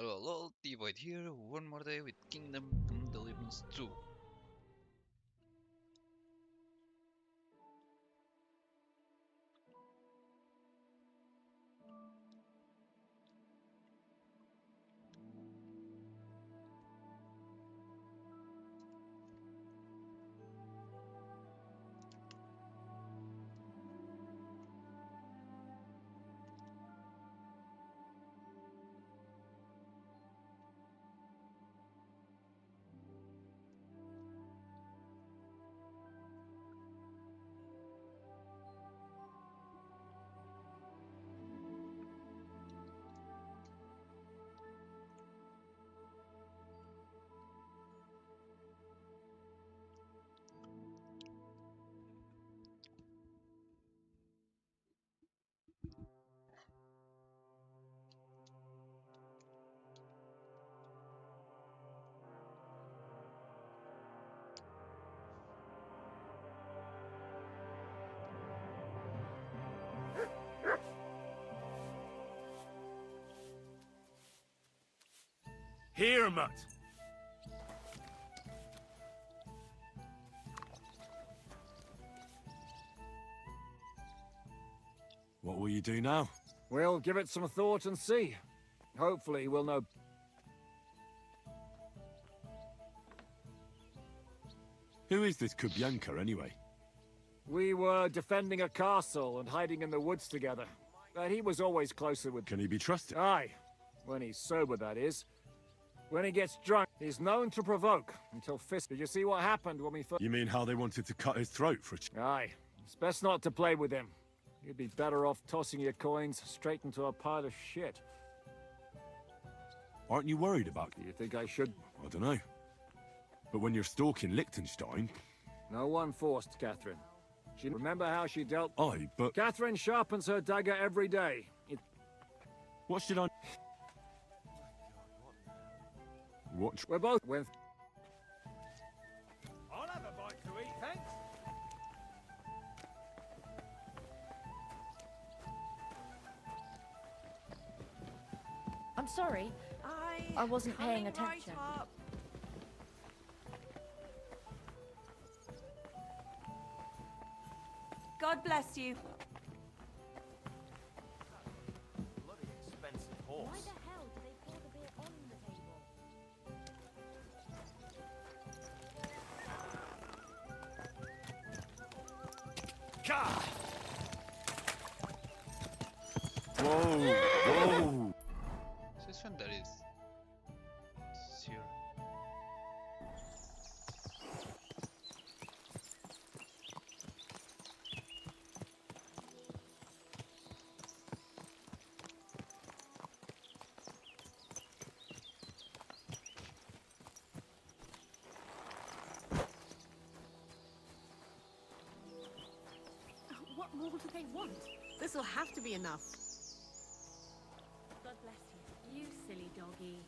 Hello, LoyaltyPrizes here, one more day with Kingdom Come Deliverance 2. Here, Mutt. What will you do now? We'll give it some thought and see. Hopefully we'll know. Who is this Kubyanka, anyway? We were defending a castle and hiding in the woods together. But he was always closer with... Can he be trusted? Aye. When he's sober, that is. When he gets drunk, he's known to provoke until fist. Did you see what happened when we first... You mean how they wanted to cut his throat for a Aye. It's best not to play with him. You'd be better off tossing your coins straight into a pile of shit. Aren't you worried about... Do you think I should? I don't know. But when you're stalking Liechtenstein... No one forced Catherine. She... Remember how she dealt... Aye, but... Catherine sharpens her dagger every day. What should I... What... We're both... When... I'll have a bite to eat, thanks. I'm sorry. I wasn't paying attention. Right up. God bless you. Bloody expensive Why horse. the hell do they pour the beer on the table? God! Whoa! Whoa! Since when that is... Sure. What more do they want? This'll have to be enough. God bless you. You silly doggy.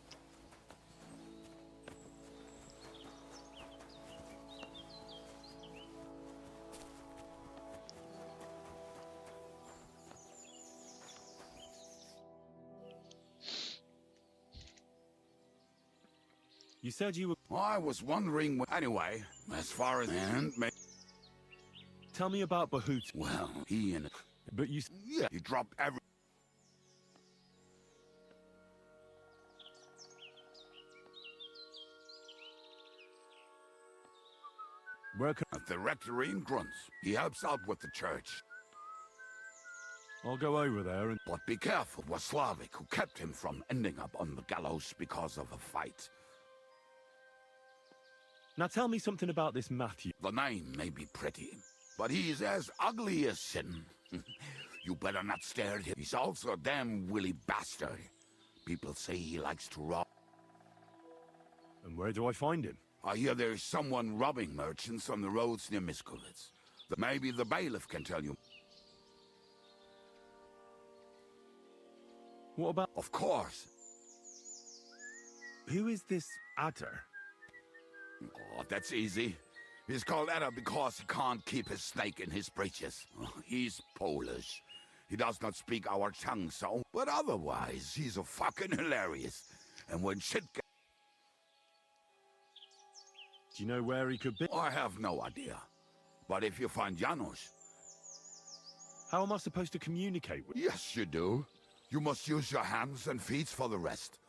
You said you were... I was wondering. Anyway, as far as Tell me about Bahut. well, he and But you... yeah, he dropped every. Where can... At the rectory in Grunts. He helps out with the church. I'll go over there and... But be careful, was Slavic who kept him from ending up on the gallows because of a fight. Now tell me something about this Matthew. The name may be pretty, but he's as ugly as sin. You better not stare at him. He's also a damn willy bastard. People say he likes to rob. And where do I find him? I hear there's someone robbing merchants on the roads near Miskolitz. Maybe the bailiff can tell you. What about... Of course. Who is this Adder? Oh, that's easy. He's called Edda because he can't keep his snake in his breeches. He's Polish. He does not speak our tongue, so... But otherwise, he's a fucking hilarious. And when shit gets... Do you know where he could be? I have no idea. But if you find Janos... How am I supposed to communicate with... Yes, you do. You must use your hands and feet for the rest.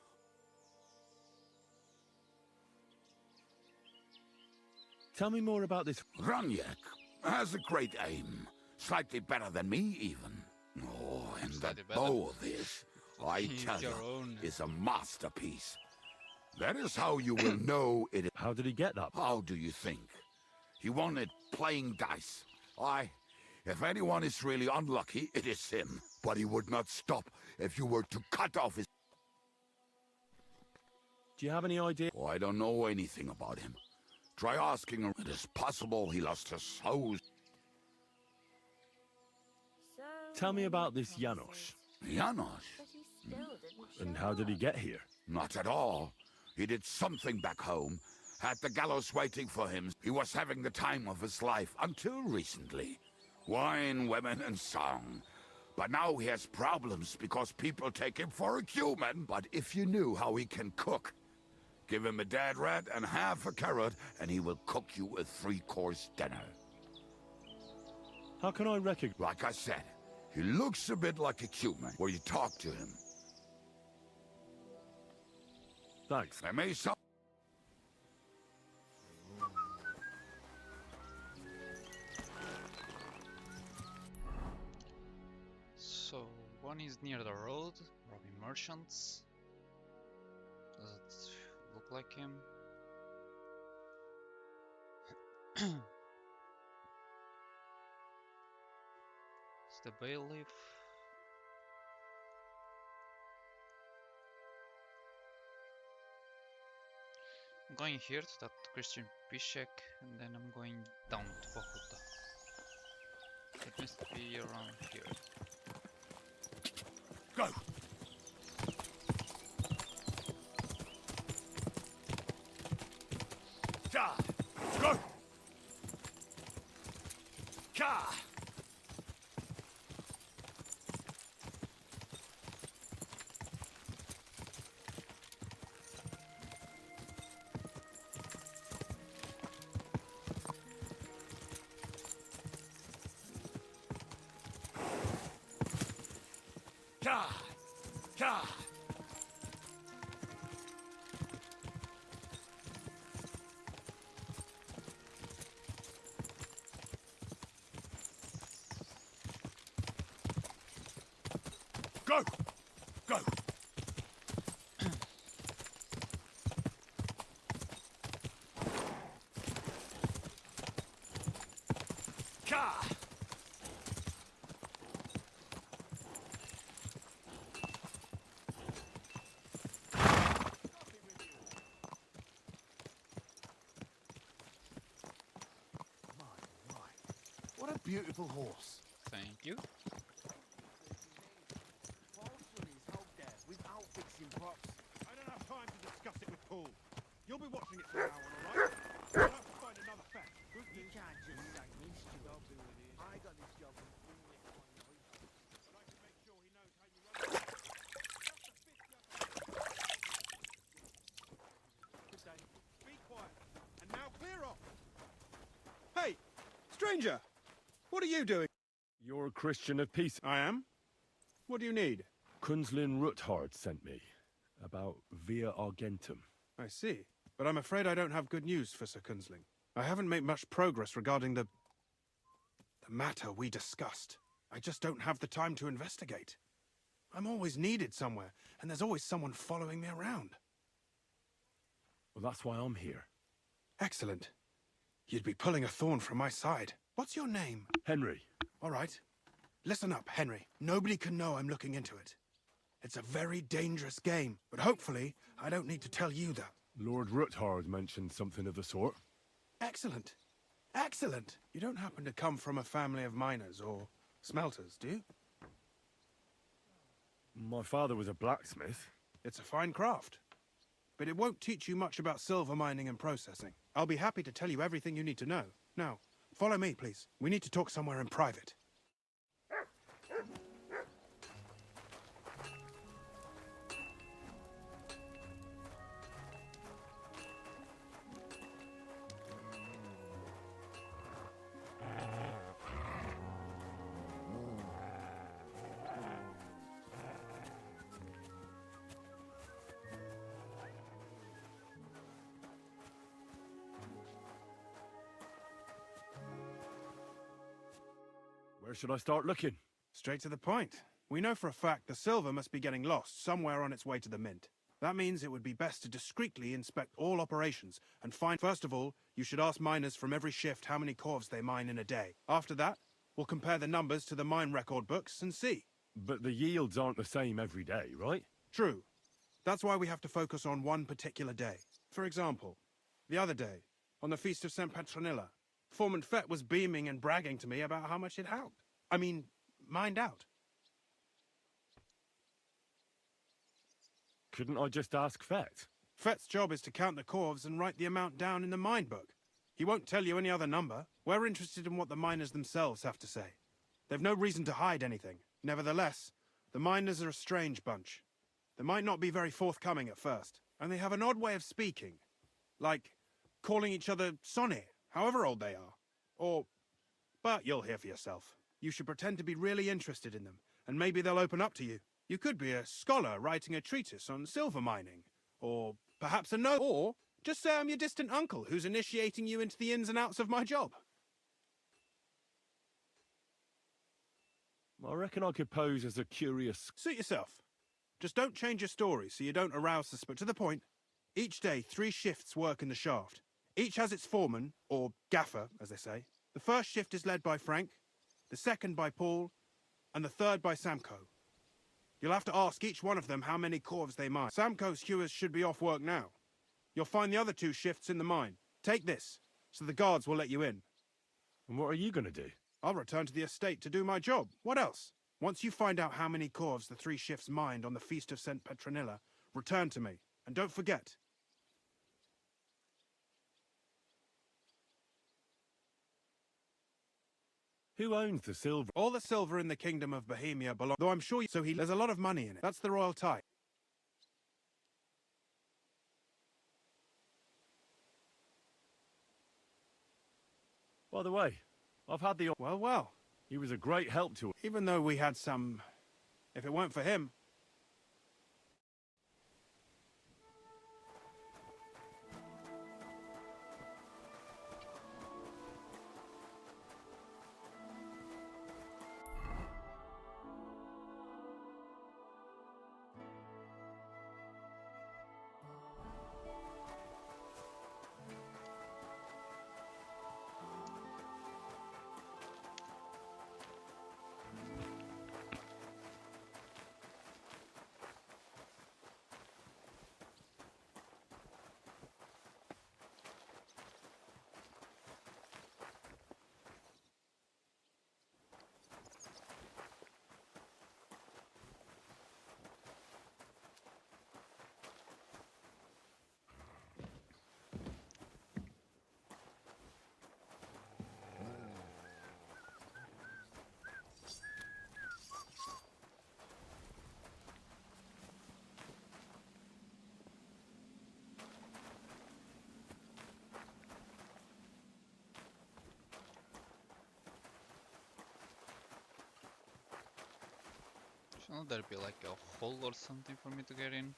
Tell me more about this... Raniek has a great aim. Slightly better than me, even. Oh, and that Slightly better. bow of his, I tell Your you, own. is a masterpiece. That is how you will know it is... How did he get that? How do you think? He won it playing dice. If anyone is really unlucky, it is him. But he would not stop if you were to cut off his... Do you have any idea? Oh, I don't know anything about him. Try asking him. It is possible he lost his soul. So Tell me many about this promises, Janos. Janos? but he still didn't And show how did he up. get here? Not at all. He did something back home. Had the gallows waiting for him. He was having the time of his life until recently. Wine, women, and song. But now he has problems because people take him for a human. But if you knew how he can cook, give him a dead rat and half a carrot, and he will cook you a 3-course dinner. How can I recognize... Like I said, he looks a bit like a human where you talk to him. Thanks. There may some... So one is near the road, robbing merchants. Does it look like him? It's the bailiff. I'm going here to that Christian Pishek, and then I'm going down to Bahuta. It must be around here. Go! Ka! Go! Ka! Ka! Ka! Go! Go! Ka! What a beautiful horse. Thank you. I don't have time to discuss it with Paul. You'll be watching it from now on, all right? We'll have to find another fact. You can't just say me, Stuart. I got this job from Greenwich one night. But I can make sure he knows how you run it. Good day. Be quiet. And now clear off. Hey, stranger! What are you doing? You're a Christian of peace. I am. What do you need? Kunzlin Ruthard sent me. About Via Argentum. I see. But I'm afraid I don't have good news for Sir Kunzling. I haven't made much progress regarding the matter we discussed. I just don't have the time to investigate. I'm always needed somewhere, and there's always someone following me around. Well, that's why I'm here. Excellent. You'd be pulling a thorn from my side. What's your name? Henry. All right. Listen up, Henry. Nobody can know I'm looking into it. It's a very dangerous game, but hopefully I don't need to tell you that. Lord Ruthard mentioned something of the sort. Excellent. Excellent. You don't happen to come from a family of miners or smelters, do you? My father was a blacksmith. It's a fine craft. But it won't teach you much about silver mining and processing. I'll be happy to tell you everything you need to know. Now, follow me, please. We need to talk somewhere in private. Where should I start looking? Straight to the point. We know for a fact the silver must be getting lost somewhere on its way to the mint. That means it would be best to discreetly inspect all operations and find... First of all, you should ask miners from every shift how many corves they mine in a day. After that, we'll compare the numbers to the mine record books and see. But the yields aren't the same every day, right? True. That's why we have to focus on one particular day. For example, the other day, on the Feast of St. Petronilla, Foreman Fett was beaming and bragging to me about how much it helped. I mean, mined out. Couldn't I just ask Fett? Fett's job is to count the corves and write the amount down in the mine book. He won't tell you any other number. We're interested in what the miners themselves have to say. They've no reason to hide anything. Nevertheless, the miners are a strange bunch. They might not be very forthcoming at first, and they have an odd way of speaking. Like calling each other Sonny, however old they are. But you'll hear for yourself. You should pretend to be really interested in them, and maybe they'll open up to you. You could be a scholar writing a treatise on silver mining, or perhaps or just say I'm your distant uncle who's initiating you into the ins and outs of my job. I reckon I could pose as a curious... Suit yourself. Just don't change your story so you don't arouse suspicion. To the point, each day 3 shifts work in the shaft. Each has its foreman, or gaffer, as they say. The first shift is led by Frank, the second by Paul, and the third by Samko. You'll have to ask each one of them how many corves they mine. Samko's hewers should be off work now. You'll find the other 2 shifts in the mine. Take this, so the guards will let you in. And what are you going to do? I'll return to the estate to do my job. What else? Once you find out how many corves the 3 shifts mined on the Feast of St. Petronilla, return to me. And don't forget. Who owns the silver? All the silver in the Kingdom of Bohemia belongs... Though I'm sure you... So there's a lot of money in it. That's the royal tie. By the way, I've had the... Well. He was a great help to us. Even though we had some... If it weren't for him... Shouldn't there be like a hole or something for me to get in?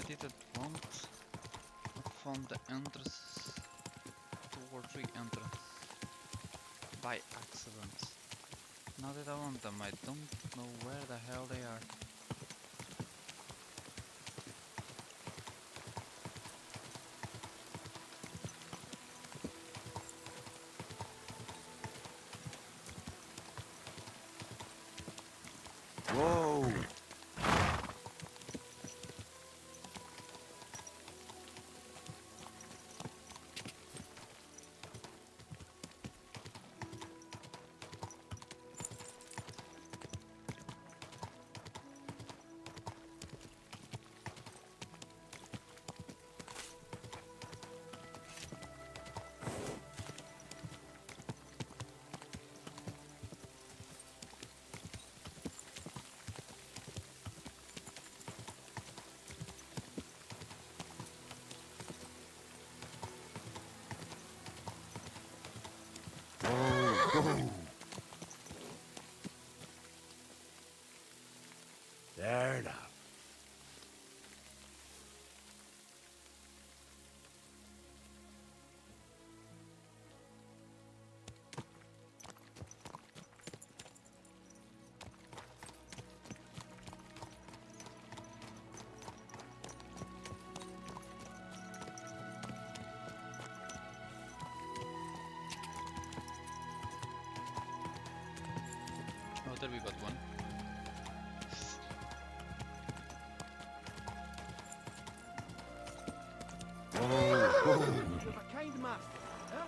I didn't want, I found the entrance, 2 or 3 entrance by accident. Now that I want them, I don't know where the hell they are. Whoa! There now. Oh, there we got one. With a kind master. Huh?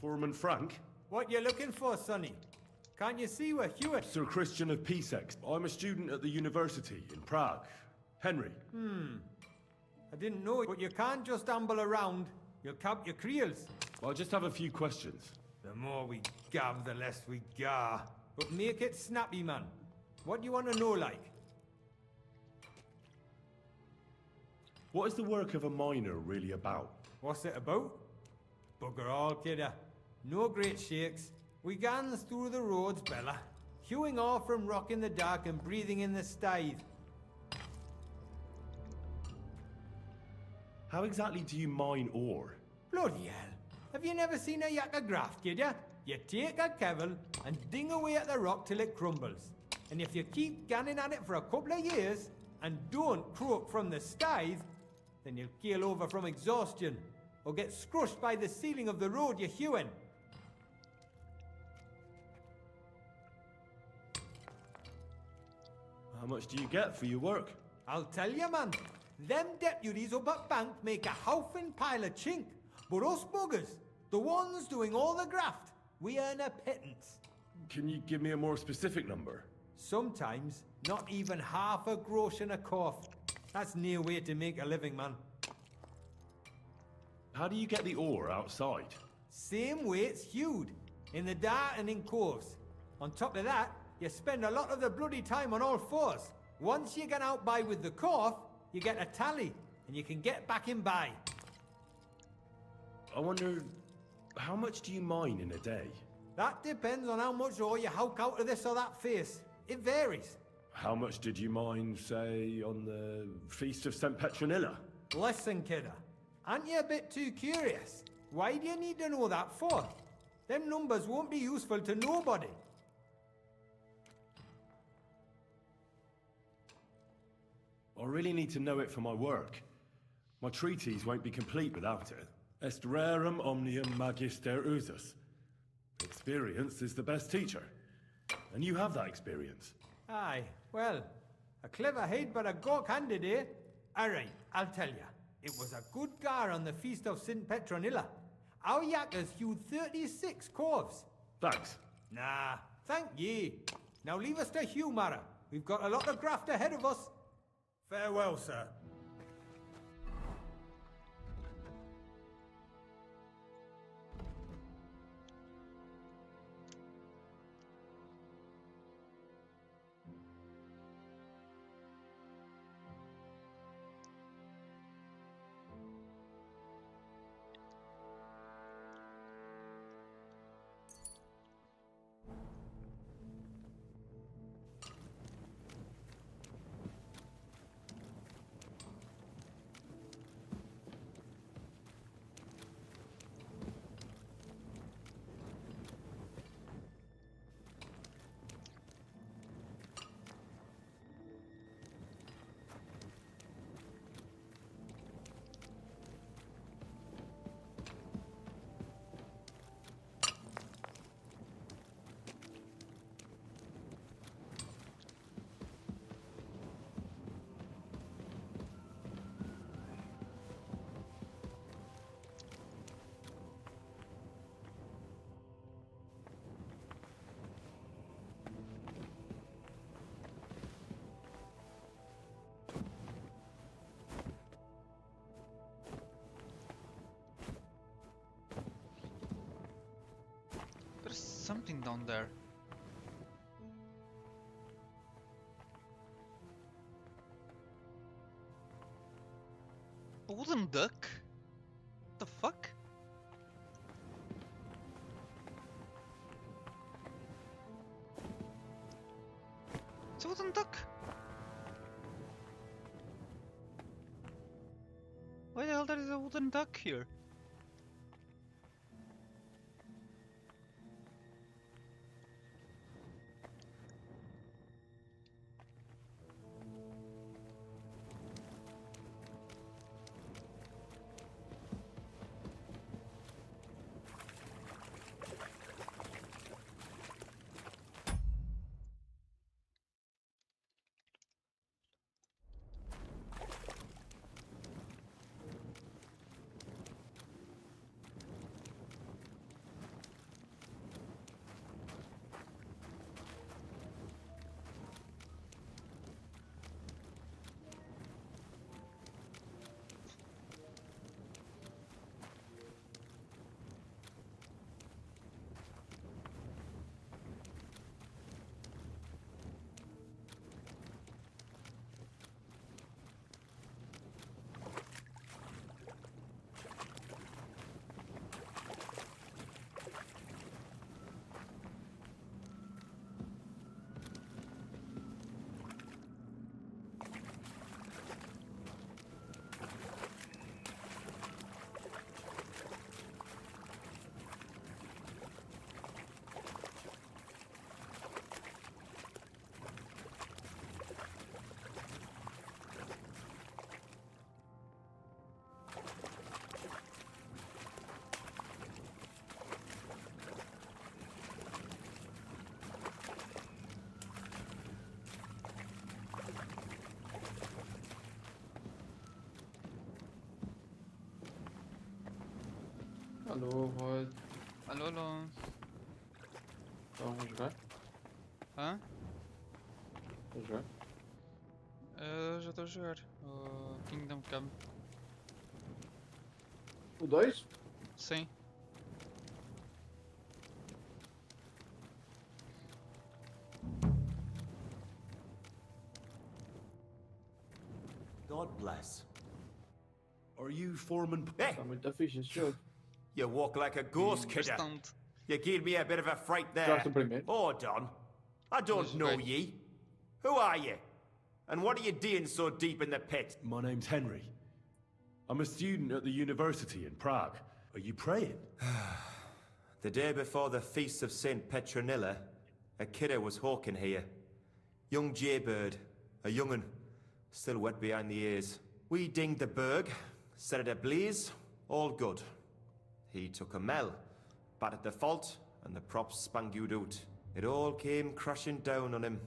Foreman Frank? What you looking for, Sonny? Can't you see we're Hewitt? Sir Christian of Pisex. I'm a student at the university in Prague. Henry. I didn't know it, but you can't just amble around. You'll cap your creels. I just have a few questions. The more we gav, the less we gar. But make it snappy, man. What do you want to know, like? What is the work of a miner really about? What's it about? Bugger all, kidder. No great shakes. We gans through the roads, Bella. Hewing off from rock in the dark and breathing in the stithe. How exactly do you mine ore? Bloody hell. Have you never seen a yakka graft, kidder? You take a kevel and ding away at the rock till it crumbles. And if you keep ganning at it for a couple of years and don't croak from the stithe, then you'll keel over from exhaustion or get scrushed by the ceiling of the road you're hewing. How much do you get for your work? I'll tell you, man. Them deputies up at bank make a howfin pile of chink. But us buggers, the ones doing all the graft, we earn a pittance. Can you give me a more specific number? Sometimes, not even half a grosh and a cough. That's near way to make a living, man. How do you get the ore outside? Same way it's hewed, in the dark and in coves. On top of that, you spend a lot of the bloody time on all fours. Once you get out by with the cough, you get a tally, and you can get back in by. I wonder, how much do you mine in a day? That depends on how much ore you howk out of this or that face. It varies. How much did you mine, say, on the Feast of St. Petronilla? Listen, kidder. Aren't you a bit too curious? Why do you need to know that for? Them numbers won't be useful to nobody. I really need to know it for my work. My treatise won't be complete without it. Est rerum omnium magister usus. Experience is the best teacher. And you have that experience. Aye, well, a clever head but a gawk-handed, eh? Alright, I'll tell you. It was a good gar on the Feast of St. Petronilla. our yakkers hewed 36 corves. Thanks. Nah, thank ye. Now leave us to hew, Mara. We've got a lot of graft ahead of us. Farewell, sir. There's something down there. A wooden duck? The fuck? It's a wooden duck. Why the hell there is a wooden duck here? Alô, Rod. Alô, alô. Vamos jogar? Hã? Vamos jogar? Eu já estou a jogar. O Kingdom Come. O 2? Sim. God bless. Are you Foreman? Hey, Tá muito fixe esse jogo. you walk like a ghost, kidder. Bastante. You gave me a bit of a fright there. Jogaste o primeiro? Hold on. I don't Yes, know okay. ye. Who are you? And what are you doing so deep in the pit? My name's Henry. I'm a student at the university in Prague. Are you praying? The day before the feast of St. Petronilla, a kidder was hawking here. Young jaybird, a young'un, still wet behind the ears. We dinged the berg, set it ablaze, all good. He took a mell, battered the fault, and the props spangued out. It all came crashing down on him.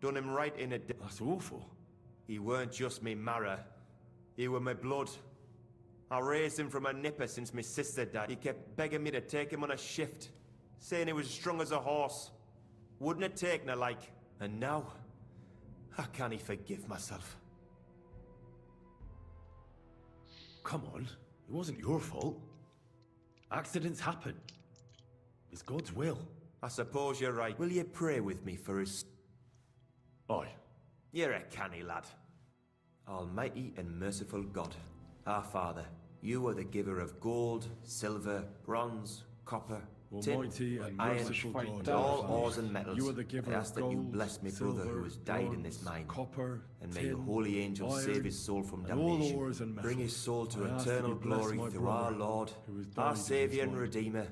Done him right in it. That's awful. He weren't just me marrow. He were my blood. I raised him from a nipper since my sister died. He kept begging me to take him on a shift, saying he was strong as a horse. Wouldn't have taken her like. And now, I can't forgive myself. Come on, it wasn't your fault. Accidents happen. It's God's will. I suppose you're right. Will you pray with me for his... Aye. You're a canny lad. Almighty and merciful God, our Father, you are the giver of gold, silver, bronze, copper, Almighty tin, and iron, merciful God, and our all Father, ores and metals. you are the giver I ask of that you gold, bless me brother silver, who has died in this bronze, mine. copper, And may your tin, holy angels iron, save his soul from and all damnation. ores and Bring his metals. soul to I ask that eternal you bless glory my through our brother Lord, who has died our in his Saviour and mine. Redeemer,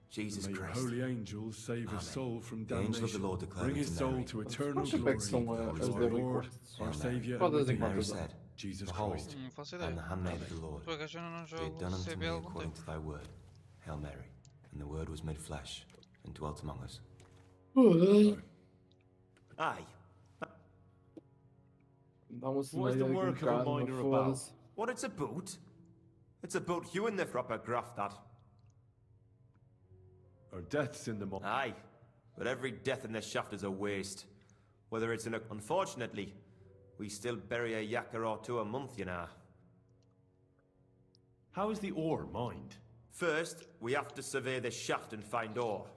Jesus May your Christ. holy angels save his Amen. soul from The angel of the damnation. Lord declared Bring his unto soul Mary, to eternal Acho que glory. são Through as our Daily Lord, Quests. our Amen. Saviour Qual and das Redeemer, Mary encontras lá? said, Jesus Behold, Christ. Não faço I am ideia. the handmaid of the Lord. Por acaso eu não Be it jogo done unto me CB há algum according tempo. to thy word. Hail Mary. And the word was made flesh, and dwelt among us. Aye. Dá uma What is the semelhança work of a miner about? What it's about? It's about you and the proper graft, that. Our deaths in the mine. Aye. But every death in the shaft is a waste. Whether it's in a... Unfortunately, we still bury a yakker or two a month, you know. How is the ore mined? First, we have to survey the shaft and find ore.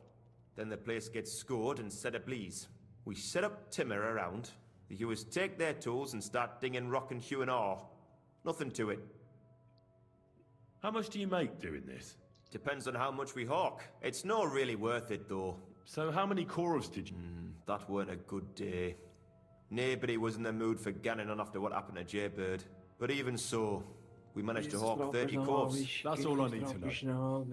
Then the place gets scored and set ablaze. We set up timber around. The hewers take their tools and start dinging rock and hewing ore. Nothing to it. How much do you make doing this? Depends on how much we hawk. It's not really worth it, though. So how many cores did you... That weren't a good day. Nobody was in the mood for ganning on after what happened to Jaybird. But even so, we managed to hawk 30 corves. That's all I need to know.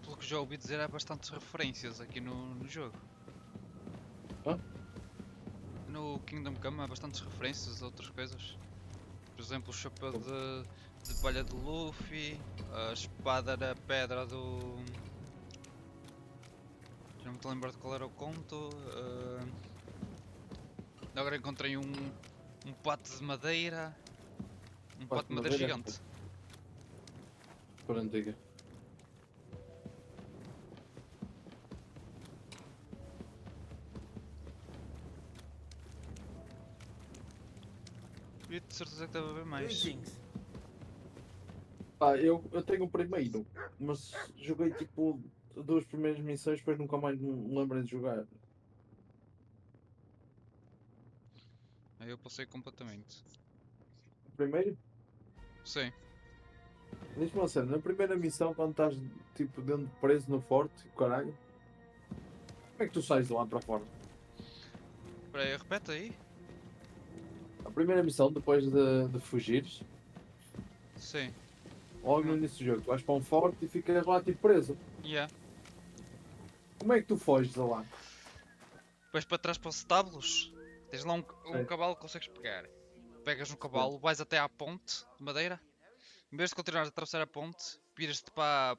Pelo que já ouvi dizer, há bastantes referências aqui no jogo. Hã? No Kingdom Come há bastantes referências a outras coisas. Por exemplo, o chapéu de palha de Luffy, a espada na pedra do... Já não me estou a lembrar de qual era o conto. Agora encontrei um pato de madeira. Um pato de madeira gigante. Por antiga. E de certeza que deve haver mais. Eu tenho o primeiro, mas joguei tipo duas primeiras missões, depois nunca mais me lembrei de jogar. Aí eu passei completamente. O primeiro? Sim. Diz-me uma cena, na primeira missão, quando estás tipo dentro preso no forte, caralho, como é que tu sais de lá para fora? Espera aí, repete aí. A primeira missão, depois de fugires, Sim. logo no início do jogo, tu vais para um forte e ficas lá tipo preso. Yeah. Como é que tu foges de lá? Depois para trás para os estábulos, tens lá um É. cavalo que consegues pegar. Pegas no cavalo, vais até à ponte de madeira. Em vez de continuar a atravessar a ponte, viras-te para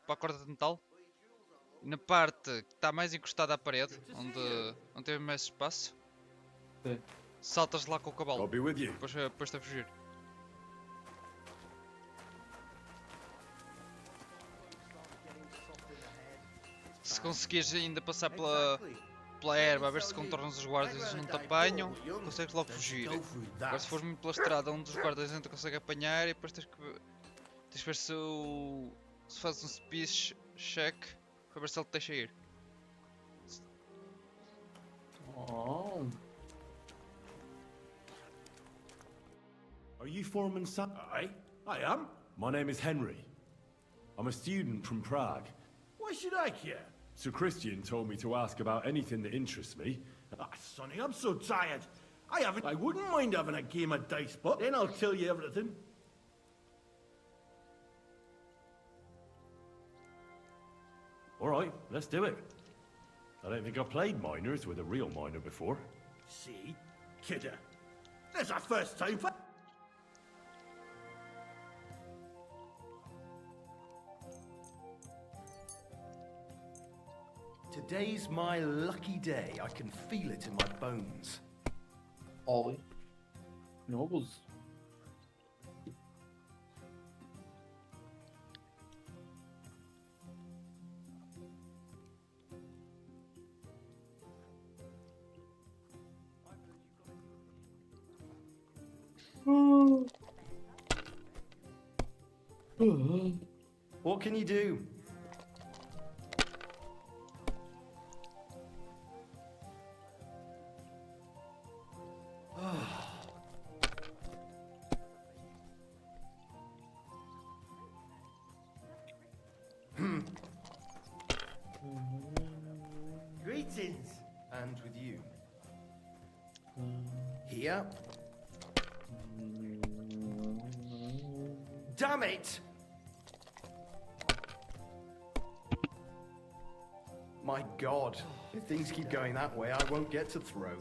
a corda de metal. E na parte que está mais encostada à parede, onde tem mais espaço, Sim. saltas lá com o cavalo. I'll be with you. Depois a fugir. Se conseguires ainda passar pela erva, a ver se contornas os guardas e eles não te apanham, consegues logo fugir. Agora se fores muito pela estrada, um dos guardas não te consegue apanhar e depois tens que ver se fazes um speed check para ver se ele te deixa ir. Oh. Are you Foreman Sam? I am. My name is Henry. I'm a student from Prague. Why should I care? Sir Christian told me to ask about anything that interests me. Ah, Sonny, I'm so tired. I wouldn't mind having a game of dice, but then I'll tell you everything. All right, let's do it. I don't think I've played miners with a real miner before. See? Kidder. There's our first time for... Today's my lucky day. I can feel it in my bones. Ollie. Nobles. What can you do? Greetings. And with you. Here. Damn it! My God, if things keep going that way, I won't get to throw.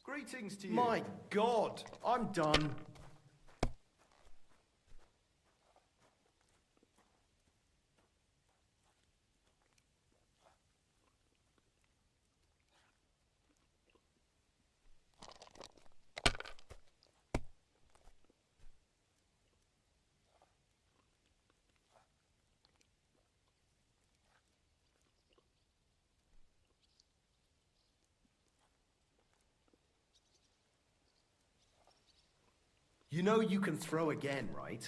Greetings to you. My God, I'm done. You know you can throw again, right?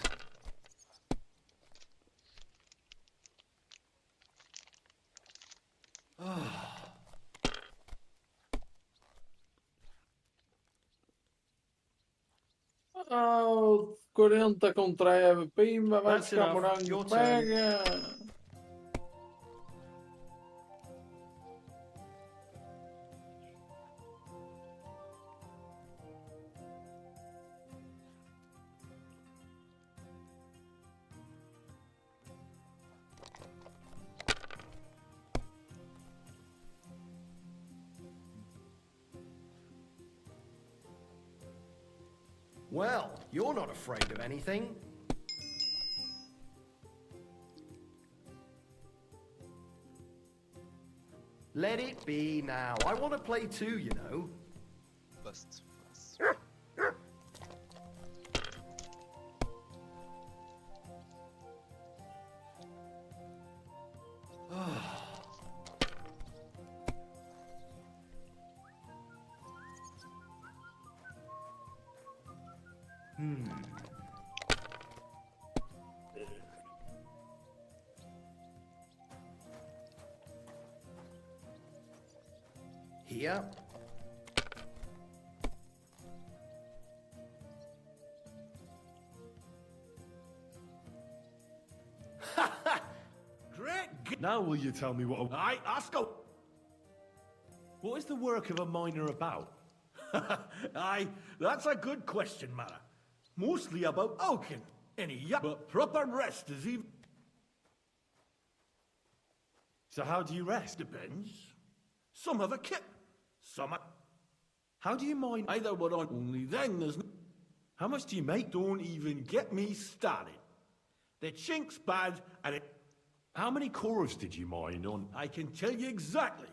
Oh, 40 com treve. Pimba, vai That's buscar enough. morango. Your turn. Pega! Well, you're not afraid of anything. Let it be now. I want to play too, you know. Bust. Here. Great. Now will you tell me what Aye, ask go. what is the work of a miner about? Aye, that's a good question, Mara. Mostly about oaking. But proper rest is even... So how do you rest? Depends. Some have a kit. Some are... How do you mine? Either one on... Only then there's... How much do you make? Don't even get me started. The chink's bad and it... How many cores did you mine on? I can tell you exactly.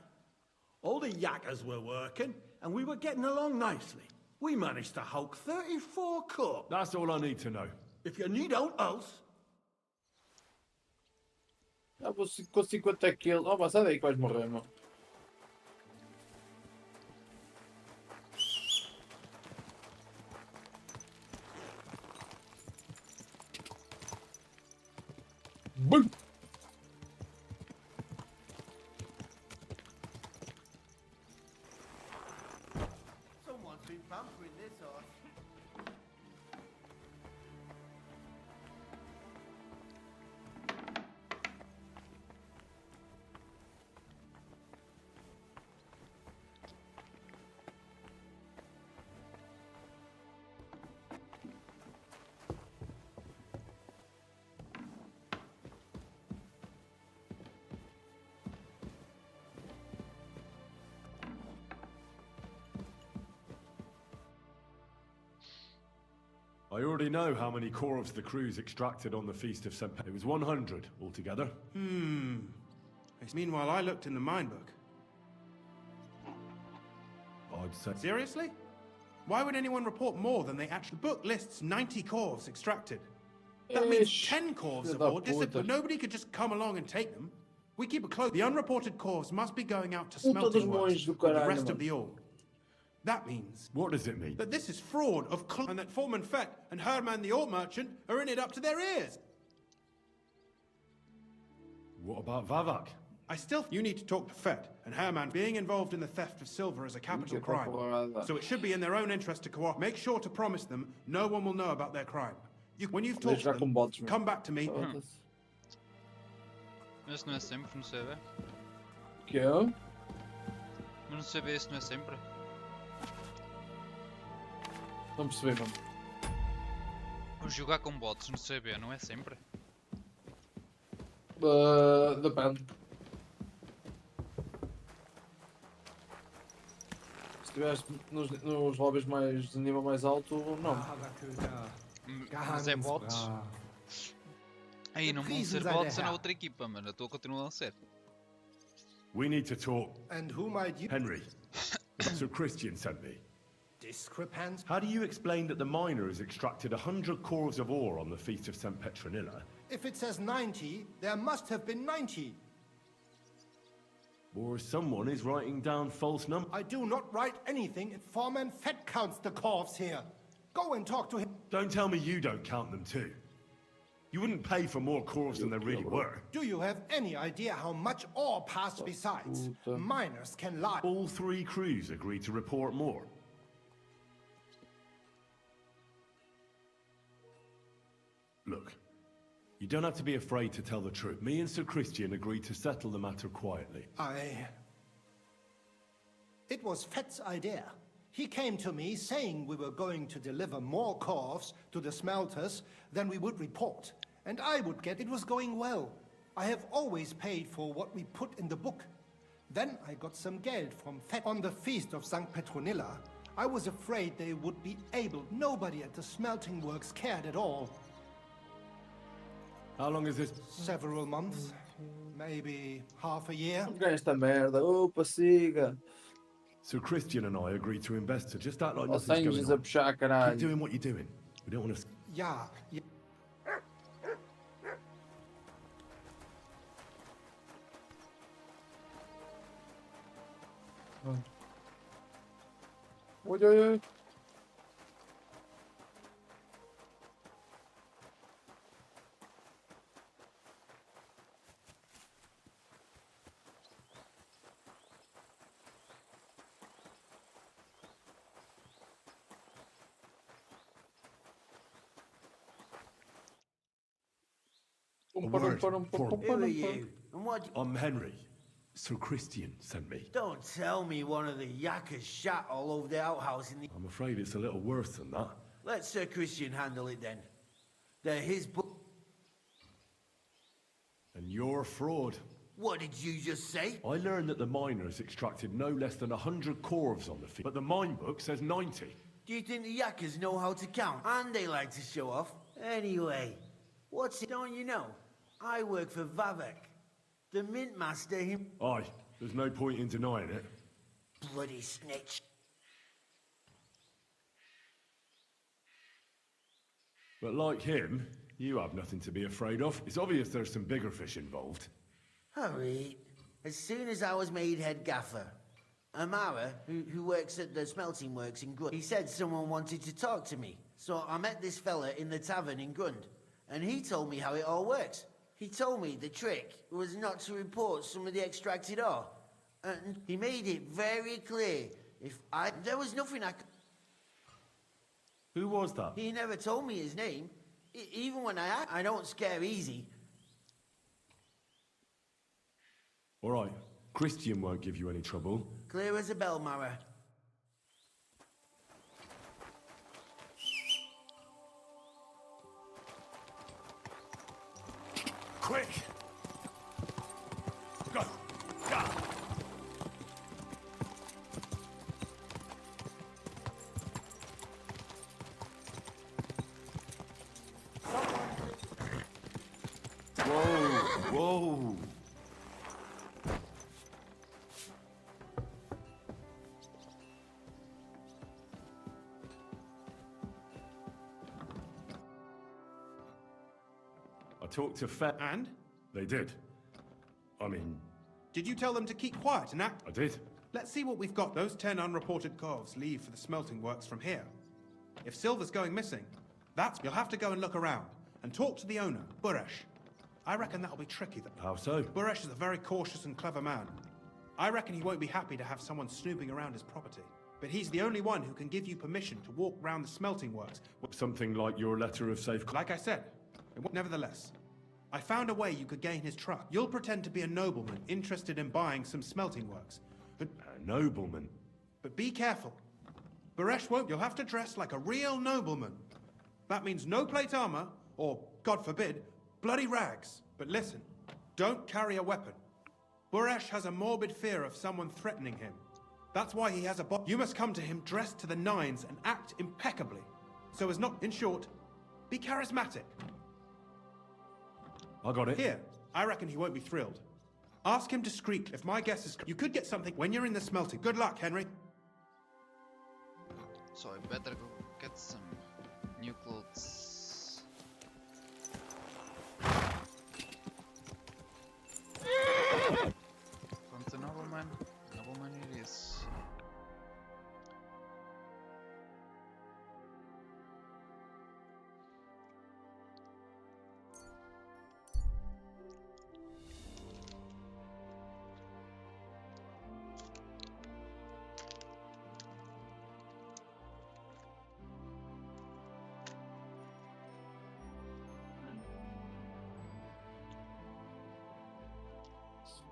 All the yakkers were working and we were getting along nicely. We managed to hulk 34 core. That's all I need to know. If you need out else... Ah, vou com 50 kills. Oh, mas sai daí que vais morrer, meu. Bum! I already know how many corvs the crews extracted on the Feast of St. It was 100 altogether. Meanwhile, I looked in the mine book. I'd say... Seriously? Why would anyone report more than they actually... The book lists 90 corvs extracted. That means 10 corvs of ore disappeared. Nobody could just come along and take them. We keep it close. The unreported corvs must be going out to smelting works with the rest of the ore. That means... What does it mean? That this is fraud of and that Foreman Fett and Herman the ore merchant are in it up to their ears. What about Vavak? You need to talk to Fett and Herman. Being involved in the theft of silver is a capital crime. So it should be in their own interest to cooperate. Make sure to promise them no one will know about their crime. When you've talked to them, come back to me. Mas não é sempre, não sei ver. Que é? Mas não sei ver isso, não é sempre. Não percebi, mano. Jogar com bots no CB não é sempre. Depende. Se estiveres nos lobbies mais de nível mais alto, não. Mas é bots. Aí não vão ser bots na outra equipa, mano. Eu estou a continuar a ser. We need to talk. And who might you... Henry. Sir Christian sent me. Discrepant? How do you explain that the miners extracted 100 corvs of ore on the Feast of St. Petronilla? If it says 90, there must have been 90. Or someone is writing down false numbers. I do not write anything if Foreman Fett counts the corvs here. Go and talk to him. Don't tell me you don't count them too. You wouldn't pay for more corvs than there really were. Do you have any idea how much ore passed besides? Miners can lie. All three crews agreed to report more. Look, you don't have to be afraid to tell the truth. Me and Sir Christian agreed to settle the matter quietly. It was Fett's idea. He came to me saying we were going to deliver more corvs to the smelters than we would report. And I would get it was going well. I have always paid for what we put in the book. Then I got some geld from Fett on the Feast of St. Petronilla. I was afraid they would be able. Nobody at the smelting works cared at all. How long is this? Several months. Maybe half a year. Ganha esta merda. Opa, siga. So Christian and I agreed to invest to just act like Os nothing's anjos going a on. puxar, Keep caralho. doing what you're doing. We don't want to... Yeah. Oi, oi, oi. word for me. Who are you? And what? I'm Henry. Sir Christian sent me. Don't tell me one of the yakkers shot all over the outhouse in the... I'm afraid it's a little worse than that. Let Sir Christian handle it then. They're his book. And you're a fraud. What did you just say? I learned that the miners extracted no less than 100 corvs on the field, but the mine book says 90. Do you think the yakkers know how to count? And they like to show off? Anyway, what's it? Don't you know? I work for Vavek. The mint master, him... Aye, there's no point in denying it. Bloody snitch. But like him, you have nothing to be afraid of. It's obvious there's some bigger fish involved. Hurry. As soon as I was made head gaffer, Amara, who works at the smelting works in Grund, he said someone wanted to talk to me. So I met this fella in the tavern in Grund, and he told me how it all works. He told me the trick was not to report some of the extracted ore. And he made it very clear there was nothing I could... Who was that? He never told me his name. Even when I don't scare easy. All right, Christian won't give you any trouble. Clear as a bell, Mara. Quick! Go! Go! Whoa! I talked to Fe... And? They did. I mean, Did you tell them to keep quiet and act? I did. Let's see what we've got. Those 10 unreported calves leave for the smelting works from here. If silver's going missing, you'll have to go and look around and talk to the owner, Buresh. I reckon that'll be tricky. How so? Buresh is a very cautious and clever man. I reckon he won't be happy to have someone snooping around his property. But he's the only one who can give you permission to walk round the smelting works. Something like your letter of safe... Like I said, nevertheless, I found a way you could gain his trust. You'll pretend to be a nobleman interested in buying some smelting works. But A nobleman? But be careful. Buresh won't. You'll have to dress like a real nobleman. That means no plate armor, or, God forbid, bloody rags. But listen, don't carry a weapon. Buresh has a morbid fear of someone threatening him. That's why he has a You must come to him dressed to the nines and act impeccably. So as not, in short, be charismatic. I got it. Here, I reckon he won't be thrilled. Ask him discreetly. If my guess is... You could get something when you're in the smelting. Good luck, Henry. So I better go get some new clothes. Come to nobleman. Nobleman it is.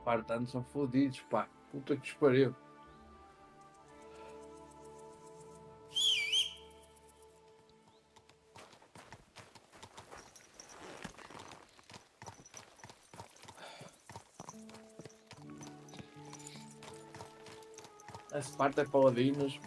Espartanos são fodidos, pá. Puta que os pariu. A Esparta é paladinos.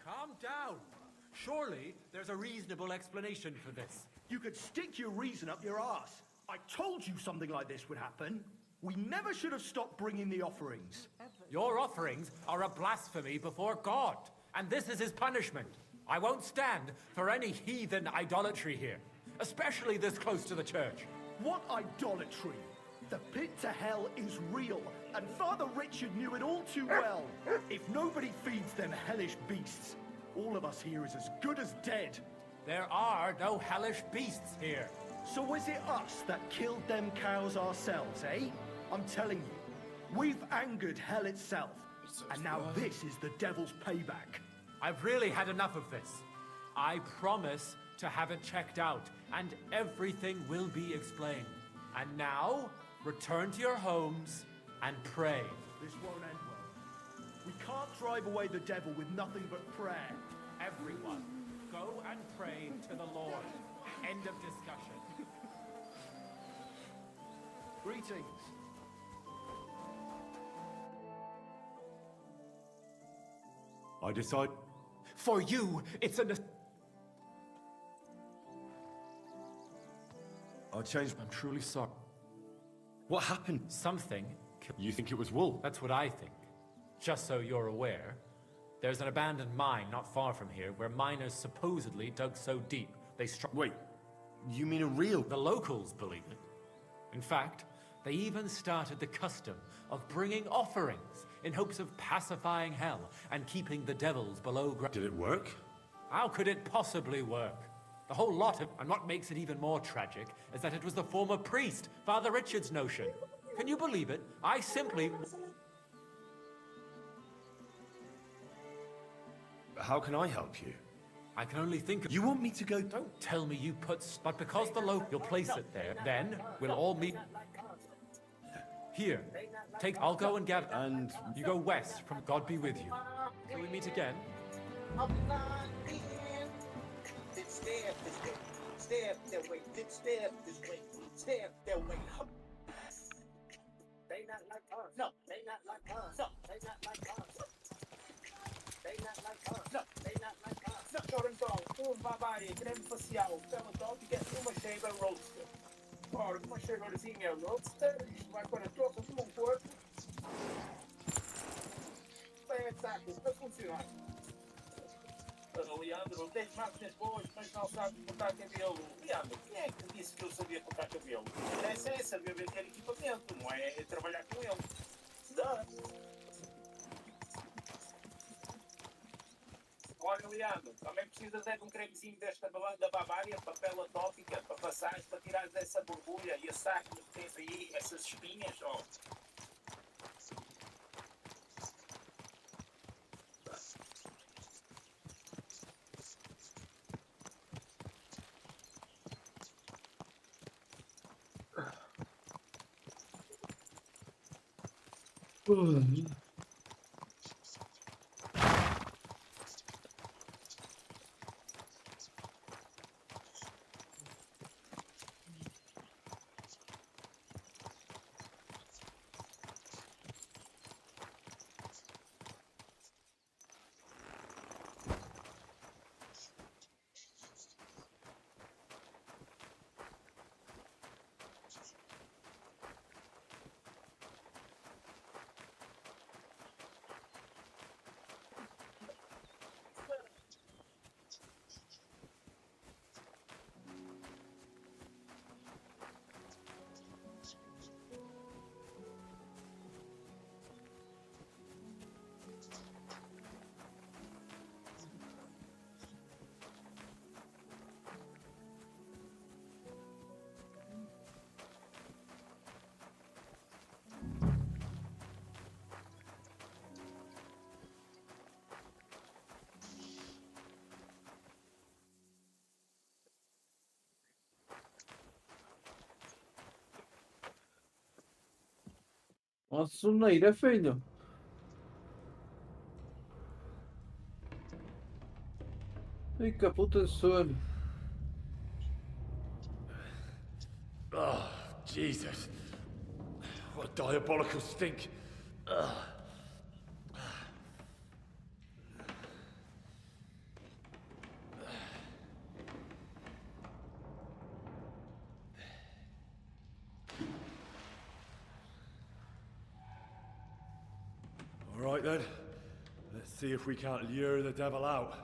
Calm down. Surely there's a reasonable explanation for this. You could stick your reason up your ass. I told you something like this would happen. We never should have stopped bringing the offerings. Your offerings are a blasphemy before God, and this is his punishment. I won't stand for any heathen idolatry here, especially this close to the church. What idolatry? The pit to hell is real, and Father Richard knew it all too well. If nobody feeds them hellish beasts, all of us here is as good as dead. There are no hellish beasts here. So was it us that killed them cows ourselves, eh? I'm telling you, we've angered hell itself, and now this is the devil's payback. I've really had enough of this. I promise to have it checked out, and everything will be explained. And now, return to your homes and pray. This won't end well. We can't drive away the devil with nothing but prayer. Everyone, go and pray to the Lord. End of discussion. Greetings. I decide... For you, it's a... I changed... I'm truly sorry. What happened? Something... You think it was wool? That's what I think. Just so you're aware, there's an abandoned mine not far from here where miners supposedly dug so deep they struck... Wait, you mean a real... The locals believe it. In fact, They even started the custom of bringing offerings in hopes of pacifying hell and keeping the devils below ground. Did it work? How could it possibly work? The whole lot of... And what makes it even more tragic is that it was the former priest, Father Richard's notion. Can you believe it? I simply... How can I help you? I can only think of... You want me to go... Don't tell me you put... But because the local... You'll place it there. Then we'll all meet... Here. Take... I'll go and gather... And... You go west from... God be with you. Till we meet again. Step that way. Step this way. Step that way. They not like us. No, they not like us. No, they not like us. They not like us. No, they not like us. No, então, babari, creme facial, pelo top e quer uma shaver roadster. Ora, uma shaverzinha roadster, isto vai para todos como um corpo. Espetáculo, a funcionar. Leandro, tens máquinas boas, mas não sabes cortar cabelo. Leandro, quem é que disse que eu sabia cortar cabelo? Essa é saber vender equipamento, não é trabalhar com ele. Dá. Olha, Leandro, também precisas de um cremezinho desta da Bavária, papel atópica, para passares, para tirar dessa borbulha e esse acne que tens aí, essas espinhas, ó. Uma soneira, filho. Fica puta de sono. Oh, Jesus. What a diabolical stink. All right then. Let's see if we can't lure the devil out.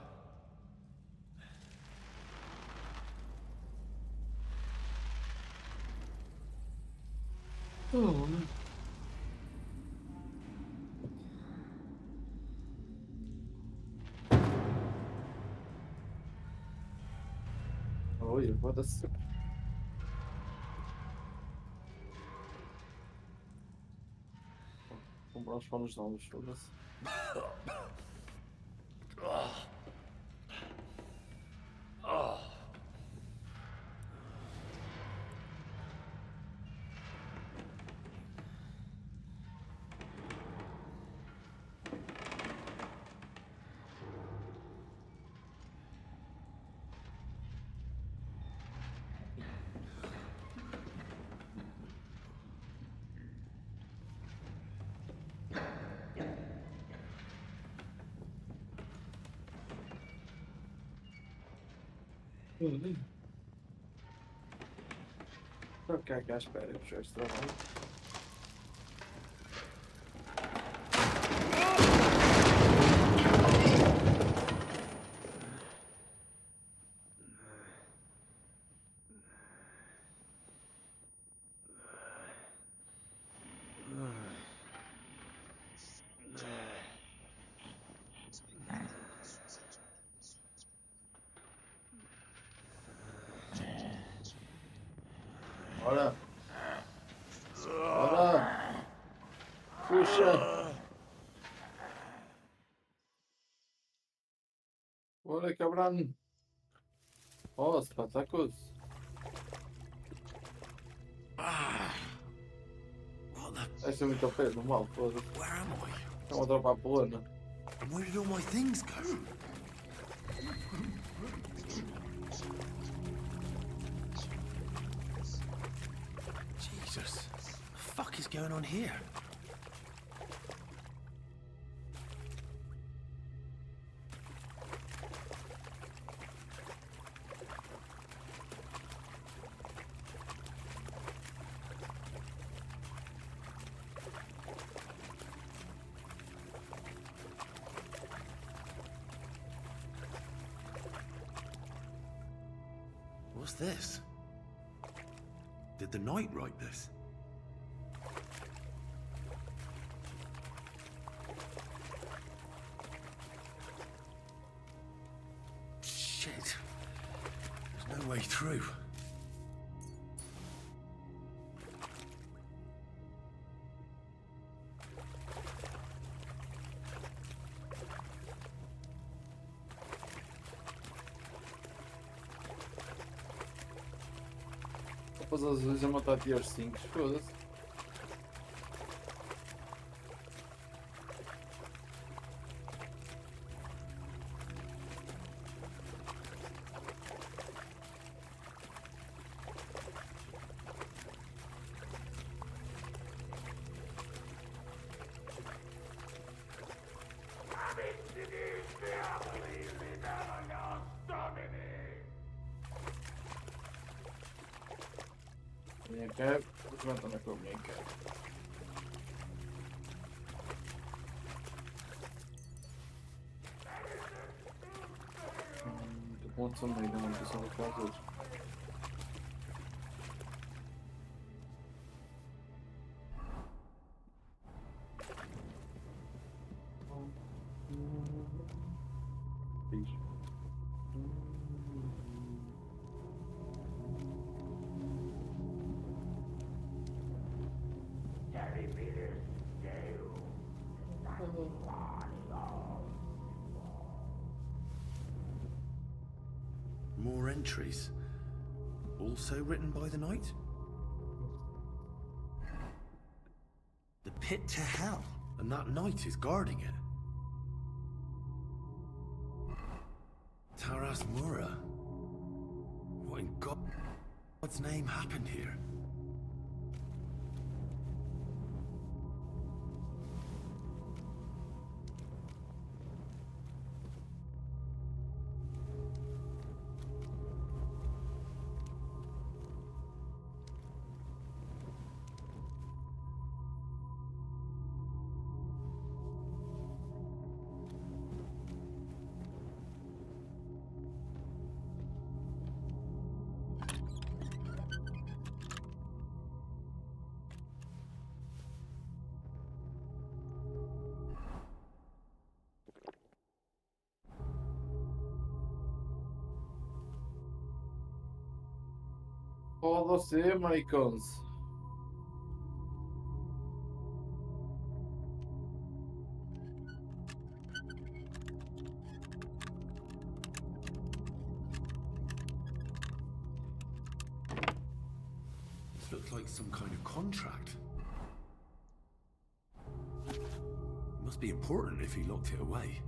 Oh. Olha, foda-se. Comprar os fones novos, foda-se. Ok, cá espera, já este trabalho. Bora. Bora. Puxa. Bora, cabrão. Oh, espetáculos. What the... Deve ser muito ao pé, normal, foda-se. Where am I? É uma tropa à polona. And where did all my things go? Jesus. What the fuck is going on here? What's this? Did the knight write this? Shit. There's no way through. Depois às vezes a matar tier 5, foda-se. Minha cap, vou levantar com a minha cap. Tô com outro meio da manutenção das casas. More entries. Also written by the knight? The pit to hell. And that knight is guarding it. Taras Mura. What in God's name happened here? Foda-se, maricões. This looks like some kind of contract. Must be important if he locked it away.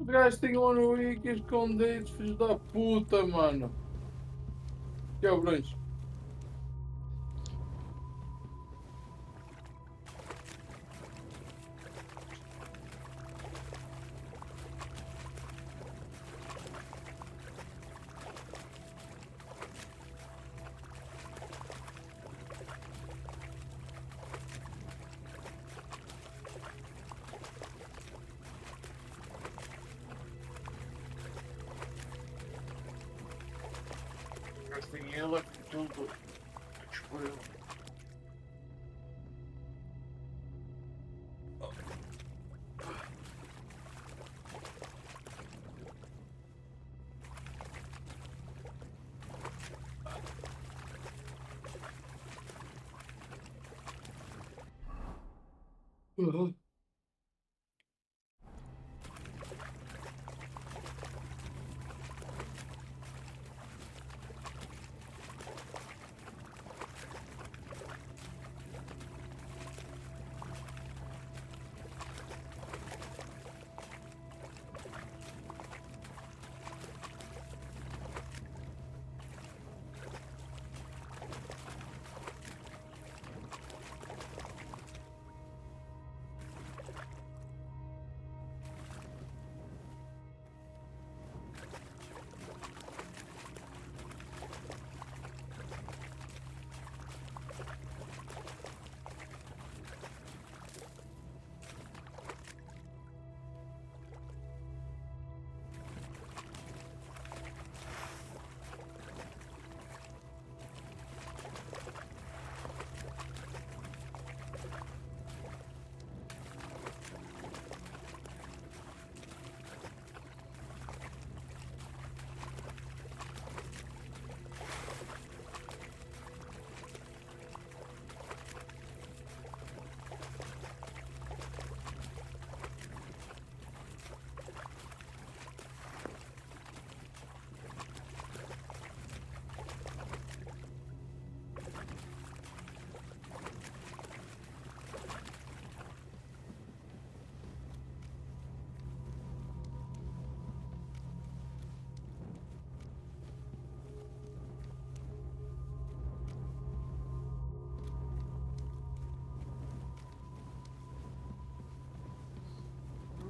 Os gajos têm lá no Wiki escondidos, filhos da puta, mano. Cabrões. sem ela que tudo destruiu. Uhum.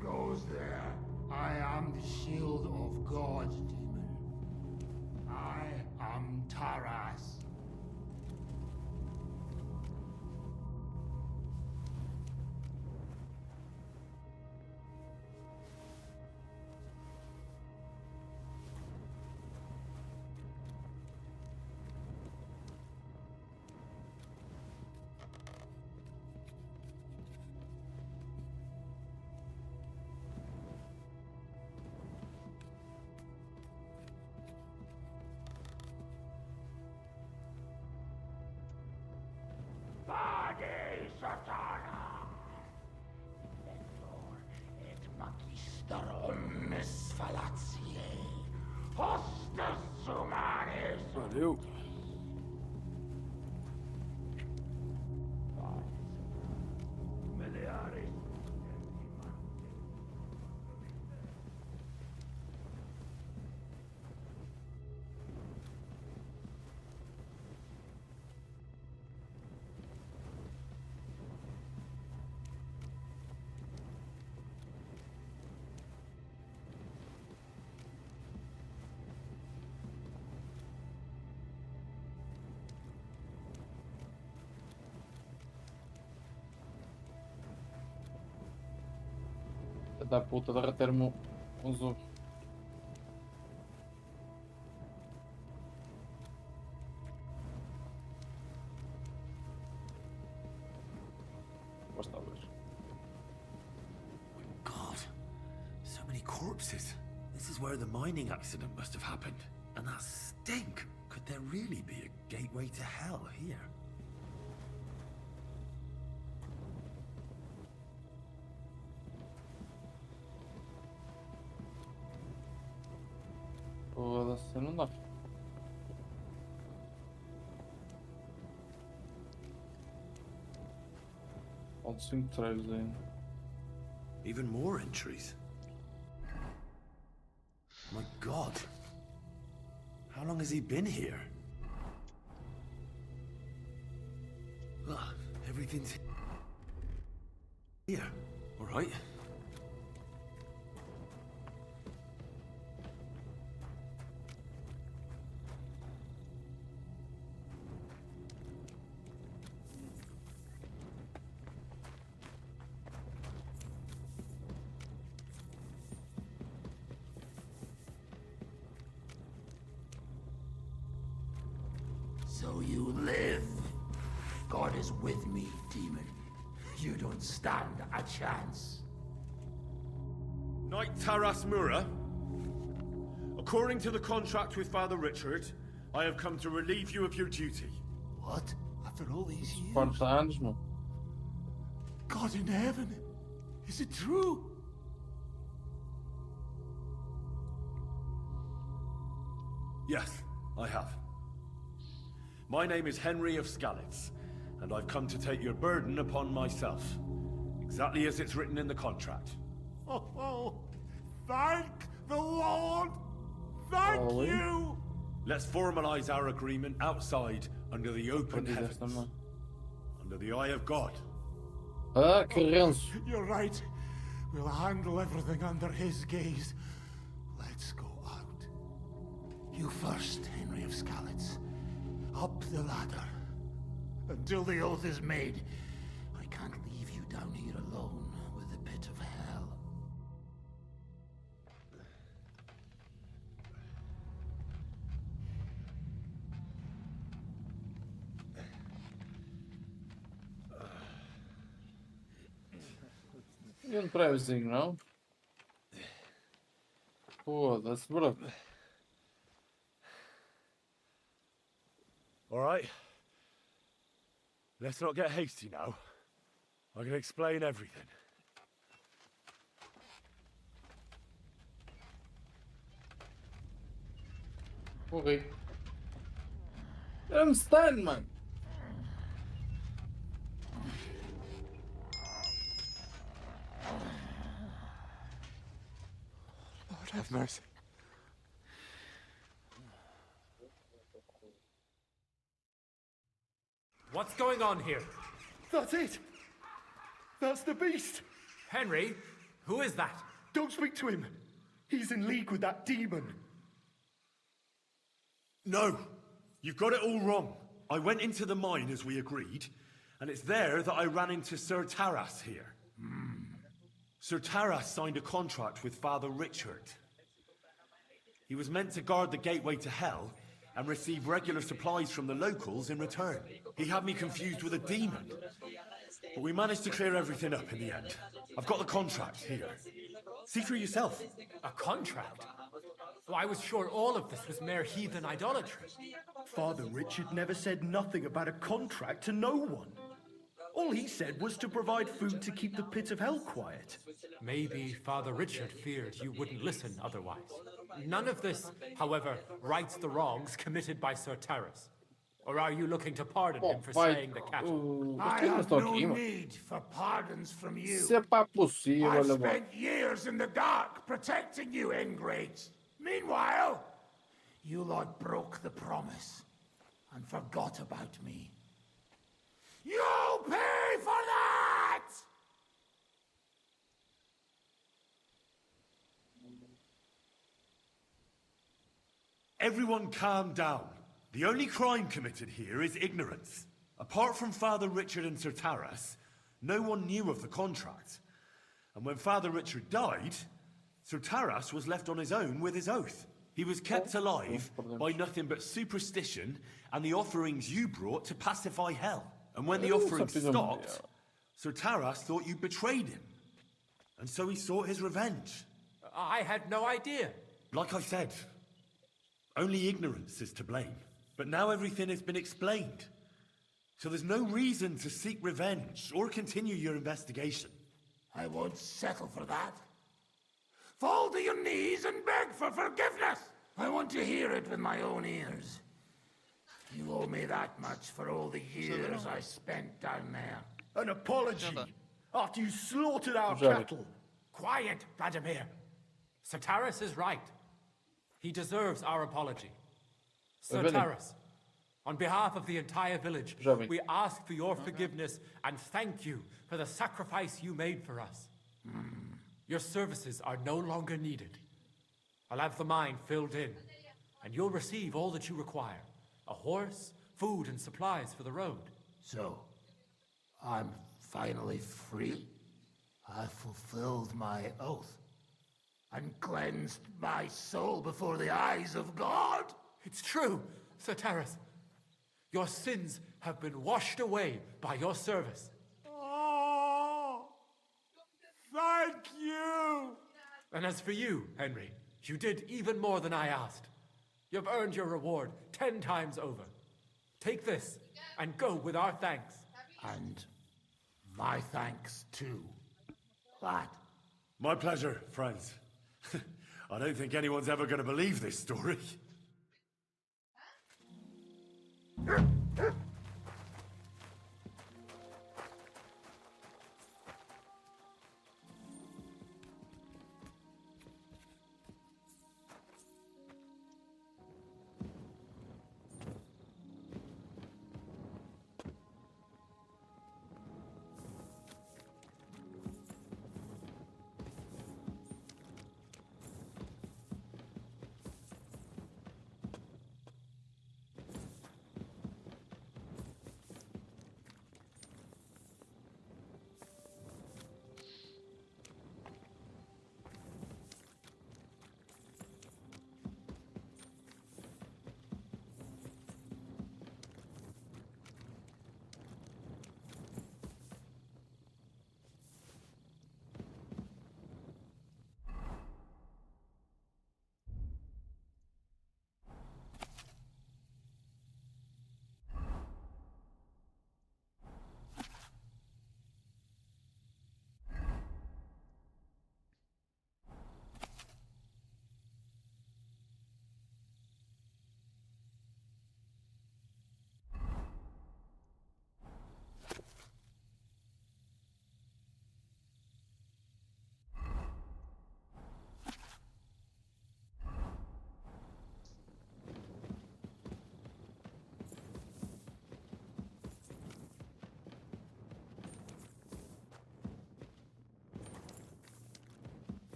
Goes there. I am the shield of God, demon. I am Taras. Bade Satana. Vector et magister omnes fallatiae. Hostes humanis. Valeu. Melearis. Da puta, derreter-me uns ovos. Basta ver. God, so many corpses. This is where the mining accident must have happened. And that stink. Could there really be a gateway to hell here? Foda-se, não dá. Faltam 5 trailers ainda. Even more entries. My God. How long has he been here? Ugh, everything's here. All right. So you live. God is with me, demon. You don't stand a chance. Knight Taras Mura, according to the contract with Father Richard, I have come to relieve you of your duty. What? After all these years? Quantos anos, mano? God in heaven. Is it true? Yes, I have. My name is Henry of Skalitz, and I've come to take your burden upon myself, exactly as it's written in the contract. Oh, thank the Lord! Thank you! Let's formalize our agreement outside, under the open heavens, under the eye of God. Ah, que ranço. You're right. We'll handle everything under his gaze. Let's go out. You first, Henry of Skalitz. Up the ladder. Until the oath is made, I can't leave you down here alone with the pit of hell. E um préviozinho, não? Foda-se, bro. All right. Let's not get hasty now. I can explain everything. Morri. I'm stunned, man. Lord have mercy. What's going on here? That's it! That's the beast! Henry, who is that? Don't speak to him! He's in league with that demon! No! You've got it all wrong. I went into the mine as we agreed, and it's there that I ran into Sir Taras here. Sir Taras signed a contract with Father Richard. He was meant to guard the gateway to hell and receive regular supplies from the locals in return. He had me confused with a demon. But we managed to clear everything up in the end. I've got the contract here. See for yourself. A contract? Well, I was sure all of this was mere heathen idolatry. Father Richard never said nothing about a contract to no one. All he said was to provide food to keep the pit of hell quiet. Maybe Father Richard feared you wouldn't listen otherwise. None of this, however, rights the wrongs committed by Sir Taras. Or are you looking to pardon him for slaying the cattle? I have no need for pardons from you. C'est pas possível, I've alemão. spent years in the dark protecting you, ingrates. Meanwhile, you lot broke the promise and forgot about me. You'll pay for that! Everyone calm down. The only crime committed here is ignorance. Apart from Father Richard and Sir Taras, no one knew of the contract. And when Father Richard died, Sir Taras was left on his own with his oath. He was kept alive by nothing but superstition and the offerings you brought to pacify hell. And when the offerings stopped, Sir Taras thought you betrayed him. And so he sought his revenge. I had no idea. Like I said, only ignorance is to blame. But now everything has been explained. So there's no reason to seek revenge or continue your investigation. I won't settle for that. Fall to your knees and beg for forgiveness. I want to hear it with my own ears. You owe me that much for all the years I spent down there. An apology after you slaughtered our cattle. Quiet, Vladimir. Sir Taras is right. He deserves our apology. Sir Taras, on behalf of the entire village, we ask for your forgiveness and thank you for the sacrifice you made for us. Your services are no longer needed. I'll have the mine filled in, and you'll receive all that you require. A horse, food, and supplies for the road. So, I'm finally free. I've fulfilled my oath and cleansed my soul before the eyes of God. It's true, Sir Taras. Your sins have been washed away by your service. Oh, thank you! And as for you, Henry, you did even more than I asked. You've earned your reward 10 times over. Take this and go with our thanks. And my thanks too, lad. My pleasure, friends. I don't think anyone's ever going to believe this story.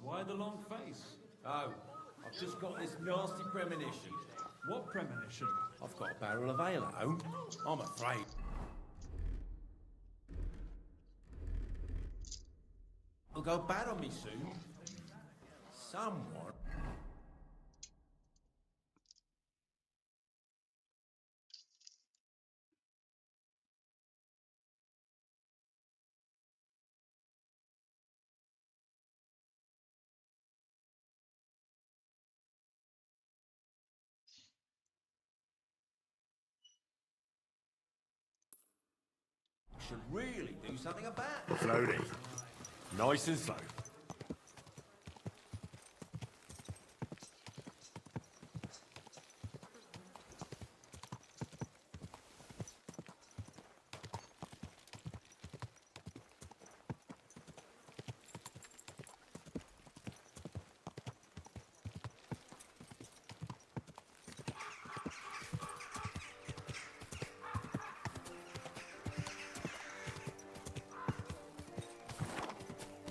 Why the long face? Oh, I've just got this nasty premonition. What premonition? I've got a barrel of ale at home. I'm afraid. It'll go bad on me soon. Someone should really do something about it. Slowly. Nice and slow.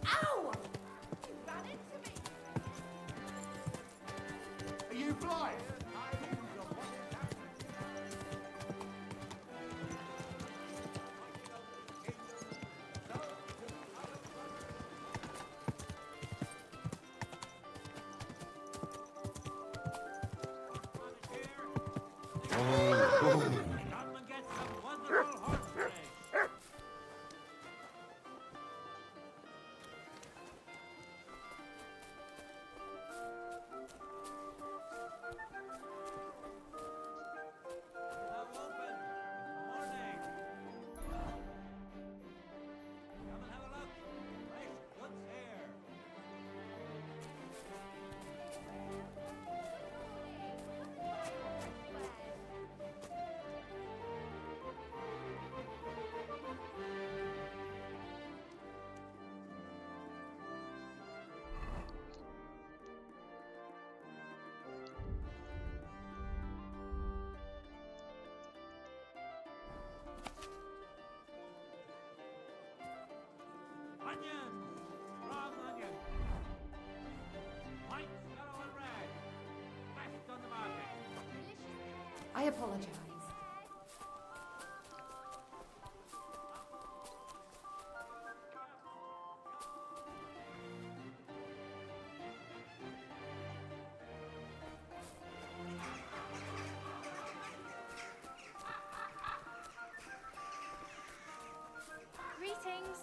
Ow! You ran into me! Are you blind? Come and get some wonderful horse flesh. Now open. Morning. Come and have a look. Fresh goods here. Onions! Strong onion! White, yellow, and red. Best on the market. I apologize. Greetings.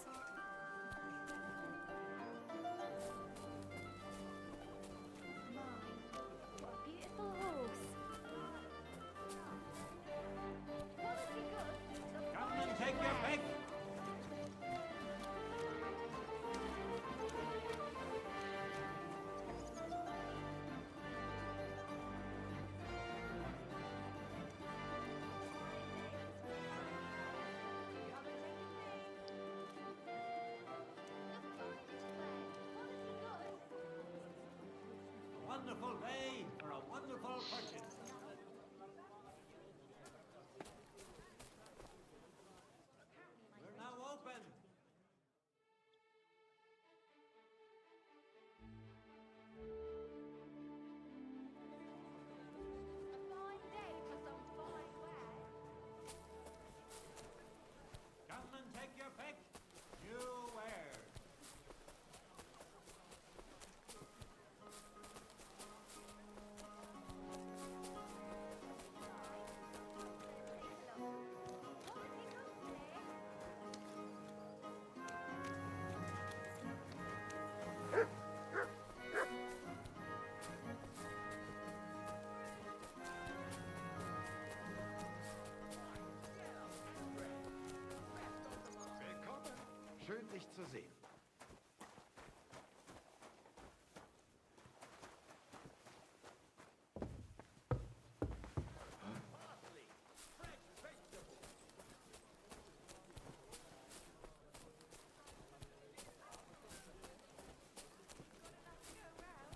My, what a beautiful horse. Quality good. Come and take your pick. A wonderful day for a wonderful purchase. We're now open. A fine day for some fine wear. Come and take your pick. You wares. Willkommen. Schön, dich zu sehen.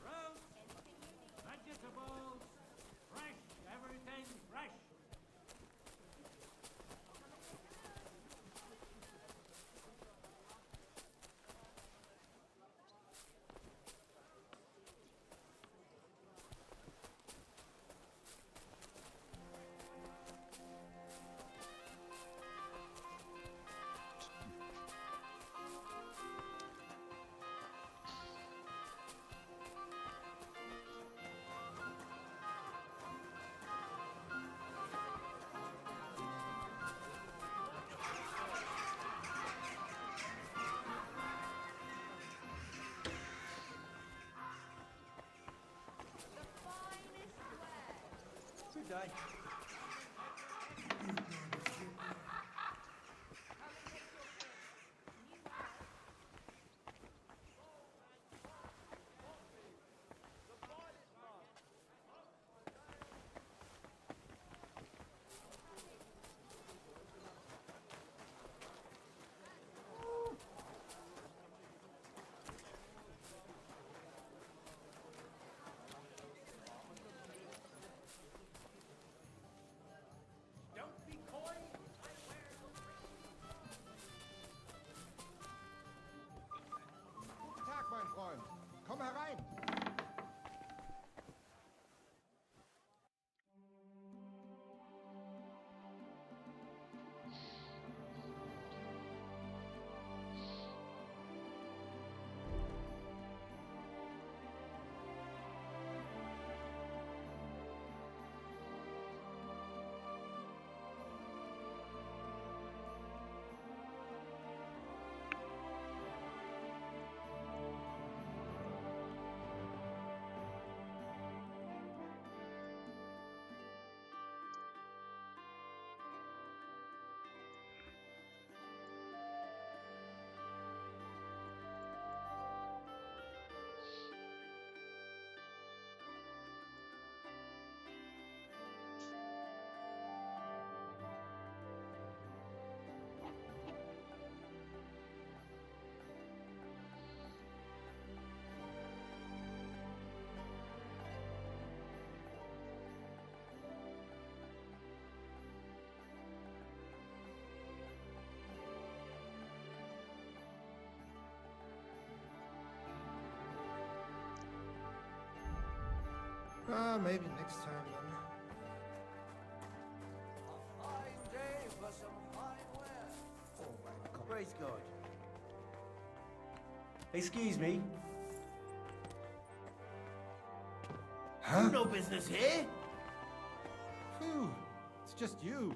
Fruits, vegetables, fresh, everything fresh. Good day. Maybe next time then. A fine day for some fine wear. Oh my God. Praise God. Excuse me. Huh? You no business here. Phew, it's just you.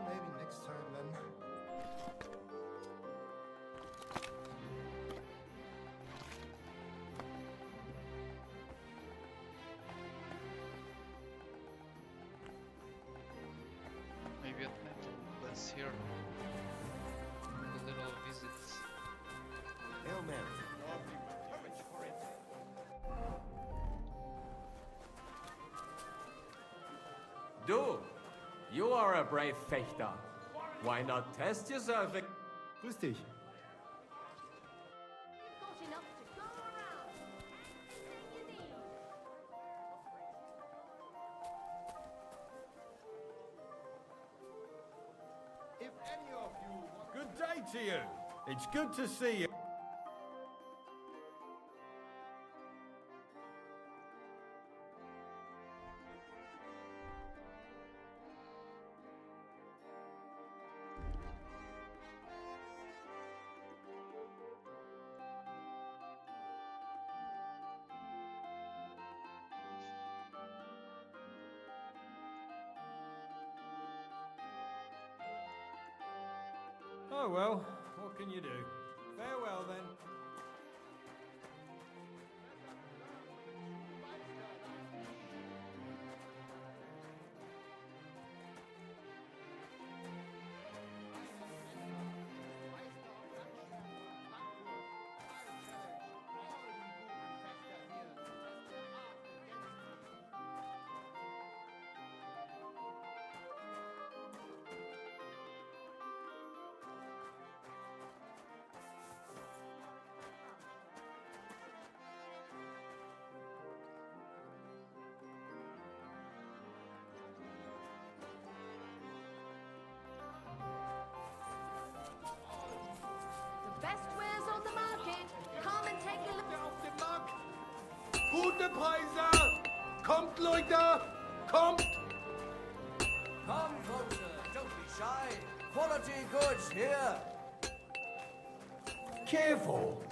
Maybe next time then. Maybe at night let's hear the little visits. Hail Mary. Do. You are a brave fechter. Why not test yourself? Grüß dich. Got enough to go around. Take it easy. If any of you Good day to you. It's good to see you. Oh well, what can you do? Farewell then. The best wares on the market. Come and take a look. auf den Markt! Gute Preise! Kommt, Leute! Kommt! Come closer. Don't be shy. Quality goods here. Careful!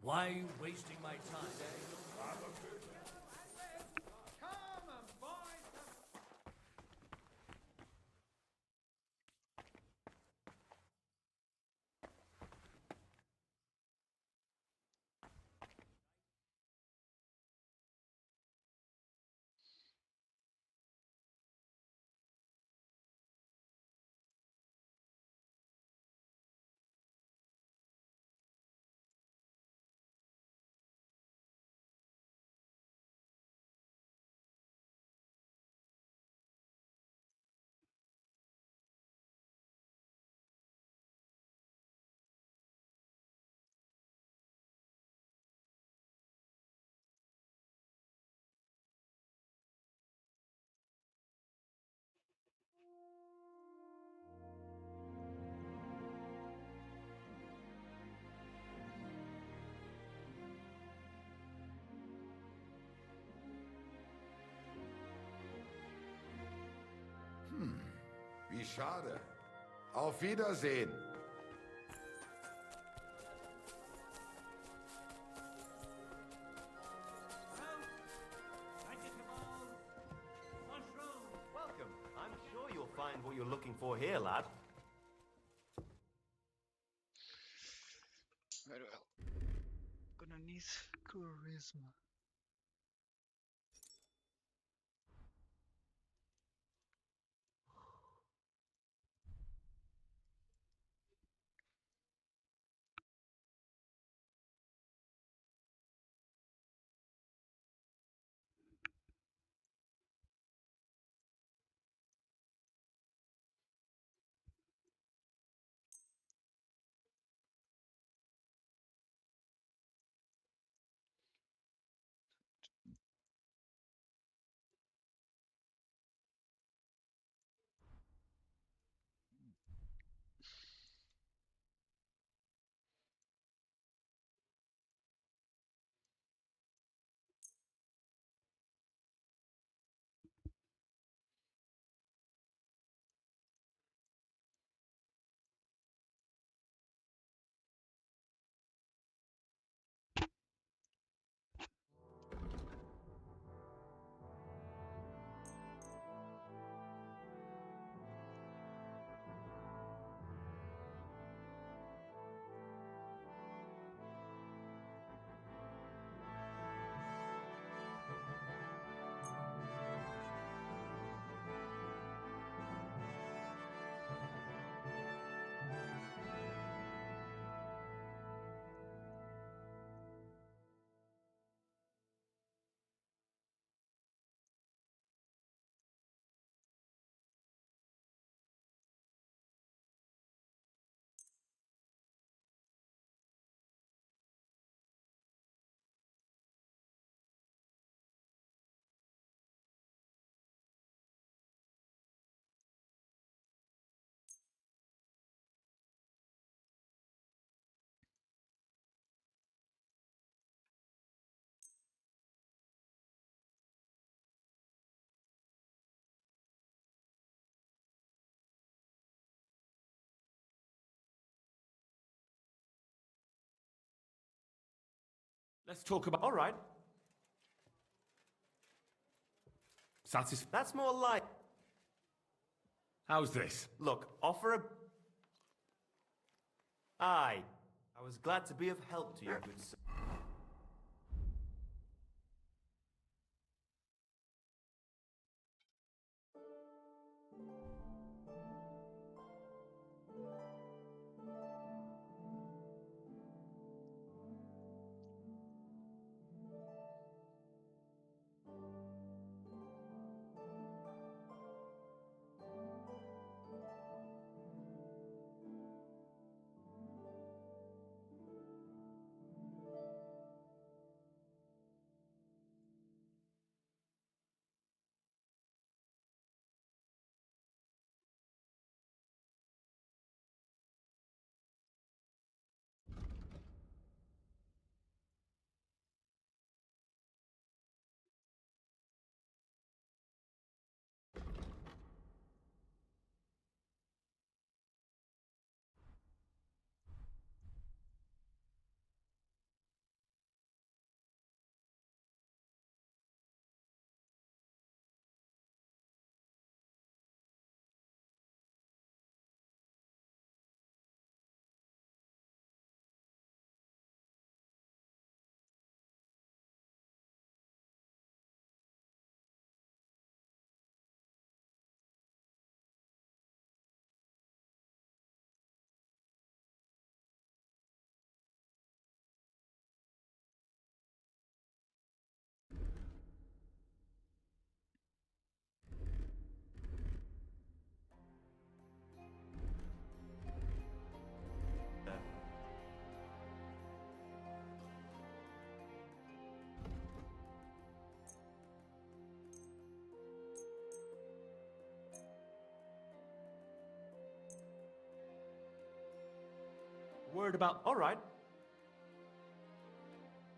Why are you wasting my time? Wie schade. Auf Wiedersehen. Welcome. I'm sure you'll find what you're looking for here, lad. Very well. Gonna need charisma. Let's talk about... All right. That's more like... How's this? Look, offer a... Aye. I was glad to be of help to you, good sir. Word about... All right.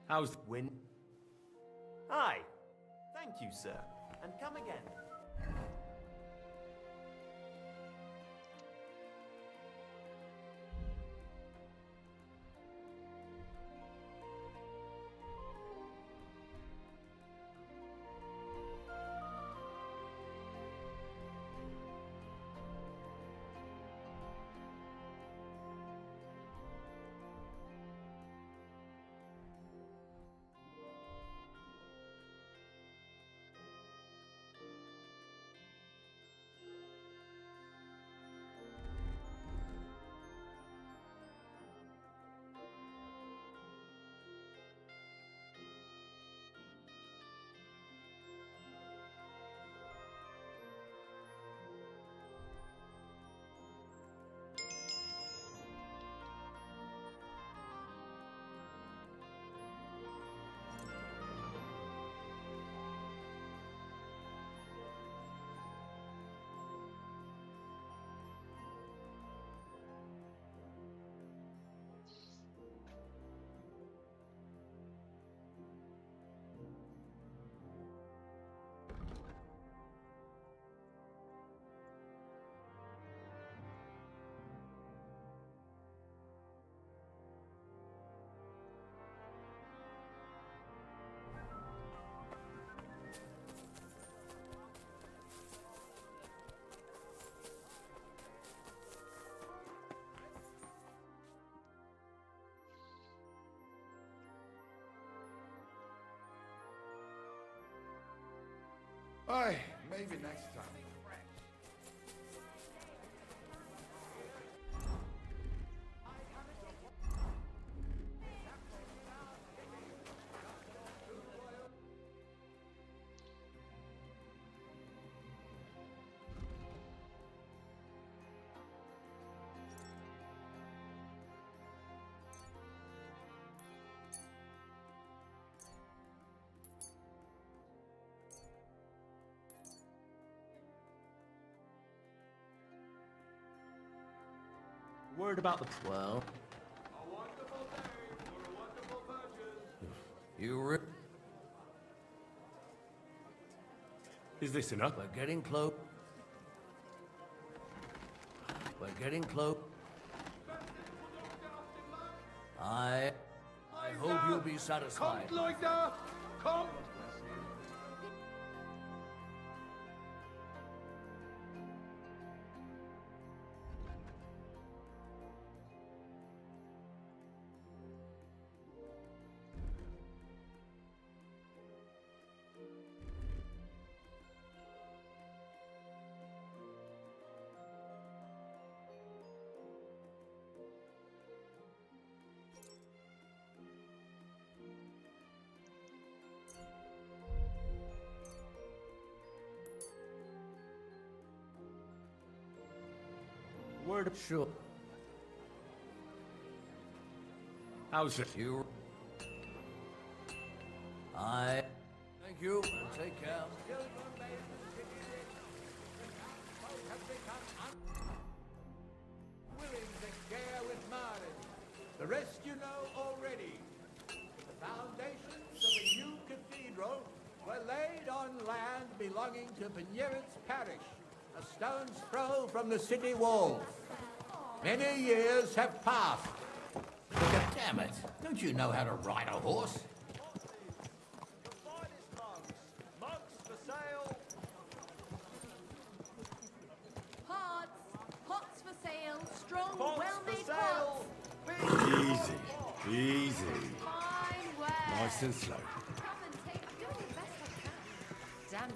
How's... Win. Aye. Thank you, sir. And come again. Aye, maybe next time. Word about the... Well... You Is this enough? We're getting close. We're getting close. I hope you will be satisfied. Kommt, Leute! Kommt! Word sure. How's it? You? I thank you and take care. Willing to share with Martin. The rest you know already. The foundations of a new cathedral were laid on land belonging to Pinyeritz Parish, a stone's throw from the city walls. Many years have passed. Damn it! Don't you know how to ride a horse? Pots for sale. Strong, well-made pots. Easy, easy. Fine ware. Nice and slow. Come and take. I'm doing the best I can. Damn it.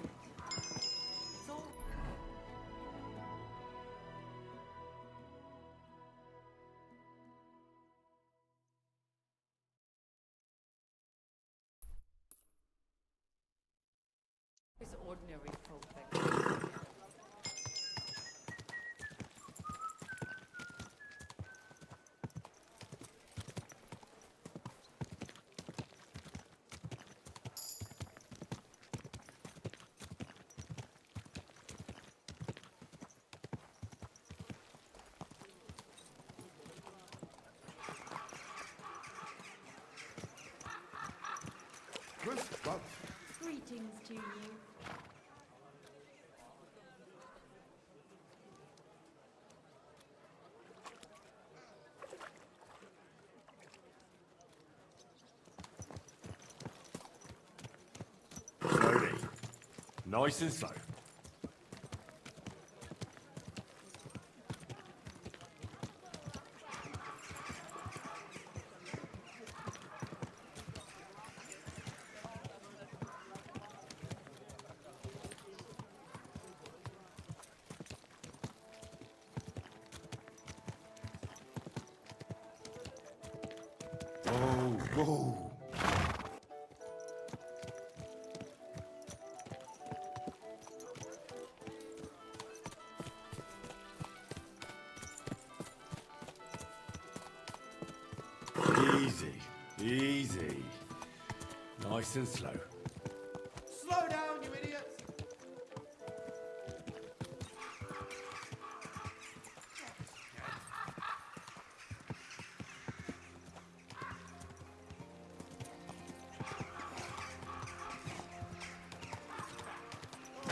It's all. It's ordinary folk that. Greetings to you. Slowly. Nice and slow. Whoa. Easy, easy. Nice and slow. Slow down, you idiots!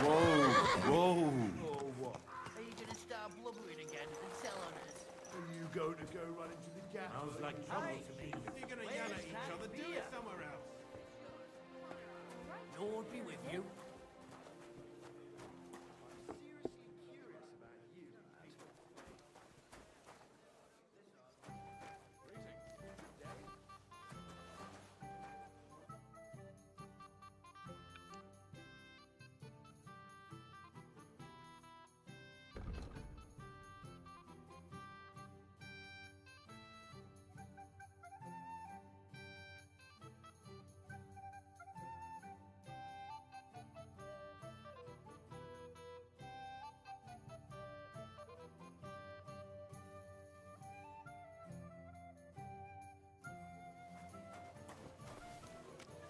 Whoa. Are you gonna start blubbering again and sell on us? Are you going to go run into the gap? Sounds like trouble to me. If you're gonna yell at each other, do it somewhere else. Lord be with you.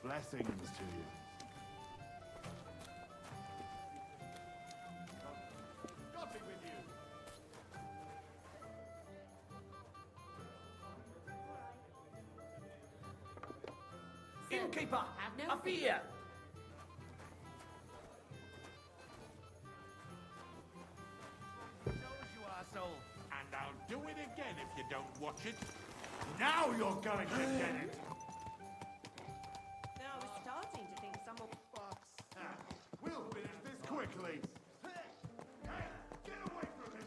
Blessings to you. God be with you. Innkeeper, Have no a beer. Shows you, arsehole. And I'll do it again if you don't watch it. Now you're going to get it. quickly! Hey, get away from him!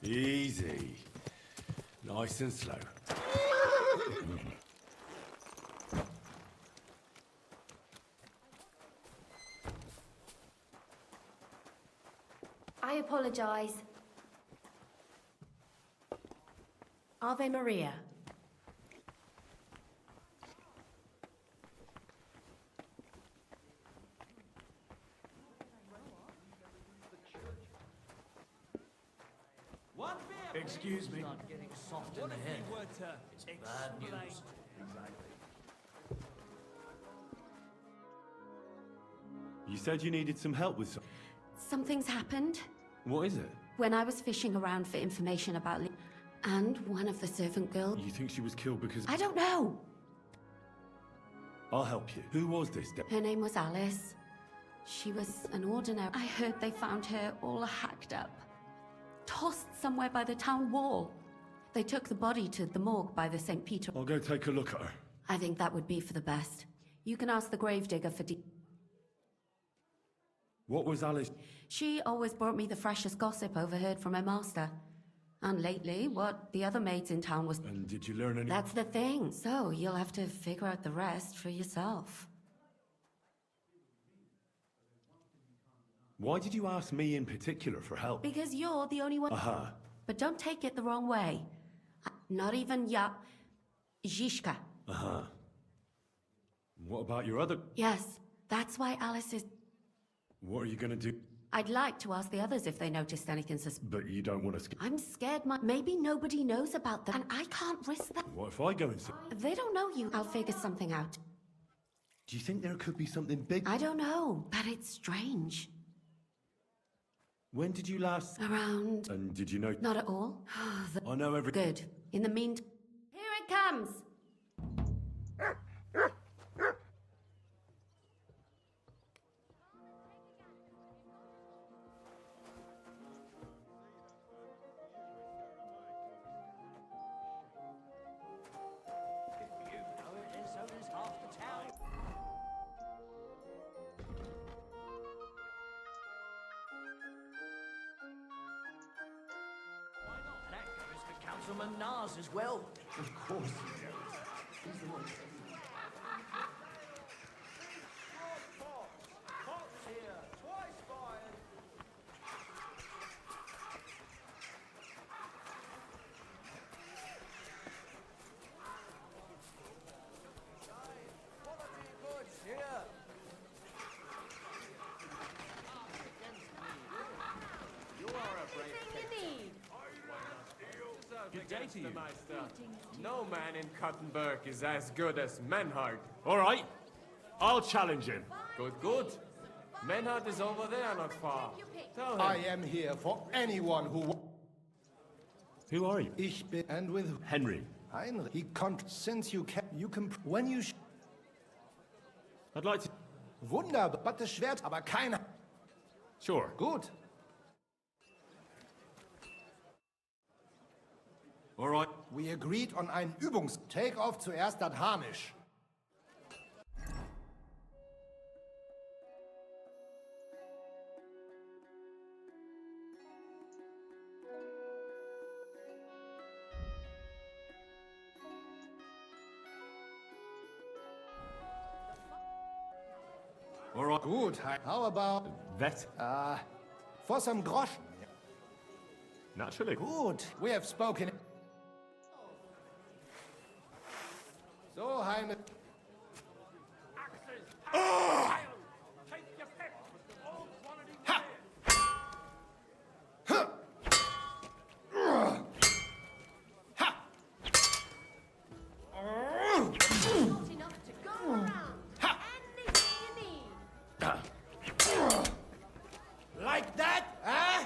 Easy. Nice and slow. I apologize. Ave Maria. Excuse me. Getting soft in the head. It's bad news. You said you needed some help with something. Something's happened. What is it? When I was fishing around for information about and one of the servant girls. You think she was killed because... I don't know. I'll help you. Who was this? Her name was Alice. She was an ordinary. I heard they found her all hacked up. Tossed somewhere by the town wall. They took the body to the morgue by the St. Peter. I'll go take a look at her. I think that would be for the best. You can ask the gravedigger for What was Alice? She always brought me the freshest gossip overheard from her master. And lately, what the other maids in town was... And did you learn any... That's the thing. So, you'll have to figure out the rest for yourself. Why did you ask me in particular for help? Because you're the only one... Uh-huh. But don't take it the wrong way. Not even Zhishka. Uh-huh. What about your other... Yes, that's why Alice is... What are you gonna do? I'd like to ask the others if they noticed anything But you don't want to... I'm scared maybe nobody knows about that, and I can't risk that. What if I go and... They don't know you. I'll figure something out. Do you think there could be something big? I don't know, but it's strange. When did you last... Around... And did you know... Not at all. I know every... Good. In the meantime... Here it comes! Councilman Nars as well. Of course he does. He's the one. Good day to you, Meister. No man in Cottenburg is as good as Menhard. All right. I'll challenge him. Good, good. Menhard is over there not far. Tell him. I am here for anyone who... Who are you? Ich bin... And with... Henry. Heinrich. He can't... Since you can... You can... When you... I'd like to... Wunderbar. But the Schwert... Aber keine... Sure. Gut. All right. We agreed on ein Übungs... Take off zuerst das Harnisch. All right. Gut. How about... Vet. For some groschen. Naturally. Gut. We have spoken... So, Heinrich... Like that, huh?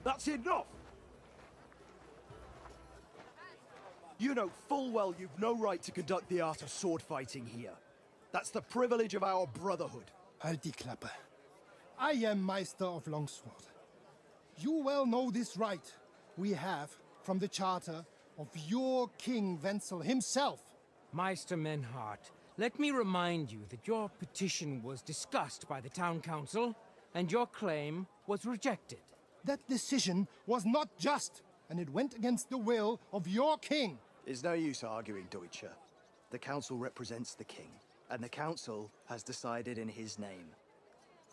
That's enough! You know full well you've no right to conduct the art of sword fighting here. That's the privilege of our brotherhood. Halt die Klappe. I am Meister of Longsword. You well know this right we have from the charter of your King Wenzel himself. Meister Menhart, let me remind you that your petition was discussed by the town council, and your claim was rejected. That decision was not just, and it went against the will of your king. There's no use arguing, Deutscher. The council represents the king, and the council has decided in his name.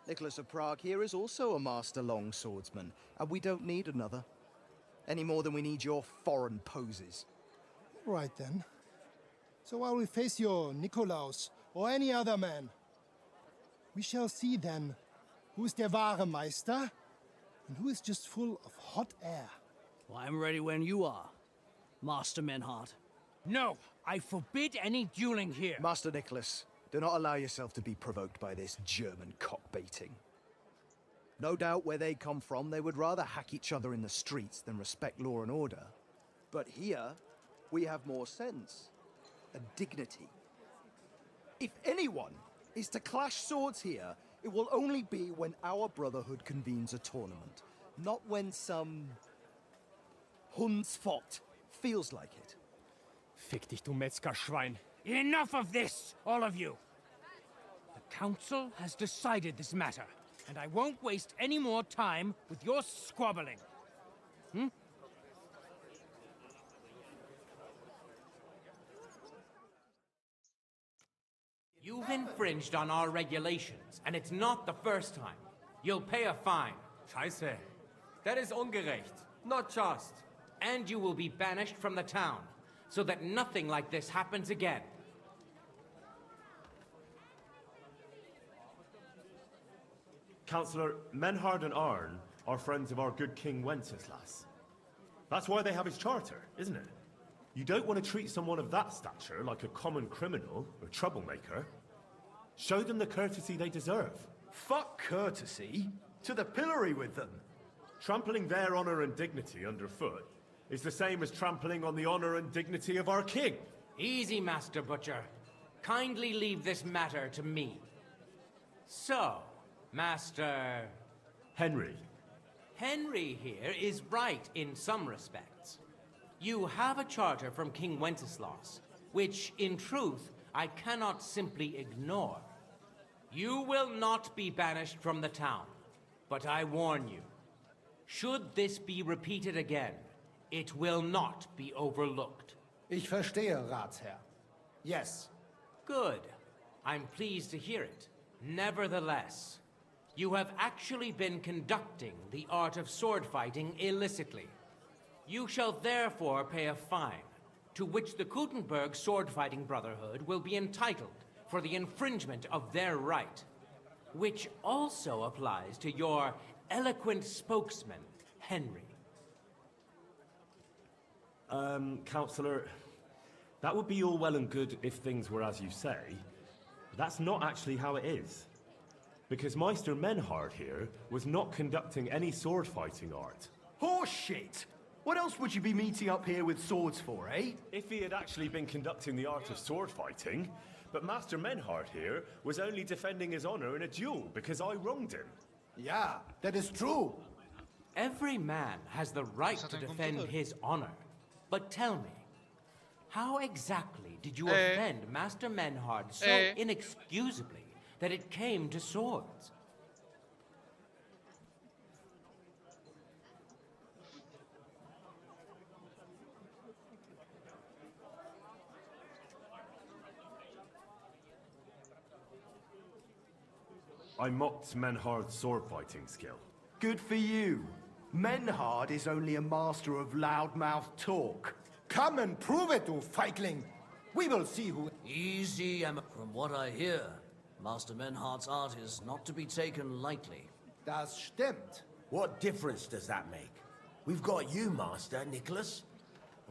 Nicholas of Prague here is also a master longswordsman, and we don't need another. Any more than we need your foreign poses. Right then. So while we face your Nikolaus or any other man, we shall see then who is der wahre Meister and who is just full of hot air. Well, I'm ready when you are, Master Menhart. No, I forbid any dueling here. Master Nicholas, do not allow yourself to be provoked by this German cock-baiting. No doubt where they come from, they would rather hack each other in the streets than respect law and order. But here, we have more sense and dignity. If anyone is to clash swords here, it will only be when our brotherhood convenes a tournament, not when some Hundsfott feels like it. Fick dich, du Metzgerschwein. Enough of this, all of you! The council has decided this matter, and I won't waste any more time with your squabbling. You've infringed on our regulations, and it's not the first time. You'll pay a fine. Scheiße. That is ungerecht. Not just. And you will be banished from the town, so that nothing like this happens again. Councillor, Menhard and Arn are friends of our good King Wenceslas. That's why they have his charter, isn't it? You don't want to treat someone of that stature like a common criminal or troublemaker. Show them the courtesy they deserve. Fuck courtesy. To the pillory with them. Trampling their honor and dignity underfoot is the same as trampling on the honor and dignity of our king. Easy, Master Butcher. Kindly leave this matter to me. So, Master... Henry. Henry here is right in some respects. You have a charter from King Wenceslas, which, in truth, I cannot simply ignore. You will not be banished from the town, but I warn you, should this be repeated again, it will not be overlooked. Ich verstehe, Ratsherr. Yes. Good. I'm pleased to hear it. Nevertheless, you have actually been conducting the art of sword fighting illicitly. You shall therefore pay a fine, to which the Kuttenberg Sword-Fighting Brotherhood will be entitled for the infringement of their right, which also applies to your eloquent spokesman, Henry. Councillor, that would be all well and good if things were as you say, but that's not actually how it is. Because Meister Menhard here was not conducting any sword-fighting art. Horseshit! What else would you be meeting up here with swords for, eh? If he had actually been conducting the art of sword fighting, but Master Menhard here was only defending his honor in a duel because I wronged him. Yeah, that is true. Every man has the right to defend his honor. But tell me, how exactly did you offend Master Menhard so inexcusably that it came to swords? I mocked Menhard's sword-fighting skill. Good for you. Menhard is only a master of loudmouth talk. Come and prove it, you feigling. We will see who... Easy, from what I hear, Master Menhard's art is not to be taken lightly. Das stimmt. What difference does that make? We've got you, Master Nicholas.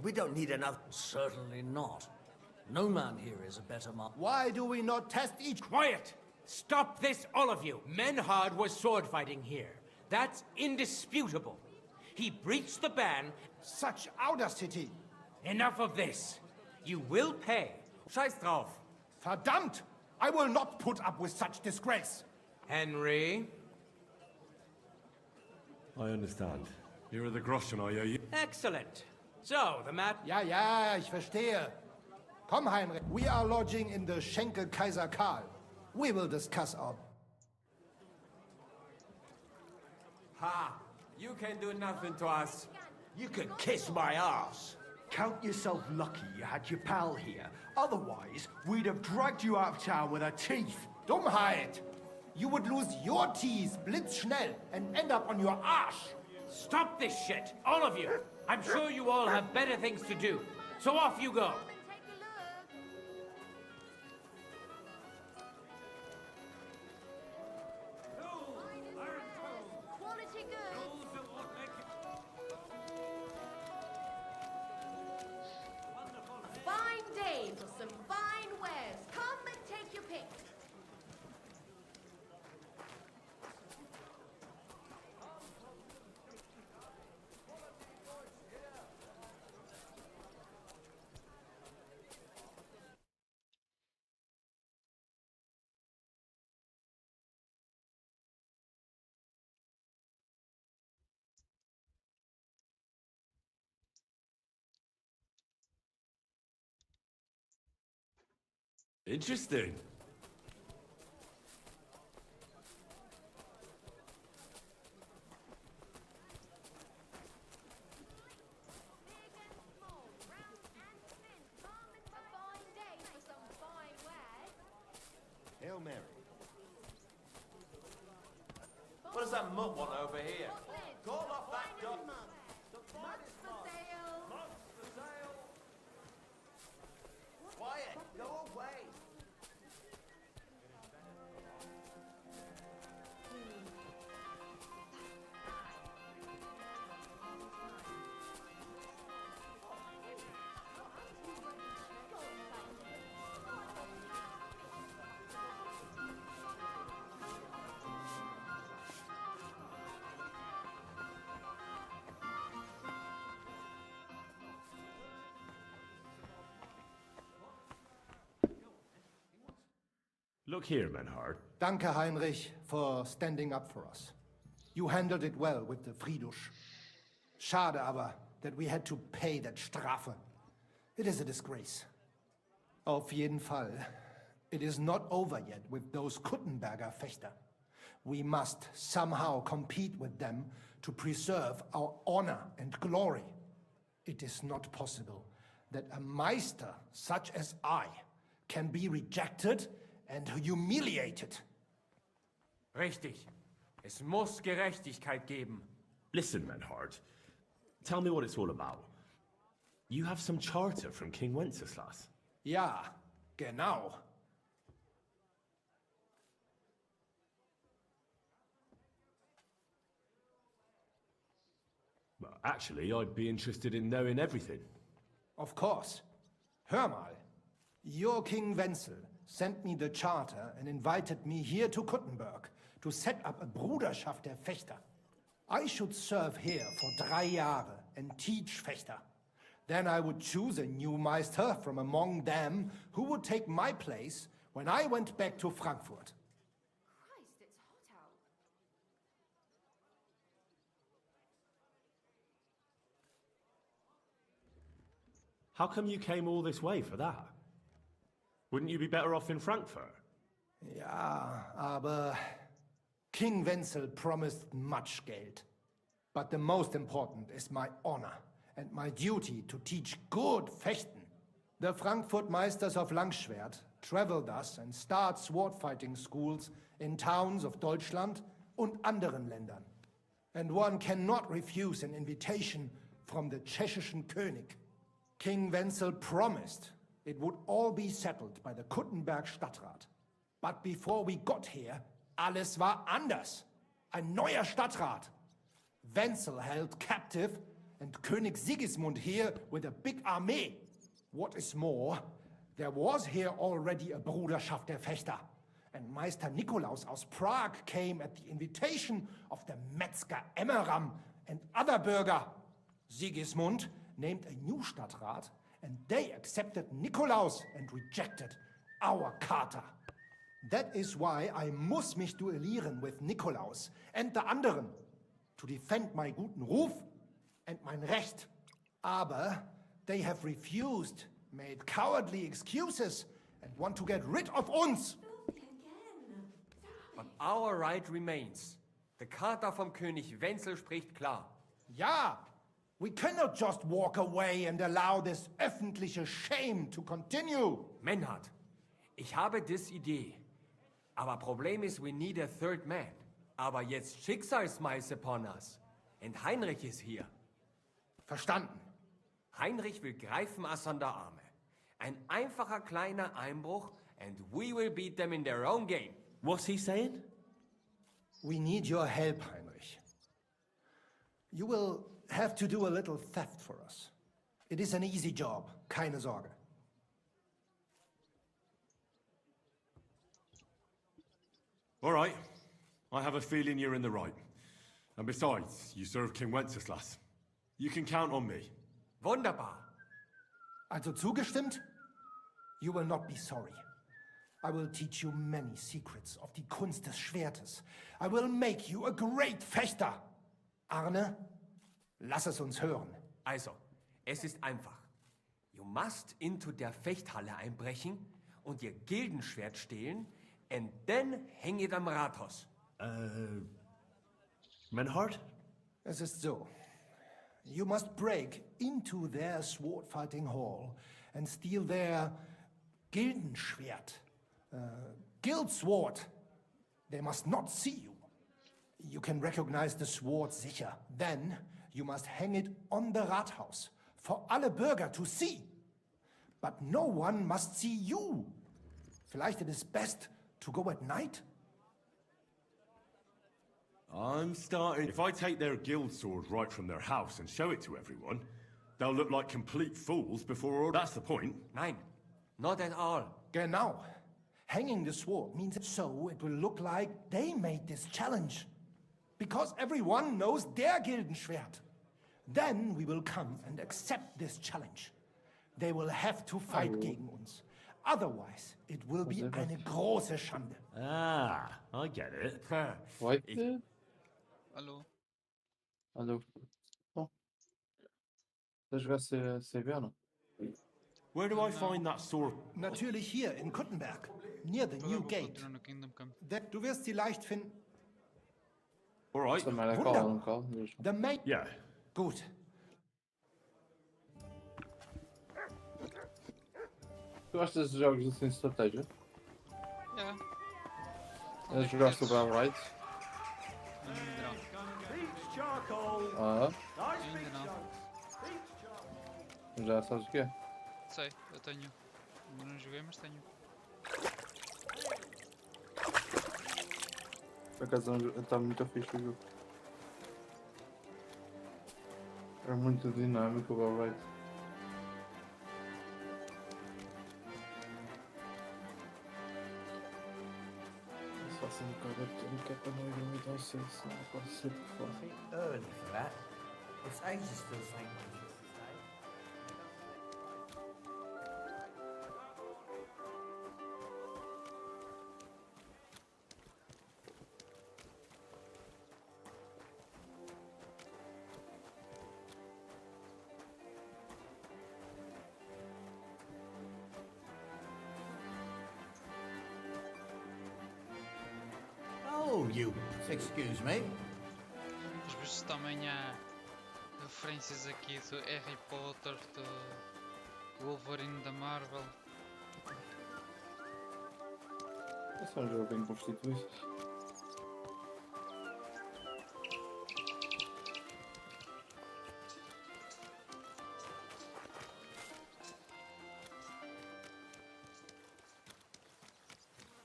We don't need another... Certainly not. No man here is a better master. Why do we not test each... Quiet! Stop this, all of you! Menhard was sword fighting here. That's indisputable. He breached the ban. Such audacity! Enough of this. You will pay. Scheiß drauf. Verdammt! I will not put up with such disgrace. Henry. I understand. You're the Groschen, are you? Excellent. So, the mat... Ja, ja, ich verstehe. Komm, Heinrich. We are lodging in the Schenkel Kaiser Karl. We will discuss our... Ha! You can do nothing to us. You can kiss my ass. Count yourself lucky you had your pal here. Otherwise, we'd have dragged you out of town with our teeth. Dummheit! You would lose your teeth blitzschnell and end up on your arse. Stop this shit, all of you. I'm sure you all have better things to do. So off you go. Quality goods. A fine day for some fine wares. Come and take your pick. Interesting. Hail Mary. What does that mutt want over here? Call off that dog. Quiet, go away. Look here, Menhard. Danke, Heinrich, for standing up for us. You handled it well with the Friedusch. Schade aber, that we had to pay that Strafe. It is a disgrace. Auf jeden Fall, it is not over yet with those Kuttenberger Fechter. We must somehow compete with them to preserve our honor and glory. It is not possible that a Meister such as I can be rejected and humiliated. Richtig. Es muss Gerechtigkeit geben. Listen, Menhard. Tell me what it's all about. You have some charter from King Wenceslas. Ja, genau. Well, actually, I'd be interested in knowing everything. Of course. Hör mal. Your King Wenzel sent me the charter and invited me here to Kuttenberg to set up a Bruderschaft der Fechter. I should serve here for 3 Jahre and teach Fechter. Then I would choose a new Meister from among them who would take my place when I went back to Frankfurt. Christ, it's hot out. How come you came all this way for that? Wouldn't you be better off in Frankfurt? Ja, aber King Wenzel promised much Geld. But the most important is my honor and my duty to teach good Fechten. The Frankfurt Meisters of Langschwert travel thus and start sword fighting schools in towns of Deutschland und anderen Ländern. And one cannot refuse an invitation from the Tschechischen König. King Wenzel promised it would all be settled by the Kuttenberg Stadtrat. But before we got here, alles war anders. Ein neuer Stadtrat. Wenzel held captive and König Sigismund here with a big army. What is more, there was here already a Bruderschaft der Fechter. And Meister Nikolaus aus Prague came at the invitation of the Metzger Emmeram and other Bürger. Sigismund named a new Stadtrat, and they accepted Nikolaus and rejected our Charta. That is why I muss mich duellieren with Nikolaus and the anderen, to defend my guten Ruf and mein Recht. Aber they have refused, made cowardly excuses, and want to get rid of uns. But our right remains. The Charta vom König Wenzel spricht klar. Ja, we cannot just walk away and allow this öffentliche shame to continue. Menhard, ich habe dis Idee. Aber Problem ist, we need a third man. Aber jetzt Schicksalsmeis upon us. And Heinrich ist hier. Verstanden. Heinrich will greifen us an der Arme. Ein einfacher kleiner Einbruch and we will beat them in their own game. What's he saying? We need your help, Heinrich. You will have to do a little theft for us. It is an easy job, keine Sorge. All right. I have a feeling you're in the right. And besides, you serve King Wenceslas. You can count on me. Wunderbar. Also zugestimmt? You will not be sorry. I will teach you many secrets of die Kunst des Schwertes. I will make you a great Fechter. Arne, lass es uns hören. Also, es ist einfach. You must into der Fechthalle einbrechen und ihr Gildenschwert stehlen and then hang it am Rathaus. Menhard? Es ist so. You must break into their sword-fighting hall and steal their Gildenschwert. Guild sword. They must not see you. You can recognize the sword sicher. Then you must hang it on the Rathaus for alle Bürger to see. But no one must see you. Vielleicht it is best to go at night? I'm starting... If I take their guild sword right from their house and show it to everyone, they'll look like complete fools before all... That's the point. Nein, not at all. Genau. Hanging the sword means so it will look like they made this challenge. Because everyone knows their Gildenschwert. Then we will come and accept this challenge. They will have to fight gegen uns. Otherwise, it will be eine große Schande. Ah, I get it. What? Alô? Alô? Oh. Estás a jogar CV ou não? Where do I find that sword? Natürlich hier in Kuttenberg, near the new gate. Du wirst sie leicht finden. All right. Wunderbar. The main... Yeah. Gut. Tu gostas de jogos assim de estratégia? Yeah. A jogar sobre a Right? Ah, Ainda não. já sabes o que é? Sei, eu tenho. Ainda não joguei, mas tenho. Por acaso está muito fixe o jogo. É muito dinâmico o Right. Faça um bocado de tudo que é para não ir muito ao cedo, senão pode ser por fora. Early for that. Its age is still the same as today. Oh, you... Excuse me? Os bichos também há referências aqui do Harry Potter, do Wolverine da Marvel. É só um jogo bem constituído.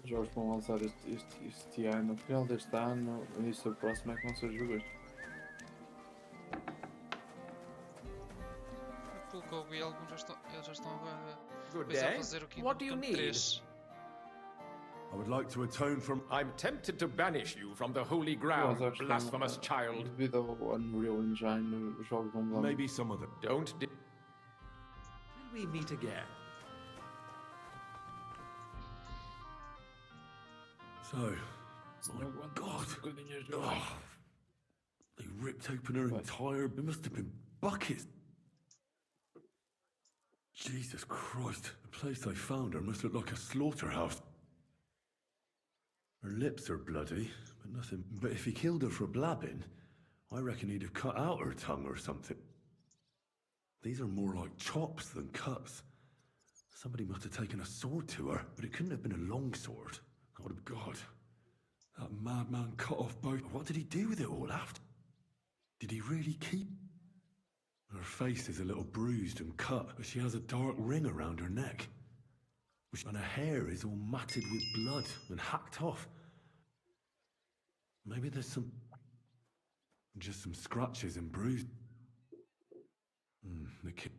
Os jogos vão lançar este ano, no final deste ano, no início do próximo é que vão ser jogos. Pelo que eu vi, alguns eles já estão Good a day. fazer o Kingdom What do you Come need? 3. I would like to atone from... I'm tempted to banish you from the holy Mas ground, acho que blasphemous child. devido ao Unreal Engine, os jogos vão mudar. Maybe some of them. Don't we meet again. So, my God. Oh, they ripped open her entire... There must have been buckets. Jesus Christ. The place they found her must look like a slaughterhouse. Her lips are bloody, but nothing... But if he killed her for blabbing, I reckon he'd have cut out her tongue or something. These are more like chops than cuts. Somebody must have taken a sword to her, but it couldn't have been a long sword. Oh, God. That madman cut off both... What did he do with it all after? Did he really keep... Her face is a little bruised and cut, but she has a dark ring around her neck. And her hair is all matted with blood and hacked off. Maybe there's some... Just some scratches and bruises. The kid...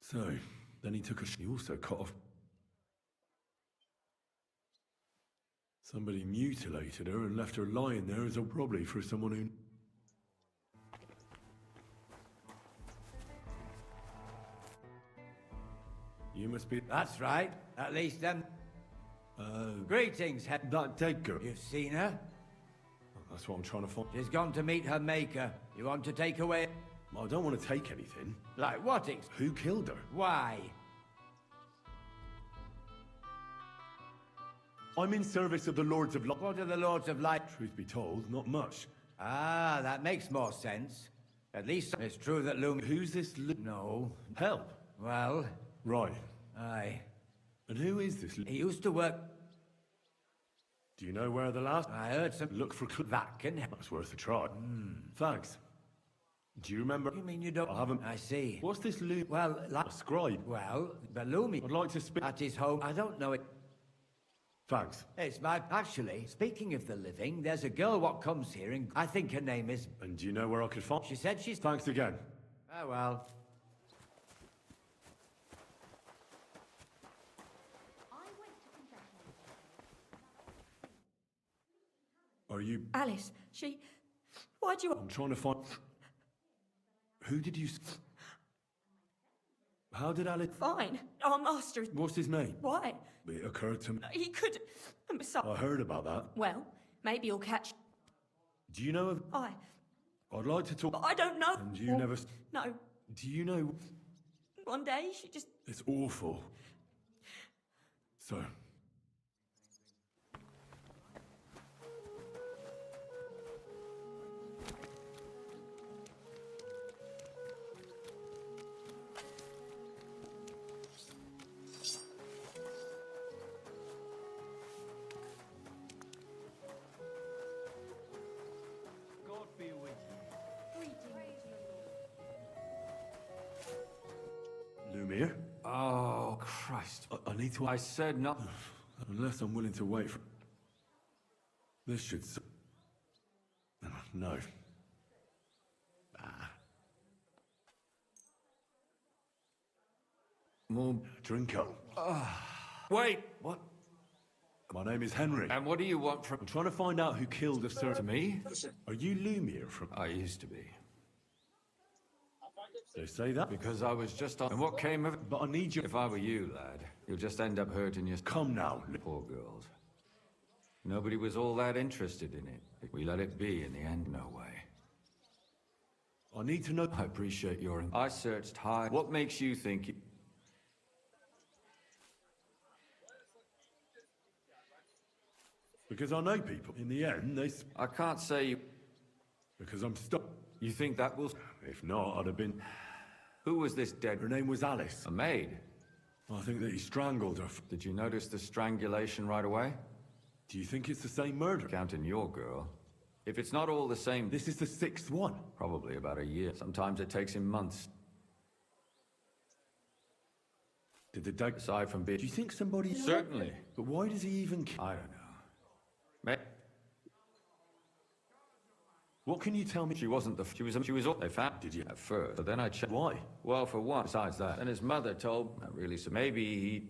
So, then he took a... He also cut off... Somebody mutilated her and left her lying there as a probably for someone who... You must be... That's right. At least them... Greetings, That dead girl. You've seen her? That's what I'm trying to find. She's gone to meet her maker. You want to take away... I don't want to take anything. Like what, Who killed her? Why? I'm in service of the Lords of Light. What are the Lords of Light? Truth be told, not much. Ah, that makes more sense. At least it's true that Who's this No. Help? Well... Right. Aye. And who is this He used to work... Do you know where the last... I heard some... Look for That can help. That's worth a try. Thanks. Do you remember... You mean you don't... I haven't... I see. What's this loom? Well, like... A scribe. Well, Balumi... I'd like to speak... At his home... I don't know it... Thanks. It's my... Actually, speaking of the living, there's a girl what comes here and... I think her name is... And do you know where I could find... She said she's... Thanks again. Oh, well... Are you... Alice, she... Why'd you... I'm trying to find... Who did you... How did Alice... Fine. Our master... What's his name? Why? It occurred to me... He could... And besides... I heard about that. Well, maybe you'll catch... Do you know of... I'd like to talk... But I don't know. And you never... No. Do you know... One day, she just... It's awful. So... Lumir? Oh, Christ. I need to... I said nothing. Unless I'm willing to wait for... This should... No. More... Drink up. Wait! What? My name is Henry. And what do you want from... I'm trying to find out who killed a certain... To me? Are you Lumir from... I used to be. They say that? Because I was just on... And what came of it? But I need you... If I were you, lad, you'll just end up hurting your... Come now. Poor girls. Nobody was all that interested in it. We let it be in the end. No way. I need to know... I appreciate your... I searched hard. What makes you think... Because I know people. In the end, they... I can't say you... Because I'm stuck. You think that will... If not, I'd have been... Who was this dead... Her name was Alice. A maid? I think that he strangled her. Did you notice the strangulation right away? Do you think it's the same murder? Counting your girl. If it's not all the same... This is the 6th one. Probably about a year. Sometimes it takes him months. Did the dag... Aside from being... Do you think somebody... Certainly. But why does he even... I don't know. What can you tell me? She wasn't the... She was all... They found... Did you? At first. But then I checked... Why? Well, for one. Besides that. And his mother told... Not really, so maybe he...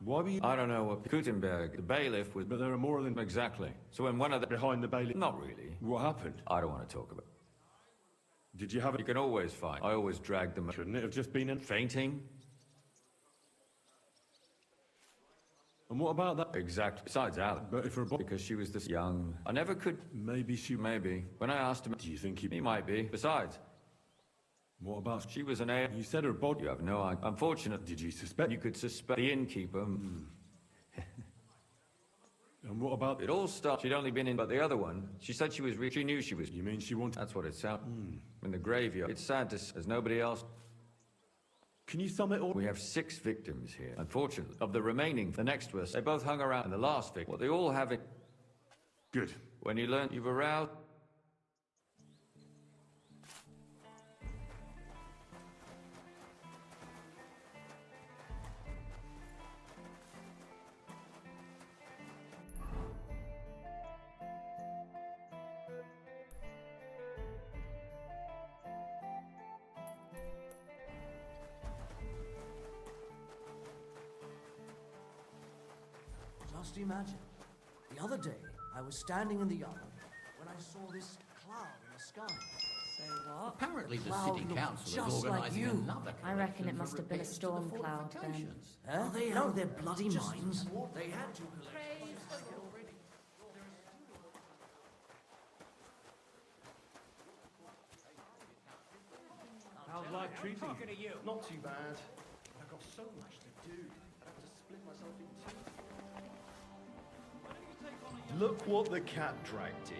Why were you... I don't know what... Gutenberg, the bailiff was... But there are more than... Exactly. So when one of the... Behind the bailiff... Not really. What happened? I don't want to talk about... Did you have You can always find. I always drag them. Shouldn't it have just been in Fainting? And what about that? Exact. Besides Alan. But if her body... Because she was this young. I never could. Maybe she... Maybe. When I asked him. Do you think He might be. Besides. What about... She was an A. You said her body... You have no idea. Unfortunate. Did you suspect... You could suspect the innkeeper. And what about... It all started. She'd only been in, but the other one, she said she was. She knew she was. You mean she wanted... That's what it sounded. In the graveyard. It's sad to. There's nobody else. Can you sum it all... We have 6 victims here. Unfortunately, of the remaining, the next to us, they both hung around. And the last victim, well, they all have it. Good. When you learn you've aroused. Just imagine, the other day, I was standing in the yard when I saw this cloud in the sky. So what? Apparently the Cloud city looked council is just like organising you. another I reckon it collection must for have been a repairs to the storm cloud then. fortifications. Huh? They out of their bloody minds. They had to. How's life treating you? Not too bad. I've got so much to do. I have to split myself in two. Look what the cat dragged in.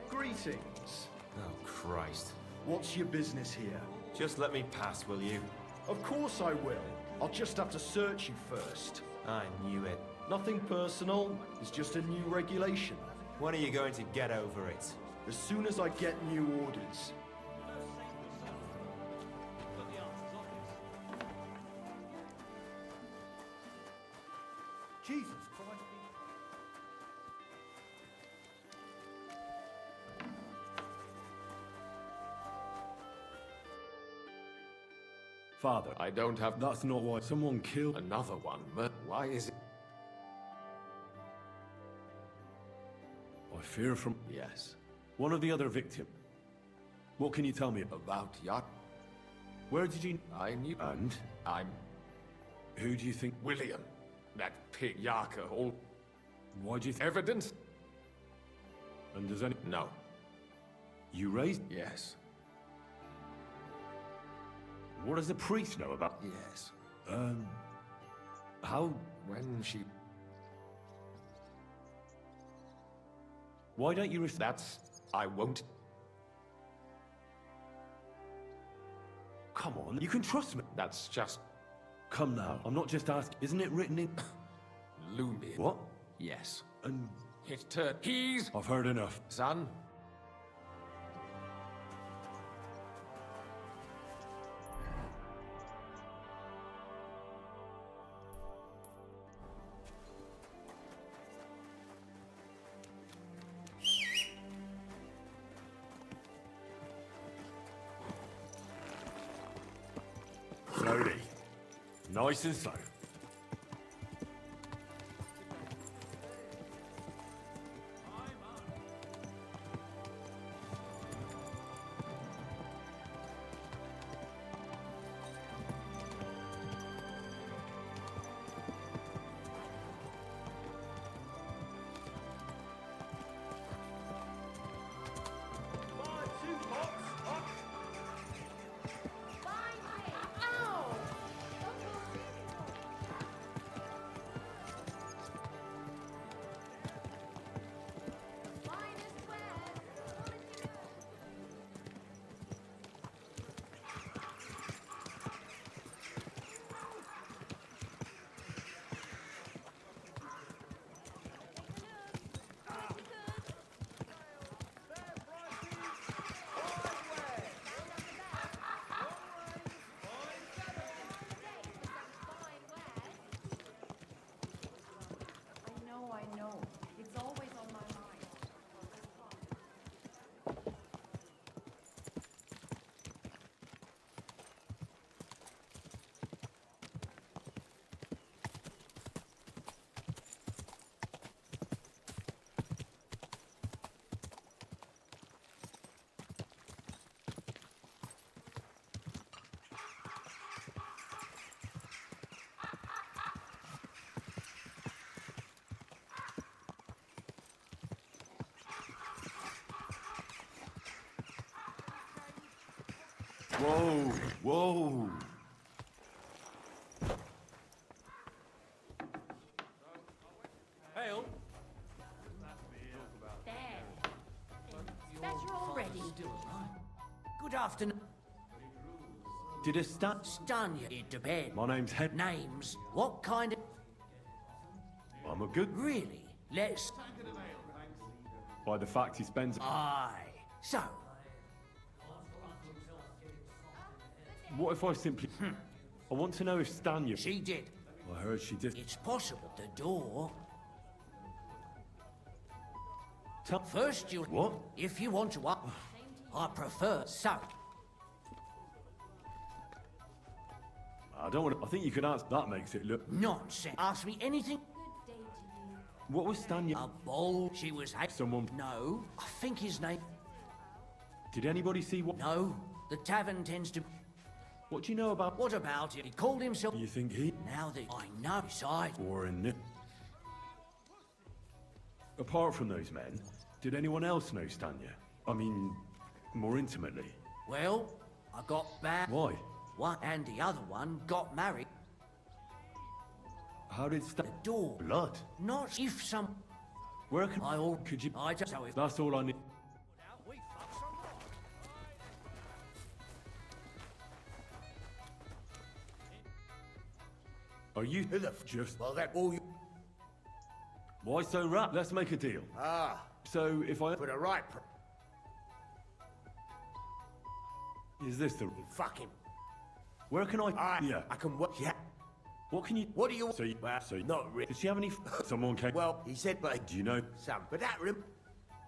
Greetings. Oh, Christ. What's your business here? Just let me pass, will you? Of course I will. I'll just have to search you first. I knew it. Nothing personal. It's just a new regulation. When are you going to get over it? As soon as I get new orders. Jesus Christ. Father, I don't have that's not why someone killed... another one. Why is it? I fear from... Yes. One of the other victim. What can you tell me About yacht. Where did you... I knew. And? I'm Who do you think... William. That pig Yarker. All Why do you think... evidence? And does any... No. You raised... Yes. What does the priest know about... Yes. How... When she... Why don't you... That's... I won't... Come on, you can trust me. That's just... Come now, I'm not just asking. Isn't it written in... Loony. What? Yes. And... His turn. He's... I've heard enough. Son. Slowly. Nice and slow. Whoa, whoa. Hail. Better already. Good afternoon. Did it start? Stun you to bed. My name's Head. Names. What kind of... I'm a good. Really? Let's... By the fact he spends. Aye. So, What if I simply. I want to know if Stanya. she did. I heard she did. It's possible the door... Tell. First you... What? If you want to up... I prefer so. I don't want to. I think you could answer. That makes it look. Nonsense. Ask me anything. What was Stanya? A bowl she was... Someone. No. I think his name... Did anybody see what? No. The tavern tends to... What do you know about? What about it? He called himself... You think he? Now that I know besides... Or in it? Apart from those men, did anyone else know Stanya? I mean, more intimately. Well, I got back... Why? One and the other one got married. How did The door. Blood. Not if some... Where can I all... Could you? I don't know if... That's all I need. Are you Who the just? Well, that all you... Why so wrapped? Let's make a deal. Ah, So if I for the right is this the? Fuck him. Where can I? I can work. Yeah. What can you? What do you... So you, Well, so not really. did she have any? Someone came. Well, he said, but... Do you know? Some, but that room...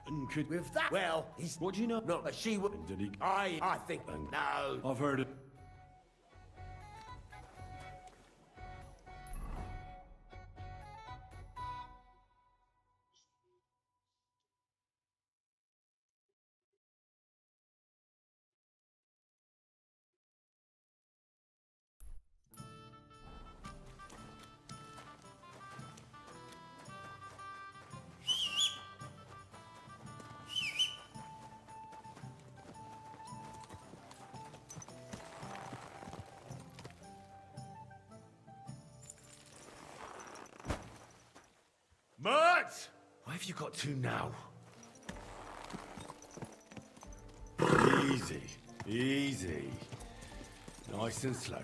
And could With that... Well, he's... What do you know? Not, but she would... And did he? I think... And- No. I've heard it. Mert! Why have you got to now? Easy, easy. Nice and slow.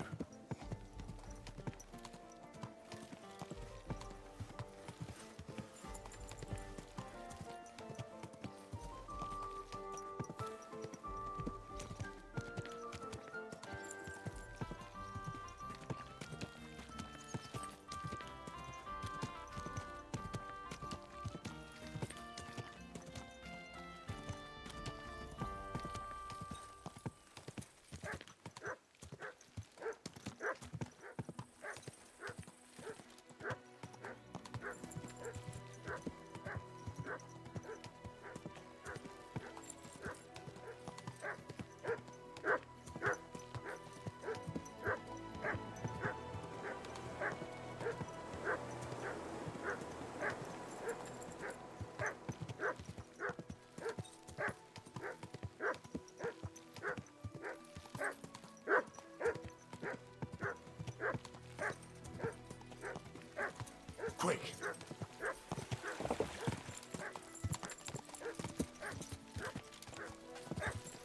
Quick.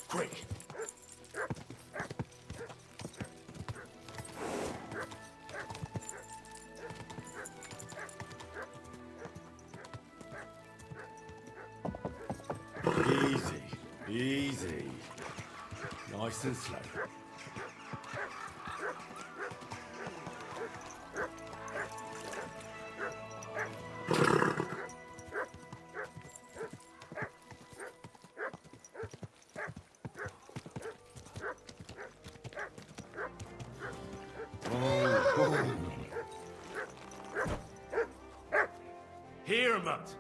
Quick. Easy, easy. Nice and slow. Here, Mutt.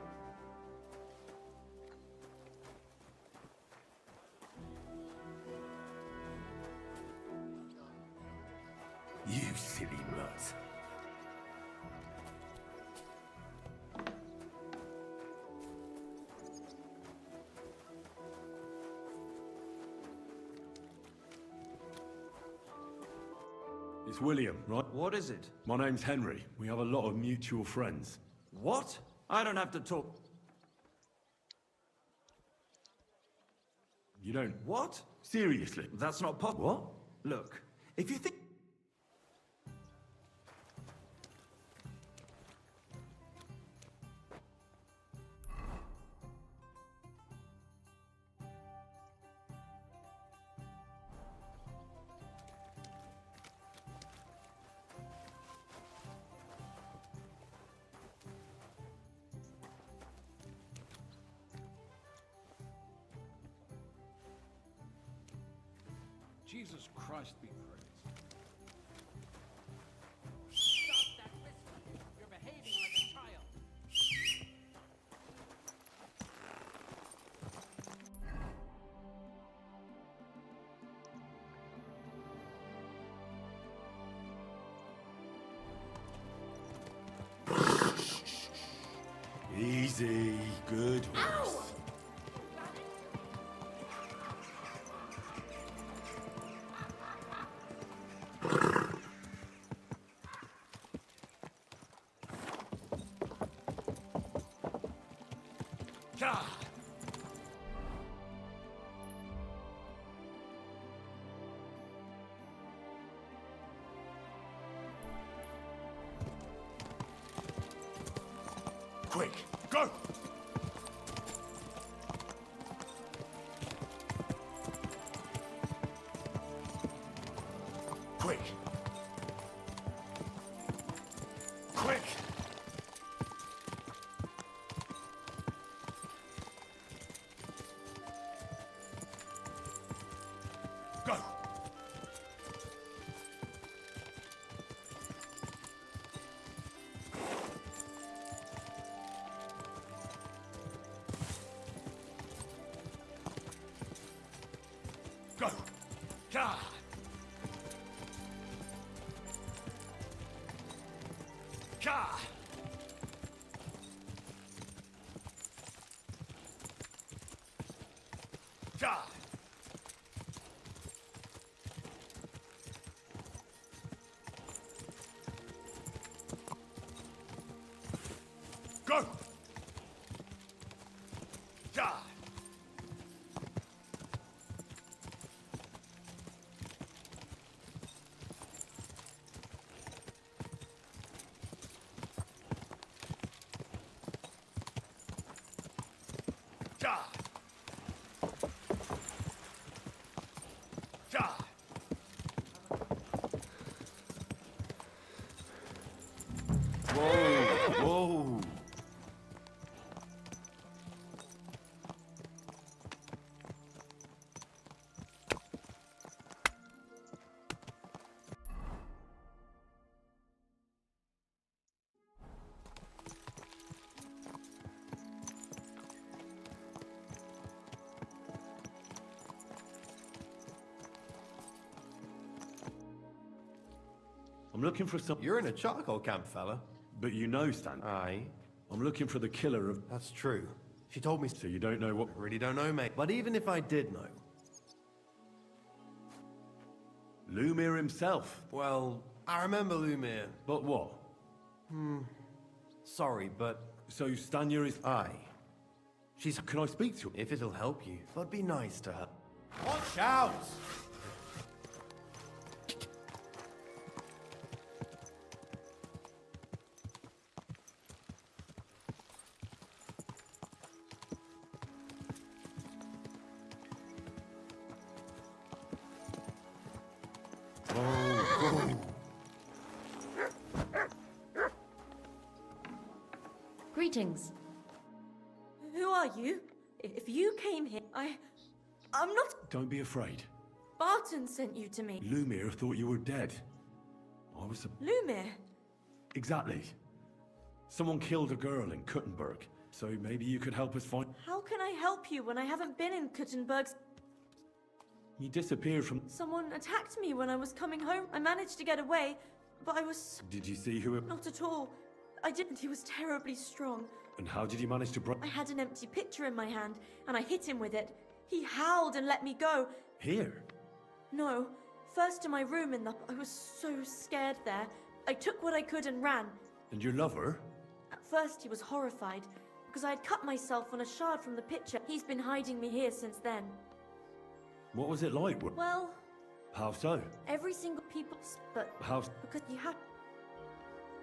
It's William, right? What is it? My name's Henry. We have a lot of mutual friends. What? I don't have to talk. You don't... What? Seriously? That's not possible. What? Look, if you think... Jesus Christ be praised. Stop that whistling. You're behaving like a child. Easy. Good. Ow! Quick, go! Quick! Quick! Go! Go! Ka! Ka! Ka! Go! Ka! Ja! Ja! Whoa! Whoa! I'm looking for some... You're in a charcoal camp, fella. But you know, Stan. Aye. I'm looking for the killer of... That's true. She told me... So you don't know what... I really don't know, mate. But even if I did know... Lumir himself. Well, I remember Lumir. But what? Sorry, but... So Stanya is... Aye. She's... Can I speak to her? If it'll help you. But be nice to her. Watch out! Greetings. Who are you? If you came here, I'm not... Don't be afraid. Barton sent you to me. Lumir thought you were dead. I was... Lumir? Exactly. Someone killed a girl in Kuttenberg, so maybe you could help us find... How can I help you when I haven't been in Kuttenberg's... You disappeared from... Someone attacked me when I was coming home. I managed to get away, but I was... Did you see who it... Not at all. I didn't. He was terribly strong. And how did you manage to break... I had an empty picture in my hand, and I hit him with it. He howled and let me go. Here? No, First to my room in the... I was so scared there. I took what I could and ran. And your lover? At first he was horrified, because I had cut myself on a shard from the picture. He's been hiding me here since then. What was it like? Well... How so? Every single people... But... How... Because you have...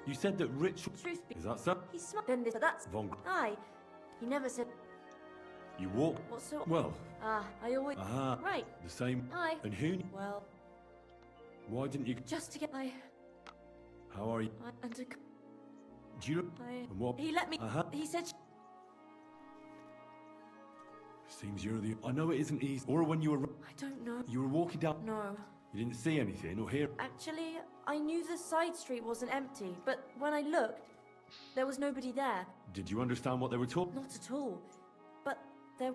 You said that ritual... Truth be... Is that so? He's smart. Then this... That's... Von... Aye. He never said... You walk... What so... Well... I always... Right. The same... Aye. And who... Well... Why didn't you... Just to get my... How are you? And to... Do you... And what... He let me... He said... Seems you're the... I know it isn't easy. Or when you were... I don't know. You were walking down... No. You didn't see anything or hear... Actually, I knew the side street wasn't empty, but when I looked, there was nobody there. Did you understand what they were talking? Not at all. But there...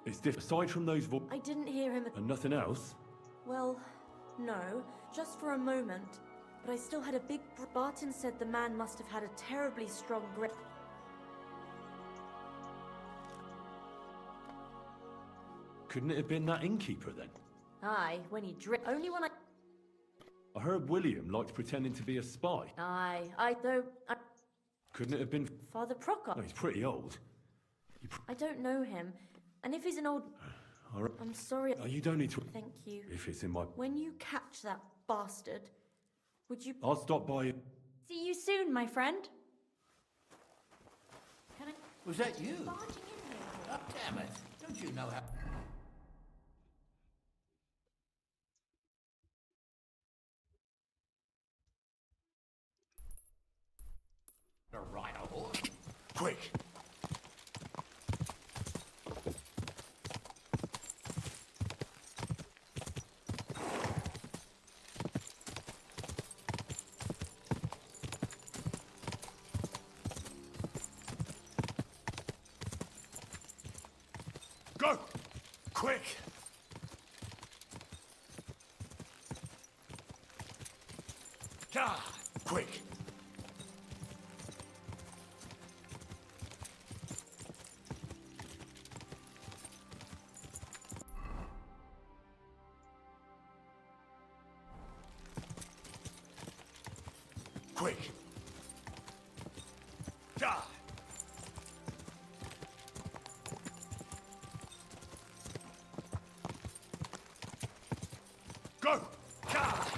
It's different. Aside from those I didn't hear him... And nothing else? Well, no. Just for a moment. But I still had a big... Barton said the man must have had a terribly strong grip. Couldn't it have been that innkeeper then? Aye, when he only when I heard William liked pretending to be a spy. Aye, Couldn't it have been... Father Procop? No, he's pretty old. I don't know him. And if he's an old... All right. I'm sorry. You don't need to... Thank you. If it's in my... When you catch that bastard, would you... I'll stop by... See you soon, my friend. Can I... Was that you? Oh, damn it. Don't you know how... Right, oh, quick! Go! Quick! Ah, quick! Quick! Ah! Go! Ah!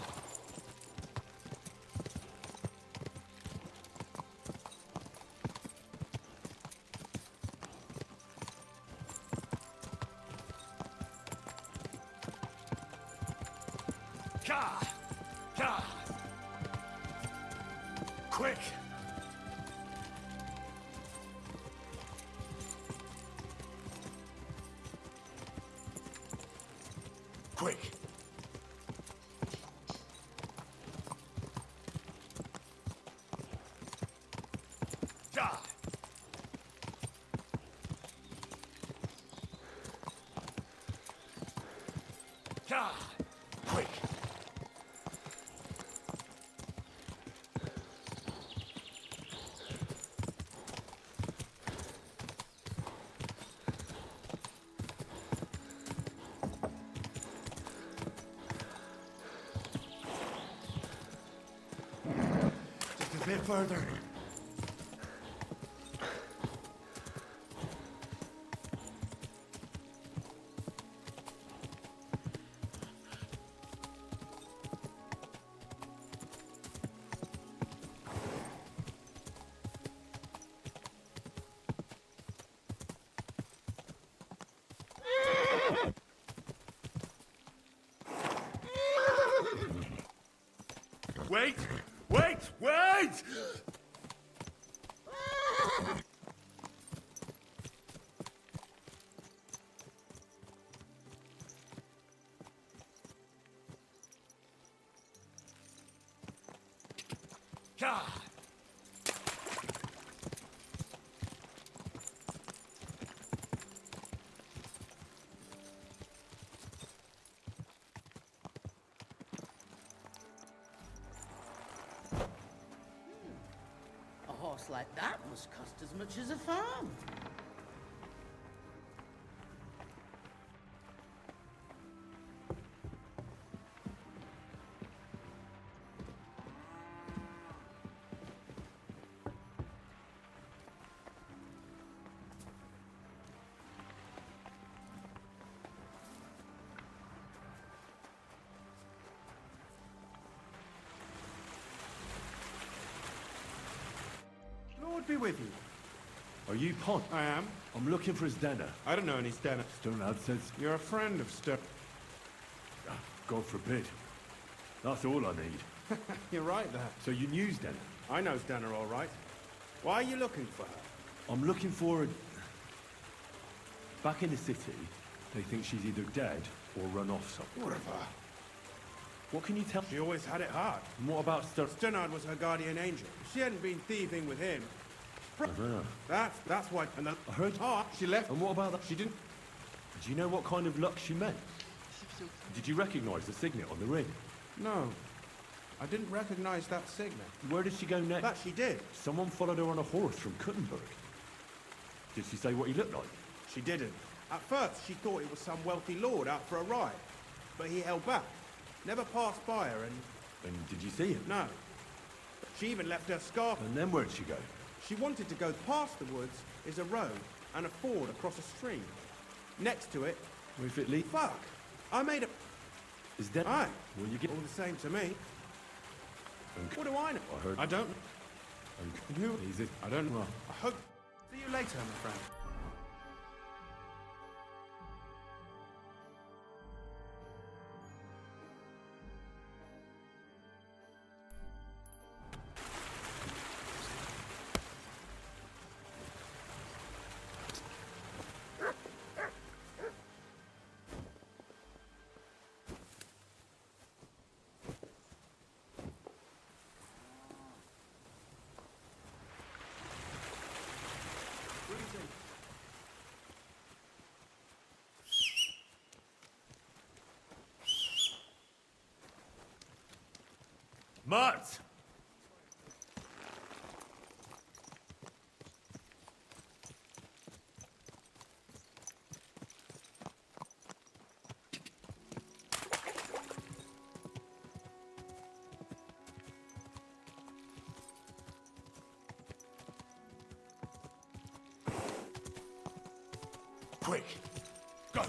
Ah! Ah! Quick! Quick! Die! Die! Quick! Just a bit further. Wait! Wait! Wait! God! A horse like that must cost as much as a farm. be with you. Are you Pont? I am. I'm looking for Zdena. I don't know any Stena. Stonad says, You're a friend of Stern. God forbid. That's all I need. You're right there. So you knew Zdena? I know Stena all right. Why are you looking for her? I'm looking for her... Back in the city, they think she's either dead or run off somewhere. What of her? What can you tell? She always had it hard. And what about Sternard was her guardian angel. She hadn't been thieving with him. That's why. And then I heard. She left. And what about that? She didn't. Do you know what kind of luck she meant? Did you recognize the signet on the ring? No. I didn't recognize that signet. Where did she go next? That she did. Someone followed her on a horse from Kuttenberg. Did she say what he looked like? She didn't. At first, she thought it was some wealthy lord out for a ride. But he held back. Never passed by her and... And did you see him? No. She even left her scarf. And then where'd she go? She wanted to go past the woods is a road and a ford across a stream. Next to it... Where's it lead? Fuck! I made a... Is that... Aye. Well, you get... All the same to me. And... What do I know? I heard... I don't... And who... He's it. I don't know. I hope... See you later, my friend. Mart! Quick, go!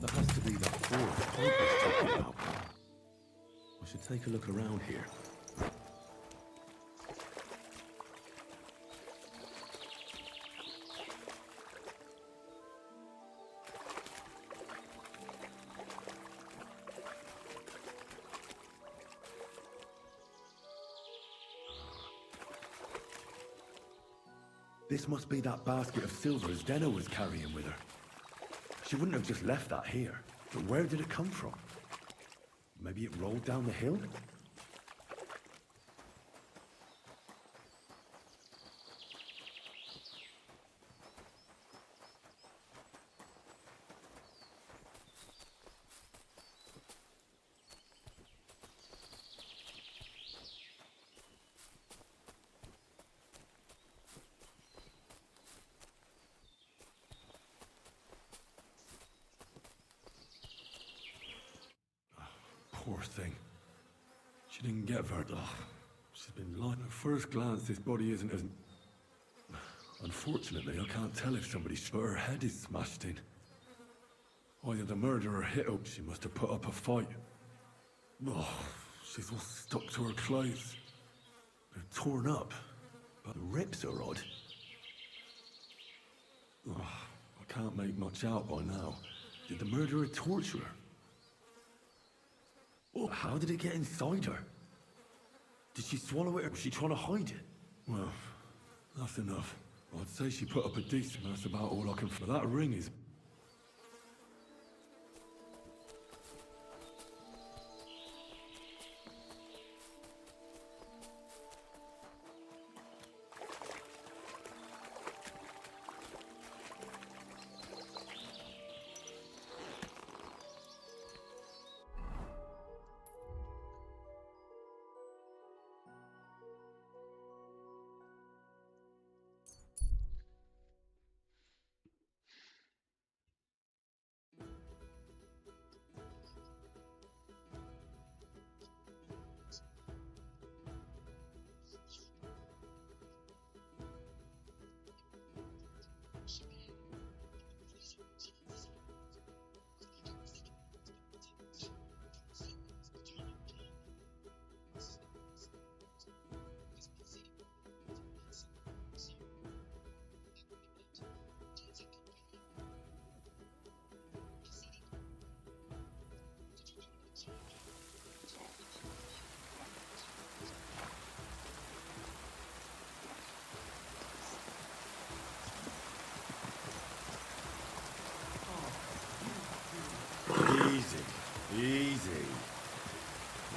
That has to be that ford that Pont was talking about. I should take a look around here. This must be that basket of silver Zdena was carrying with her. She wouldn't have just left that here. But where did it come from? Maybe it rolled down the hill? Poor thing. She didn't get very... Oh, she's been lying. At first glance, this body isn't as... Unfortunately, I can't tell if somebody's... But her head is smashed in. Either the murderer hit her, she must have put up a fight. Oh, she's all stuck to her clothes. They're torn up, but the rips are odd. Oh, I can't make much out by now. Did the murderer torture her? Oh, how did it get inside her? Did she swallow it or was she trying to hide it? Well, that's enough. I'd say she put up a decent, that's about all I can... For that ring is...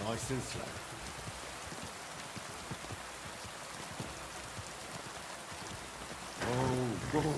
Nice and slow. Oh, whoa.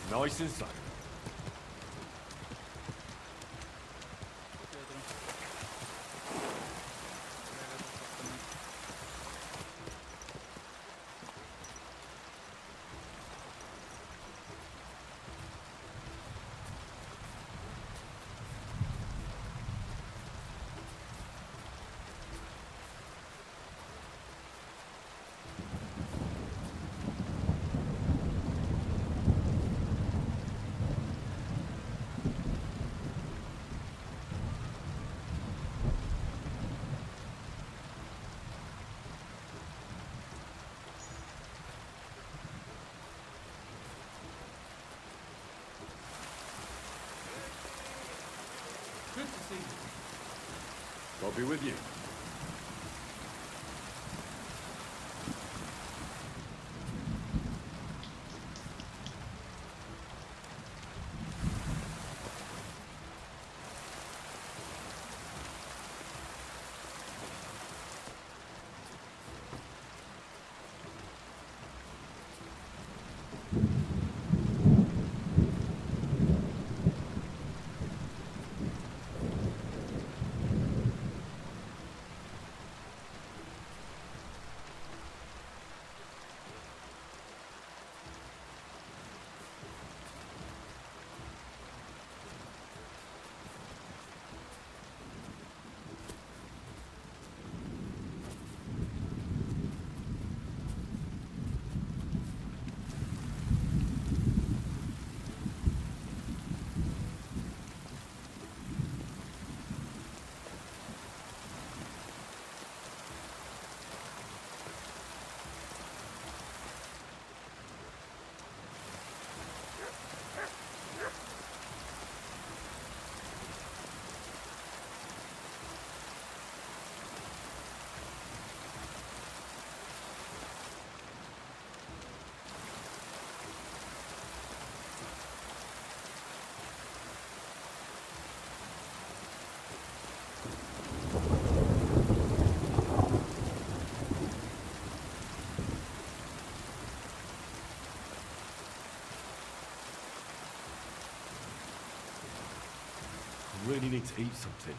Nice and slow. Good to see you. God be with you. I really need to eat something.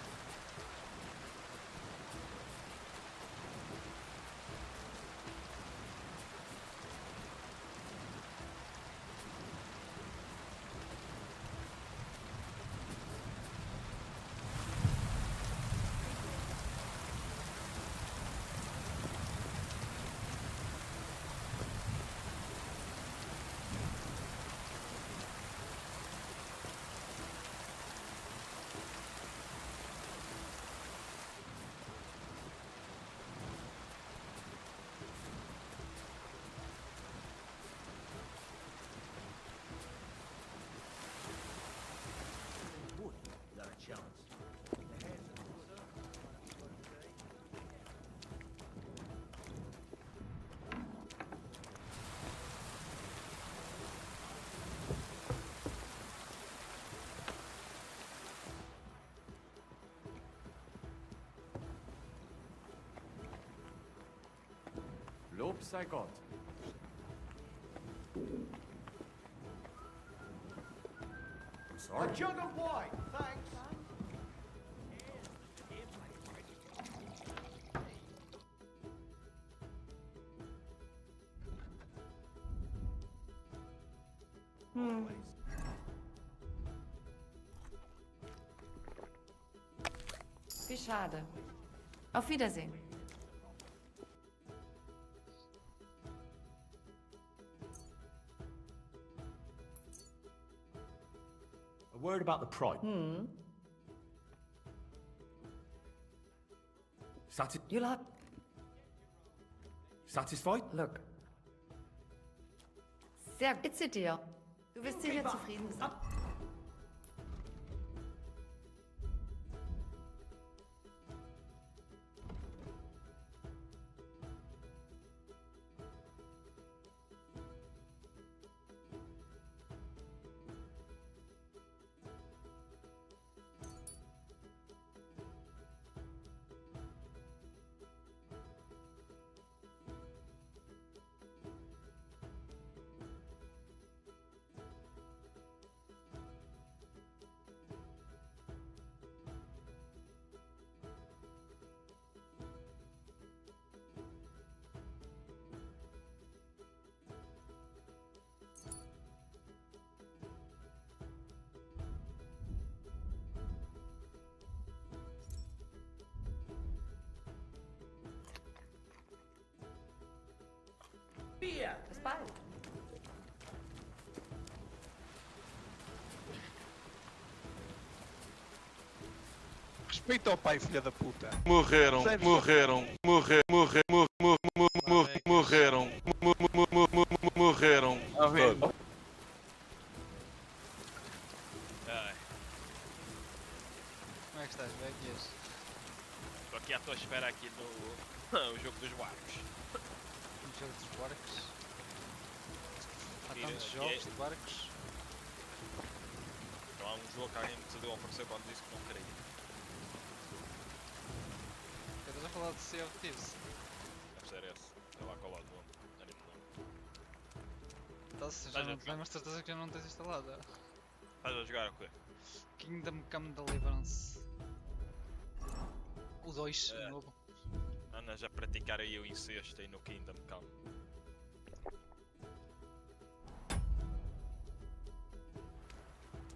Lob sei Gott. A jug of wine, thanks. Wie schade. Auf Wiedersehen. A word about the price. You lot... Satisfied? Look. Sehr bitte dir. Du wirst sicher zufrieden sein. Bis bald. Respeita ao pai, filha da puta. Morreram. A ver. Como é que estás, velhas? Estou aqui à tua espera aqui no o jogo dos barcos. No jogo dos barcos? Há Tira, tantos jogos de barcos. Então há um jogo que alguém me decidiu oferecer quando disse que não queria. Estás a falar de Sea of Thieves? Deve ser esse. Sei lá qual é o nome. Já nem me lembro. Já não te lembras, certeza que já não tens instalado. Estás a jogar o quê? Kingdom Come Deliverance. O 2, o novo. Andas a praticar aí o incesto aí no Kingdom Come.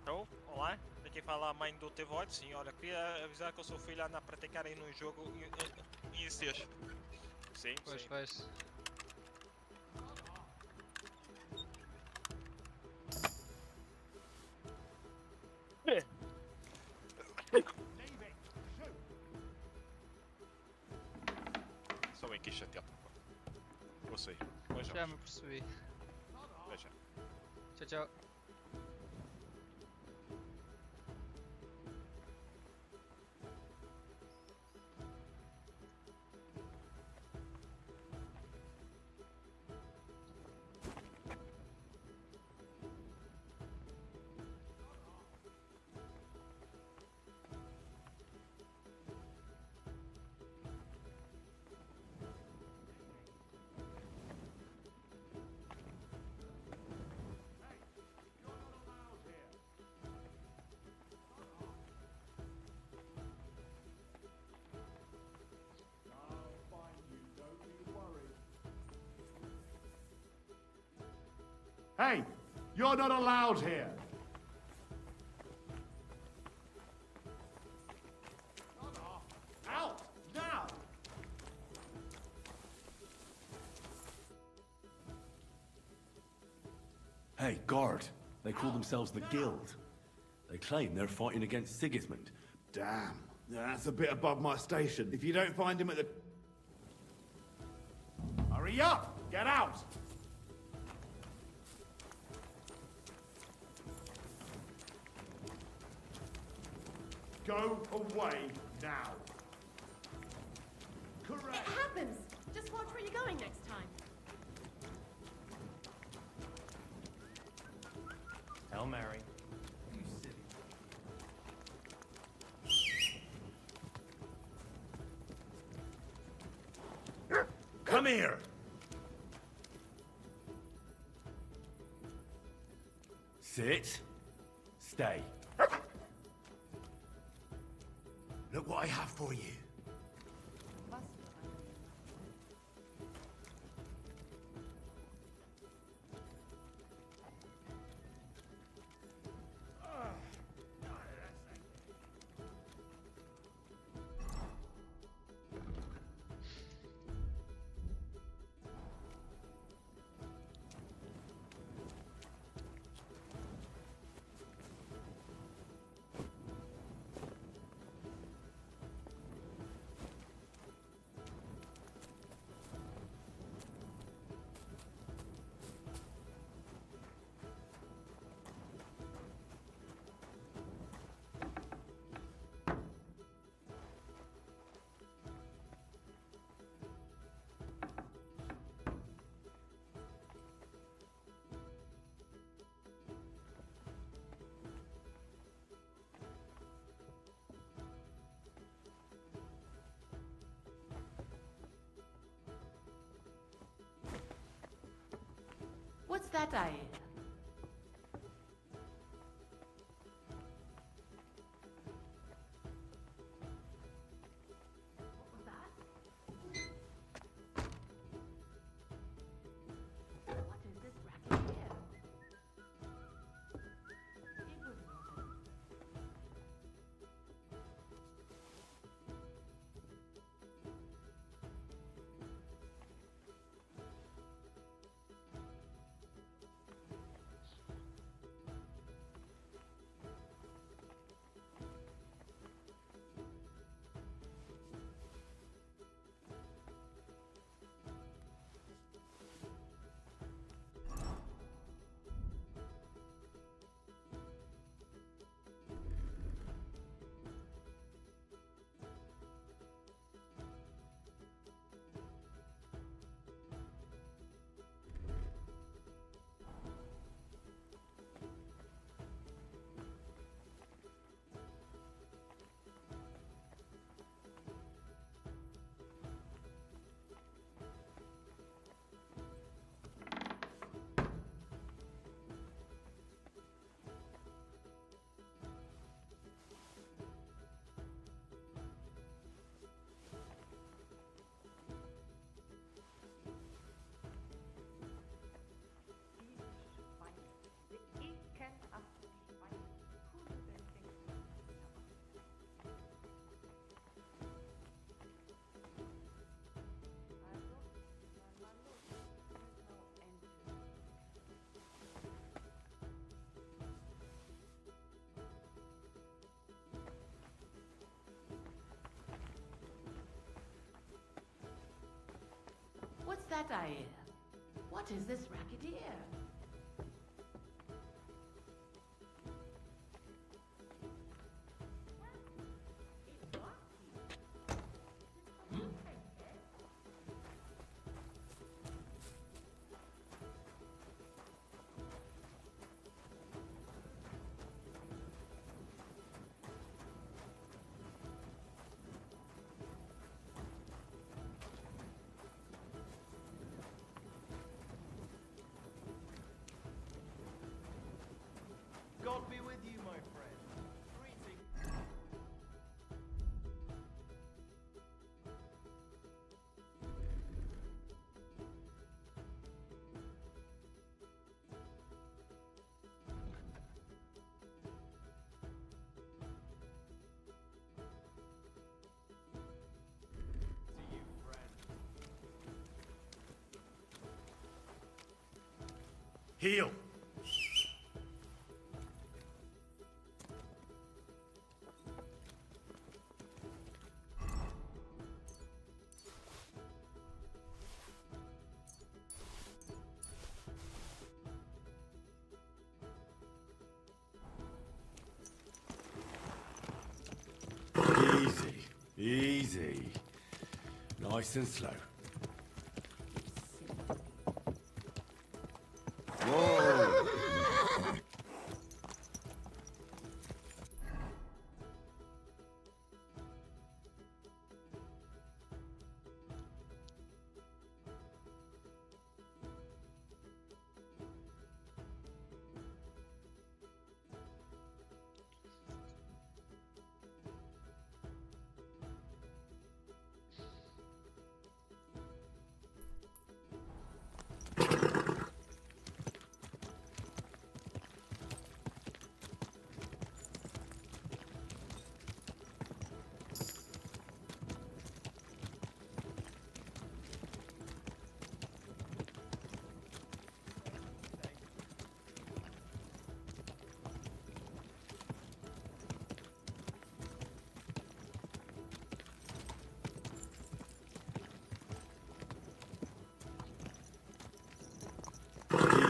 Então, olá, daqui fala a mãe do teu voto. Sim, olha, queria avisar que o seu filho anda a praticar aí num jogo incesto. Sim, pois, sim. Pois. Só vem aqui chateado. Vou sair. Pois Já me percebi. Veja. Tchau, tchau. Hey, you're not allowed here. Out now. Hey, guard. They call themselves the Guild. They claim they're fighting against Sigismund. Damn, that's a bit above my station. If you don't find him at the... Hurry up! Get out! Go away now. Correct. It happens. Just watch where you're going next time. Hail Mary. Come here! Sit. Stay. Look what I have for you. that I hear? What was that? What is this racket here? It was water. What's that I hear? What is this racket here? God be with you, my friend. Greetings. To you, friend. Heal! Easy, easy. Nice and slow. Whoa!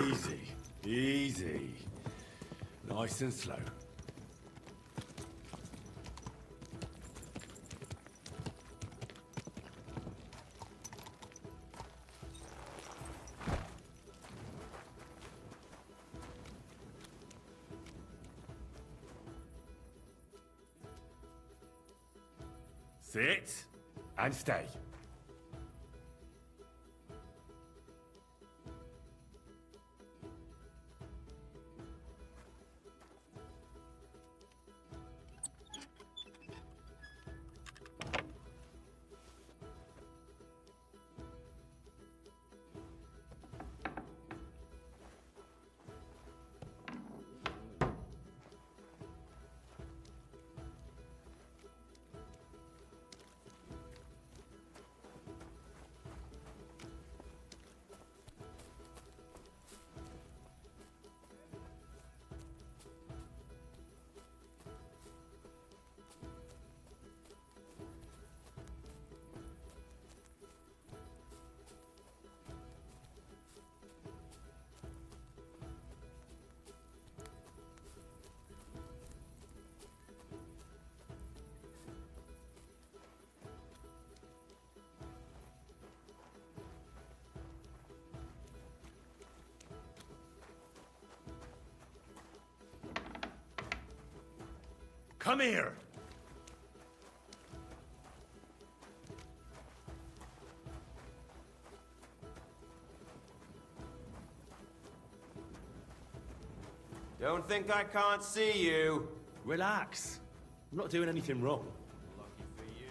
Easy, easy. Nice and slow. Sit and stay. Come here! Don't think I can't see you. Relax. I'm not doing anything wrong. Lucky for you.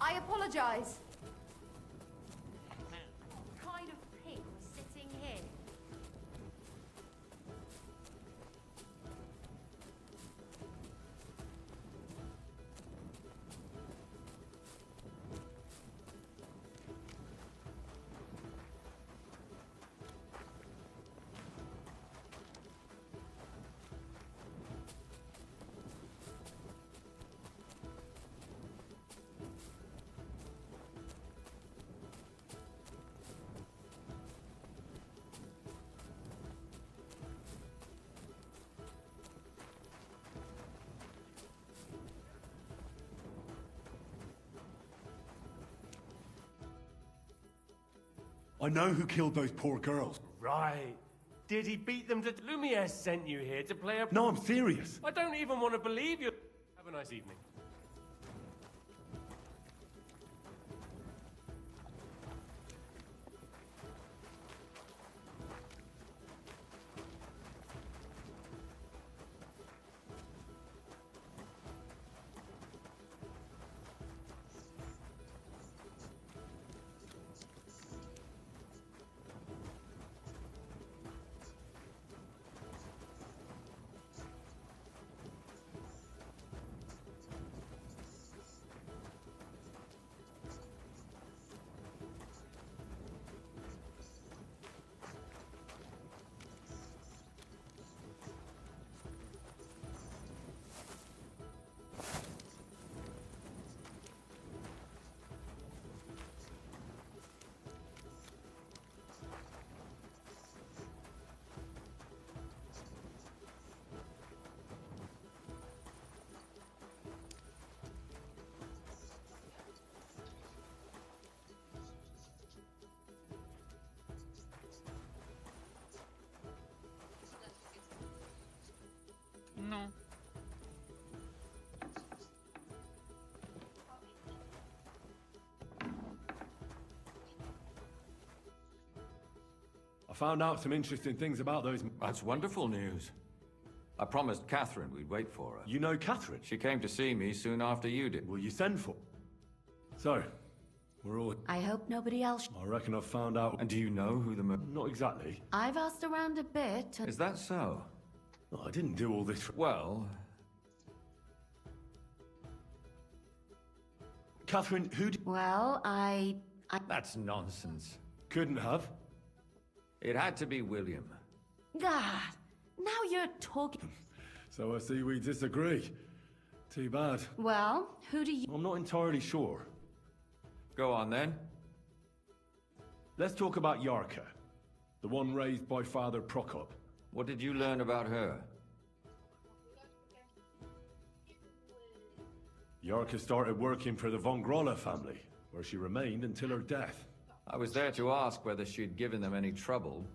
I apologize. What kind of pig was sitting here? I know who killed those poor girls. Right. Did he beat them to... Lumiere sent you here to play a... No, I'm serious. I don't even want to believe you. Have a nice evening. No. I found out some interesting things about those... That's wonderful news. I promised Catherine we'd wait for her. You know Catherine? She came to see me soon after you did. Will you send for? So, we're all... I hope nobody else... I reckon I've found out... And do you know who the... Not exactly. I've asked around a bit. Is that so? No, I didn't do all this for... Well... Catherine, who did... Well, I... That's nonsense. Couldn't have. It had to be William. God, now you're talking... So I see we disagree. Too bad. Well, who do you... I'm not entirely sure. Go on then. Let's talk about Yarka. The one raised by Father Prokop. What did you learn about her? Yarka started working for the von Grolla family, where she remained until her death. I was there to ask whether she'd given them any trouble,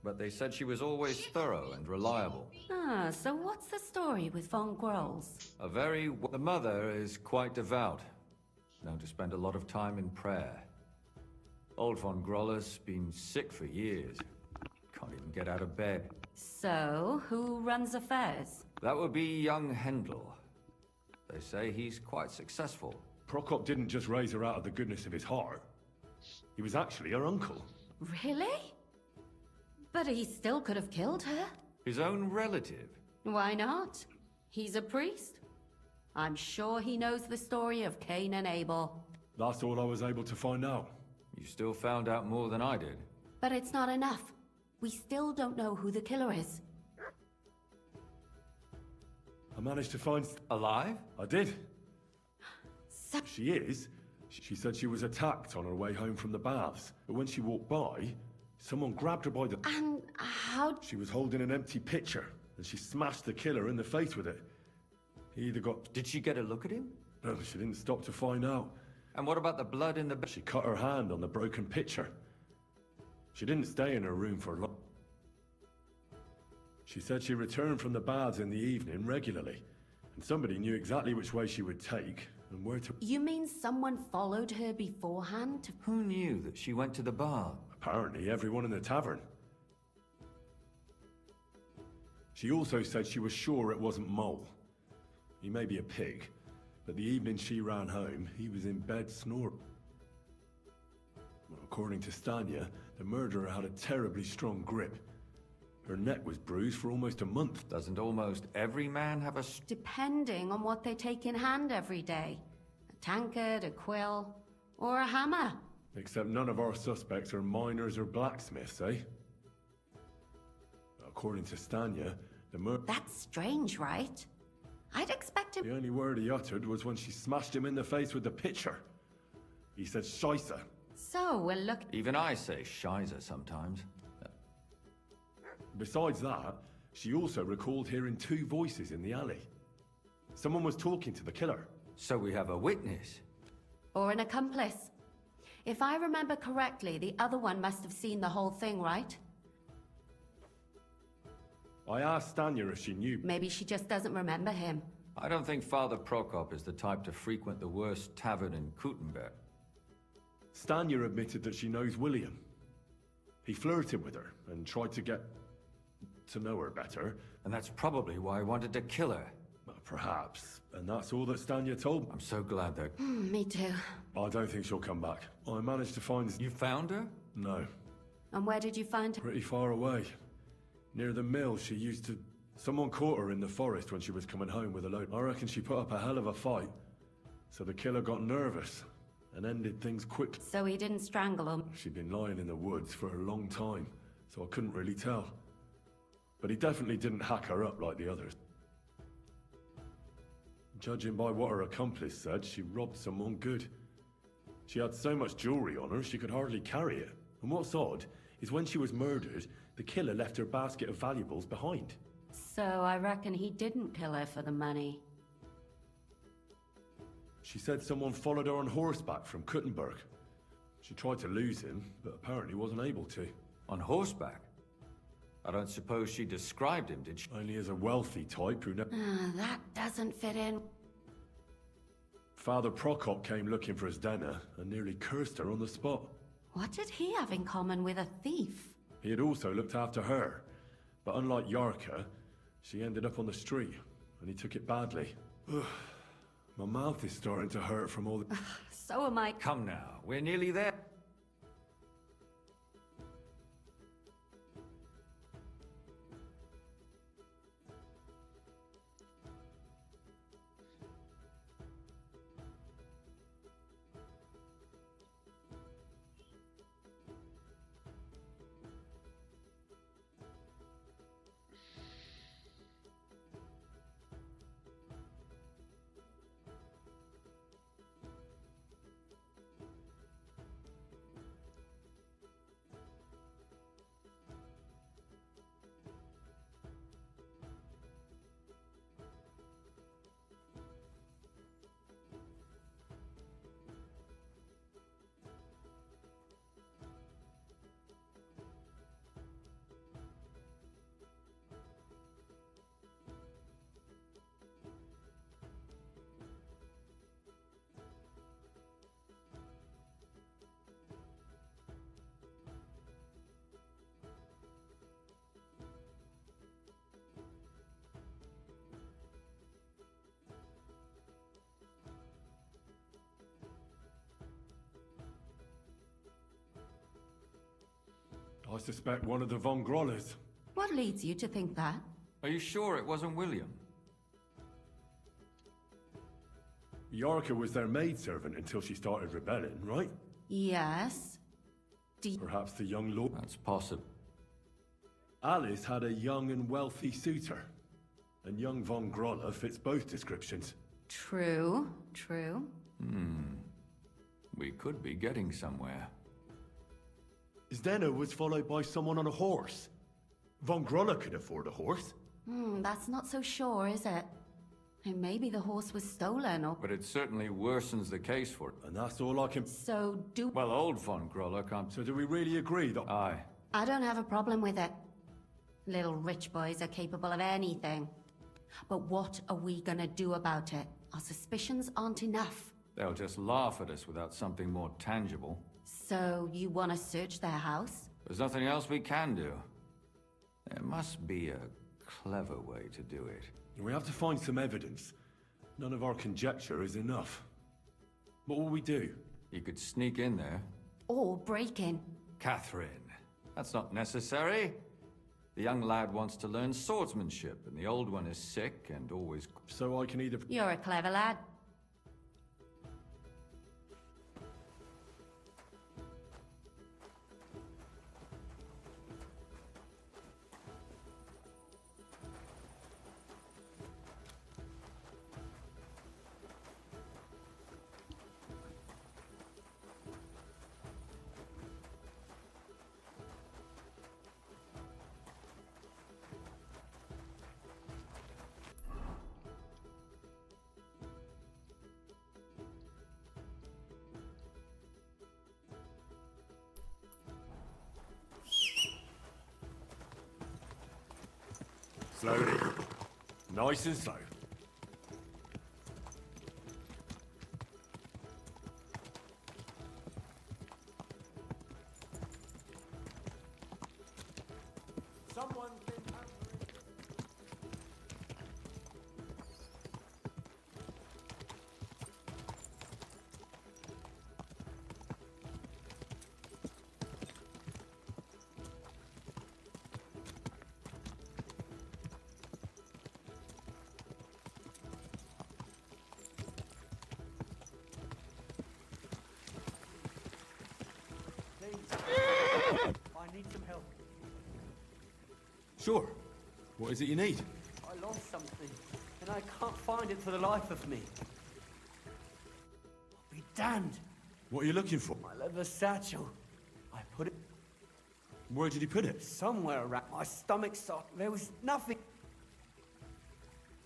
but they said she was always thorough and reliable. Ah, so what's the story with von Grolls? The mother is quite devout, known to spend a lot of time in prayer. Old von Grolla's been sick for years. Can't even get out of bed. So, who runs affairs? That would be young Hendel. They say he's quite successful. Prokop didn't just raise her out of the goodness of his heart. He was actually her uncle. Really? But he still could have killed her. His own relative? Why not? He's a priest. I'm sure he knows the story of Cain and Abel. That's all I was able to find out. You still found out more than I did. But it's not enough. We still don't know who the killer is. I managed to find... Alive? I did. So She is. She said she was attacked on her way home from the baths. But when she walked by, someone grabbed her by the... and how... She was holding an empty pitcher, and she smashed the killer in the face with it. He either got... Did she get a look at him? No, she didn't stop to find out. And what about the blood in the... She cut her hand on the broken pitcher. She didn't stay in her room for long. She said she returned from the baths in the evening regularly, and somebody knew exactly which way she would take and where to... You mean someone followed her beforehand? Who knew that she went to the bar? Apparently everyone in the tavern. She also said she was sure it wasn't Mole. He may be a pig, but the evening she ran home, he was in bed snoring. Well, according to Stanya, the murderer had a terribly strong grip. Her neck was bruised for almost a month. Doesn't almost every man have a... Depending on what they take in hand every day. A tankard, a quill, or a hammer. Except none of our suspects are miners or blacksmiths, eh? According to Stanya, the That's strange, right? I'd expect him... The only word he uttered was when she smashed him in the face with the pitcher. He said Scheisse. So, we'll look... Even I say Scheisse sometimes. Besides that, she also recalled hearing two voices in the alley. Someone was talking to the killer. So we have a witness. Or an accomplice. If I remember correctly, the other one must have seen the whole thing, right? I asked Stanya if she knew. Maybe she just doesn't remember him. I don't think Father Prokop is the type to frequent the worst tavern in Kuttenberg. Stanya admitted that she knows William. He flirted with her and tried to get to know her better. And that's probably why I wanted to kill her. Well, perhaps. And that's all that Stanya told me. I'm so glad that... Me too. I don't think she'll come back. I managed to find... You found her? No. And where did you find her? Pretty far away. Near the mill she used to... Someone caught her in the forest when she was coming home with a load. I reckon she put up a hell of a fight. So the killer got nervous and ended things quickly. So he didn't strangle him? She'd been lying in the woods for a long time, so I couldn't really tell. But he definitely didn't hack her up like the others. Judging by what her accomplice said, she robbed someone good. She had so much jewelry on her, she could hardly carry it. And what's odd is when she was murdered, the killer left her basket of valuables behind. So I reckon he didn't kill her for the money. She said someone followed her on horseback from Kuttenberg. She tried to lose him, but apparently wasn't able to. On horseback? I don't suppose she described him, did she? Only as a wealthy type who never... That doesn't fit in. Father Prokop came looking for his dinner and nearly cursed her on the spot. What did he have in common with a thief? He had also looked after her, but unlike Yarka, she ended up on the street, and he took it badly. My mouth is starting to hurt from all the... So am I. Come now, we're nearly there. I suspect one of the Von Grollers. What leads you to think that? Are you sure it wasn't William? Yarka was their maidservant until she started rebelling, right? Yes. Perhaps the young lord. That's possible. Alice had a young and wealthy suitor. And young von Groller fits both descriptions. True, true. We could be getting somewhere. Zdenna was followed by someone on a horse. Von Groller could afford a horse. That's not so sure, is it? And maybe the horse was stolen, or... But it certainly worsens the case for it. And that's all I can... So do... Well, old von Groller can't... So do we really agree that... Aye. I don't have a problem with it. Little rich boys are capable of anything. But what are we gonna do about it? Our suspicions aren't enough. They'll just laugh at us without something more tangible. So you want to search their house? There's nothing else we can do. There must be a clever way to do it. We have to find some evidence. None of our conjecture is enough. What will we do? You could sneak in there. Or break in. Catherine, that's not necessary. The young lad wants to learn swordsmanship, and the old one is sick and always... So I can either... You're a clever lad. Slowly. Nice and slow. Someone can... I need some help. Sure. What is it you need? I lost something, and I can't find it for the life of me. I'll be damned. What are you looking for? My leather satchel. I put it Where did you put it? somewhere around my stomach sock. There was nothing.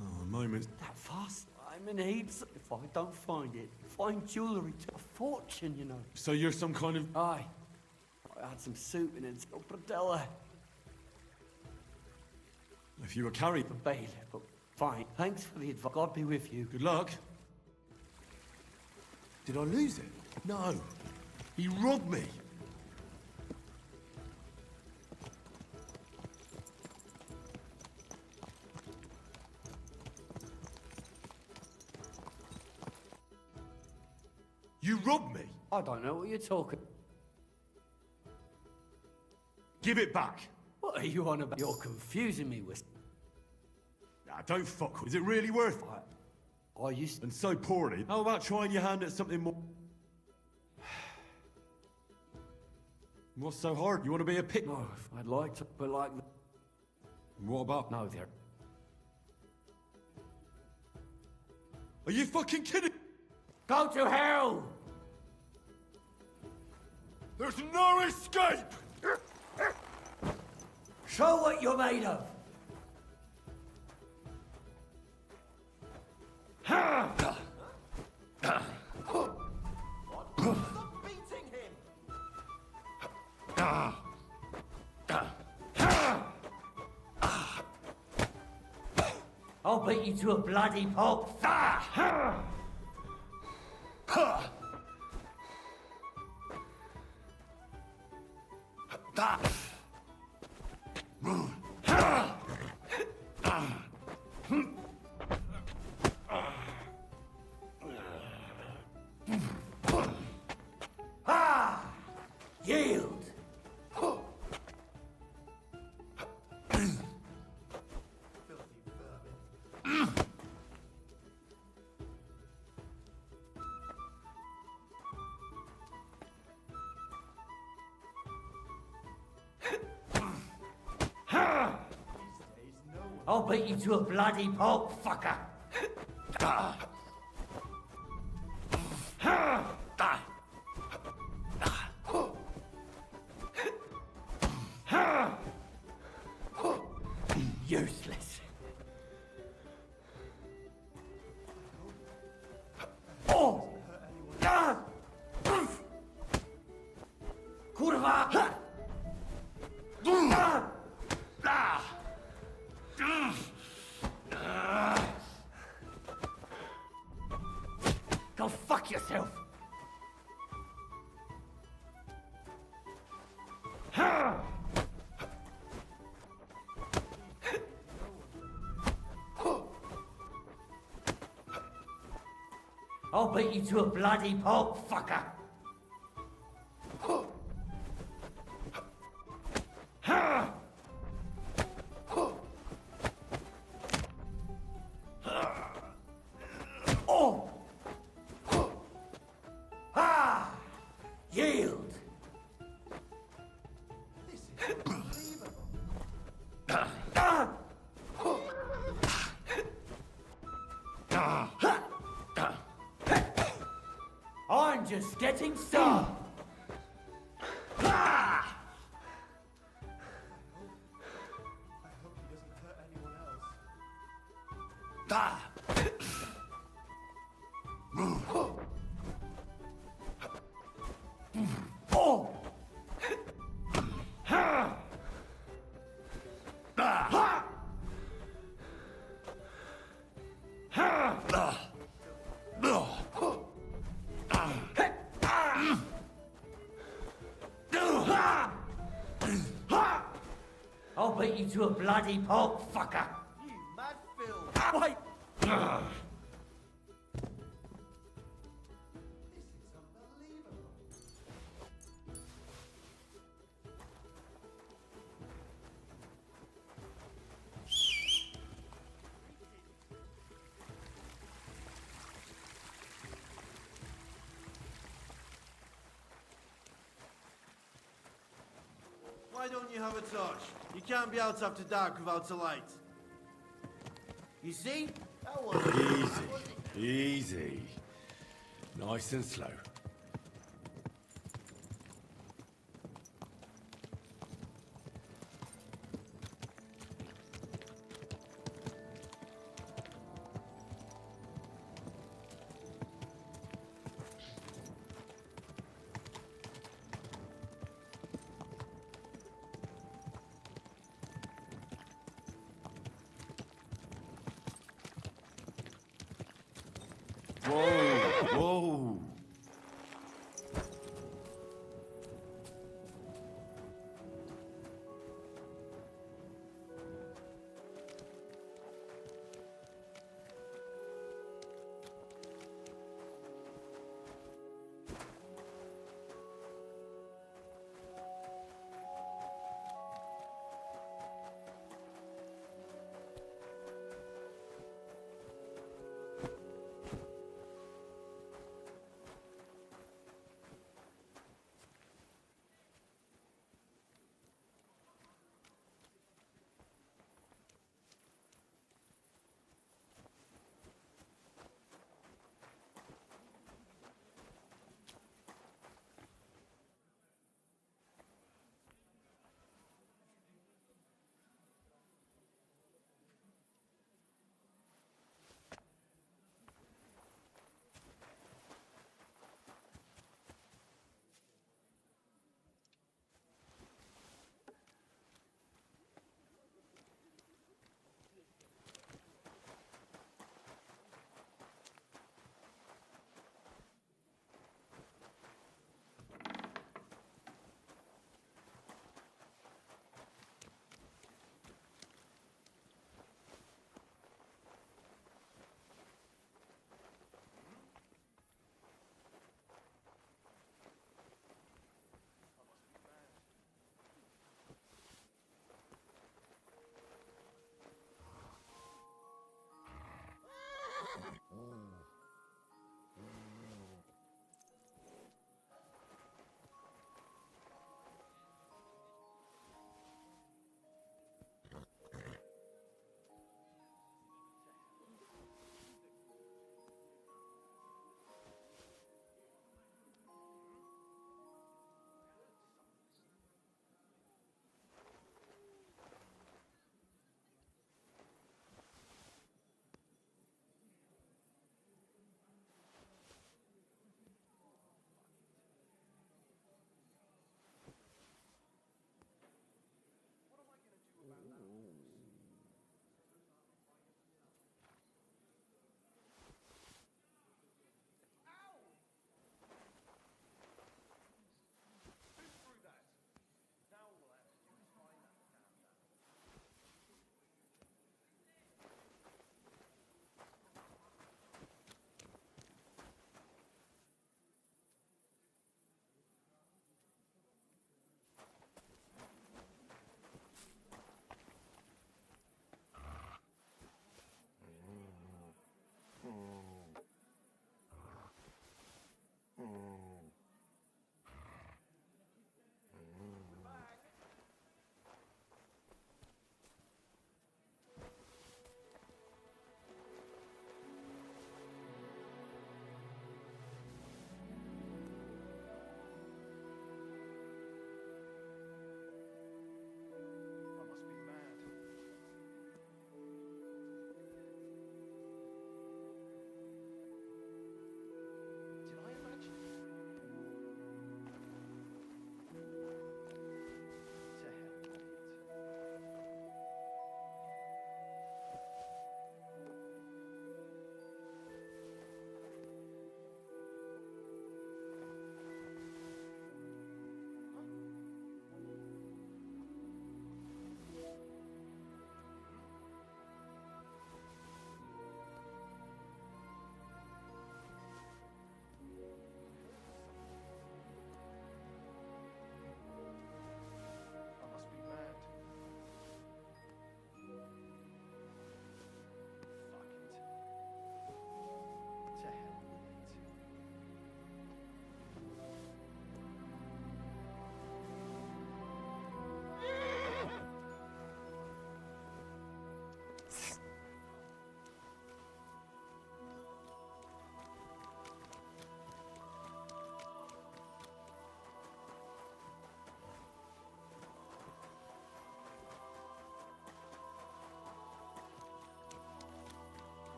Oh, a moment. That fast. I'm in heaps. If I don't find it, find jewellery to a fortune, you know. So you're some kind of... Aye. I had some soup and it's a bradella. If you were carried... For bail, but fine. Thanks for the advice. God be with you. Good luck. Did I lose it? No. He robbed me. You robbed me. I don't know what you're talking. Give it back. What are you on about? You're confusing me with... Nah, don't fuck with. Is it really worth it? I used... And so poorly. How about trying your hand at something more... What's so hard? You want to be a pick? No, I'd like to, but like... What about? No, there. Are you fucking kidding? Go to hell! There's no escape! Show what you're made of! Stop beating him! I'll beat you to a bloody pulp! Yield! I'll beat you to a bloody pulp, fucker. Useless. Oh! Kurwa! Go fuck yourself! I'll beat you to a bloody pulp, fucker! Oh! Ah! Yield! I'm just getting started. Oh! I'll beat you to a bloody pulp, fucker! You mad Phil! Wait! Why don't you have a torch? You can't be out after dark without a light. You see? That wasn't Easy, easy. Nice and slow. Whoa, whoa.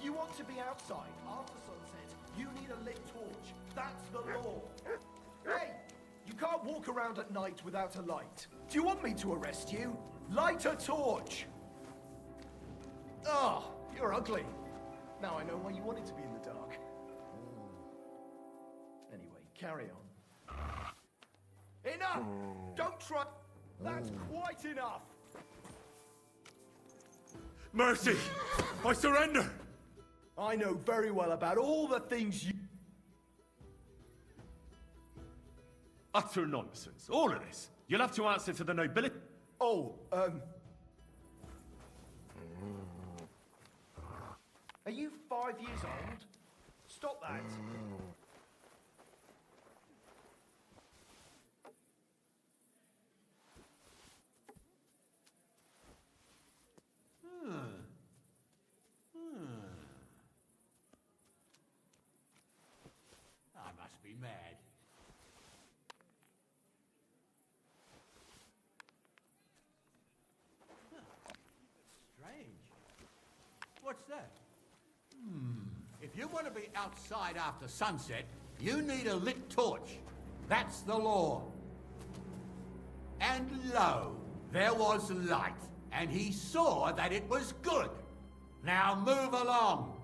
If you want to be outside after sunset, you need a lit torch. That's the law. Hey, you can't walk around at night without a light. Do you want me to arrest you? Light a torch! Oh, you're ugly. Now I know why you wanted to be in the dark. Anyway, carry on. Enough! Don't try... That's quite enough! Mercy! I surrender! I know very well about all the things you... Utter nonsense. All of this. You'll have to answer to the nobility. Oh, Are you 5 years old? Stop that. I must be mad. Strange. What's that? If you want to be outside after sunset, you need a lit torch. That's the law. And lo, there was light, and he saw that it was good. Now move along.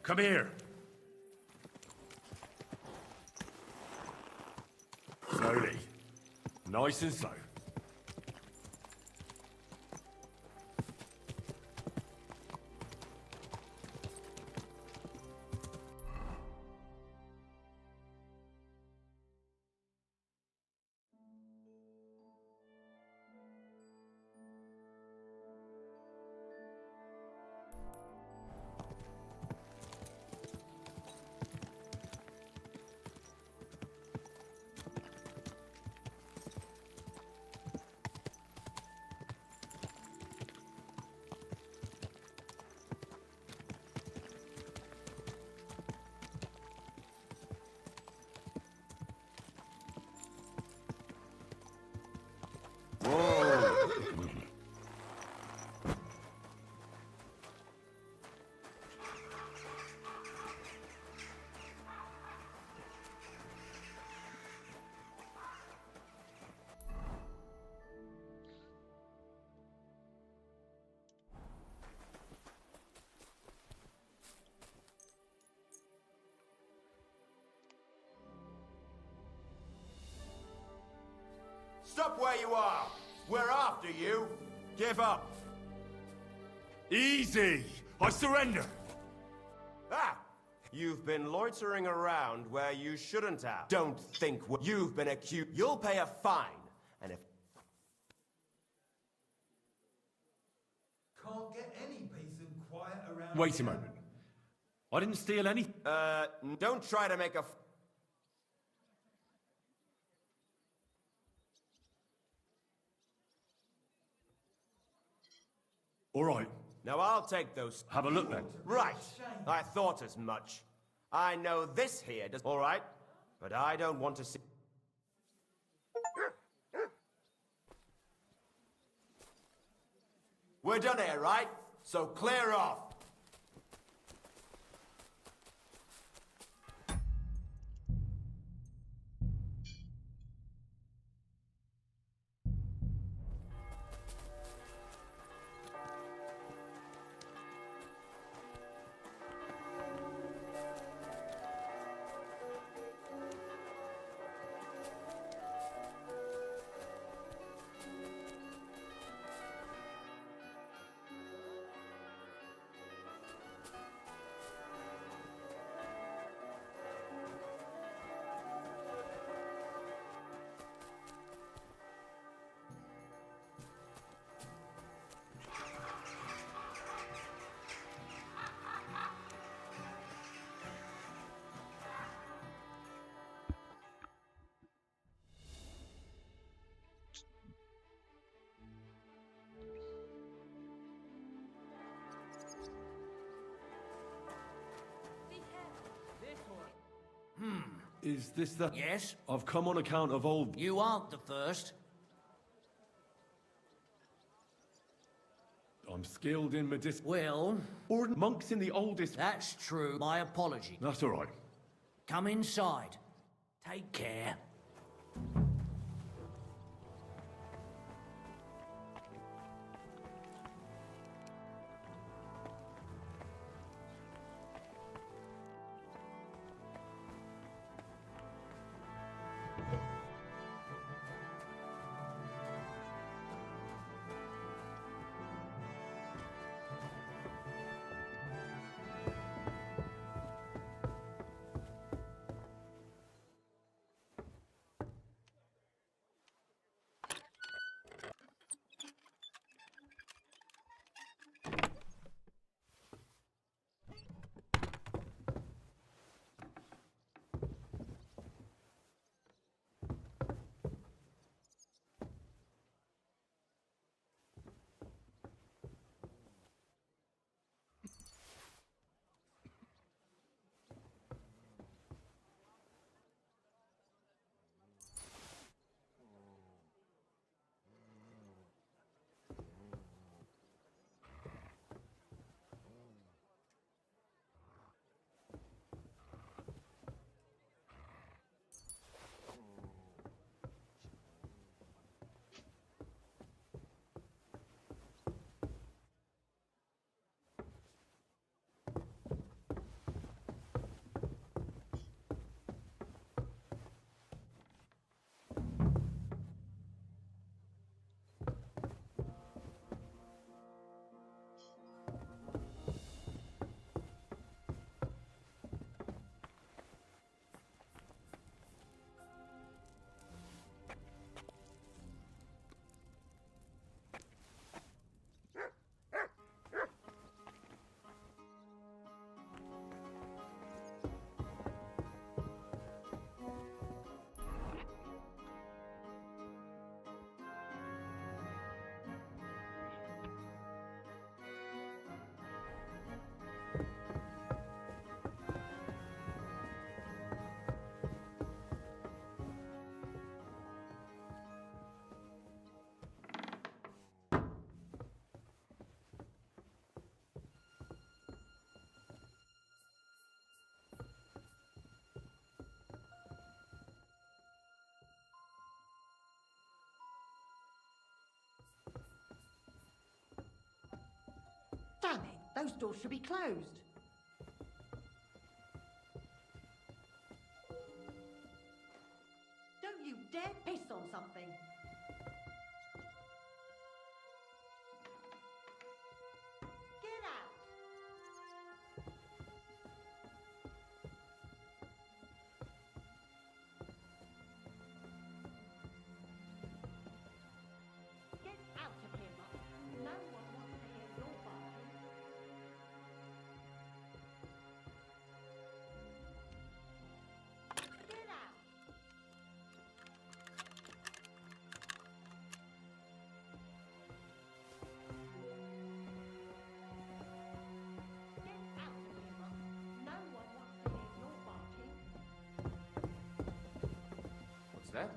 Come here. Slowly. Nice and slow. Stop where you are! We're after you! Give up! Easy! I surrender! Ah! You've been loitering around where you shouldn't have. Don't think you've been accused. You'll pay a fine, and if... Can't get any peace and quiet around. Wait a moment. I didn't steal any... don't try to make a... All right. Now I'll take those... Have a look then. Right. I thought as much. I know this here does... All right. But I don't want to see... We're done here, right? So clear off. Is this the... Yes? I've come on account of old... You aren't the first. I'm skilled in medicinal... Well... Or monks in the oldest... That's true. My apology. That's all right. Come inside. Take care. Damn it, those doors should be closed. Don't you dare piss on something. that?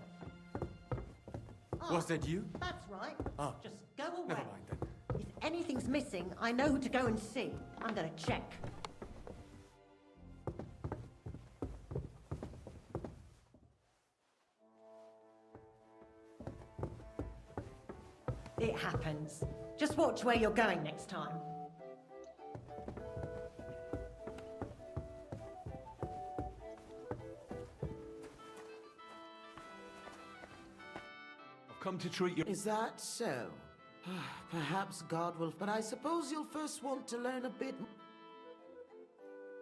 Oh, Was that you? That's right. Oh. Just go away. Never mind then. If anything's missing, I know who to go and see. I'm gonna check. It happens. Just watch where you're going next time. I've come to treat you. Is that so? Perhaps God will... But I suppose you'll first want to learn a bit...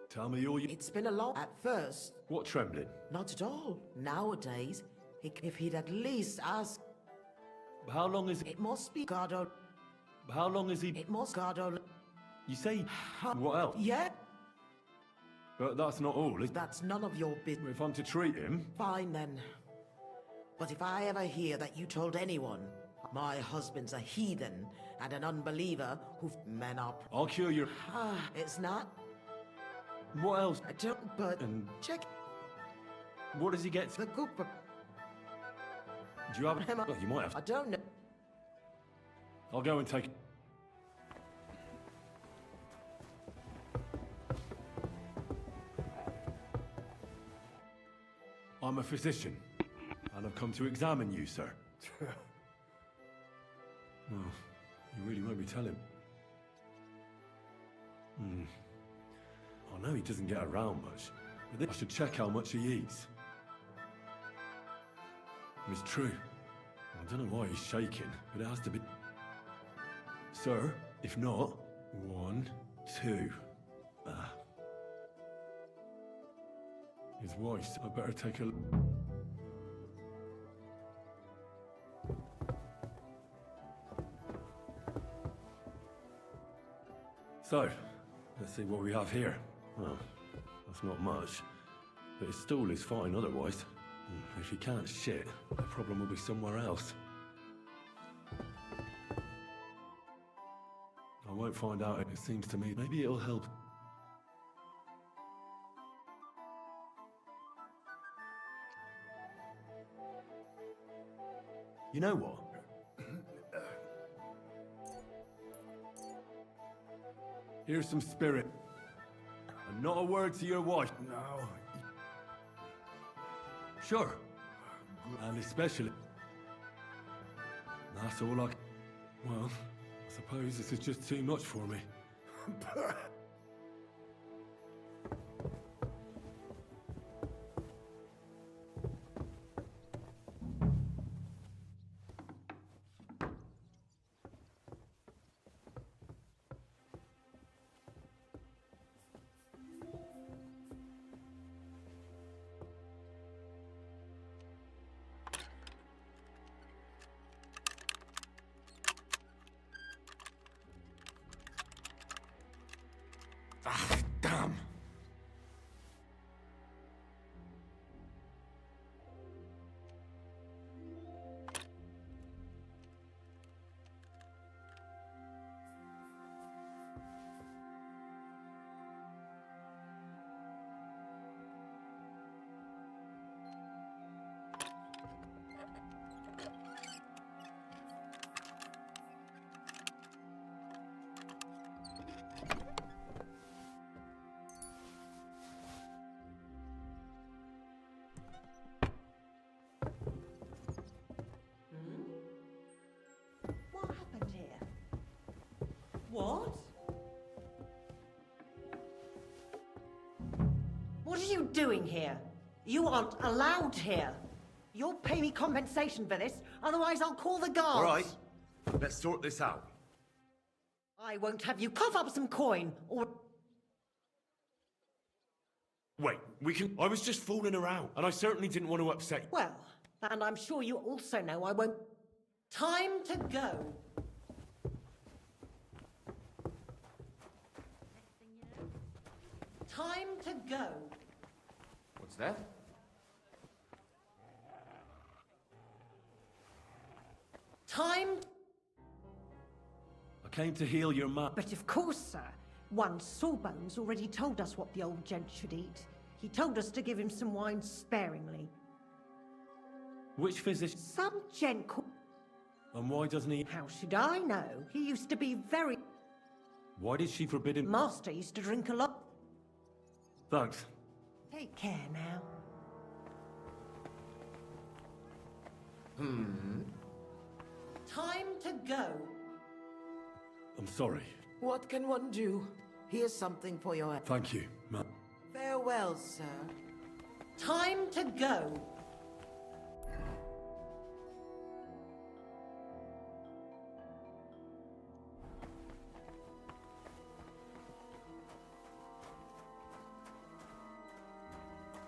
Tell me all you... It's been a long... At first... What trembling? Not at all. Nowadays, if he'd at least ask... How long is... It must be God or... How long is he... It must God or... You say... What else? Yeah? But that's not all, is... That's none of your business. If I'm to treat him... Fine then. But if I ever hear that you told anyone, my husband's a heathen and an unbeliever who men are... I'll cure your... It's not... What else? I don't... But... And... Check... What does he get? The Cooper... Do you have... Well, you might have... I don't know. I'll go and take... I'm a physician, and I've come to examine you, sir. Well, you really won't be telling. I know he doesn't get around much, but I should check how much he eats. It's true. I don't know why he's shaking, but it has to be... Sir, if not, 1, 2. His wife's... I better take a... So, let's see what we have here. Well, that's not much. But his stool is fine otherwise. If he can't shit, the problem will be somewhere else. I won't find out, it seems to me. Maybe it'll help. You know what? Here's some spirit. And not a word to your wife. No. Sure. And especially... That's all I... Well, I suppose this is just too much for me. Damn. What happened here? What? What are you doing here? You aren't allowed here. You'll pay me compensation for this, otherwise I'll call the guards. All right, let's sort this out. I won't have you cough up some coin, or... Wait, we can... I was just fooling around, and I certainly didn't want to upset you. Well, and I'm sure you also know I won't... Time to go. Time to go. What's that? Time... I came to heal your man. But of course, sir. One Sawbones already told us what the old gent should eat. He told us to give him some wine sparingly. Which physician? Some gent called... And why doesn't he? How should I know? He used to be very... Why did she forbid him? Master used to drink a lot. Thanks. Take care now. Time to go. I'm sorry. What can one do? Here's something for your... Thank you, ma'am. Farewell, sir. Time to go.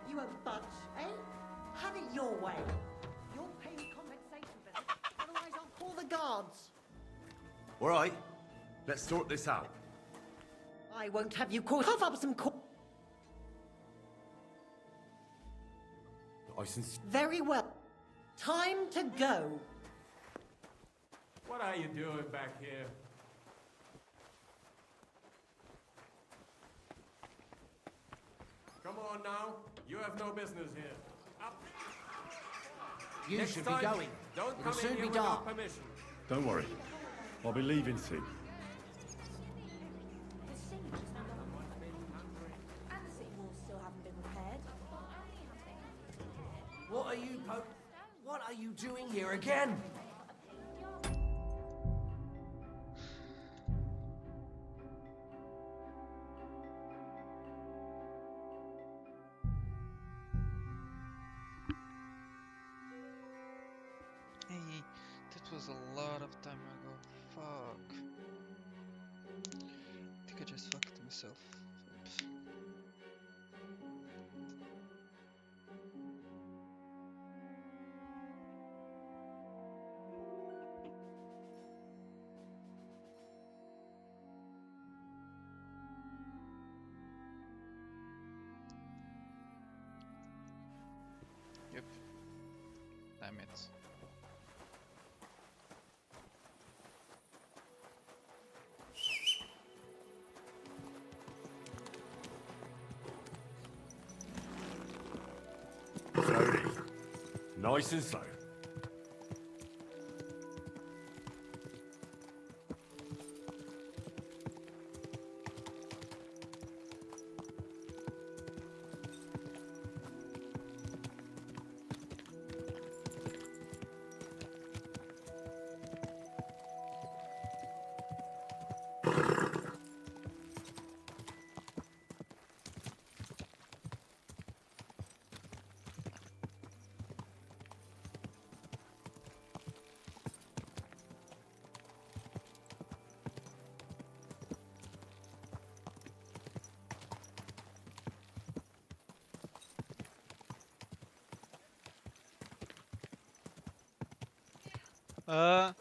You won't budge, eh? Have it your way. You'll pay me compensation for this, otherwise I'll call the guards. All right, let's sort this out. I won't have you caught. Cough up some License. Very well. Time to go. What are you doing back here? Come on now. You have no business here. Up. You Next should time, be going. Don't It'll come soon in here be without dark. permission. Don't worry. I'll be leaving soon. The siege is no longer and the city walls still haven't been repaired. What are you doing here again? Hey, that was a lot of time ago. Fuck. I think I just fucked myself. Oops. Yep. Damn it. Slowly. Nice and slow. Uh,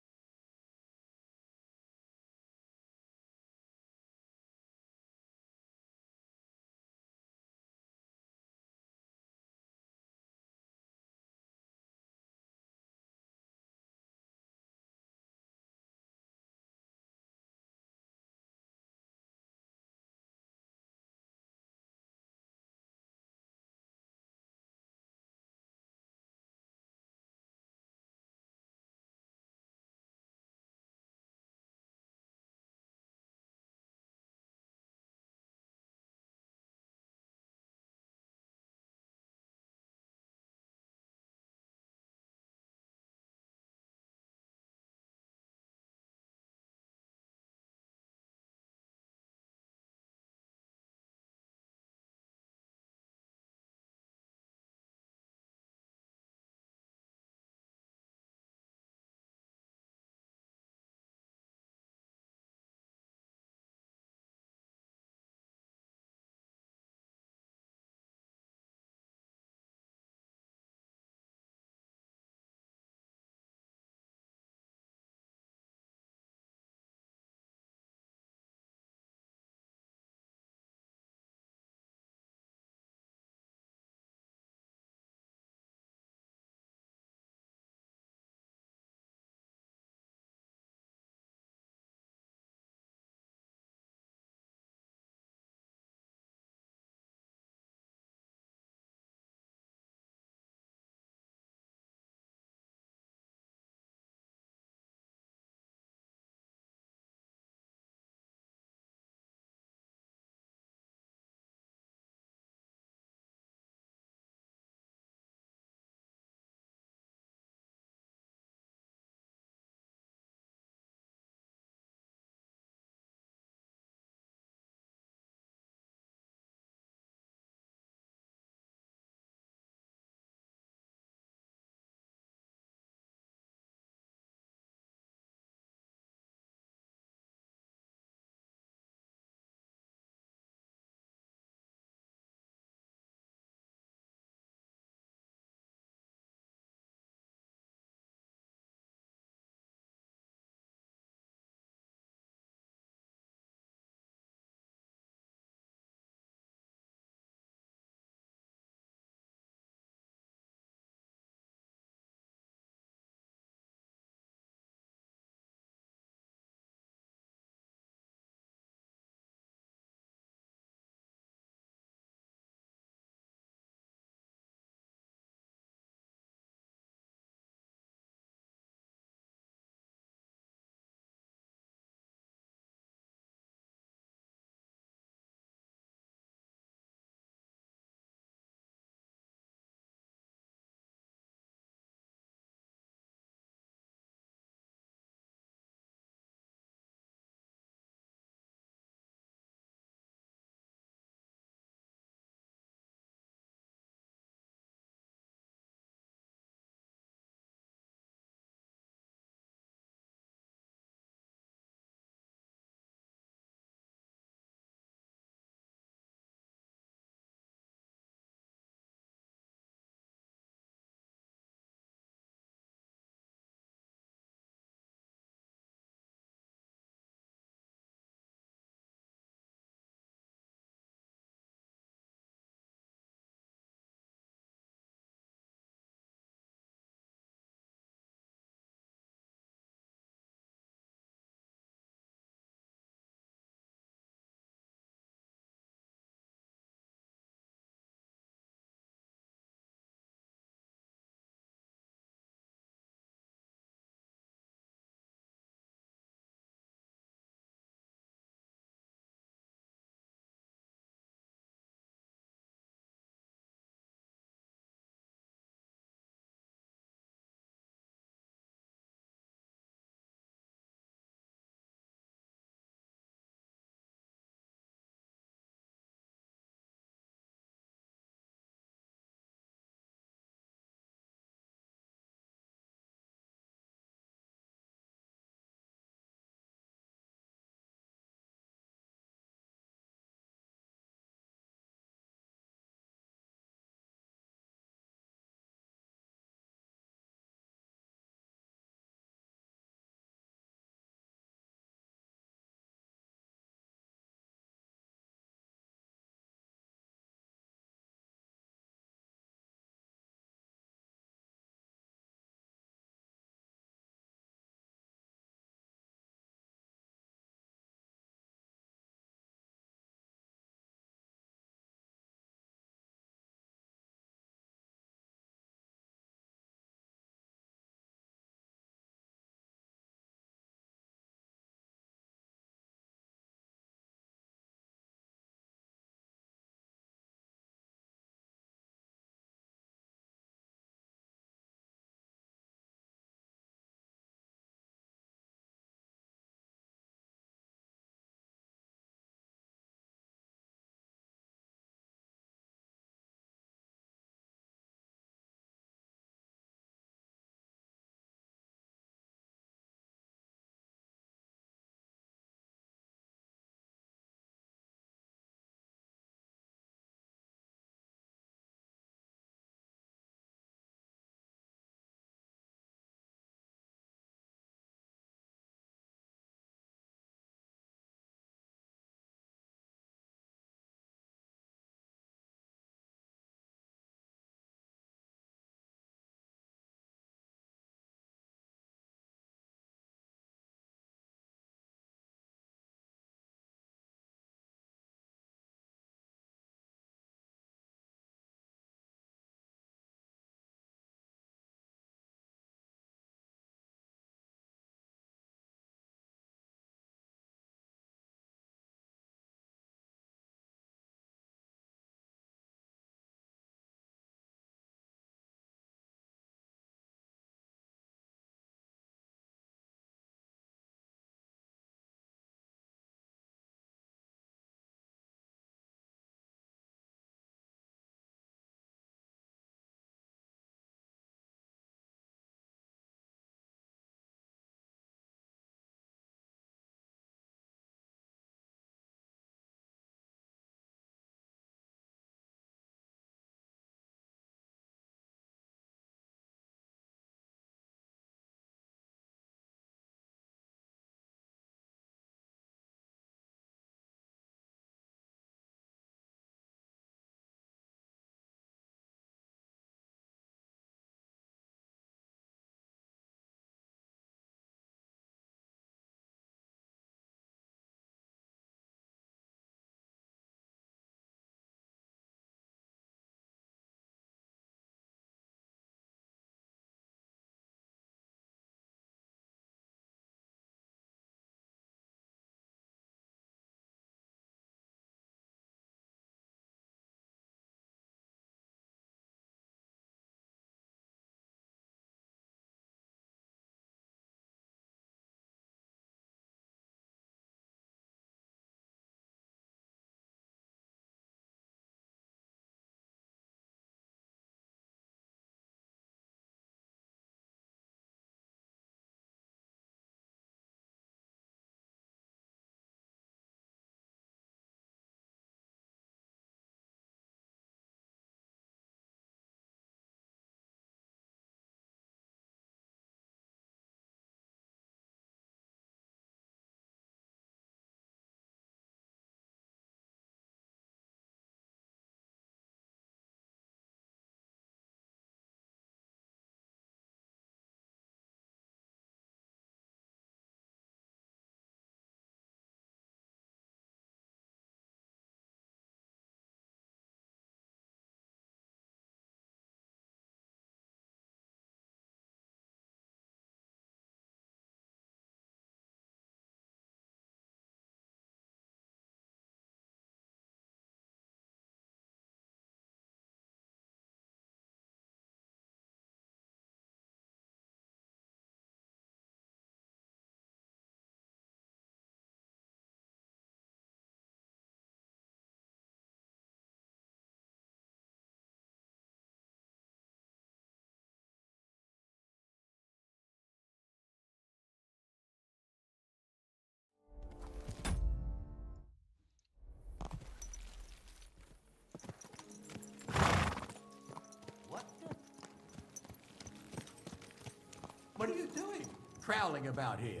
What are you doing? Prowling about here.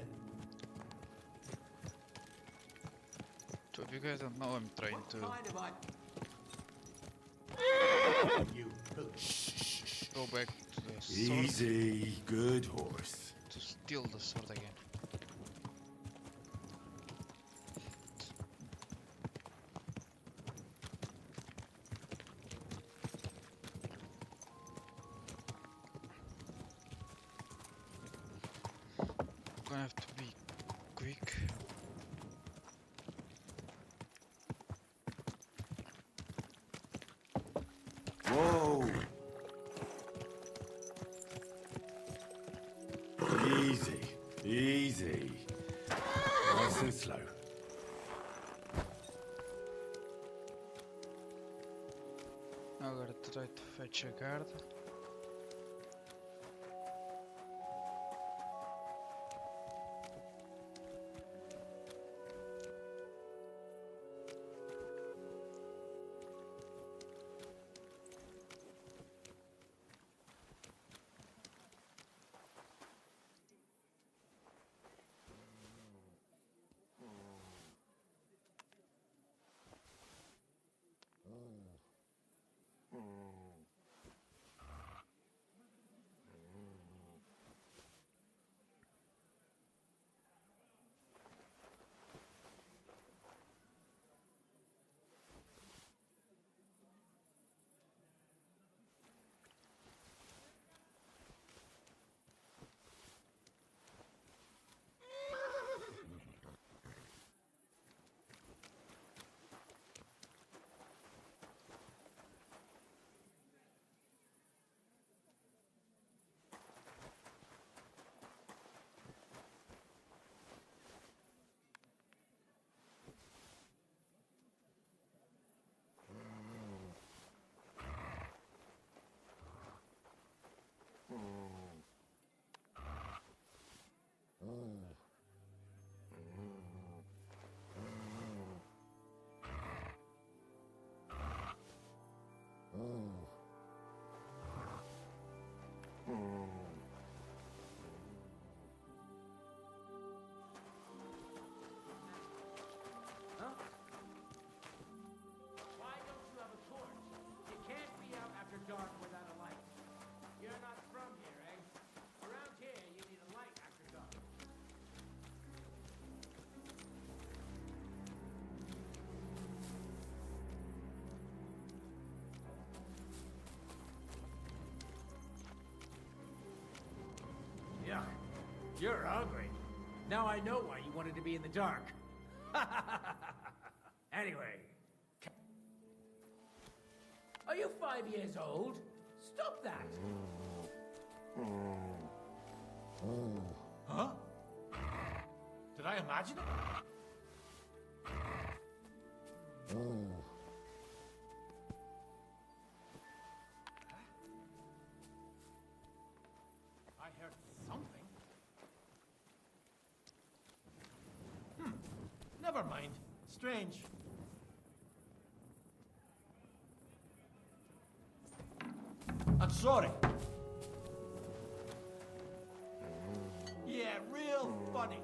So if you guys don't know, I'm trying to Kind of you go back to the sword Easy, good horse. to steal the sword again. Gonna have to be quick. Whoa! Easy, easy. Nice and slow. Now I gotta try to fetch a guard. Why don't you have a torch? You can't be out after dark without a light. You're not from here, eh? Around here, you need a light after dark. Yeah, you're hungry. Now I know why you wanted to be in the dark. Anyway. Are you 5 years old? Stop that! Huh? Did I imagine it? I heard something. Never mind. Strange. I'm sorry. Yeah, real funny.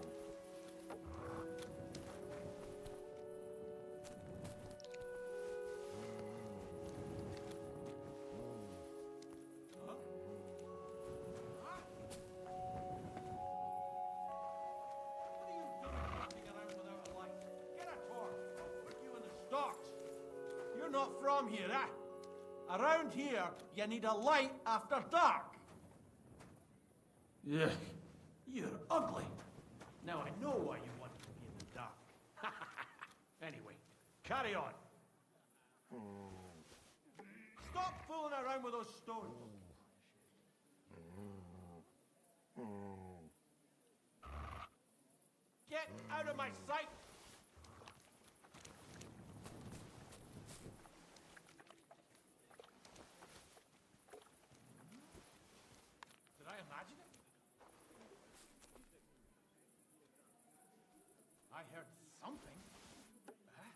You're not from here, eh? Around here, you need a light after dark. Yeah. You're ugly. Now I know why you wanted to be in the dark. Anyway, carry on. Stop fooling around with those stones. Get out of my sight! Did I imagine it? I heard something. Huh?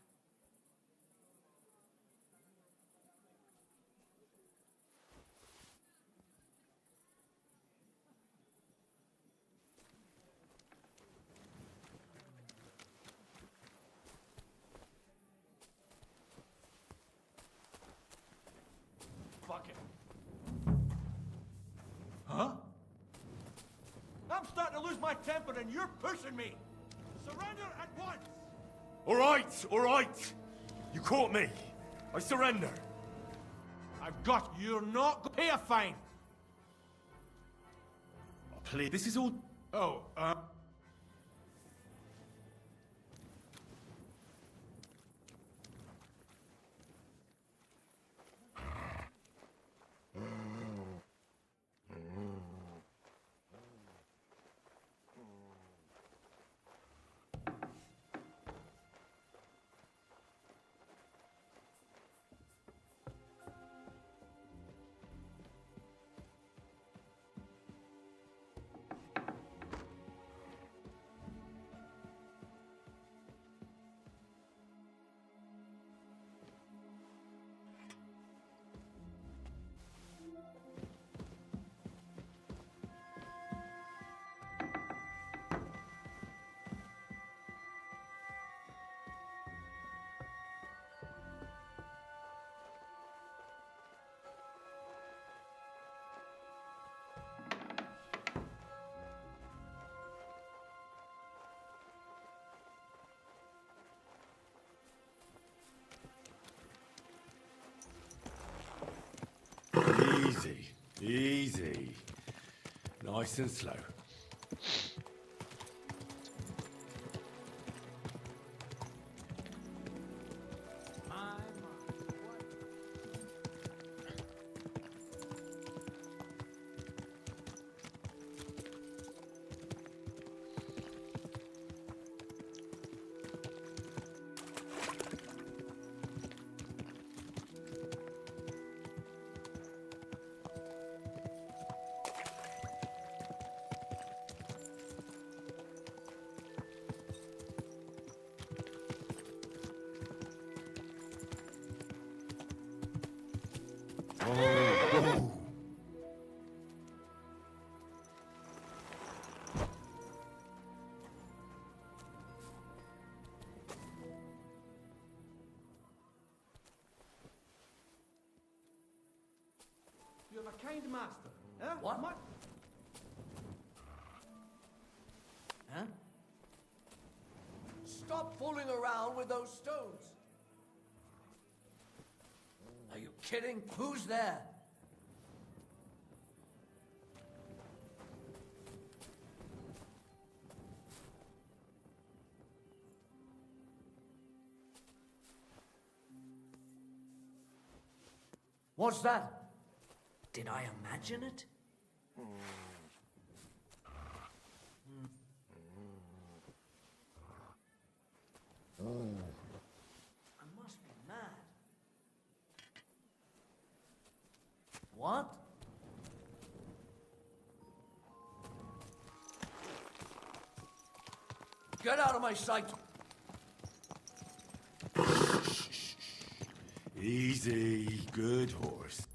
my temper and you're pushing me. Surrender at once. All right. You caught me. I surrender. I've got you. You're not going to pay a fine. Please, this is all... Oh, Easy. Nice and slow. Oh. you have a kind master. Huh? What? My... Huh? Stop fooling around with those stones. Are you kidding? Who's there? What's that? Did I imagine it? I must be mad. What? Get out of my sight! Easy, good horse.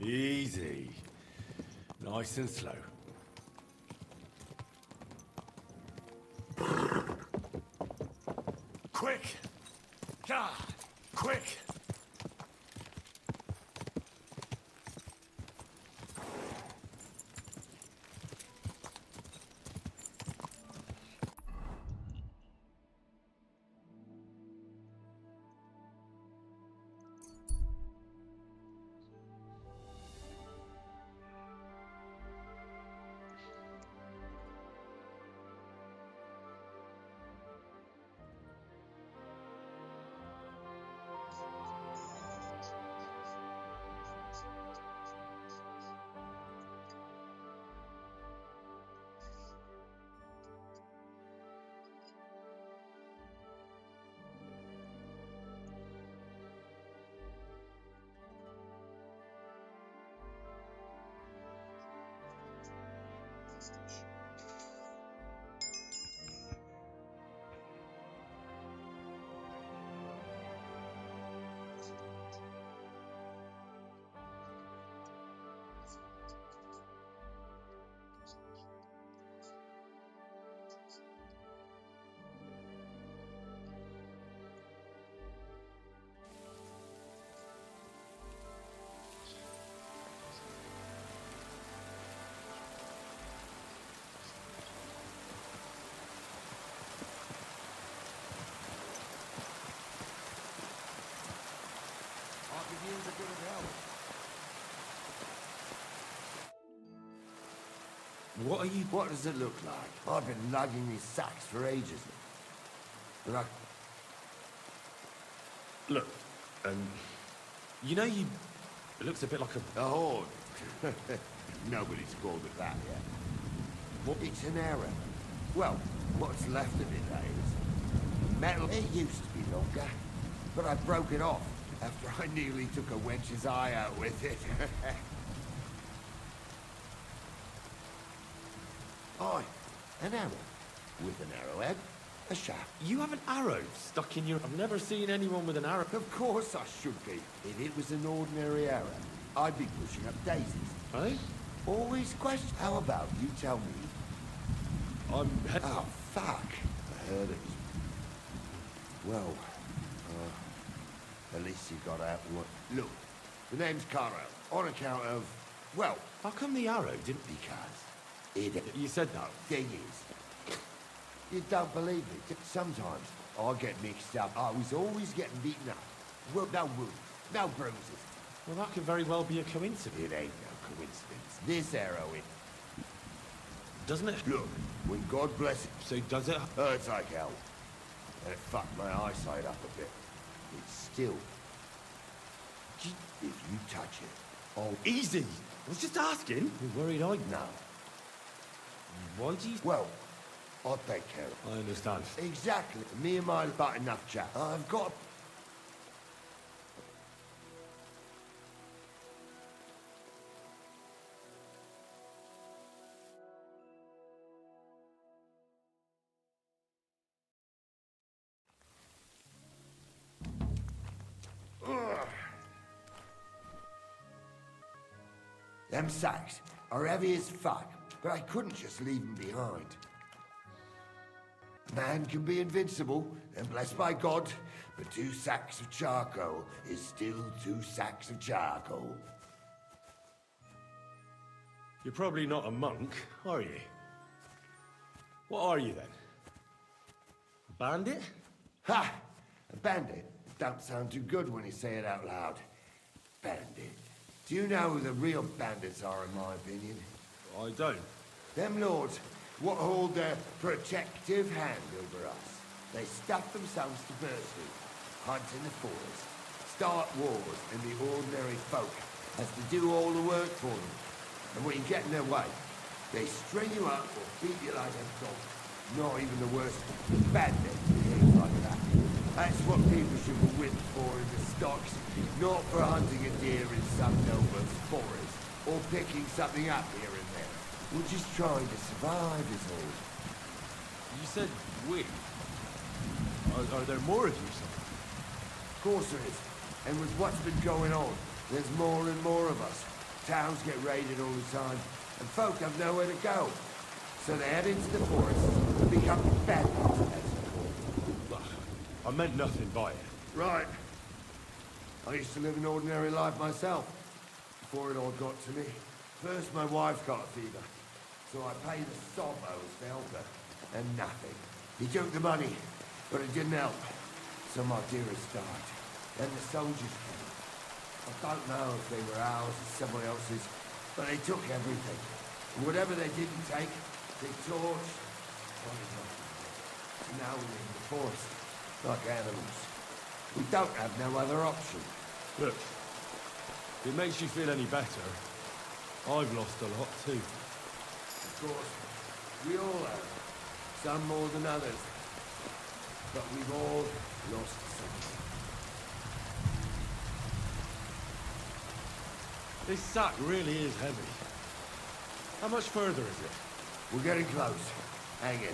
Easy. Nice and slow. Quick! God! Quick! What are you... What does it look like? I've been lugging these sacks for ages. But Look, you know you... It looks a bit like a... a horde. Nobody's called it that yet. What? It's an error. Well, what's left of it, that is. Metal, it used to be longer, but I broke it off after I nearly took a wench's eye out with it. Aye, an arrow. With an arrowhead, a shaft. You have an arrow stuck in your... I've never seen anyone with an arrow. Of course I should be. If it was an ordinary arrow, I'd be pushing up daisies. Eh? Always question. How about you tell me? Oh, fuck. I heard it. Well, at least you got out and what... Look, the name's Caro, on account of... Well... How come the arrow didn't... Because it... You said no. Thing is, you don't believe me. Sometimes I get mixed up. I was always getting beaten up. Well, no wounds, no bruises. Well, that could very well be a coincidence. It ain't no coincidence. This arrow, it... Doesn't it? Look, when God bless it... So does it? Hurts like hell. And it fucked my eyesight up a bit. It's still... If you touch it... Oh, easy! I was just asking. You're worried I'd know. Why do you... Well, I'll take care of it. I understand. Exactly. Me and mine about enough chat. I've got... Them sacks are heavy as fuck, but I couldn't just leave them behind. Man can be invincible, and blessed by God, but 2 sacks of charcoal is still 2 sacks of charcoal. You're probably not a monk, are you? What are you then? A bandit? Ha! A bandit? Don't sound too good when you say it out loud. Bandit. Do you know who the real bandits are, in my opinion? I don't. Them lords, what hold their protective hand over us. They stuff themselves to bursting, hunt in the forest, start wars, and the ordinary folk has to do all the work for them. And when you get in their way, they string you up or beat you like a dog. Not even the worst bandit behaves like that. That's what people should be whipped for in the stocks, not for hunting a deer in some noble's forest, or picking something up here and there. We're just trying to survive, is all. You said we. Are there more of you, son? Of course there is. And with what's been going on, there's more and more of us. Towns get raided all the time, and folk have nowhere to go. So they head into the forest and become bandits, as it's called. I meant nothing by it. Right. I used to live an ordinary life myself, before it all got to me. First, my wife got a fever, so I paid the sobos to help her, and nothing. He took the money, but it didn't help. So my dearest died. Then the soldiers came. I don't know if they were ours or someone else's, but they took everything. And whatever they didn't take, they torched. So now we live in the forest, like animals. We don't have no other option. Look, if it makes you feel any better, I've lost a lot too. Of course, we all have. Some more than others. But we've all lost something. This sack really is heavy. How much further is it? We're getting close. Hang in there.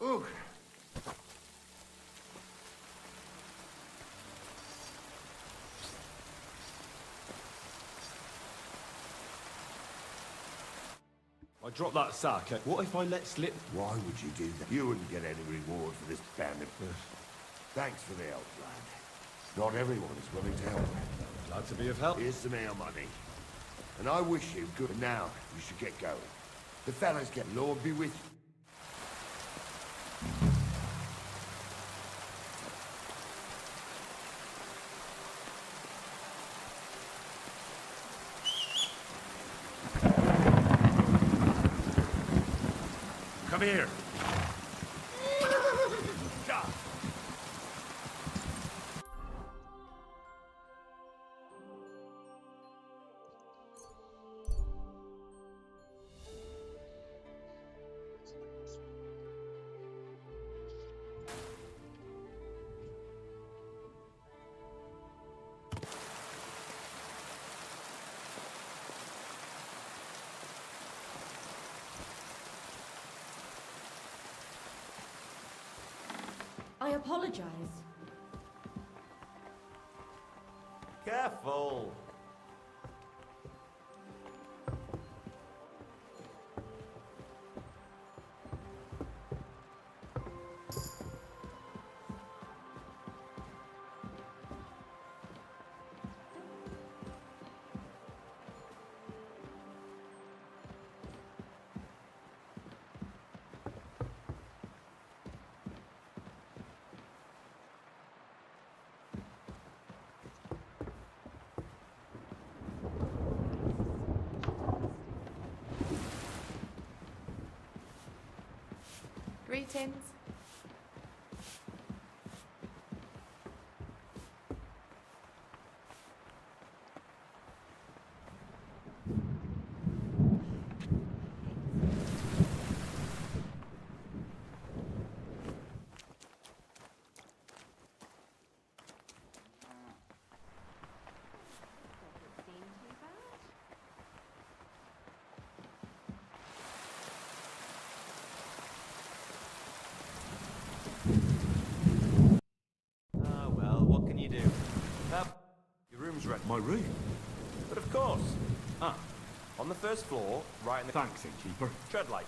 Ooh. I dropped that sack. What if I let slip? Why would you do that? You wouldn't get any reward for this bandit. Thanks for the help, lad. Not everyone is willing to help. Glad to be of help. Here's some ale money. And I wish you good. Now, you should get going. The fellas get Lord be with you. Come here. I apologize. Careful! Greetings. Well, what can you do? Your room's ready. My room? But of course. On the first floor, right in the... Thanks, innkeeper. Tread light.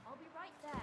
I'll be right there.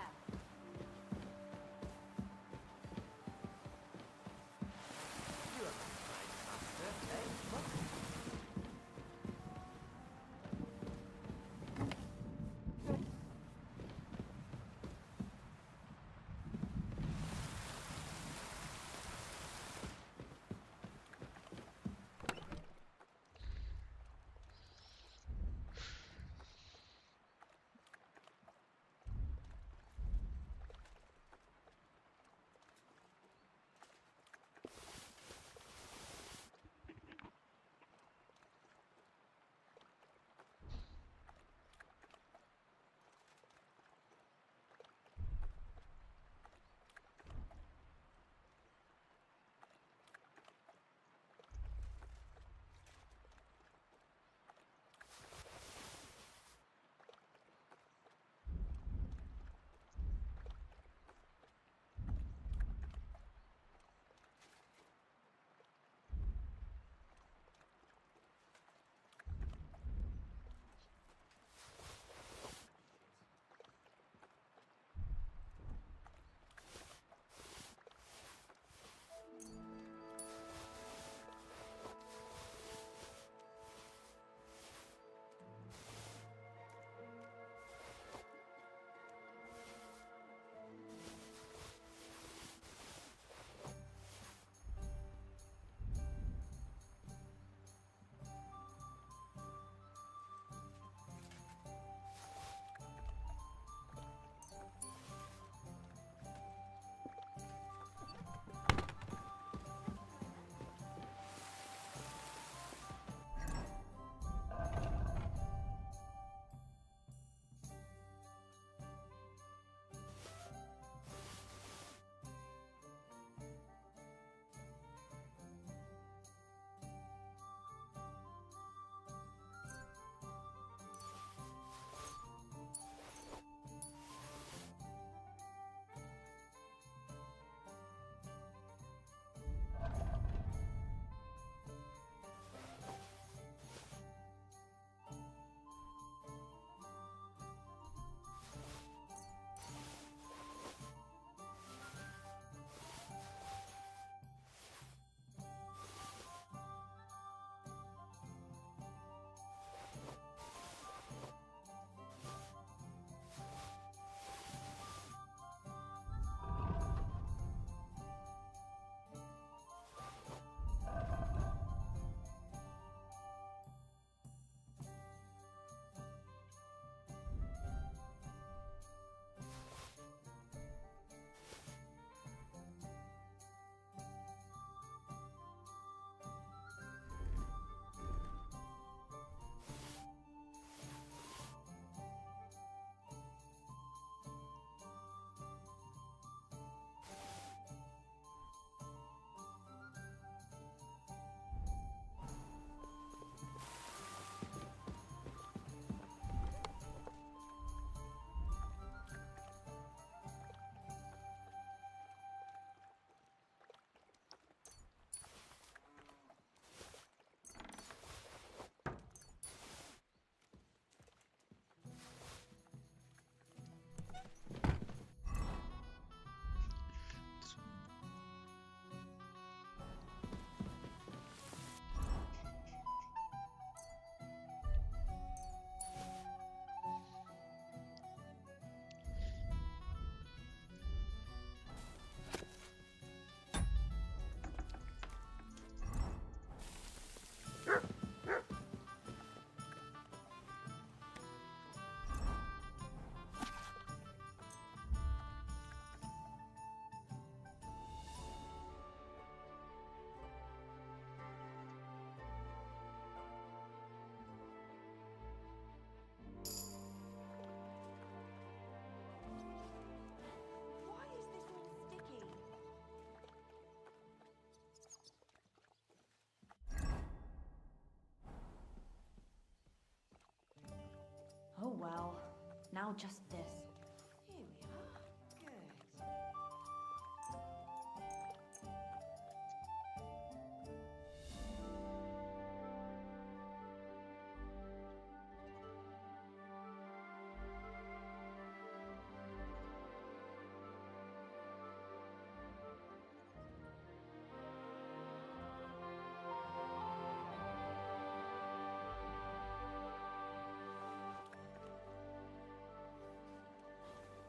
I'll just this. Here we are. Good.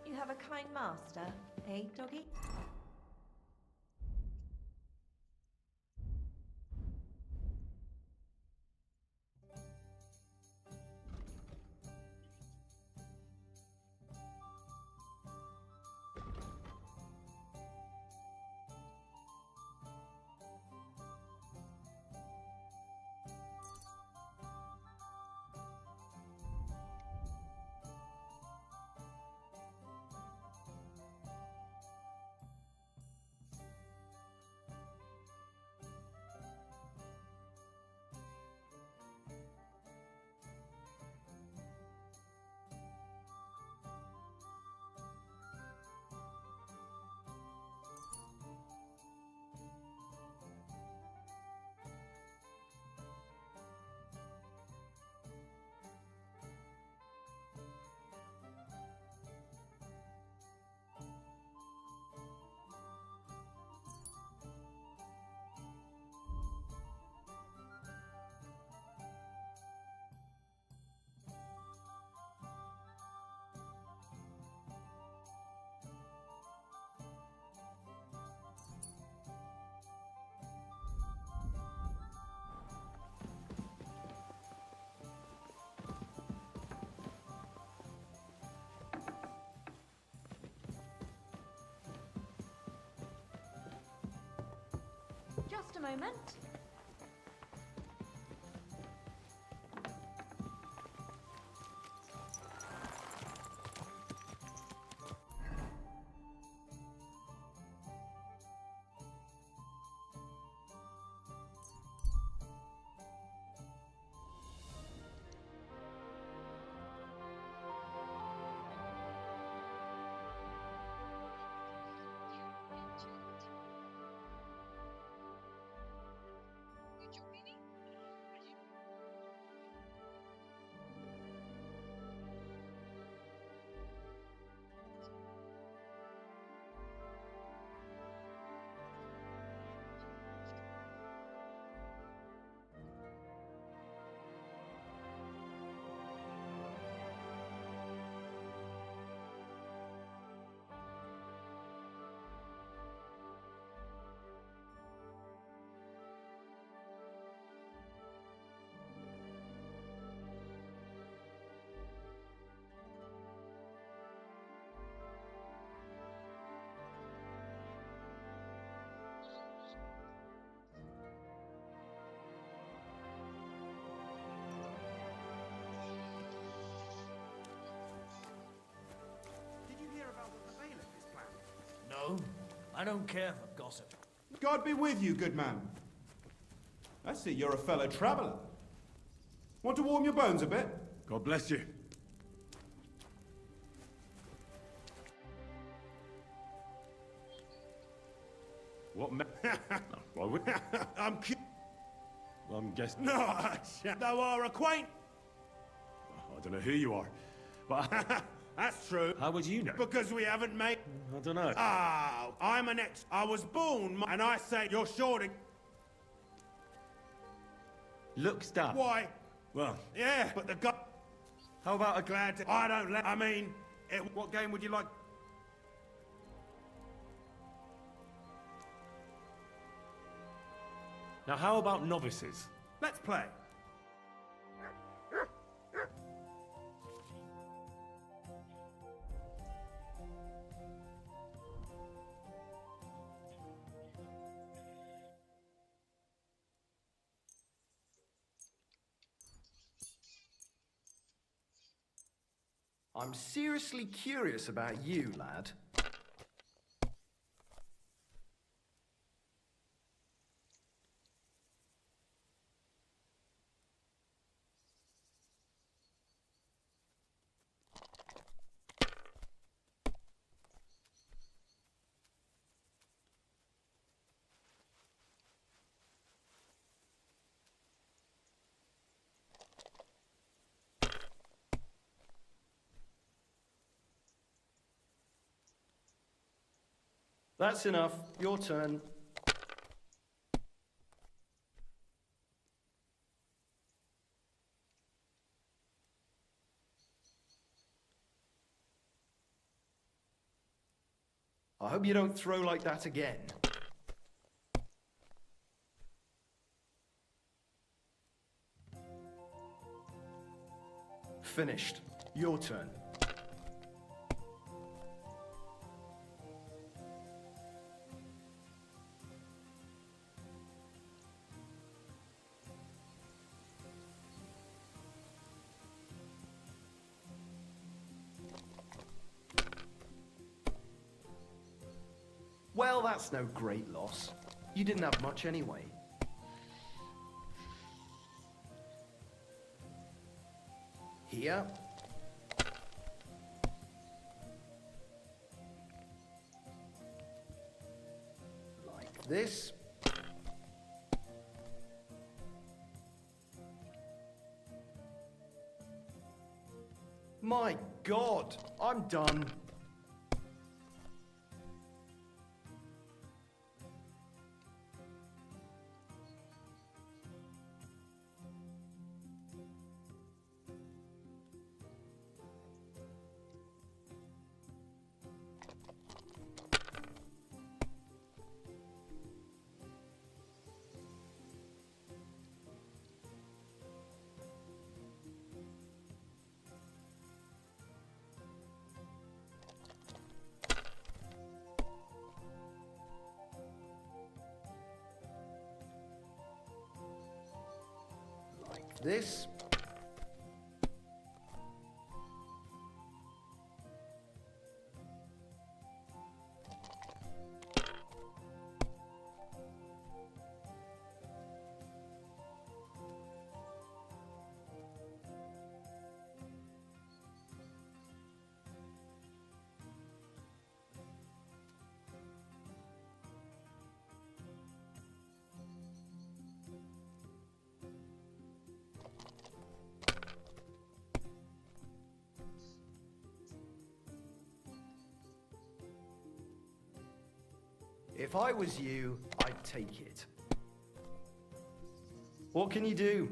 You have a kind master, eh, doggy? Just a moment. No, I don't care for gossip. God be with you, good man. I see you're a fellow traveller. Want to warm your bones a bit? God bless you. What Why would... I'm guessing... No, thou art acquaint. I don't know who you are, but... That's true. How would you know? Because we haven't made... I don't know. Oh, I'm an ex... I was born, and I say you're sure to... Looks done. Why? Well... Yeah, but the guy... How about a... Glad to... I don't let... I mean... What game would you like? Now how about novices? Let's play. I'm seriously curious about you, lad. That's enough. Your turn. I hope you don't throw like that again. Finished. Your turn. Well, that's no great loss. You didn't have much anyway. Here. Like this. My God, I'm done. This. If I was you, I'd take it. What can you do?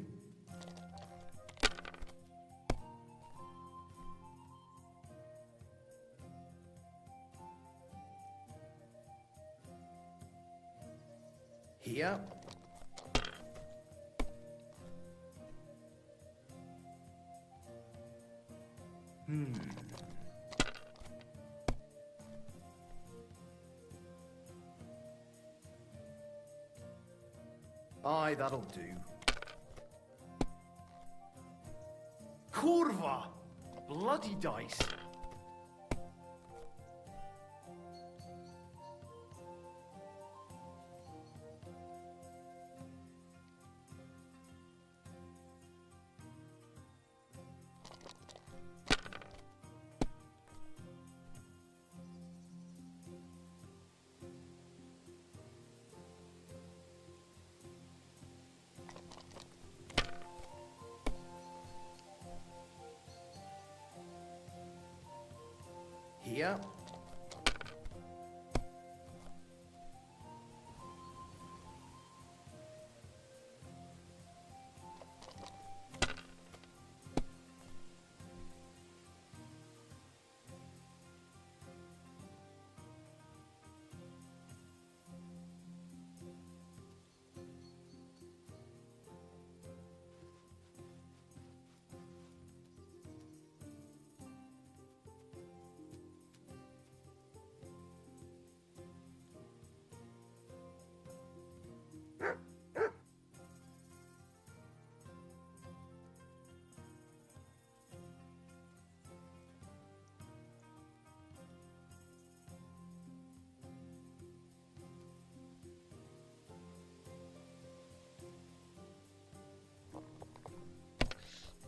Here. Aye, that'll do. Kurva! Bloody dice. Here.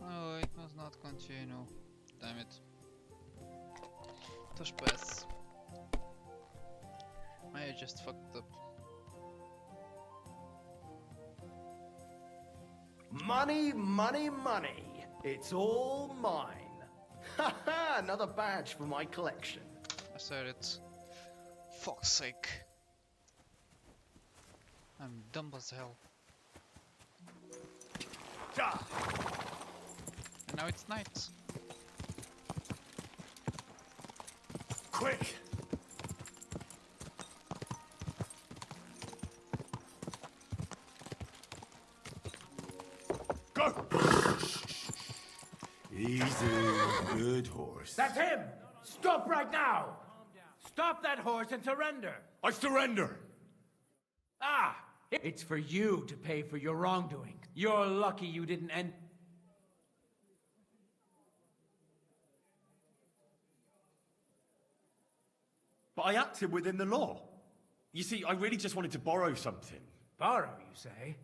No, it must not continue. Damn it. Touch pass. I just fucked up. Money, money, money. It's all mine. Ha ha! Another badge for my collection. I said it. fuck's sake. I'm dumb as hell. And now it's night. Quick! Go! Easy, good horse. That's him! Stop right now! Stop that horse and surrender! I surrender! Ah! It's for you to pay for your wrongdoing. You're lucky you didn't end... But I acted within the law. You see, I really just wanted to borrow something. Borrow, you say?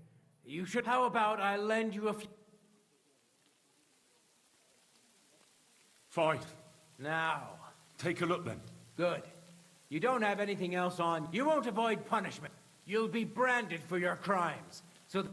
You should... How about I lend you a few... Fine. Now. Take a look then. Good. You don't have anything else on. You won't avoid punishment. You'll be branded for your crimes. So...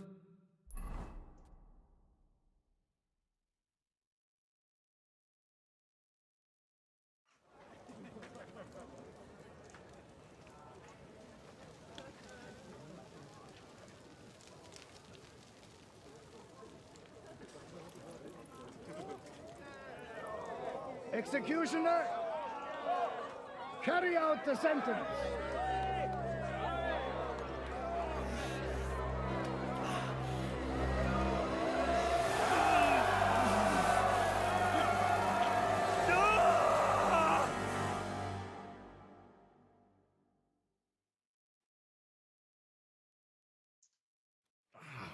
Executioner, carry out the sentence.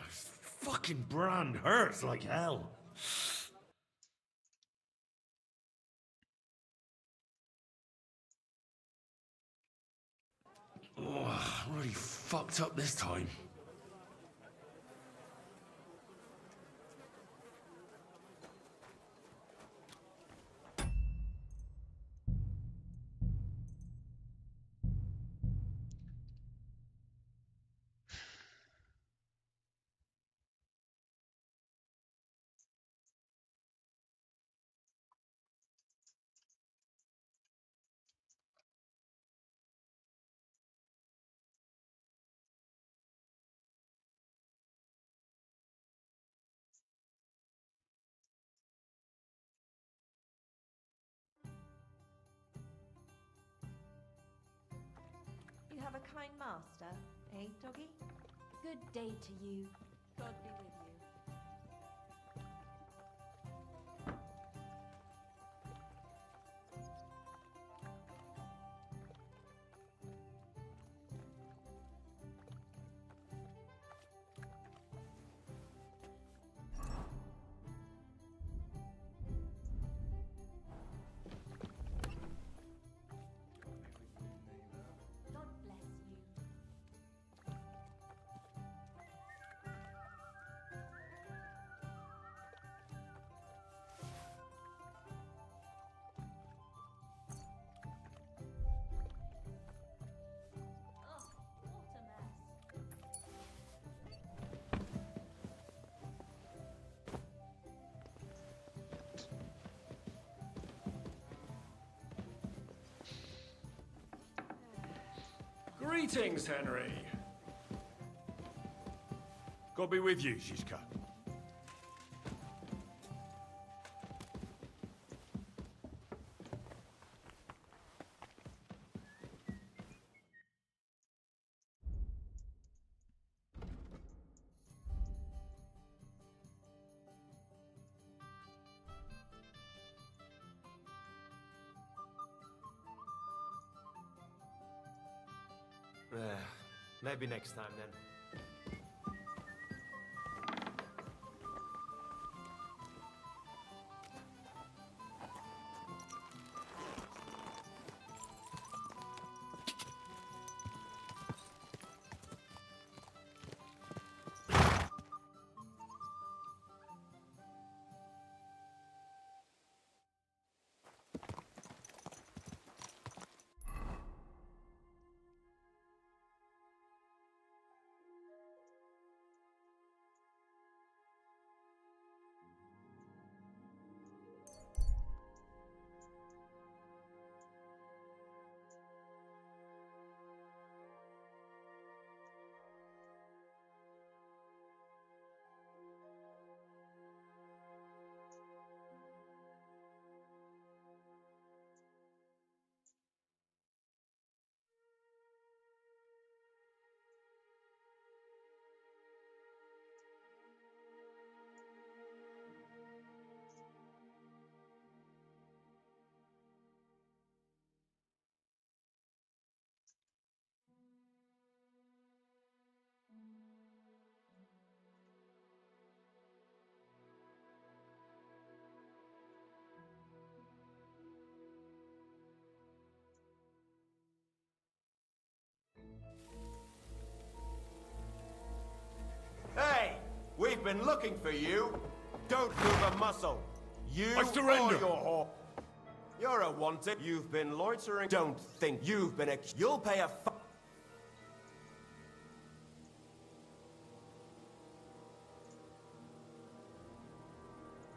This fucking brand hurts like hell. Oh, I'm really fucked up this time. You have a kind master, eh, doggy? Good day to you. God be with you. God bless you. Oh, what a mess. Greetings, Henry. God be with you, Zizka. Maybe next time then. We've been looking for you. Don't move a muscle. You I surrender. or your whore. You're a wanted. You've been loitering. Don't think you've been You'll pay a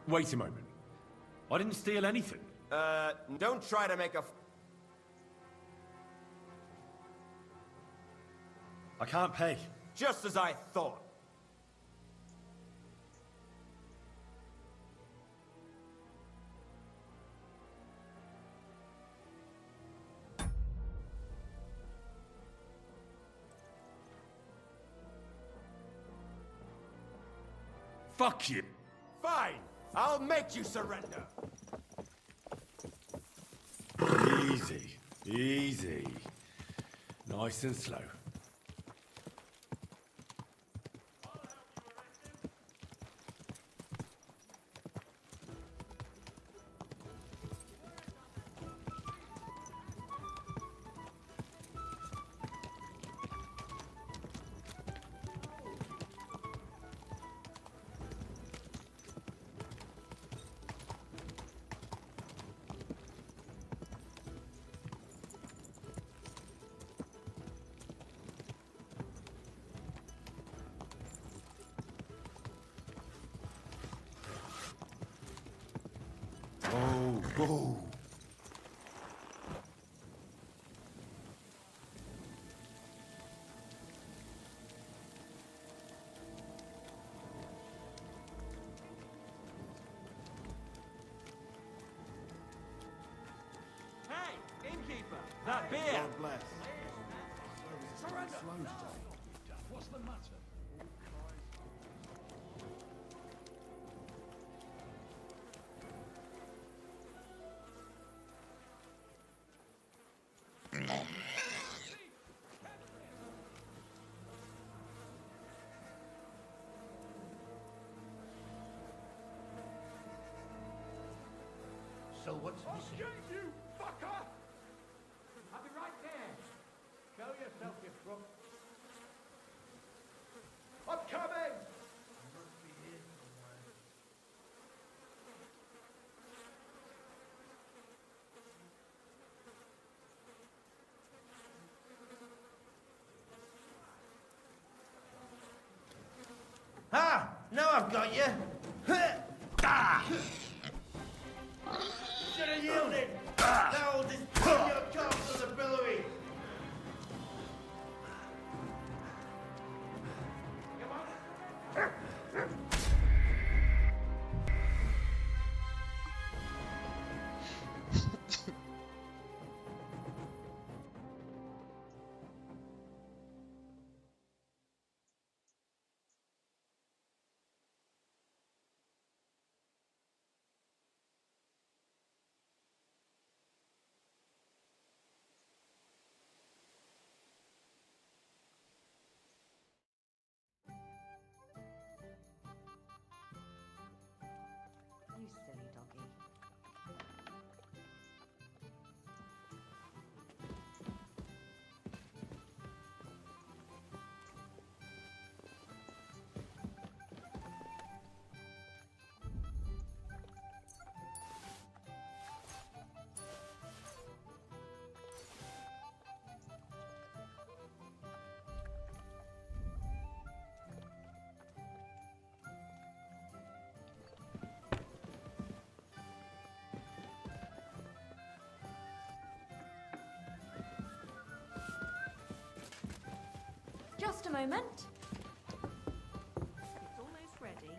Wait a moment. I didn't steal anything. Don't try to make a I can't pay. Just as I thought. Fuck you. Fine. I'll make you surrender. Easy. Easy. Nice and slow. Oh. Hey, innkeeper! That beer! God bless. Surrender! What's the matter? So what's missing? You fucker! I'll be right there. Show yourself, you crook. I'm coming! Ah! Now I've got you! Ah! Should have yielded! Now I'll just put your corpse to the pillory! You silly doggy. Just a moment. It's almost ready.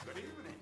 Good evening.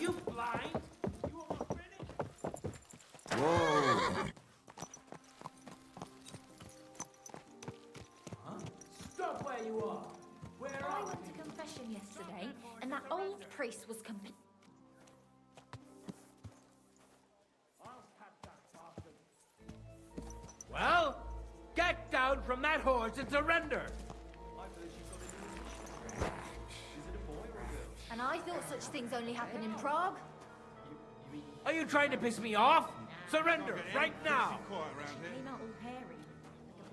you blind? You almost finished? Whoa! Stop where you are. Where I are went to confession yesterday, and that old priest was complete. Well, get down from that horse and surrender. And I thought such things only happen in Prague. Are you trying to piss me off? Surrender right now. Came out all hairy,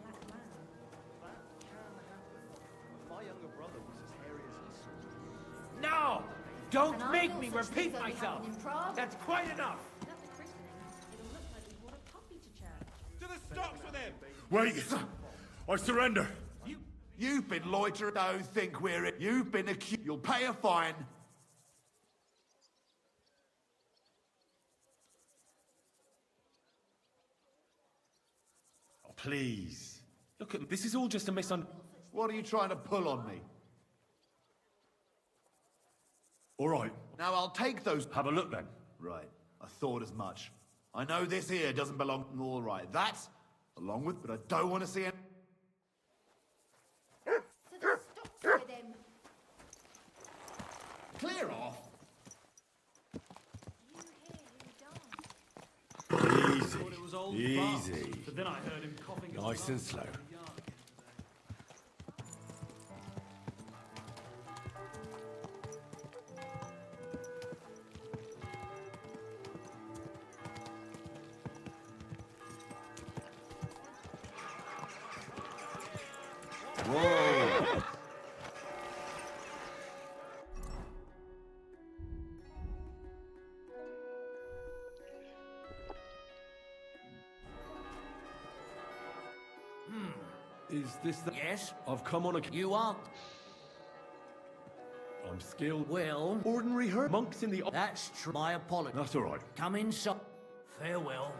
like a black lamb. My younger brother was as hairy as he saw. No! Don't And I make thought me such repeat things only myself. happen in Prague. That's quite enough. At the christening, it'll look like we brought a puppy to church. To the stocks with them! Wait! I surrender! You've been loitering. Don't think we're it. You've been accused. You'll pay a fine. Oh, please. Look at this is all just a misunderstanding. What are you trying to pull on me? All right, Now I'll take those. have a look then. Right. I thought as much. I know this here doesn't belong. All right. That, along with, but I don't want to see it. To the stocks with him. Clear off. You hear him dance. Easy. But then I heard him coughing. Nice and slow. Whoa. Is this the... Yes? I've come on a... You aren't. I'm skilled. Well, Ordinary herd. Monks in the... that's true. My apologies. That's all right. Come inside. Farewell.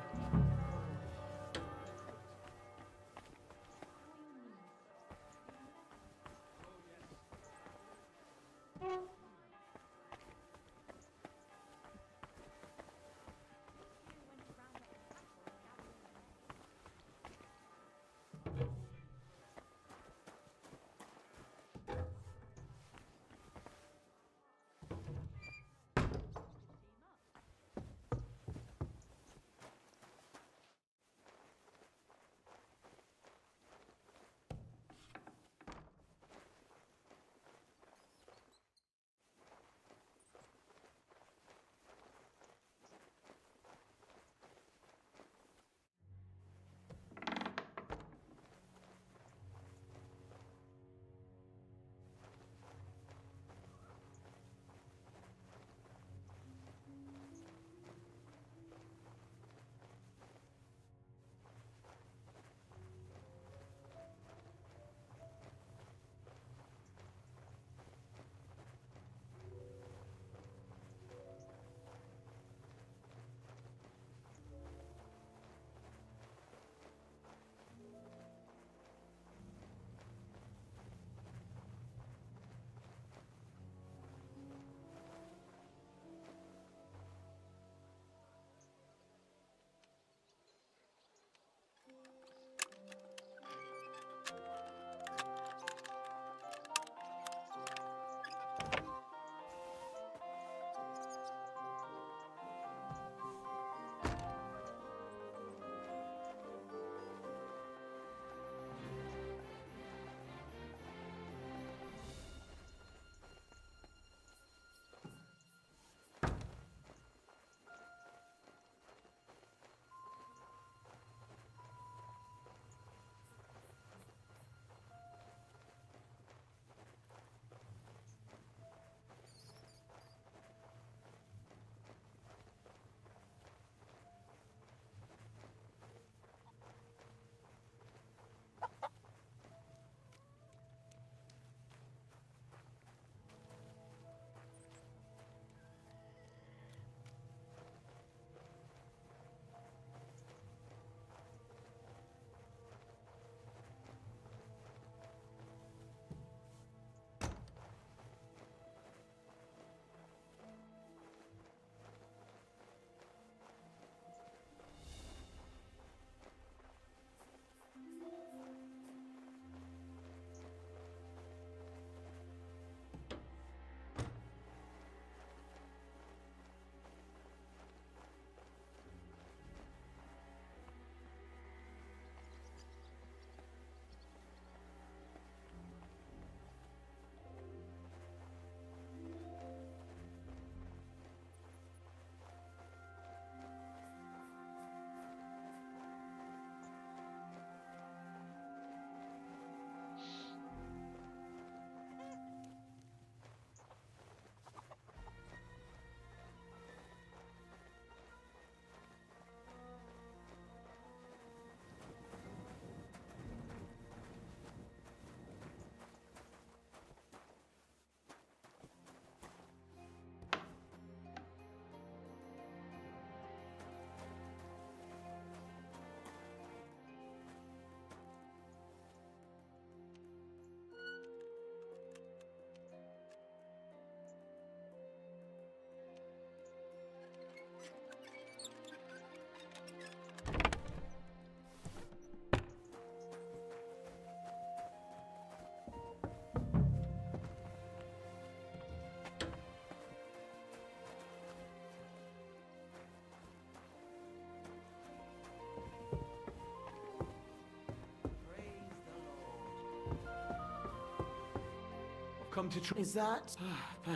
come to try. Is that?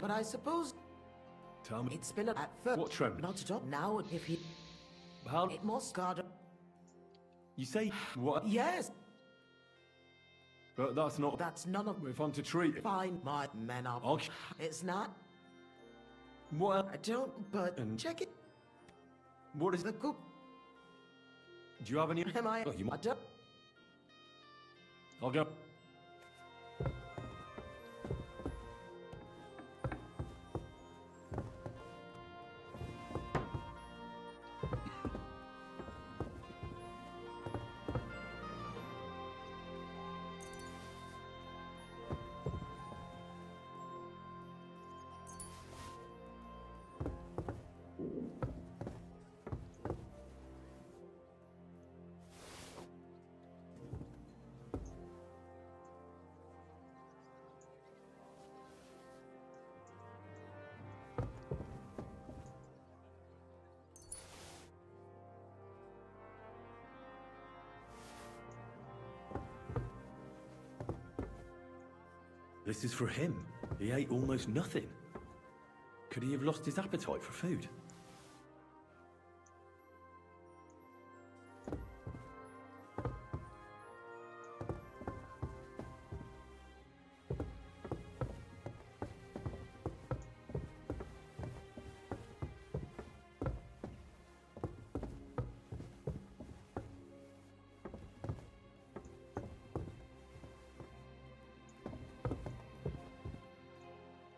But I suppose Tell me. it's been at first. What tremor? Not at all. Now, if he. How? It must guard. You say what? Yes. But that's not. That's none of. If I'm to treat it. Fine, my men are. Okay. It's not. What? I don't. But And- check it. What is The cook. Do you have any? Am I? Oh, you I might. don't. I'll go. This is for him. He ate almost nothing. Could he have lost his appetite for food?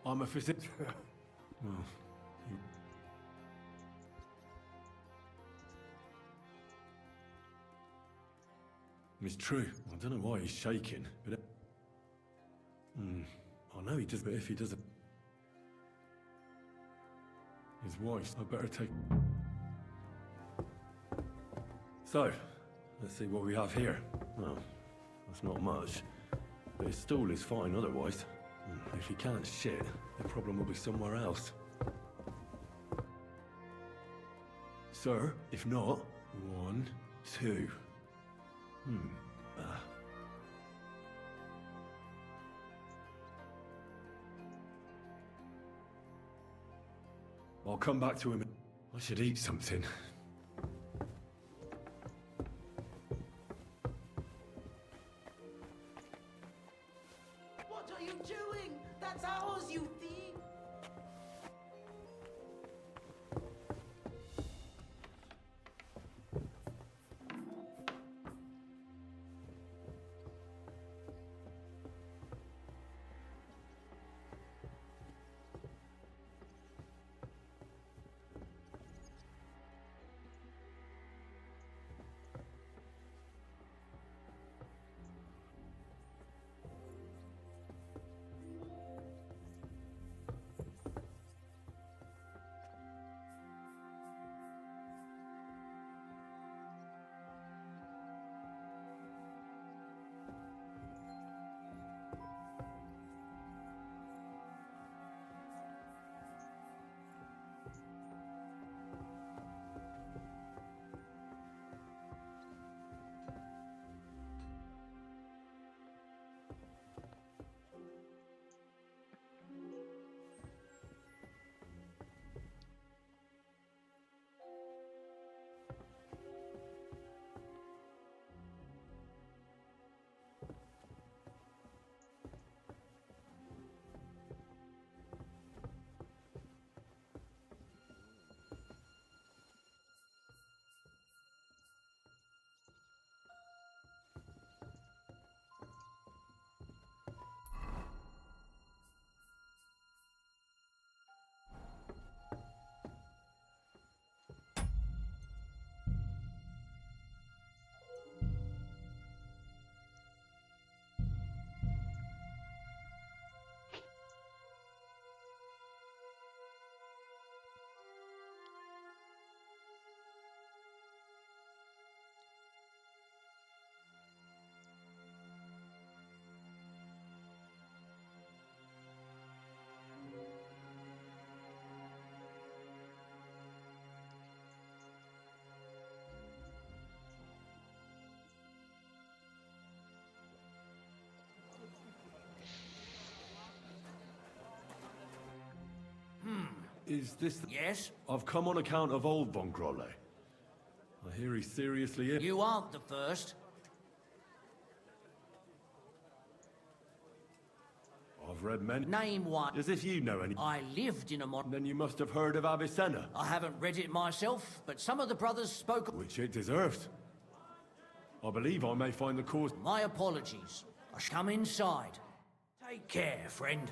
I'm a physician. Well, it's true. I don't know why he's shaking, but... I know he does, but if he doesn't... His wife, I better take... So, let's see what we have here. Well, that's not much. But his stool is fine otherwise. If he can't shit, the problem will be somewhere else. Sir, if not, 1, 2. I'll come back to him. I should eat something. What are you doing? That's ours, you thief! Is this... Yes? I've come on account of old Von Grolle. I hear he's seriously ill. You aren't the first. I've read many... Name one. As if you know any... I lived in a mod... Then you must have heard of Avicenna. I haven't read it myself, but some of the brothers spoke... Which it deserved. I believe I may find the cause... My apologies. I shall come inside. Take care, friend.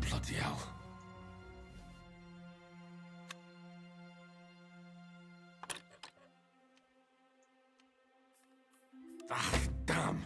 Bloody hell. Ah, damn.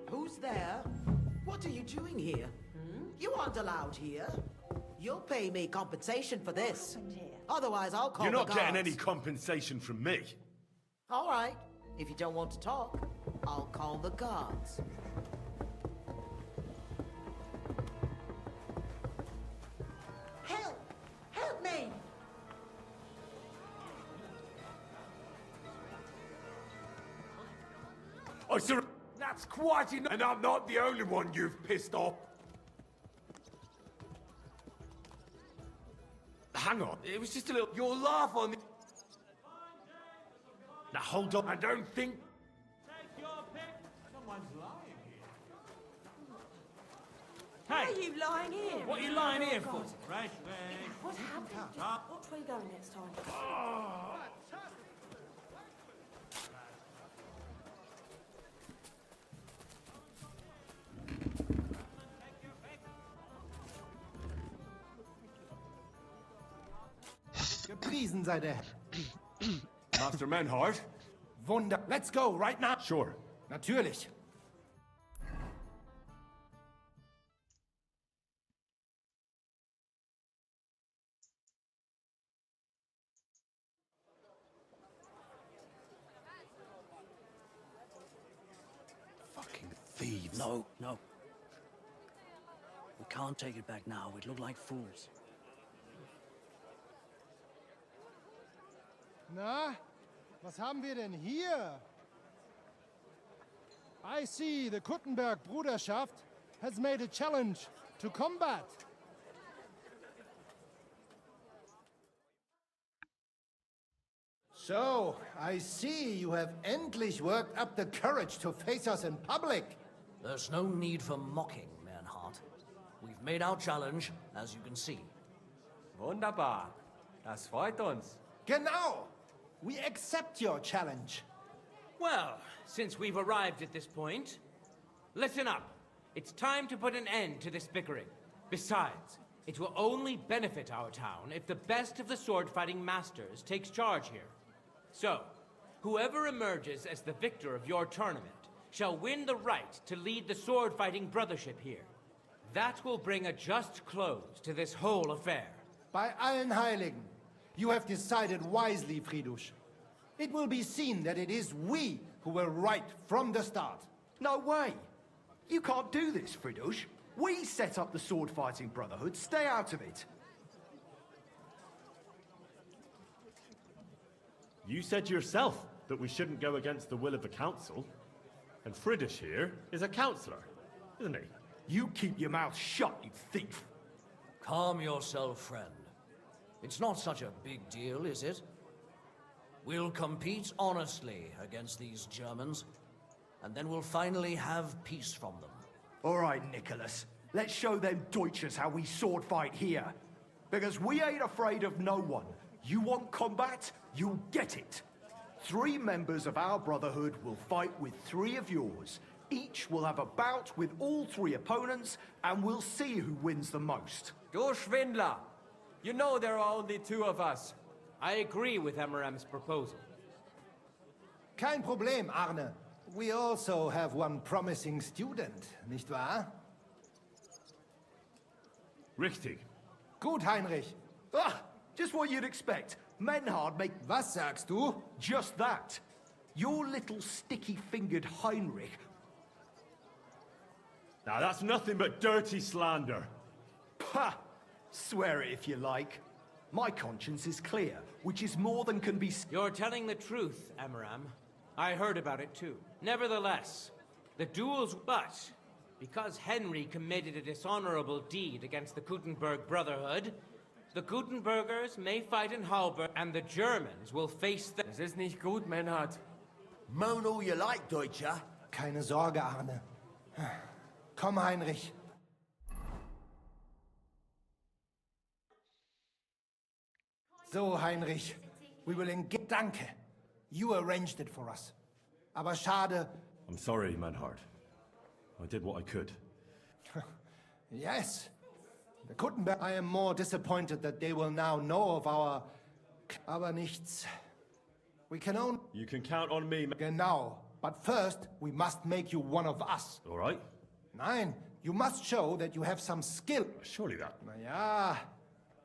Who's there? What are you doing here? You aren't allowed here. You'll pay me compensation for this. Otherwise, I'll call You're the not guards. getting any compensation from me. All right. If you don't want to talk, I'll call the guards. Help! Help me! I sur- That's quite enough. And I'm not the only one you've pissed off. Hang on, it was just a little... You'll laugh on the... Now hold on, I don't think... Take your pick. Someone's lying here. Why are you lying here? What are you lying here for? Right, What happened? What way are you going next time? Gepriesen sei der Master Menhart? Wunder. Let's go, right now. Sure. Natürlich. Fucking thieves. No, no. We can't take it back now. We'd look like fools. Na, was haben wir denn hier? I see the Kuttenberg Bruderschaft has made a challenge to combat. So, I see you have endlich worked up the courage to face us in public. There's no need for mocking, Manhart. We've made our challenge, as you can see. Wunderbar. Das freut uns. Genau. We accept your challenge. Well, since we've arrived at this point, listen up. It's time to put an end to this bickering. Besides, it will only benefit our town if the best of the sword-fighting masters takes charge here. So, whoever emerges as the victor of your tournament shall win the right to lead the sword-fighting brothership here. That will bring a just close to this whole affair. Bei allen Heiligen, you have decided wisely, Fridush. It will be seen that it is we who were right from the start. No way! You can't do this, Fridush. We set up the sword-fighting brotherhood. Stay out of it. You said yourself that we shouldn't go against the will of the council. And Fridish here is a councillor, isn't he? You keep your mouth shut, you thief. Calm yourself, friend. It's not such a big deal, is it? We'll compete honestly against these Germans, and then we'll finally have peace from them. All right, Nicholas. Let's show them Deutschers how we sword fight here. Because we ain't afraid of no one. You want combat? You'll get it. 3 members of our brotherhood will fight with 3 of yours. Each will have a bout with all 3 opponents, and we'll see who wins the most. Du Schwindler! You know there are only 2 of us. I agree with Emiram's proposal. Kein Problem, Arne. We also have one promising student, nicht wahr? Richtig. Gut, Heinrich. Ah, just what you'd expect. Menhard make... Was sagst du? Just that. Your little sticky-fingered Heinrich... Now that's nothing but dirty slander. Pah! Swear it if you like. My conscience is clear, which is more than can be... You're telling the truth, Emiram. I heard about it too. Nevertheless, the duels... But, because Henry committed a dishonorable deed against the Gutenberg Brotherhood, the Gutenbergers may fight in Halberg, and the Germans will face the... Es ist nicht gut, Menhard. Moan all you like, Deutscher. Keine Sorge, Arne. Komm, Heinrich. So, Heinrich, we will engage. Danke. You arranged it for us. Aber schade. I'm sorry, Manhard. I did what I could. Yes. The Kuttenberg. I am more disappointed that they will now know of our... Aber nichts. We can only... You can count on me. Genau. But first, we must make you one of us. All right. Nein, you must show that you have some skill. Surely that... Na ja,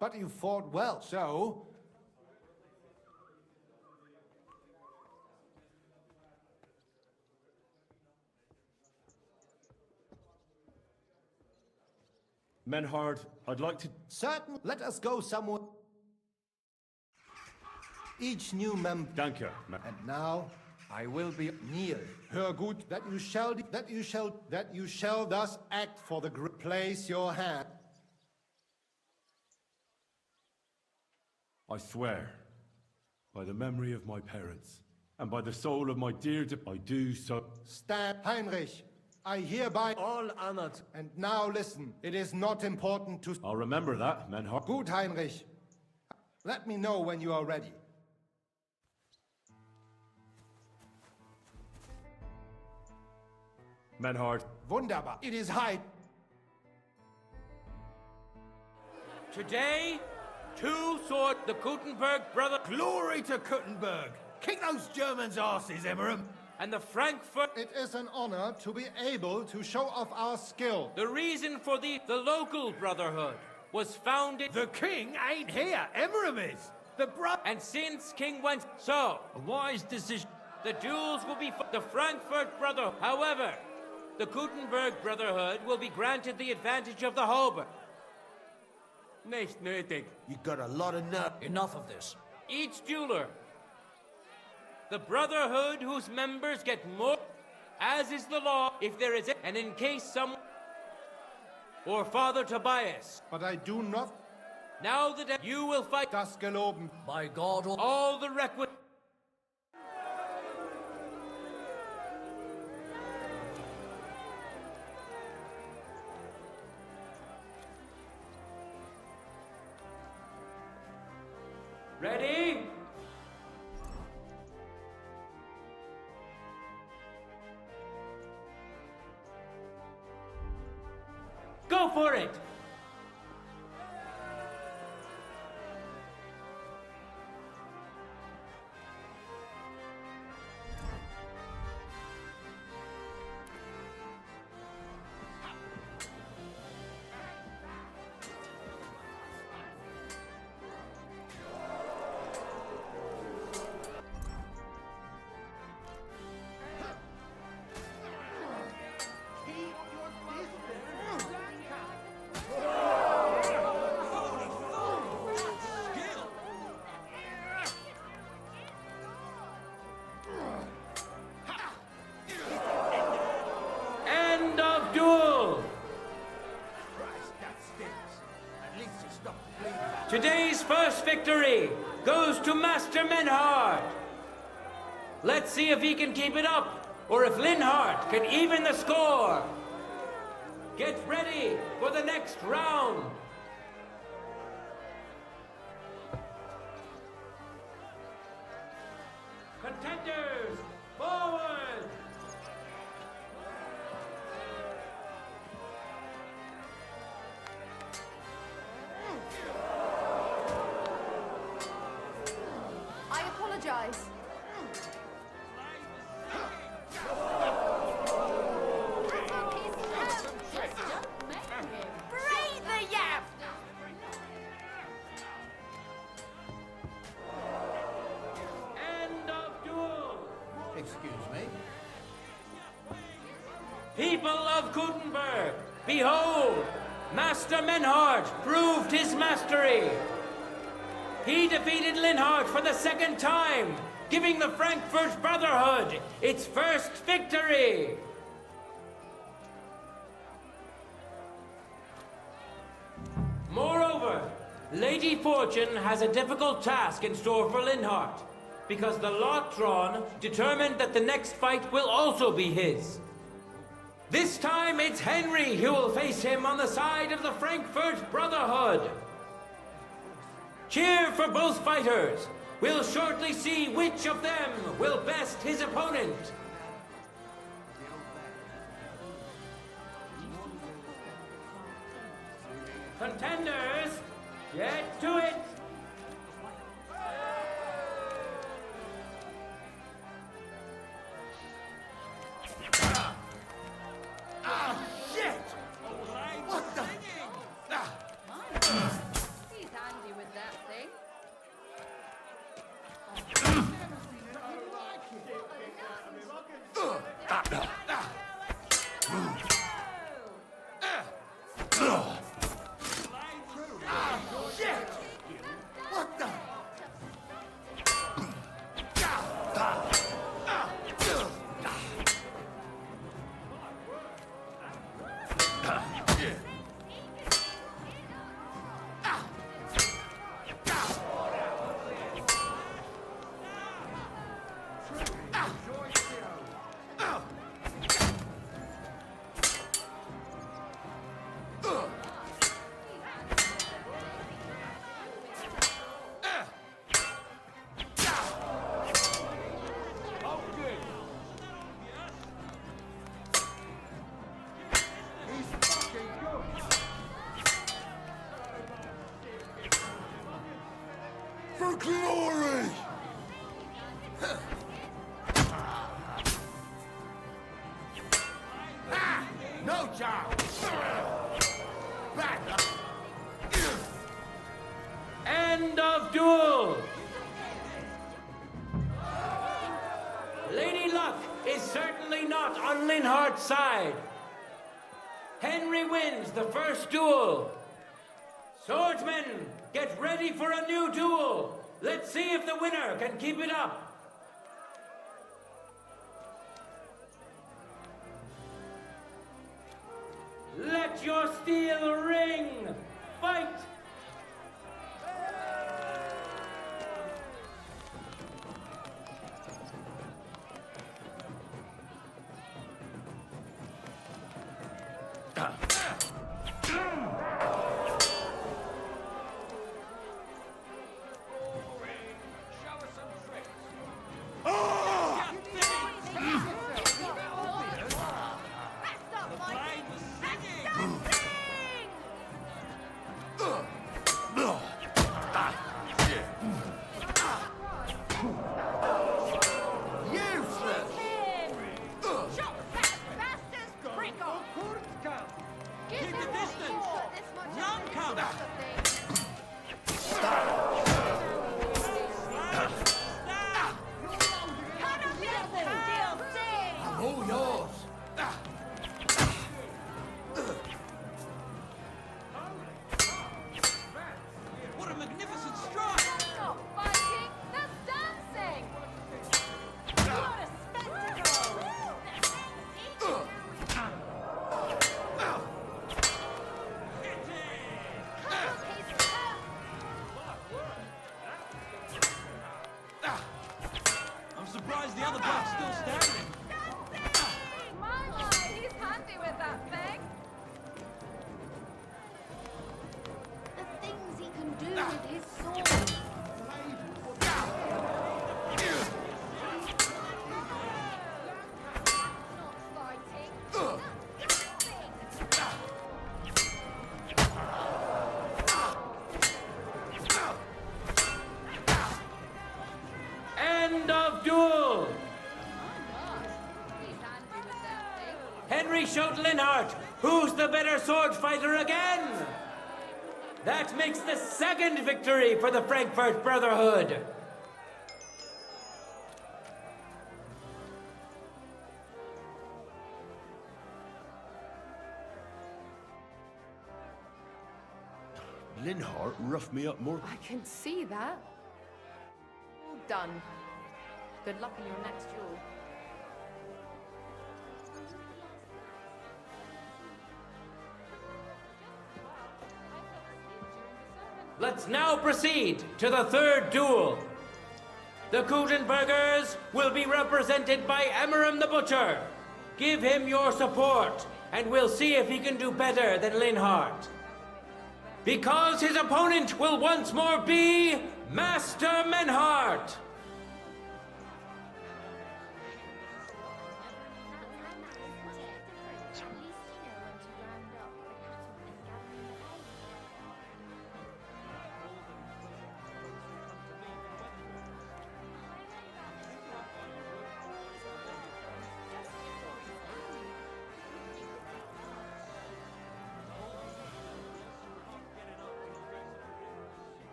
but you fought well, so... Menhard, I'd like to... Certain, let us go somewhere. Each new member... Danke. And now... I will be... Kneel. Hör gut, that you shall thus act for the group. Place your hand. I swear, by the memory of my parents, and by the soul of my dear... I do so... Stand, Heinrich. I hereby... All honored. And now listen, it is not important to... I'll remember that, Menhard. Gut, Heinrich. Let me know when you are ready. Menhard. Wunderbar. It is high. Today, 2 sword the Gutenberg brother... Glory to Gutenberg! Kick those Germans' asses, Emiram! And the Frankfurt... It is an honor to be able to show off our skill. The reason for the local brotherhood was founded... The king ain't here, Emiram is! And since King went... So, a wise decision. The duels will be... The Frankfurt brotherhood. However, the Gutenberg brotherhood will be granted the advantage of the Halberg. Nicht nötig. You got a lot of nerve. Enough of this. Each dueler The Brotherhood whose members get more, as is the law, if there is and in case some... Or Father Tobias. But I do not... Now that you will fight... Das geloben. By God... All the requisite... Ready? Go for it! End of duel! Today's first victory goes to Master Menhard. Let's see if he can keep it up, or if Linhardt can even the score. Get ready for the next round. Contenders, forward! I apologize. Free the yap! End of duel! Excuse me? People of Gutenberg, behold, Master Menhard proved his mastery. He defeated Linhardt for the second time, giving the Frankfurt Brotherhood its first victory. Moreover, Lady Fortune has a difficult task in store for Linhardt, because the lot drawn determined that the next fight will also be his. This time it's Henry who will face him on the side of the Frankfurt Brotherhood. Cheer for both fighters. We'll shortly see which of them will best his opponent. Contenders, get to it! Shit! What the? He's handy with that thing. Shit! What the? For glory! No chance! Back up! End of duel! Lady Luck is certainly not on Linhardt's side. Henry wins the first duel. Swordsmen, get ready for a new duel. Let's see if the winner can keep it up. Let your steel ring! Fight! End of duel! Henry showed Linhart who's the better sword fighter again! That makes the second victory for the Frankfurt Brotherhood! Linhart roughed me up more. I can see that. All done. Good luck in your next duel. Let's now proceed to the third duel. The Kutenbergers will be represented by Emmeram the Butcher. Give him your support, and we'll see if he can do better than Linhart. Because his opponent will once more be Master Menhart.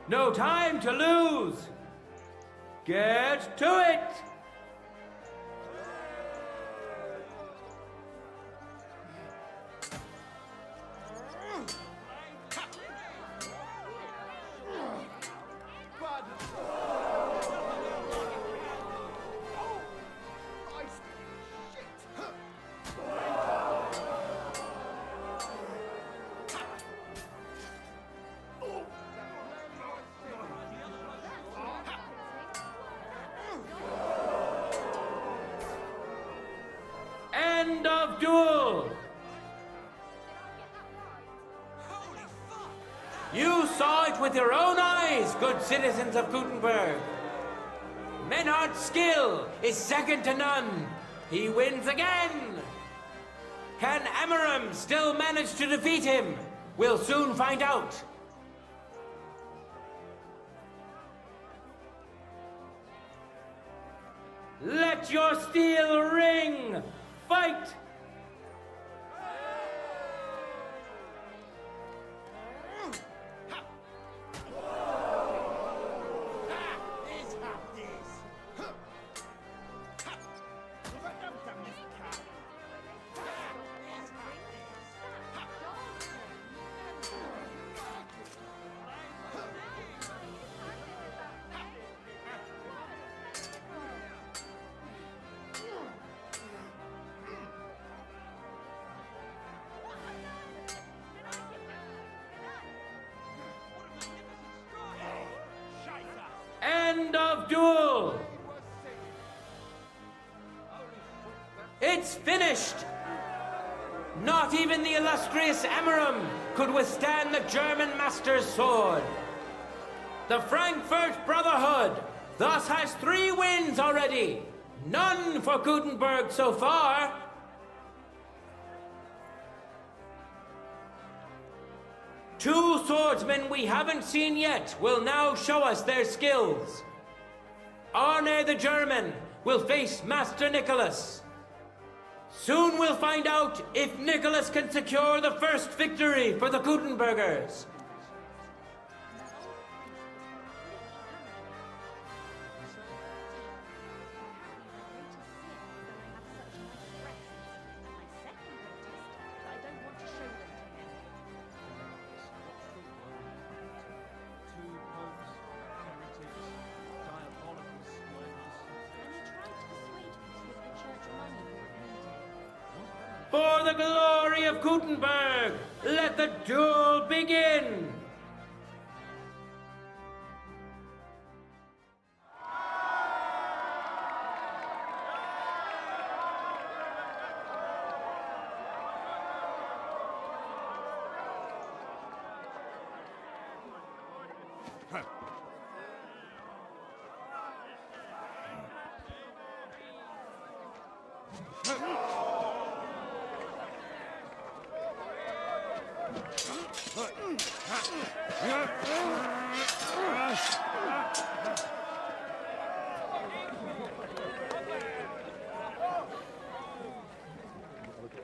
No time to lose! Get to it! End of duel! You saw it with your own eyes, good citizens of Gutenberg. Menhardt's skill is second to none. He wins again. Can Emmeram still manage to defeat him? We'll soon find out. Let your steel ring! Fight! end of duel! It's finished! Not even the illustrious Emerum could withstand the German master's sword. The Frankfurt Brotherhood thus has 3 wins already. None for Gutenberg so far. Two swordsmen we haven't seen yet will now show us their skills. Arne the German will face Master Nicholas. Soon we'll find out if Nicholas can secure the first victory for the Gutenbergers. For the glory of Gutenberg, let the duel begin!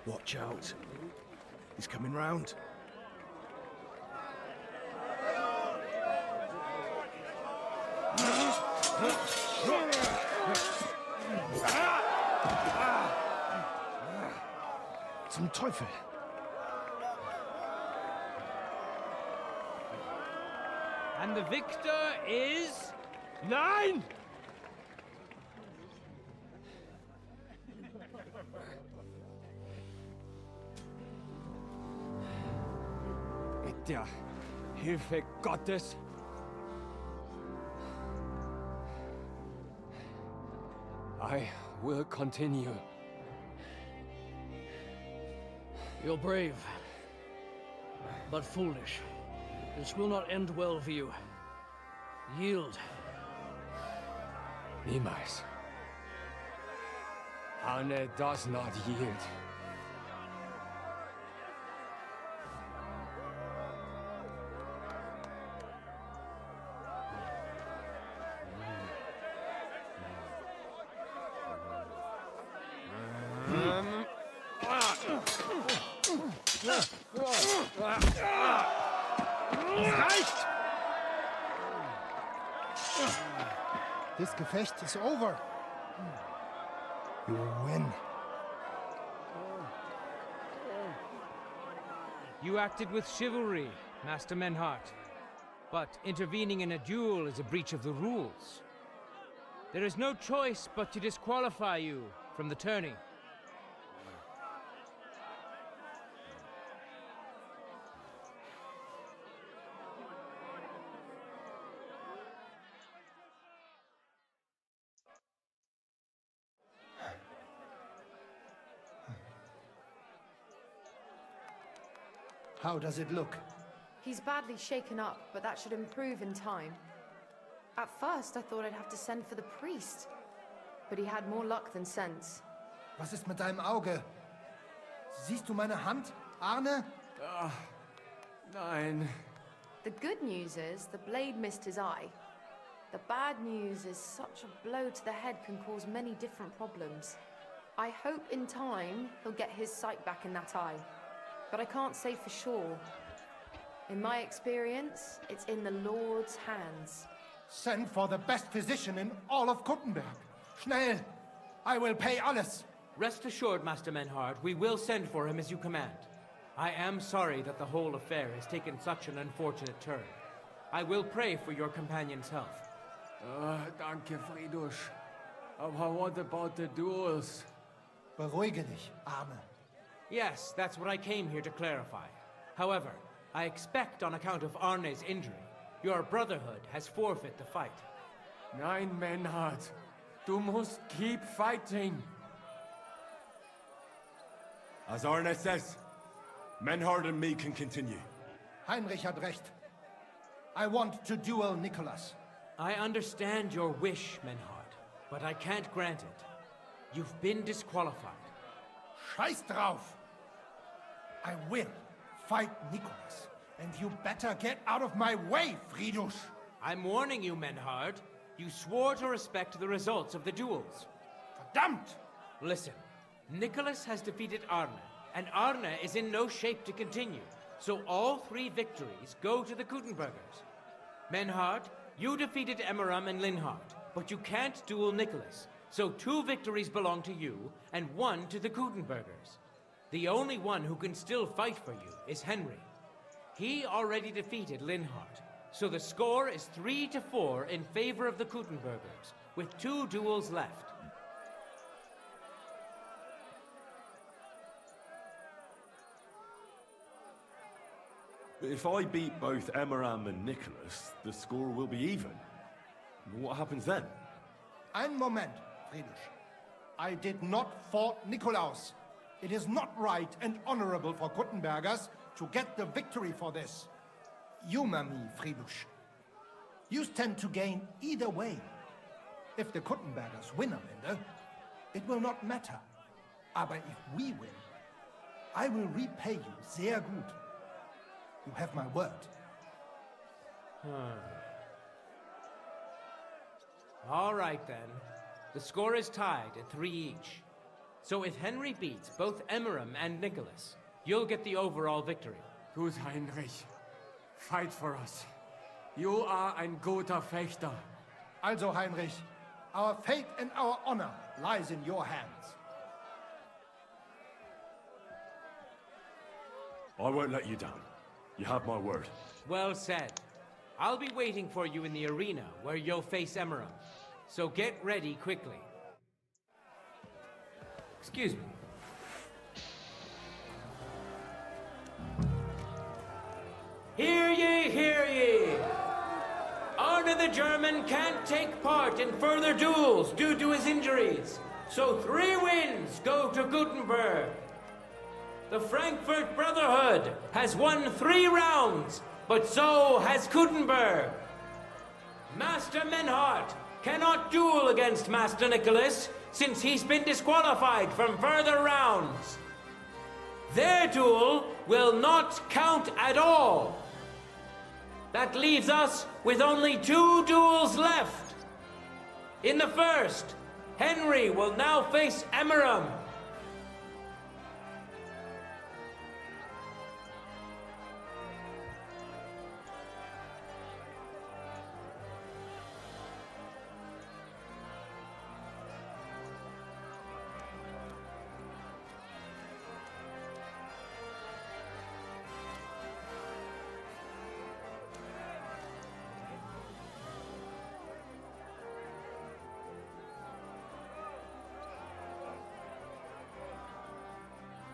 Watch out. He's coming round. Zum Teufel. And the victor is... Nein! Mit der Hilfe Gottes I will continue. You're brave, but foolish. This will not end well for you. Yield. Niemals. Arne does not yield. Reicht! This Gefecht is over. You will win. You acted with chivalry, Master Menhart. But intervening in a duel is a breach of the rules. There is no choice but to disqualify you from the tourney. How does it look? He's badly shaken up, but that should improve in time. At first, I thought I'd have to send for the priest. But he had more luck than sense. Was ist mit deinem Auge? Siehst du meine Hand, Arne? Nein. The good news is the blade missed his eye. The bad news is such a blow to the head can cause many different problems. I hope in time he'll get his sight back in that eye. But I can't say for sure. In my experience, it's in the Lord's hands. Send for the best physician in all of Gutenberg. Schnell! I will pay alles. Rest assured, Master Menhart, we will send for him as you command. I am sorry that the whole affair has taken such an unfortunate turn. I will pray for your companion's health. Danke, Friedrich. Aber what about the duels? Beruhige dich, Arne. Yes, that's what I came here to clarify. However, I expect on account of Arne's injury, your brotherhood has forfeit the fight. Nein, Menhard. Du musst keep fighting. As Arne says, Menhard and me can continue. Heinrich had recht. I want to duel Nicholas. I understand your wish, Menhard, but I can't grant it. You've been disqualified. Scheiß drauf! I will fight Nicholas, and you better get out of my way, Friedrich! I'm warning you, Menhard. You swore to respect the results of the duels. Verdammt! Listen, Nicholas has defeated Arne, and Arne is in no shape to continue. So all 3 victories go to the Kuttenbergers. Menhard, you defeated Emmeram and Linhard, but you can't duel Nicholas. So 2 victories belong to you, and 1 to the Kuttenbergers. The only one who can still fight for you is Henry. He already defeated Linhard, so the score is 3-4 in favor of the Kuttenbergers, with 2 duels left. If I beat both Emmeram and Nicholas, the score will be even. What happens then? Ein Moment, Friedrich. I did not fault Nikolaus. It is not right and honorable for Kuttenbergers to get the victory for this. Humor me, Friedrich. You stand to gain either way. If the Kuttenbergers win am Ende, it will not matter. Aber if we win, I will repay you sehr gut. You have my word. All right, then. The score is tied at 3 each. So if Henry beats both Emmeram and Nicholas, you'll get the overall victory. Gut, Heinrich. Fight for us. You are ein guter Fechter. Also, Heinrich, our fate and our honor lies in your hands. I won't let you down. You have my word. Well said. I'll be waiting for you in the arena where you'll face Emmeram. So get ready quickly. Excuse me. Hear ye, hear ye! Arne the German can't take part in further duels due to his injuries, so 3 wins go to Gutenberg. The Frankfurt Brotherhood has won 3 rounds, but so has Gutenberg. Master Menhard cannot duel against Master Nicholas since he's been disqualified from further rounds. Their duel will not count at all. That leaves us with only 2 duels left. In the first, Henry will now face Emmeram.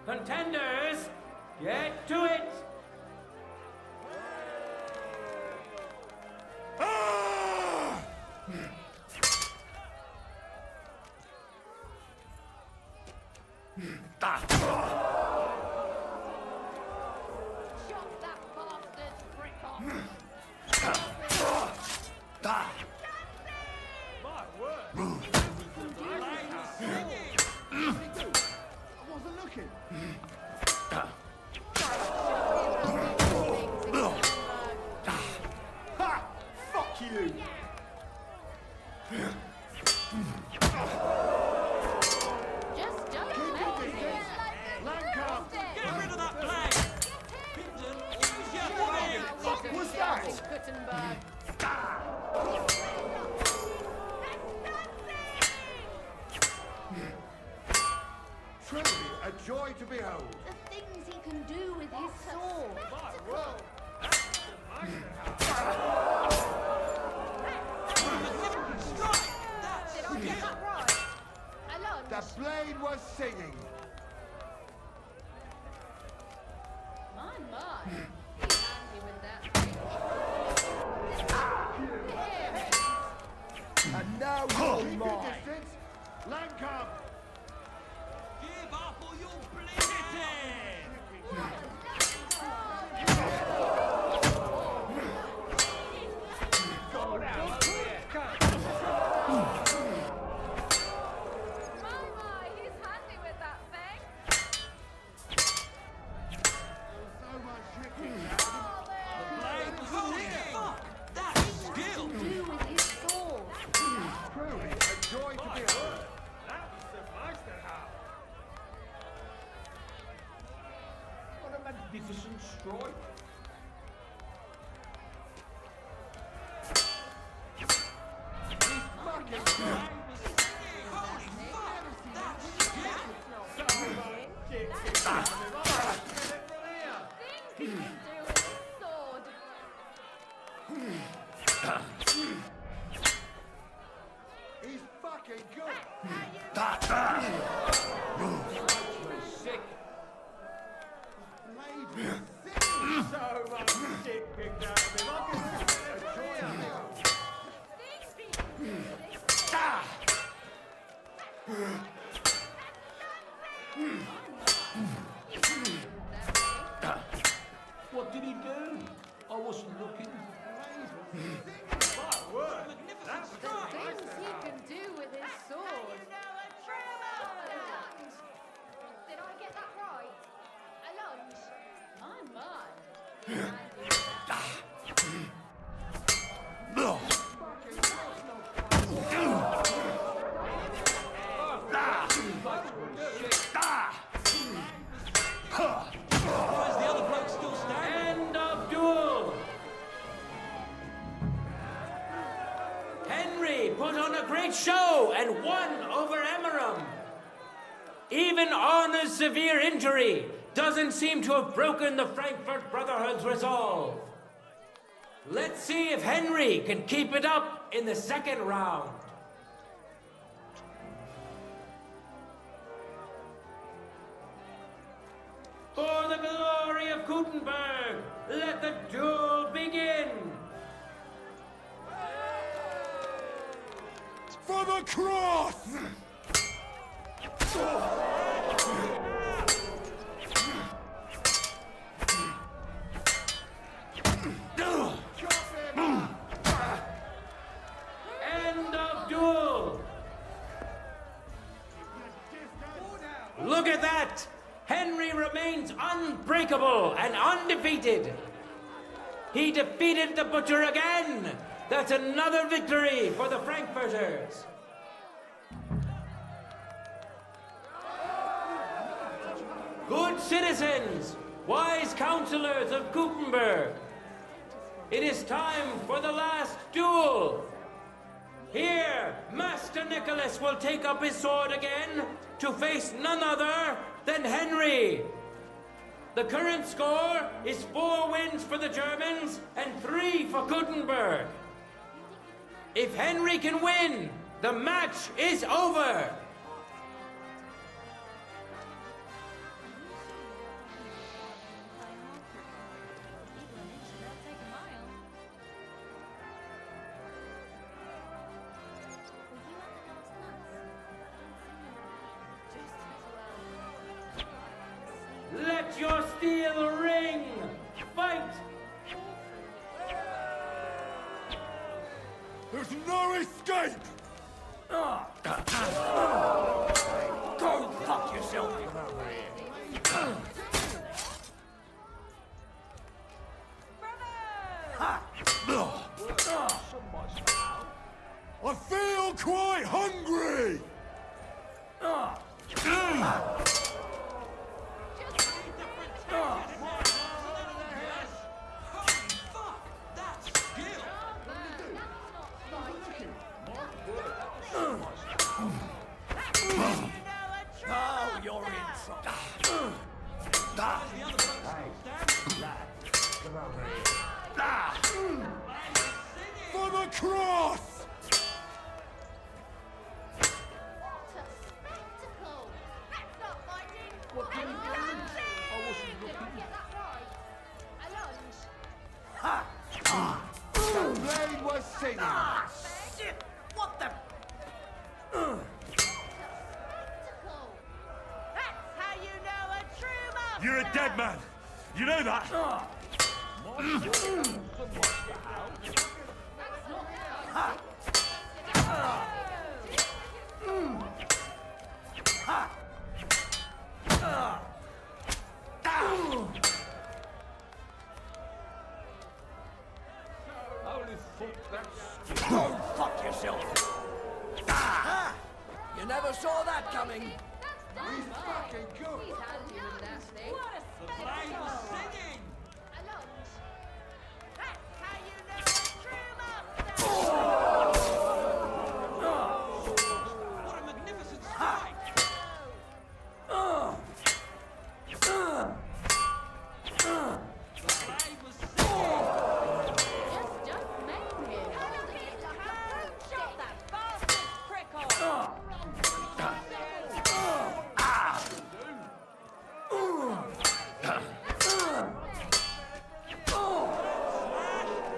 Contenders, get to it! Chop that bastard's brick off! My word! I wasn't looking. Ha! Fuck you! Just don't let it. Get rid of that flag! Pimpton, use your flag! Fuck was that? Gutenberg. Truly a joy to behold. The things he can do with his sword. My word! Did I get that right? Alone. The blade was singing. My. He's handy with that. Here it is. And now you're Keep your mine. distance. Lancome. Give up or you'll bleed He's handy with that thing. So much tricking. Fuck! That skill! Do with his sword. Truly a joy to behold. What a magnificent stroke. He's fucking good. Sick. Blade. So much shit picked out of him. I can a joy of it. What did he do? I wasn't looking. My word. That's The things he can do with his sword. Did I get that right? A lunge? My. Why is the other bloke still standing? End of duel! Henry put on a great show and won over Emeram. Even Arna's severe injury doesn't seem to have broken the Frankfurt Brotherhood's resolve. Let's see if Henry can keep it up in the second round. For the glory of Gutenberg, let the duel begin! For the cross! End of duel! Look at that! Henry remains unbreakable and undefeated. He defeated the Butcher again. That's another victory for the Frankfurters. Good citizens, wise counselors of Gutenberg, it is time for the last duel. Here, Master Nicholas will take up his sword again to face none other than Henry. The current score is 4 wins for the Germans and 3 for Gutenberg. If Henry can win, the match is over. Let your steel ring! Fight! There's no escape! Go fuck yourself. I feel quite hungry! Oh, you're in trouble. For the cross! Spectacle! That's not fighting! What did he do? I wasn't Did I looking. get that right? A lunge? The blade was singing. Shit! What the You're a dead man. You know that? Go fuck yourself! You never saw that coming. He's fucking good. The blade was singing! That's how you know a true master! What a magnificent strike! The blade was singing! Just made him! Shot that bastard prickle!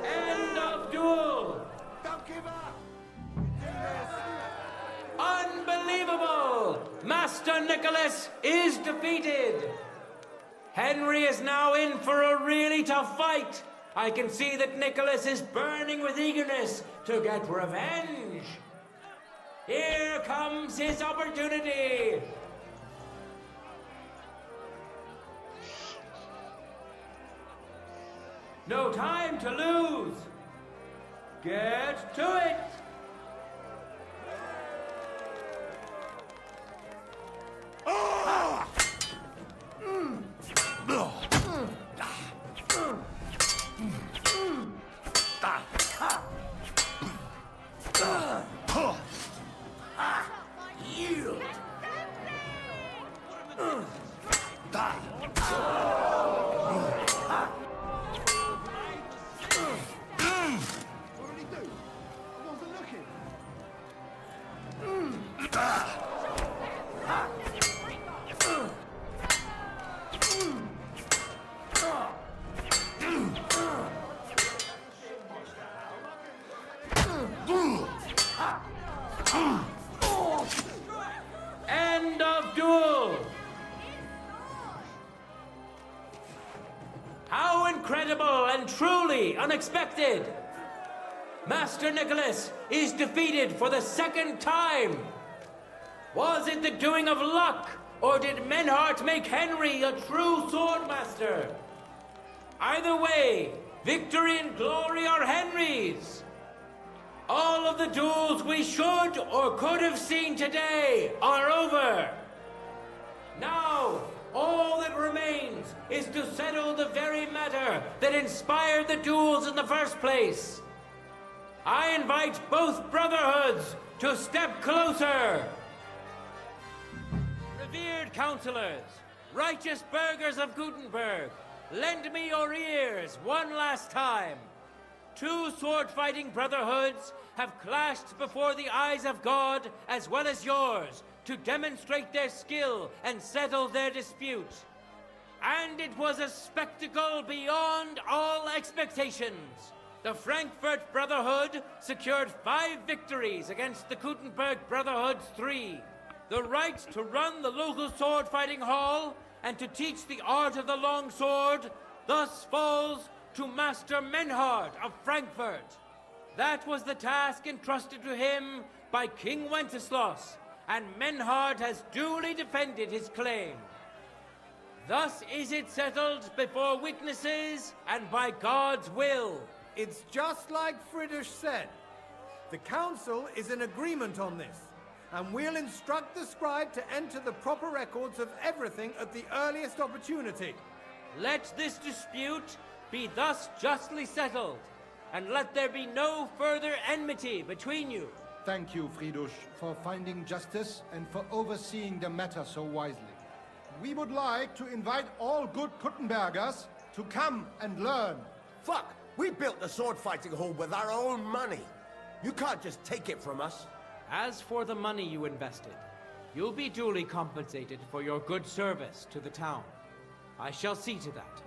End of duel! Don't give up! Unbelievable! Master Nicholas is defeated! Henry is now in for a really tough fight. I can see that Nicholas is burning with eagerness to get revenge. Here comes his opportunity. No time to lose. Get to it. Yield! What did he do? I wasn't looking. End of duel! How incredible and truly unexpected! Master Nicholas is defeated for the second time! Was it the doing of luck, or did Menhart make Henry a true swordmaster? Either way, victory and glory are Henry's! All of the duels we should or could have seen today are over. Now, all that remains is to settle the very matter that inspired the duels in the first place. I invite both brotherhoods to step closer. Revered counselors, righteous burghers of Gutenberg, lend me your ears one last time. Two sword-fighting brotherhoods have clashed before the eyes of God as well as yours to demonstrate their skill and settle their dispute. And it was a spectacle beyond all expectations. The Frankfurt Brotherhood secured 5 victories against the Gutenberg Brotherhood's 3. The right to run the local sword-fighting hall and to teach the art of the long sword thus falls to Master Menhard of Frankfurt. That was the task entrusted to him by King Wenceslas, and Menhard has duly defended his claim. Thus is it settled before witnesses and by God's will. It's just like Friedrich said. The council is in agreement on this, and we'll instruct the scribe to enter the proper records of everything at the earliest opportunity. Let this dispute be thus justly settled, and let there be no further enmity between you. Thank you, Friedrich, for finding justice and for overseeing the matter so wisely. We would like to invite all good Kuttenbergers to come and learn. Fuck! We built the sword-fighting hall with our own money. You can't just take it from us. As for the money you invested, you'll be duly compensated for your good service to the town. I shall see to that.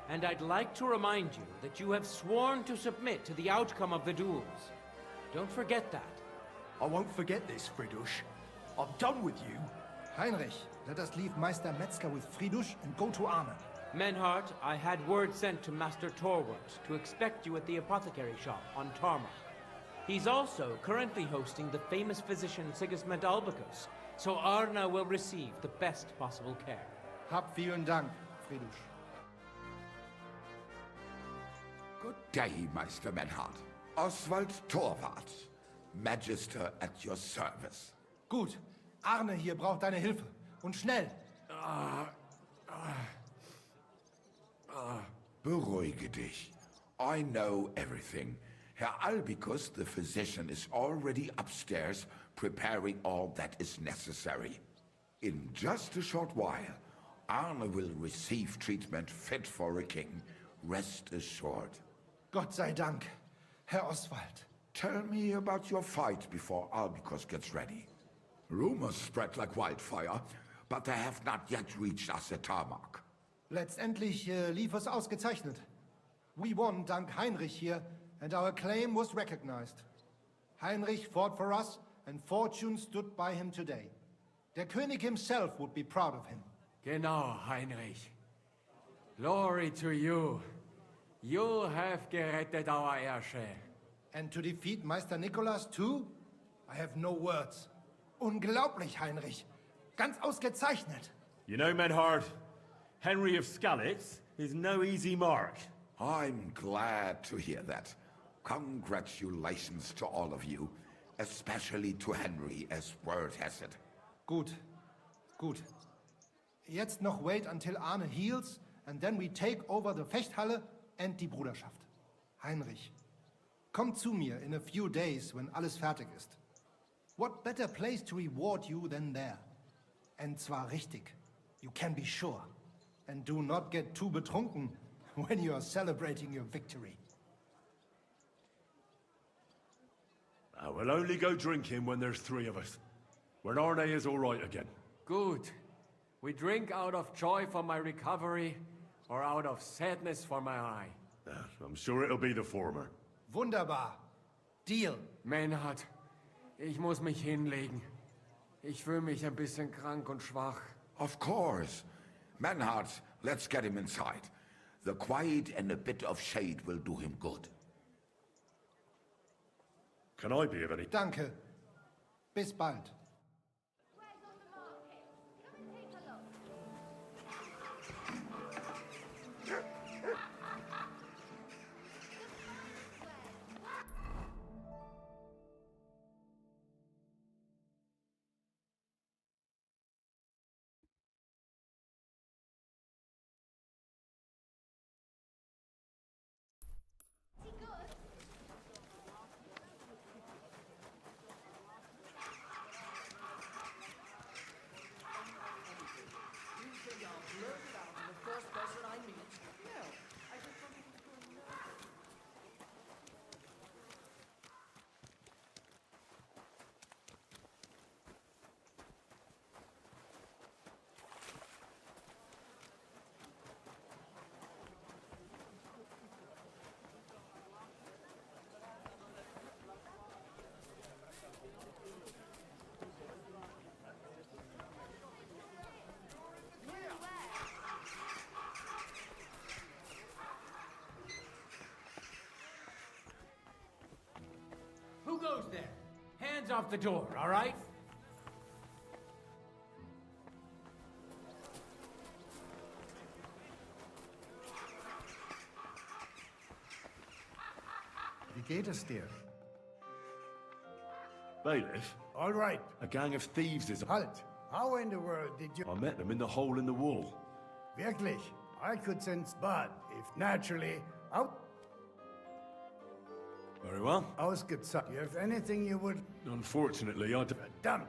And I'd like to remind you that you have sworn to submit to the outcome of the duels. Don't forget that. I won't forget this, Friedrich. I'm done with you. Heinrich, let us leave Meister Metzger with Fridusch and go to Arne. Menhart, I had word sent to Master Torwart to expect you at the apothecary shop on Tarmac. He's also currently hosting the famous physician Sigismund Albicus, so Arne will receive the best possible care. Hab vielen Dank, Fridusch. Good day, Meister Menhart. Oswald Torwart, Magister at your service. Gut. Arne hier braucht deine Hilfe. Und schnell. Beruhige dich. I know everything. Herr Albicus, the physician, is already upstairs preparing all that is necessary. In just a short while, Arne will receive treatment fit for a king. Rest assured. Gott sei Dank, Herr Oswald. Tell me about your fight before Albicus gets ready. Rumors spread like wildfire, but they have not yet reached us at Tarmac. Letztendlich lief es ausgezeichnet. We won dank Heinrich here, and our claim was recognized. Heinrich fought for us, and fortune stood by him today. Der König himself would be proud of him. Genau, Heinrich. Glory to you. You have gerettet our heirshare. And to defeat Meister Nicholas too? I have no words. Unglaublich, Heinrich. Ganz ausgezeichnet. You know, Menhard, Henry of Skalitz is no easy mark. I'm glad to hear that. Congratulations to all of you, especially to Henry, as word has it. Gut. Gut. Jetzt noch wait until Arne heals, and then we take over the Fechthalle and die Bruderschaft. Heinrich, komm zu mir in a few days when alles fertig ist. What better place to reward you than there? And zwar richtig. You can be sure. And do not get too betrunken when you are celebrating your victory. I will only go drinking when there's three of us. When Arne is all right again. Good. We drink out of joy for my recovery, or out of sadness for my eye. I'm sure it'll be the former. Wunderbar. Deal. Menhard, ich muss mich hinlegen. Ich fühle mich ein bisschen krank und schwach. Of course. Menhard, let's get him inside. The quiet and a bit of shade will do him good. Can I be of any... Danke. Bis bald. Who goes there? Hands off the door, all right? Wie geht es dir? Bailiff? All right. A gang of thieves is... Halt! How in the world did you... I met them in the hole in the wall. Wirklich? I could sense bad, if naturally, out... Very well. Ausgezeichnet. You have anything you would... Unfortunately, I don't... Verdammt!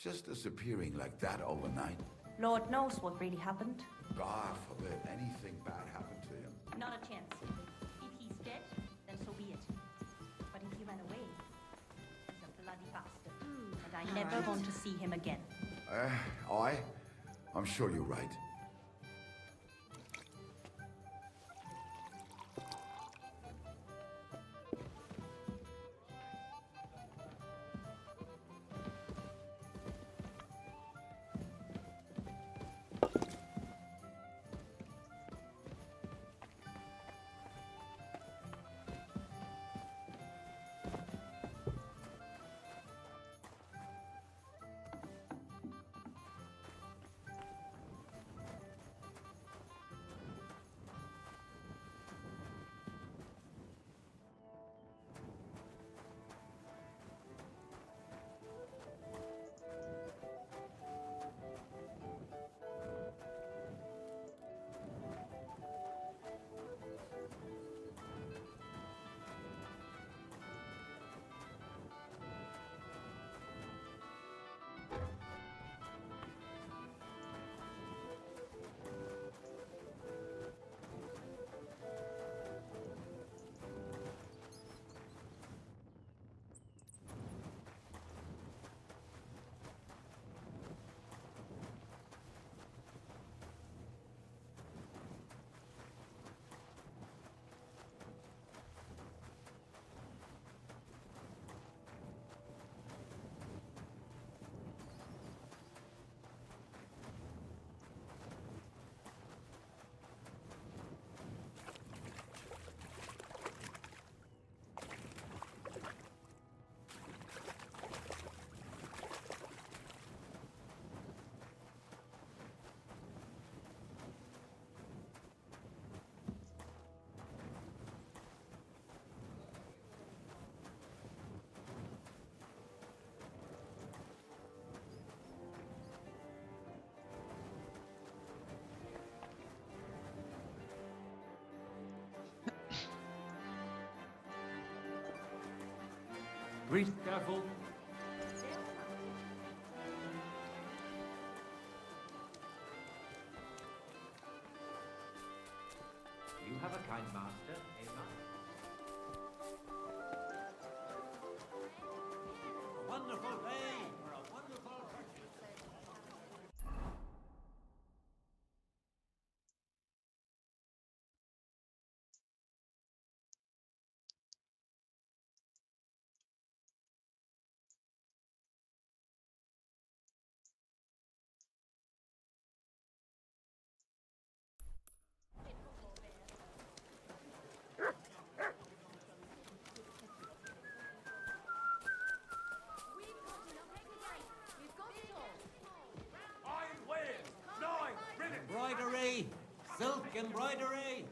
Just disappearing like that overnight? Lord knows what really happened. God forbid anything bad happened to him. Not a chance. If he's dead, then so be it. But if he ran away, he's a bloody bastard. And I never want to see him again. I'm sure you're right. Breathe careful. You have a kind master, Emma. A wonderful day for a wonderful purchase. Embroidery! Silk embroidery!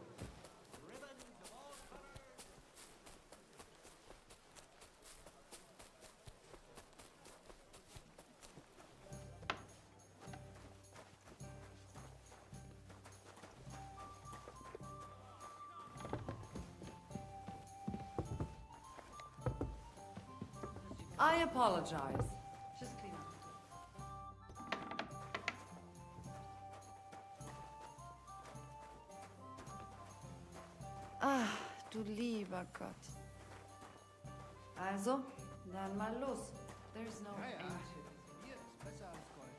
I apologize. Just clean up. Ah, du lieber Gott. Also, dann mal los. There's no end to it. Hier ist besser als Gold.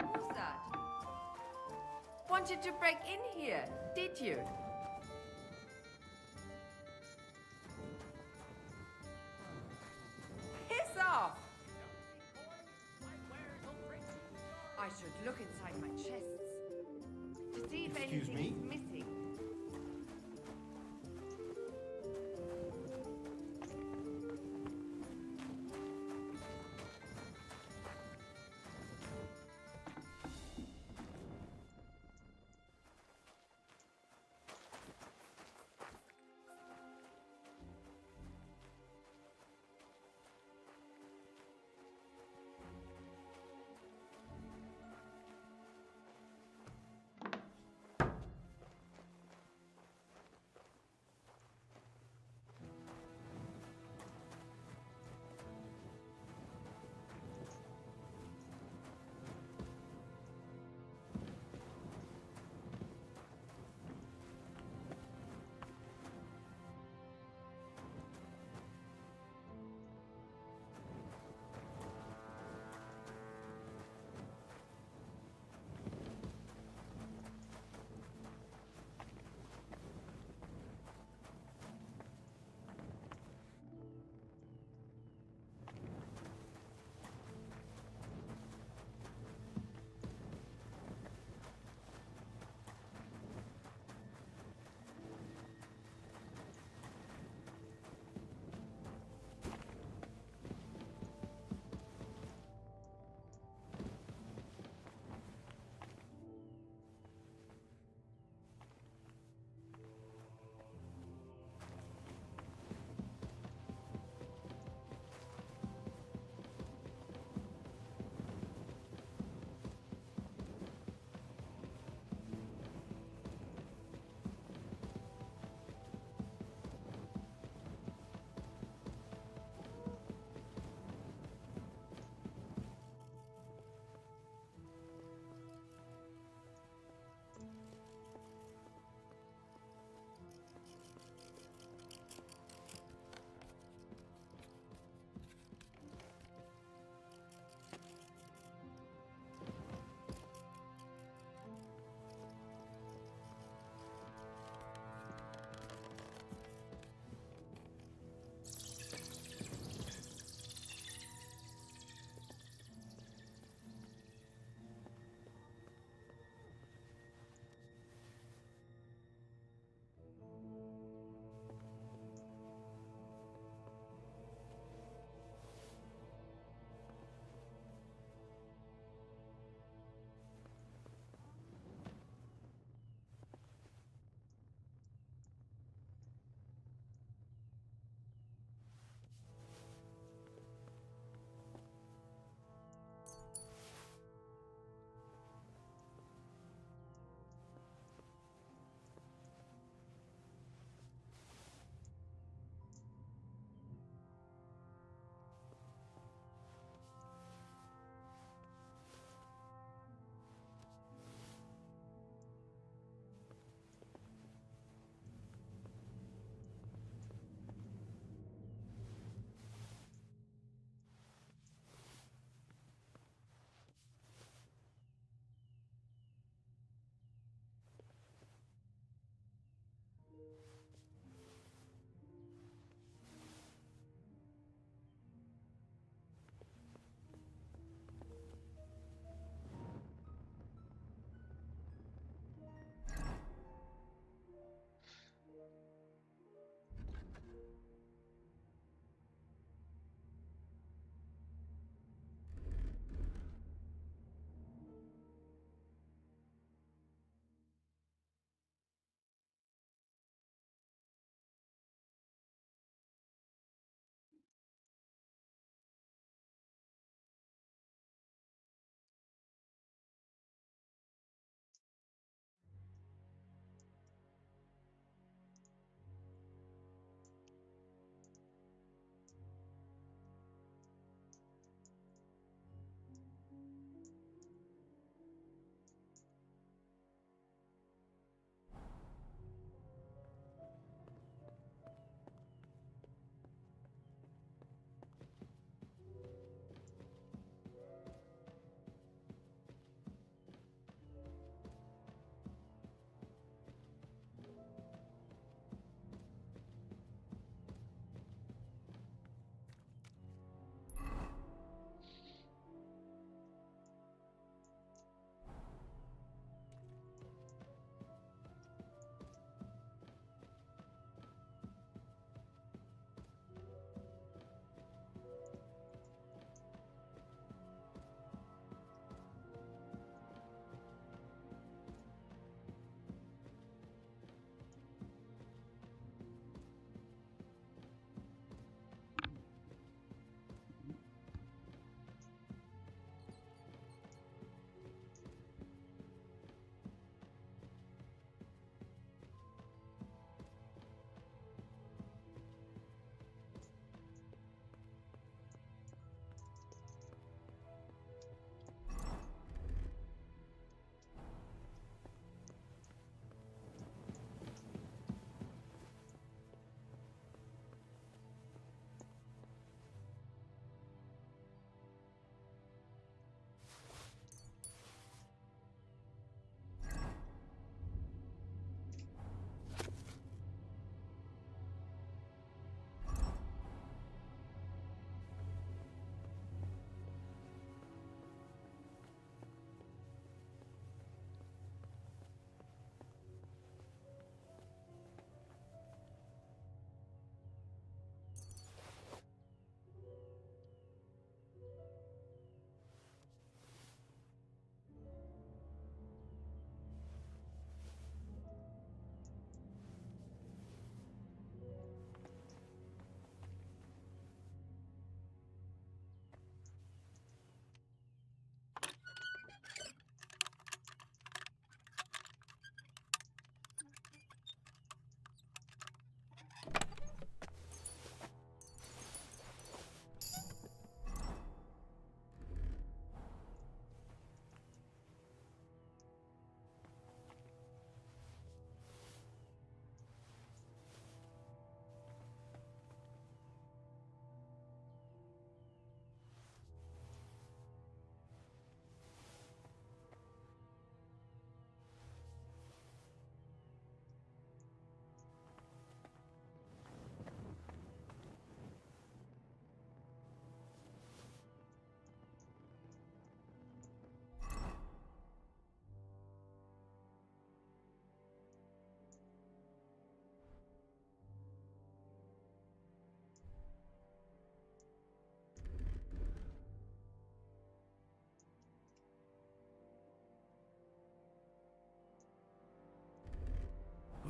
Who's that? Wanted to break in here, did you? Piss off! I should look inside my chests to see if Excuse anything me? is missing.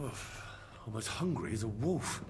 Oof, almost hungry as a wolf.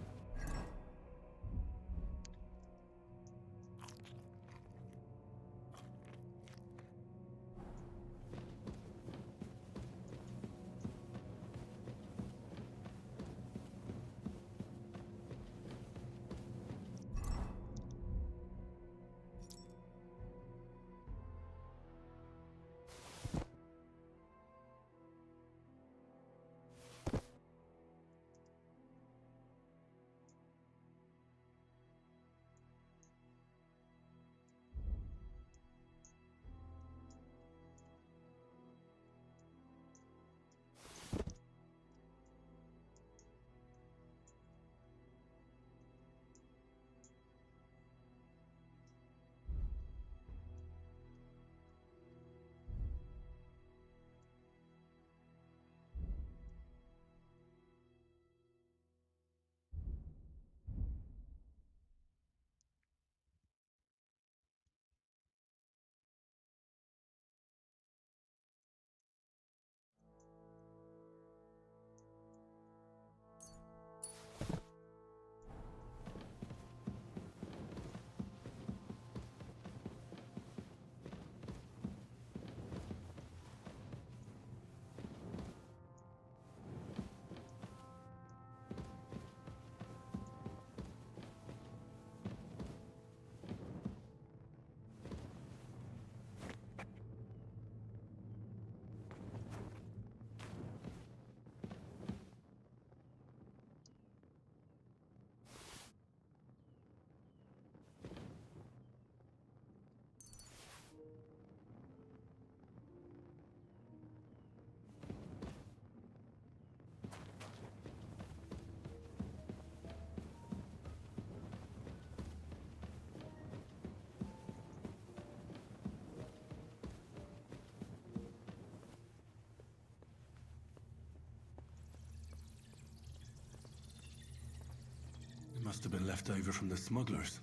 It must have been left over from the smugglers.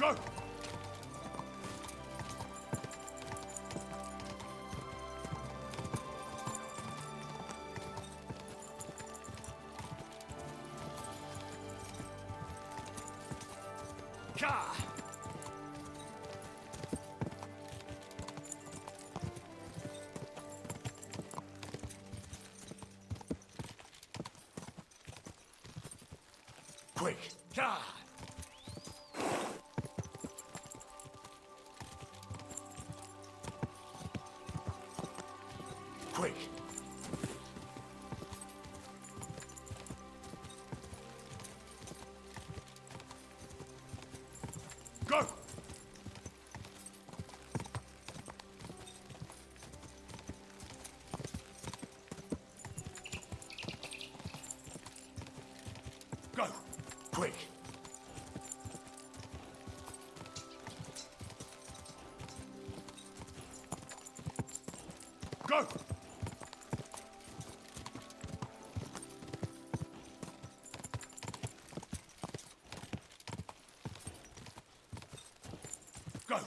Go! Ka! Quick! Ka! Quick! Go! Go! Quick! Go! Go!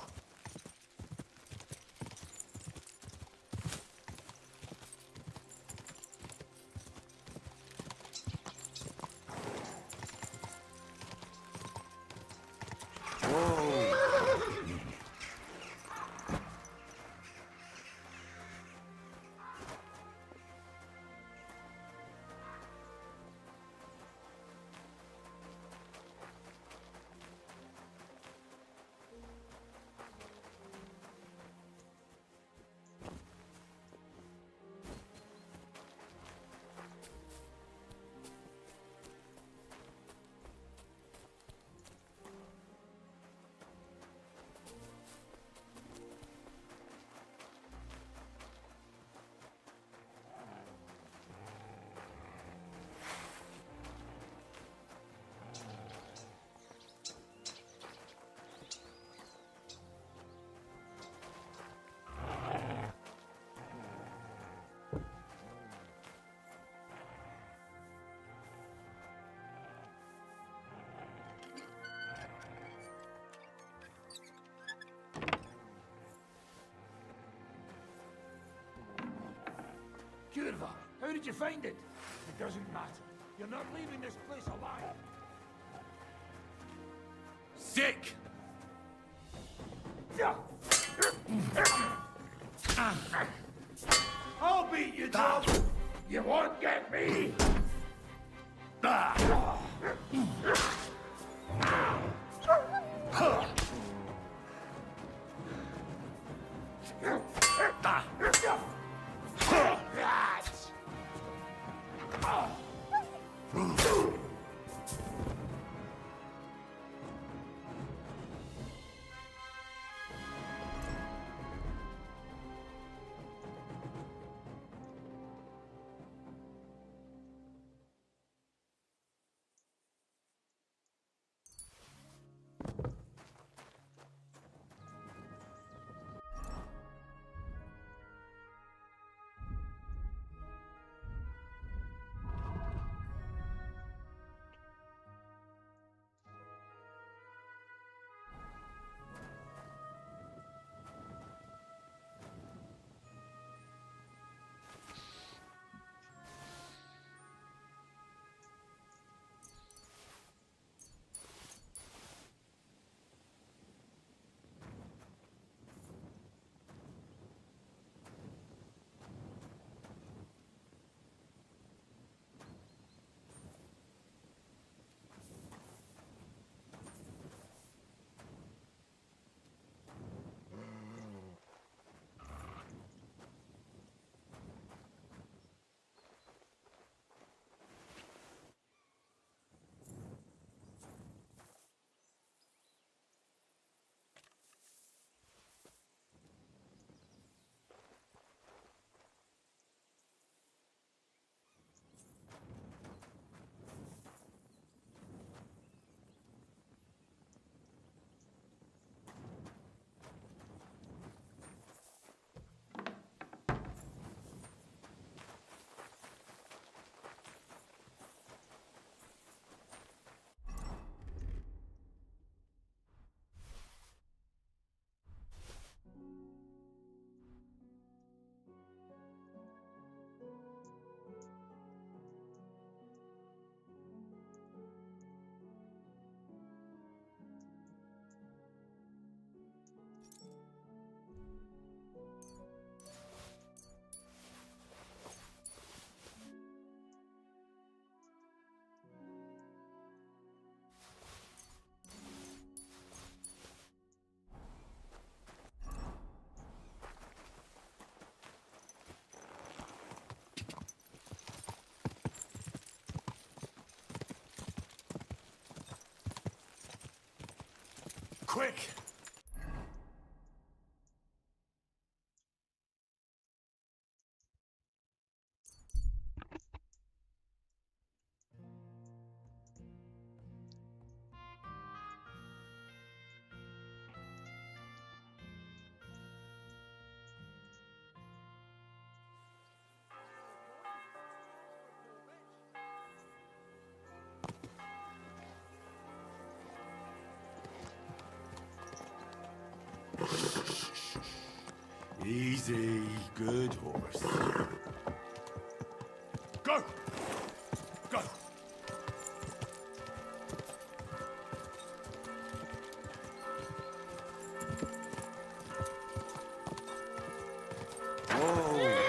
Curva, how did you find it? It doesn't matter. You're not leaving this place alive. Sick! I'll beat you, dog. You won't get me. Quick! Easy, good horse. Go! Go! Whoa!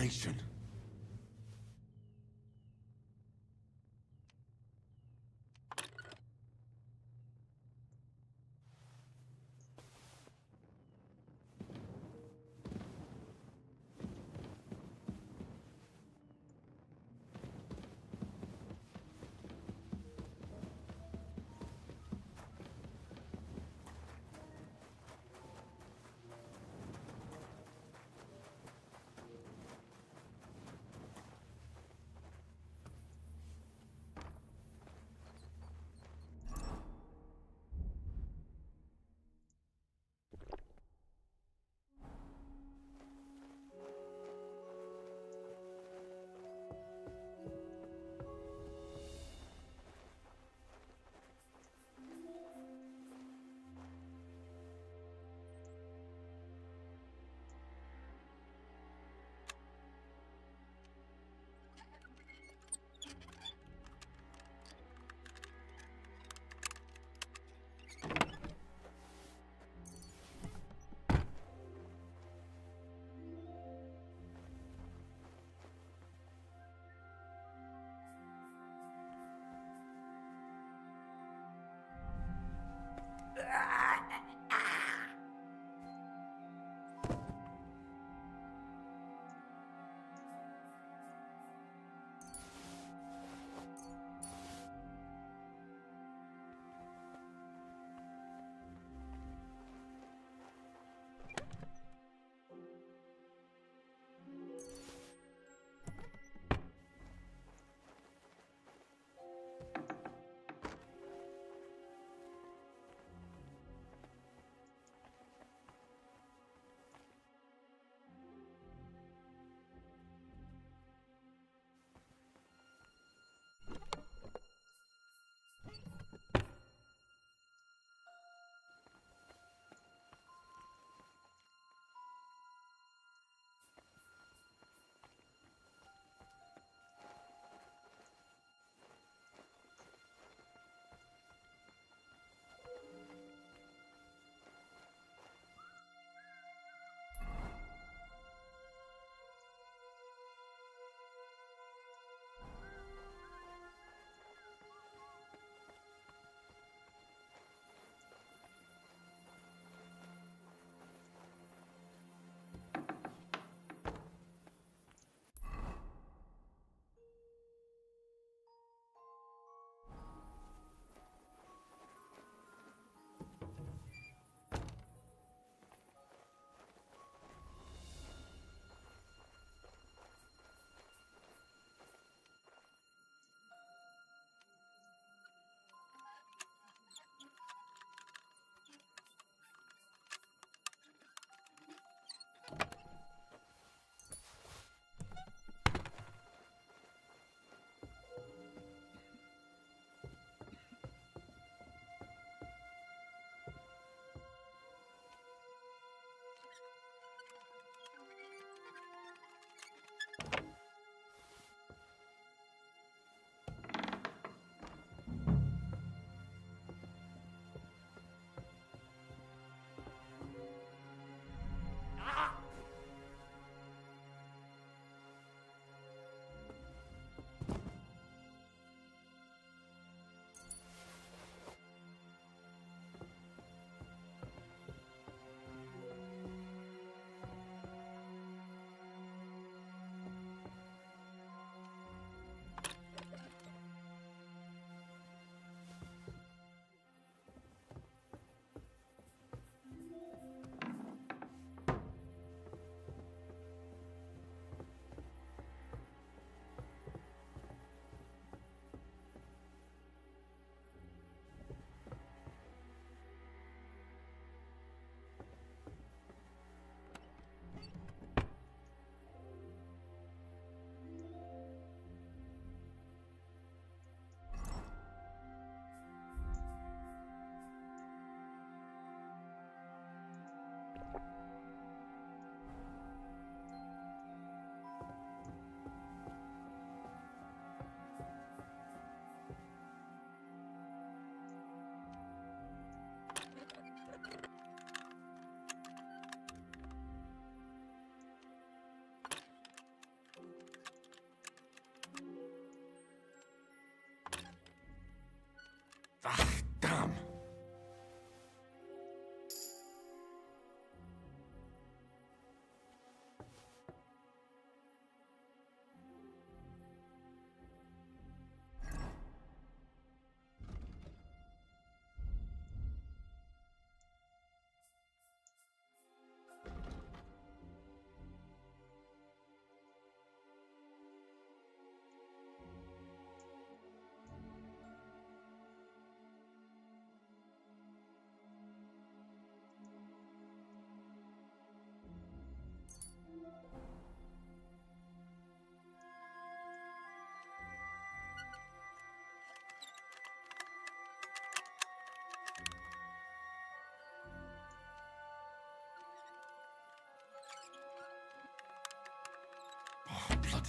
nation.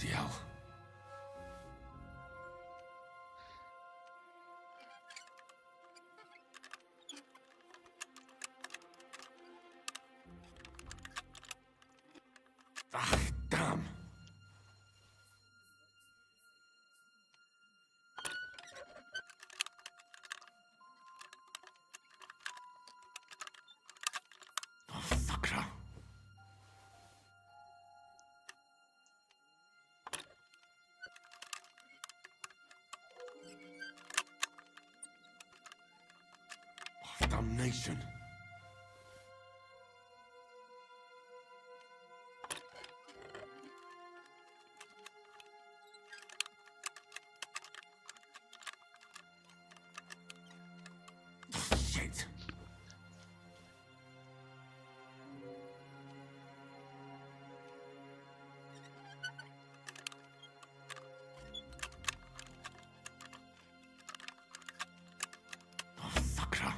Bloody hell. Ah, damn. Oh, fucker. Oh, damnation. Shit. Oh, fucker.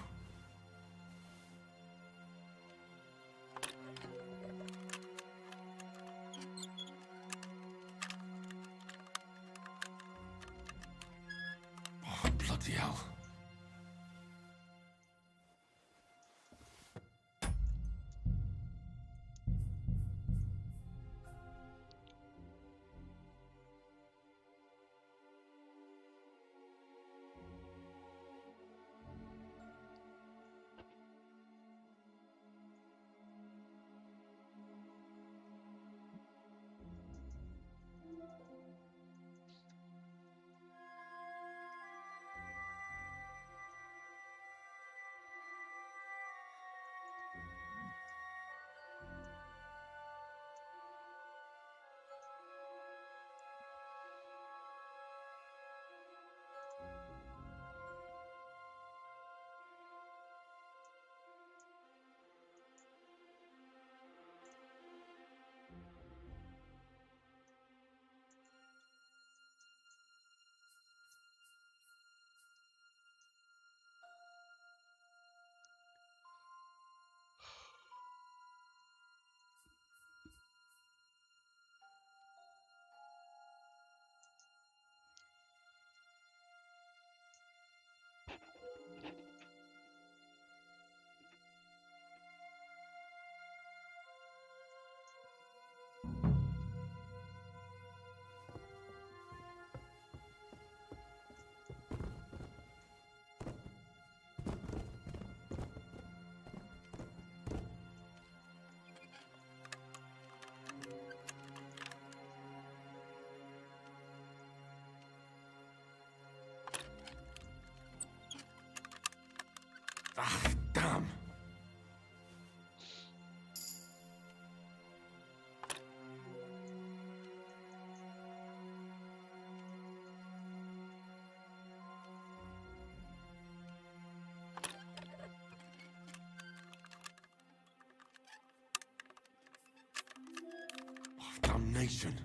Oh, bloody hell. Ah, damn. Oh, damnation.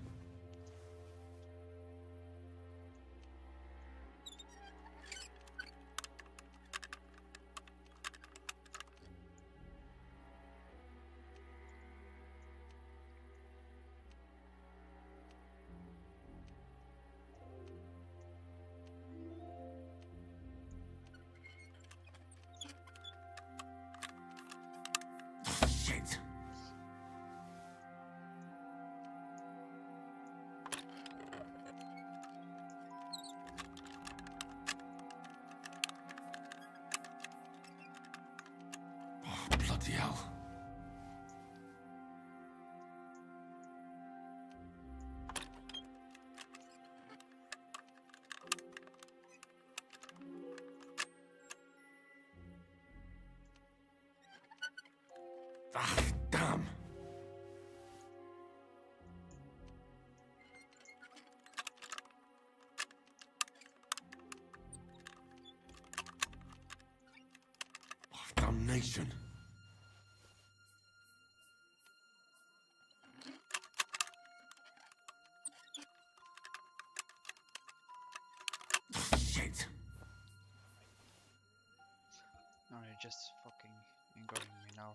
Shit. Oh, bloody hell. Ah, damn. Oh, damnation. Shit. No, you're just fucking ignoring me now.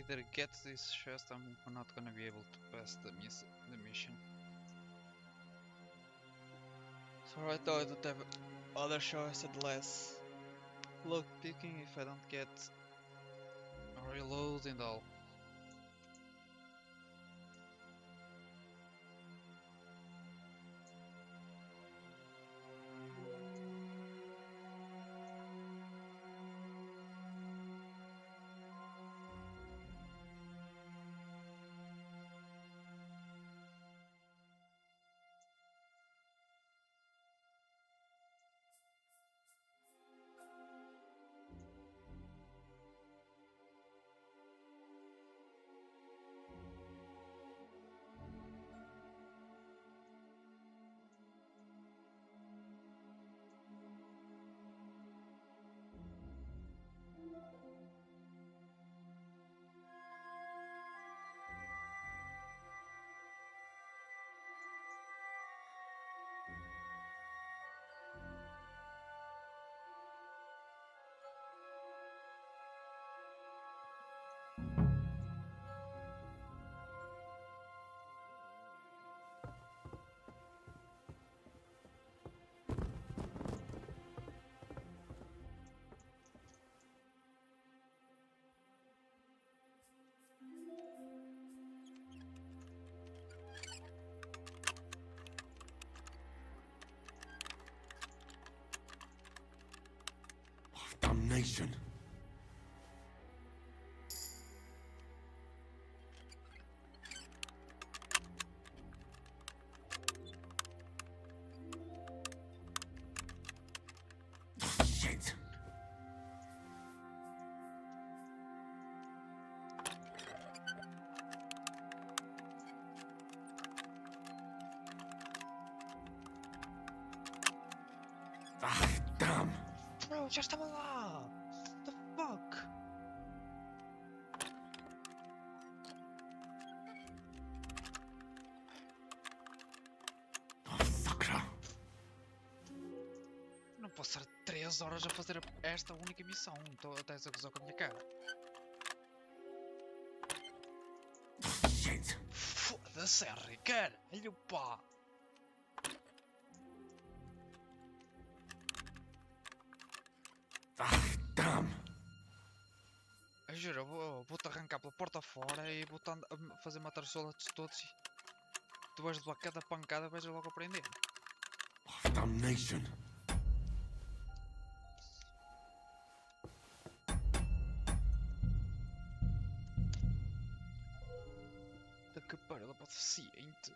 either get this chest, I'm not gonna be able to pass the mission. So right now I don't have other choice and less luck picking if I don't get a reload and all. Damnation. Shit. Ah, damn. Bro, já estava lá! The fuck? Oh, sacra. Não posso estar 3 horas a fazer esta única missão. Estou até a gozar com a minha cara. Shit. Foda-se, Henry, caralho, pá! Ah, damn. Eu juro, vou-te arrancar pela porta fora e vou-te a fazer matar os soldados todos e tu vais levar cada pancada e vais logo aprender. Oh, damnation. Da que pariu da paciente.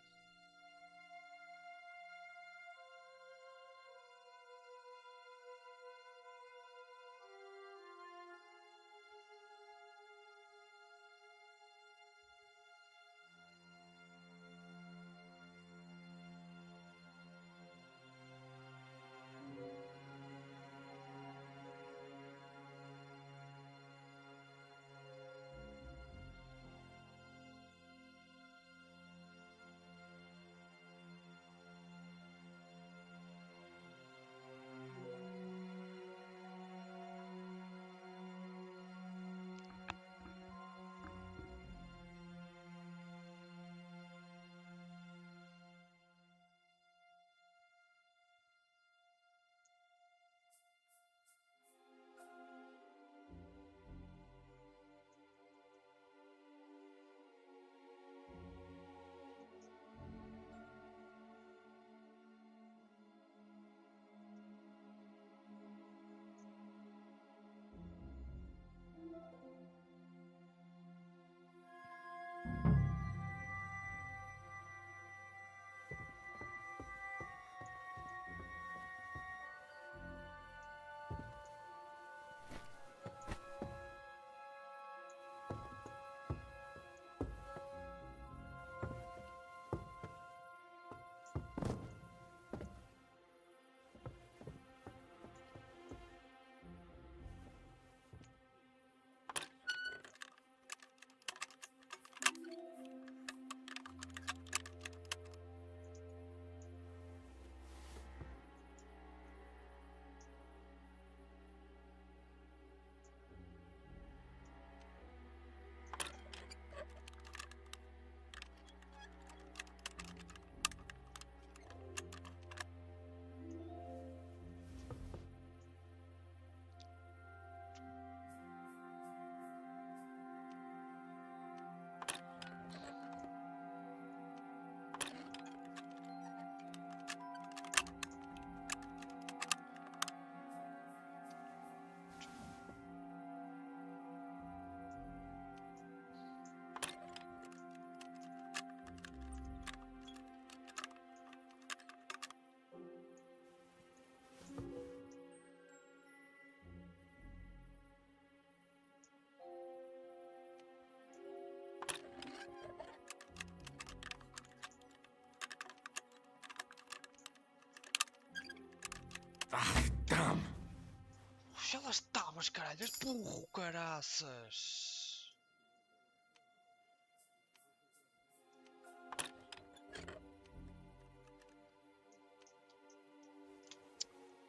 águas, caralho. És burro, caraças.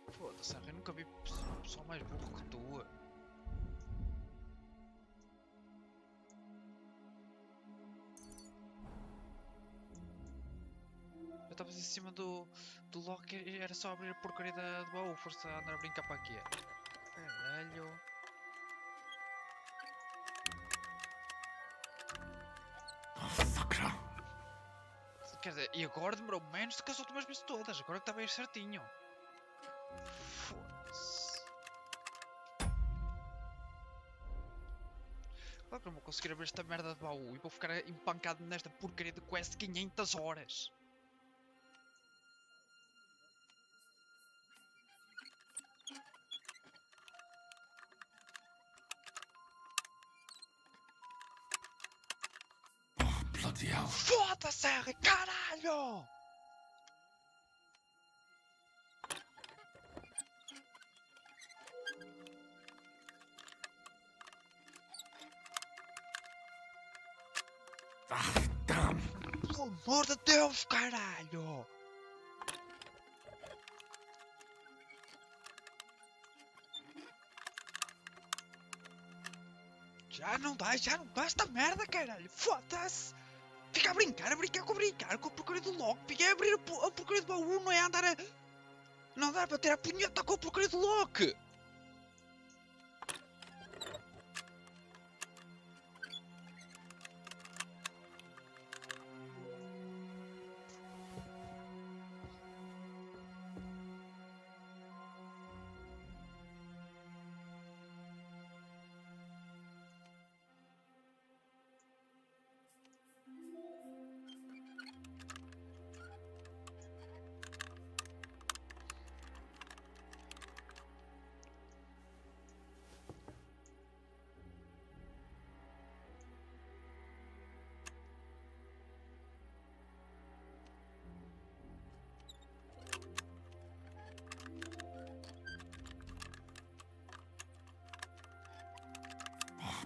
Foda-se, eu nunca vi pessoal mais burro que tu. Eu estava em cima do lock e era só abrir a porcaria do baú. Força a andar a brincar para aqui. Caralho. Quer dizer, e agora demorou menos do que as últimas vezes todas. Agora que estava a ir certinho. Foda-se. Claro que não vou conseguir abrir esta merda de baú e vou ficar empancado nesta porcaria de quest 500 horas. Bloody hell. Foda-se, Harry, caralho! Damn. Pelo amor de Deus, caralho! Já não dá esta merda, caralho! Foda-se! Fica a brincar com a porcaria do lock. É abrir a porcaria do baú, não é andar a... Não dá para ter a punheta com a porcaria do lock!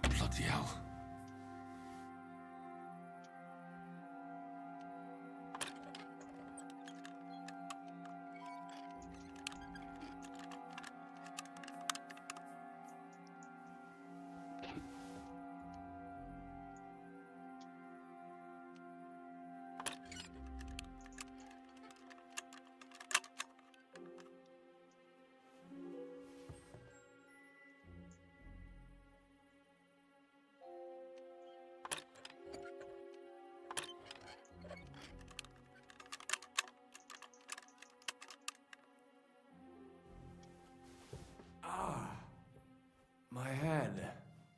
Bloody hell. My head.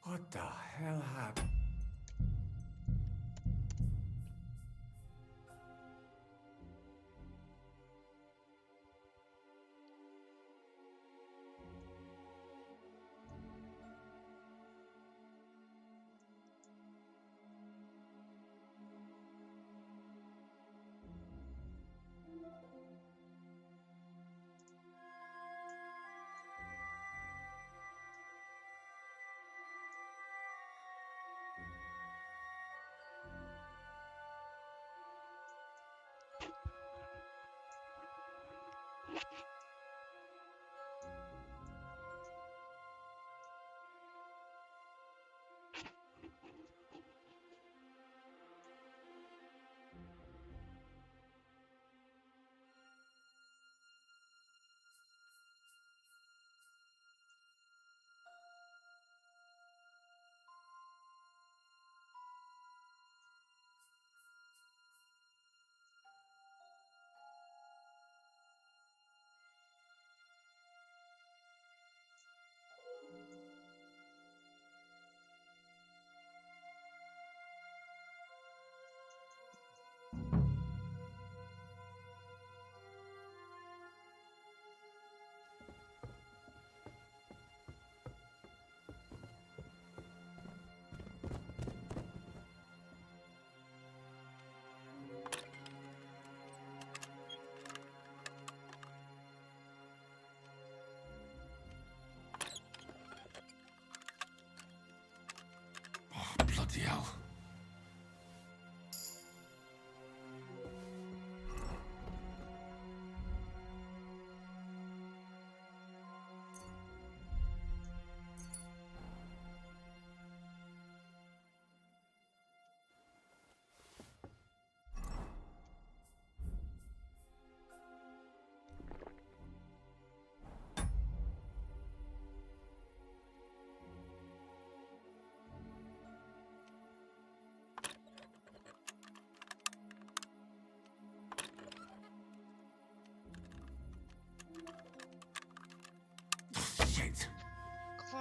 What the hell happened?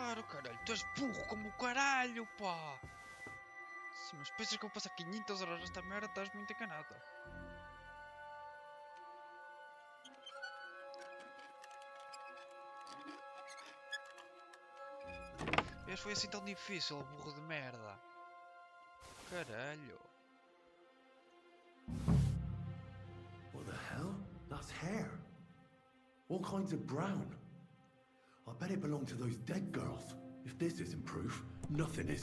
Claro, caralho. Tu és burro como o caralho, pá. Se mas pensas que eu vou passar 500 horas nesta merda, estás muito enganado. Este foi assim tão difícil, burro de merda. Caralho. What the hell? That's hair. All kinds of brown. I bet it belonged to those dead girls. If this isn't proof, nothing is.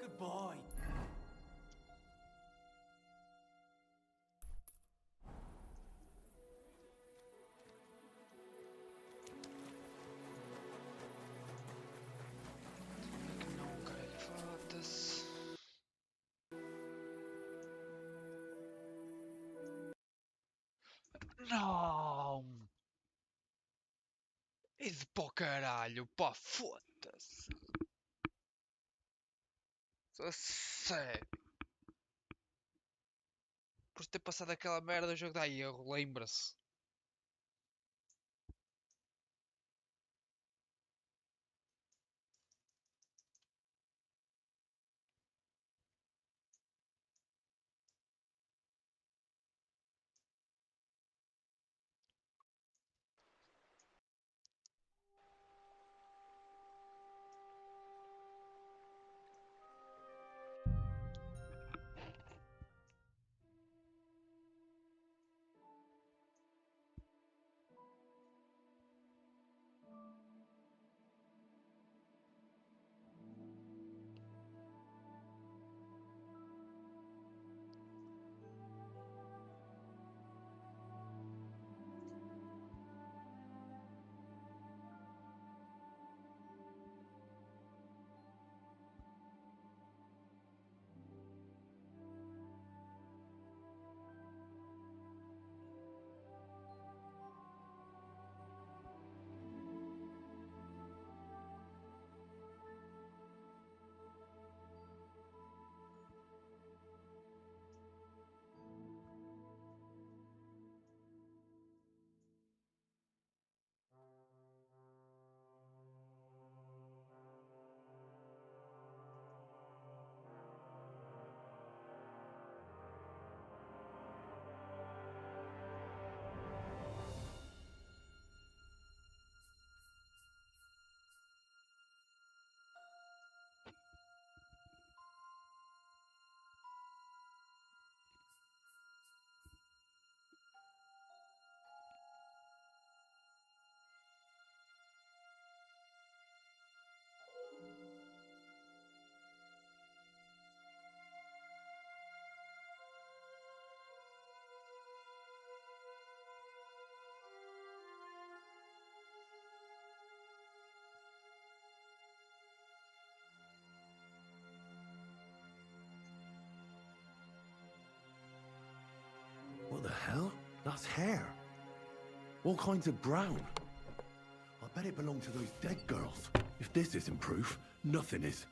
Good boy. Não, caralho, foda-se. Não! E de pó caralho, pá, foda-se. A sério. Por ter passado aquela merda, o jogo dá erro, lembra-se. What the hell? That's hair. All kinds of brown. I bet it belonged to those dead girls. If this isn't proof, nothing is.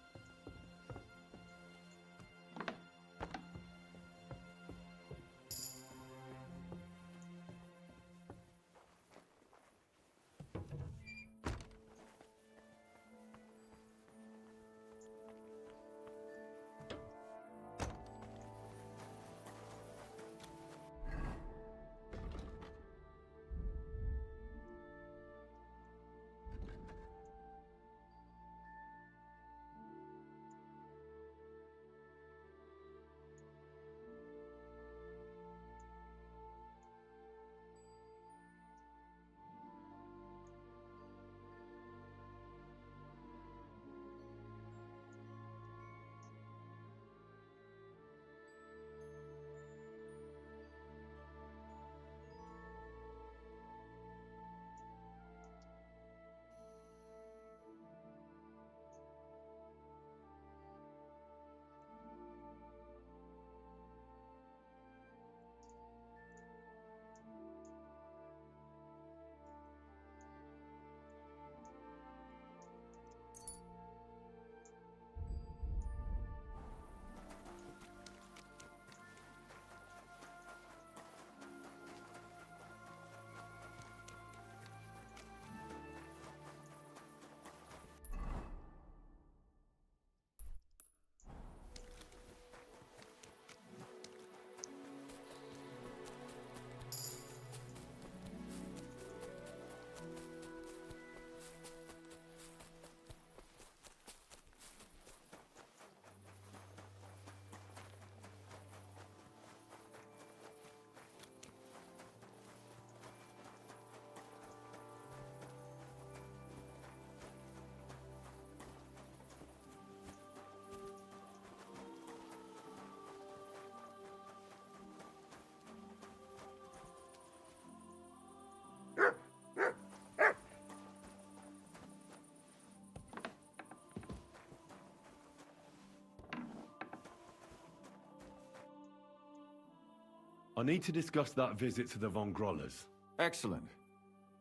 I need to discuss that visit to the Von Grollers. Excellent.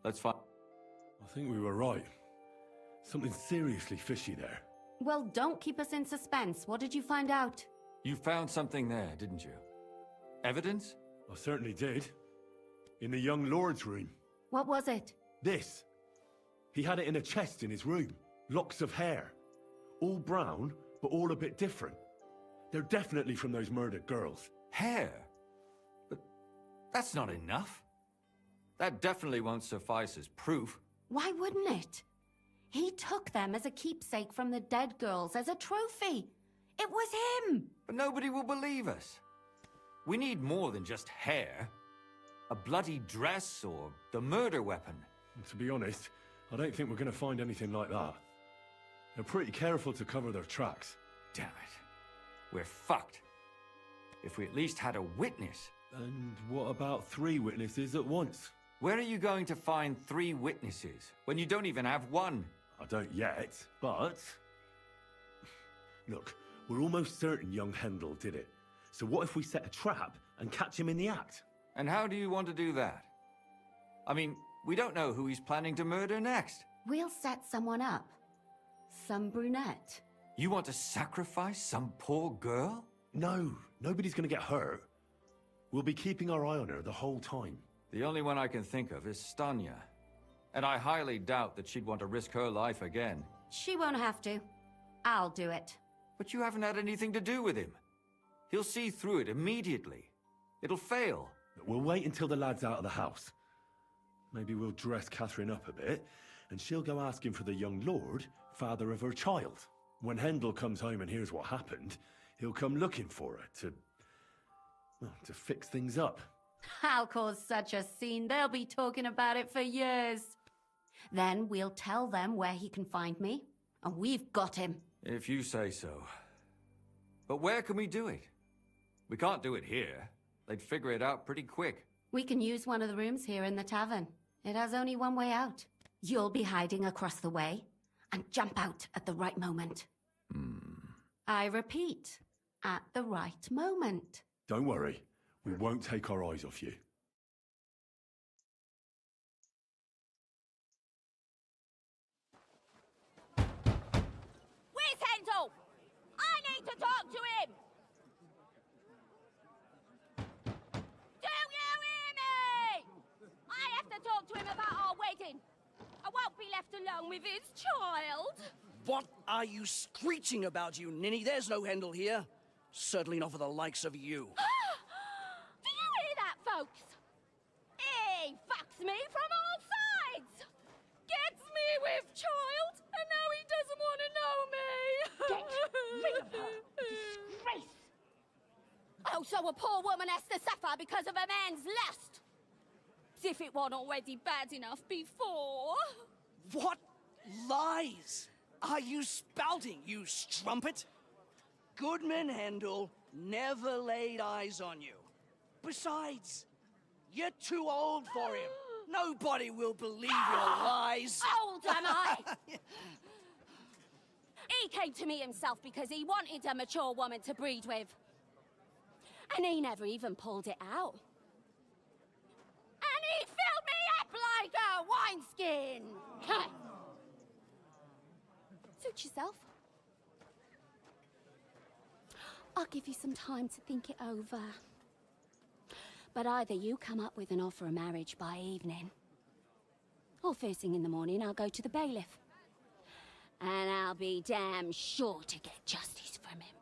Let's find... I think we were right. Something seriously fishy there. Well, don't keep us in suspense. What did you find out? You found something there, didn't you? Evidence? I certainly did. In the young lord's room. What was it? This. He had it in a chest in his room. Locks of hair. All brown, but all a bit different. They're definitely from those murdered girls. Hair? But that's not enough. That definitely won't suffice as proof. Why wouldn't it? He took them as a keepsake from the dead girls, as a trophy. It was him! But nobody will believe us. We need more than just hair. A bloody dress or the murder weapon. And to be honest, I don't think we're going to find anything like that. They're pretty careful to cover their tracks. Damn it. We're fucked. If we at least had a witness. And what about 3 witnesses at once? Where are you going to find 3 witnesses when you don't even have one? I don't yet, but... Look, we're almost certain young Hendel did it. So what if we set a trap and catch him in the act? And how do you want to do that? I mean, we don't know who he's planning to murder next. We'll set someone up. Some brunette. You want to sacrifice some poor girl? No, nobody's gonna get hurt. We'll be keeping our eye on her the whole time. The only one I can think of is Stanya. And I highly doubt that she'd want to risk her life again. She won't have to. I'll do it. But you haven't had anything to do with him. He'll see through it immediately. It'll fail. We'll wait until the lad's out of the house. Maybe we'll dress Catherine up a bit, and she'll go asking for the young lord, father of her child. When Hendel comes home and hears what happened, he'll come looking for her to fix things up. I'll cause such a scene, they'll be talking about it for years. Then we'll tell them where he can find me, and we've got him. If you say so. But where can we do it? We can't do it here. They'd figure it out pretty quick. We can use one of the rooms here in the tavern. It has only one way out. You'll be hiding across the way, and jump out at the right moment. I repeat, at the right moment. Don't worry, we won't take our eyes off you. Where's Hendel? I need to talk to him! Do you hear me? I have to talk to him about our wedding. I won't be left alone with his child. What are you screeching about, you ninny? There's no Hendel here. Certainly not for the likes of you. Do you hear that, folks? He fucks me from all sides. Gets me with child, and now he doesn't want to know me. Get rid of her. Disgrace. Oh, so a poor woman has to suffer because of a man's lust. As if it wasn't already bad enough before. What lies are you spouting, you strumpet? Goodman Hendel never laid eyes on you. Besides, you're too old for him. Nobody will believe your lies. Old am I? He came to me himself because he wanted a mature woman to breed with. And he never even pulled it out. And he filled me up like a wineskin. Suit yourself. I'll give you some time to think it over. But either you come up with an offer of marriage by evening, or first thing in the morning I'll go to the bailiff. And I'll be damn sure to get justice from him.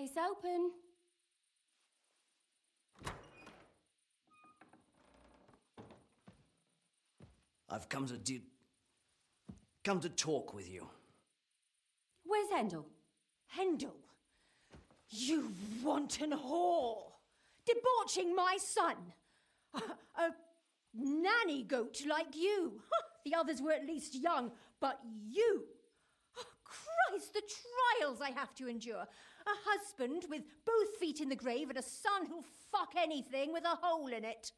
It's open. I've come to talk with you. Where's Hendel? Hendel? You wanton whore! Debauching my son! A nanny goat like you! The others were at least young, but you! Oh, Christ, the trials I have to endure! A husband with both feet in the grave and a son who'll fuck anything with a hole in it.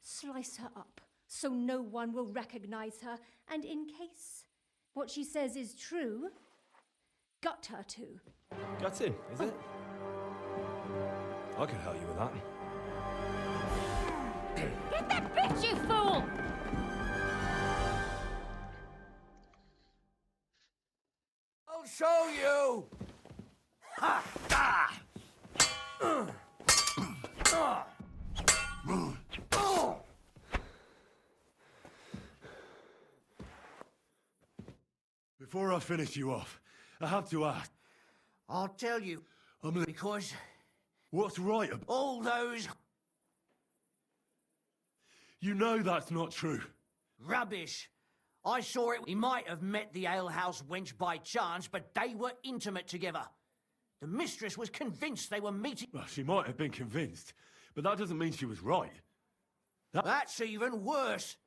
Slice her up so no one will recognize her, and in case what she says is true, gut her too. Gutting, is it? I could help you with that. Get that bitch, you fool! I'll show you! Ha! Ah! Before I finish you off, I have to ask. I'll tell you. Because... What's right about... all those... You know that's not true. Rubbish. I saw it. He might have met the alehouse wench by chance, but they were intimate together. The mistress was convinced they were meeting... Well, she might have been convinced, but that doesn't mean she was right. That's even worse.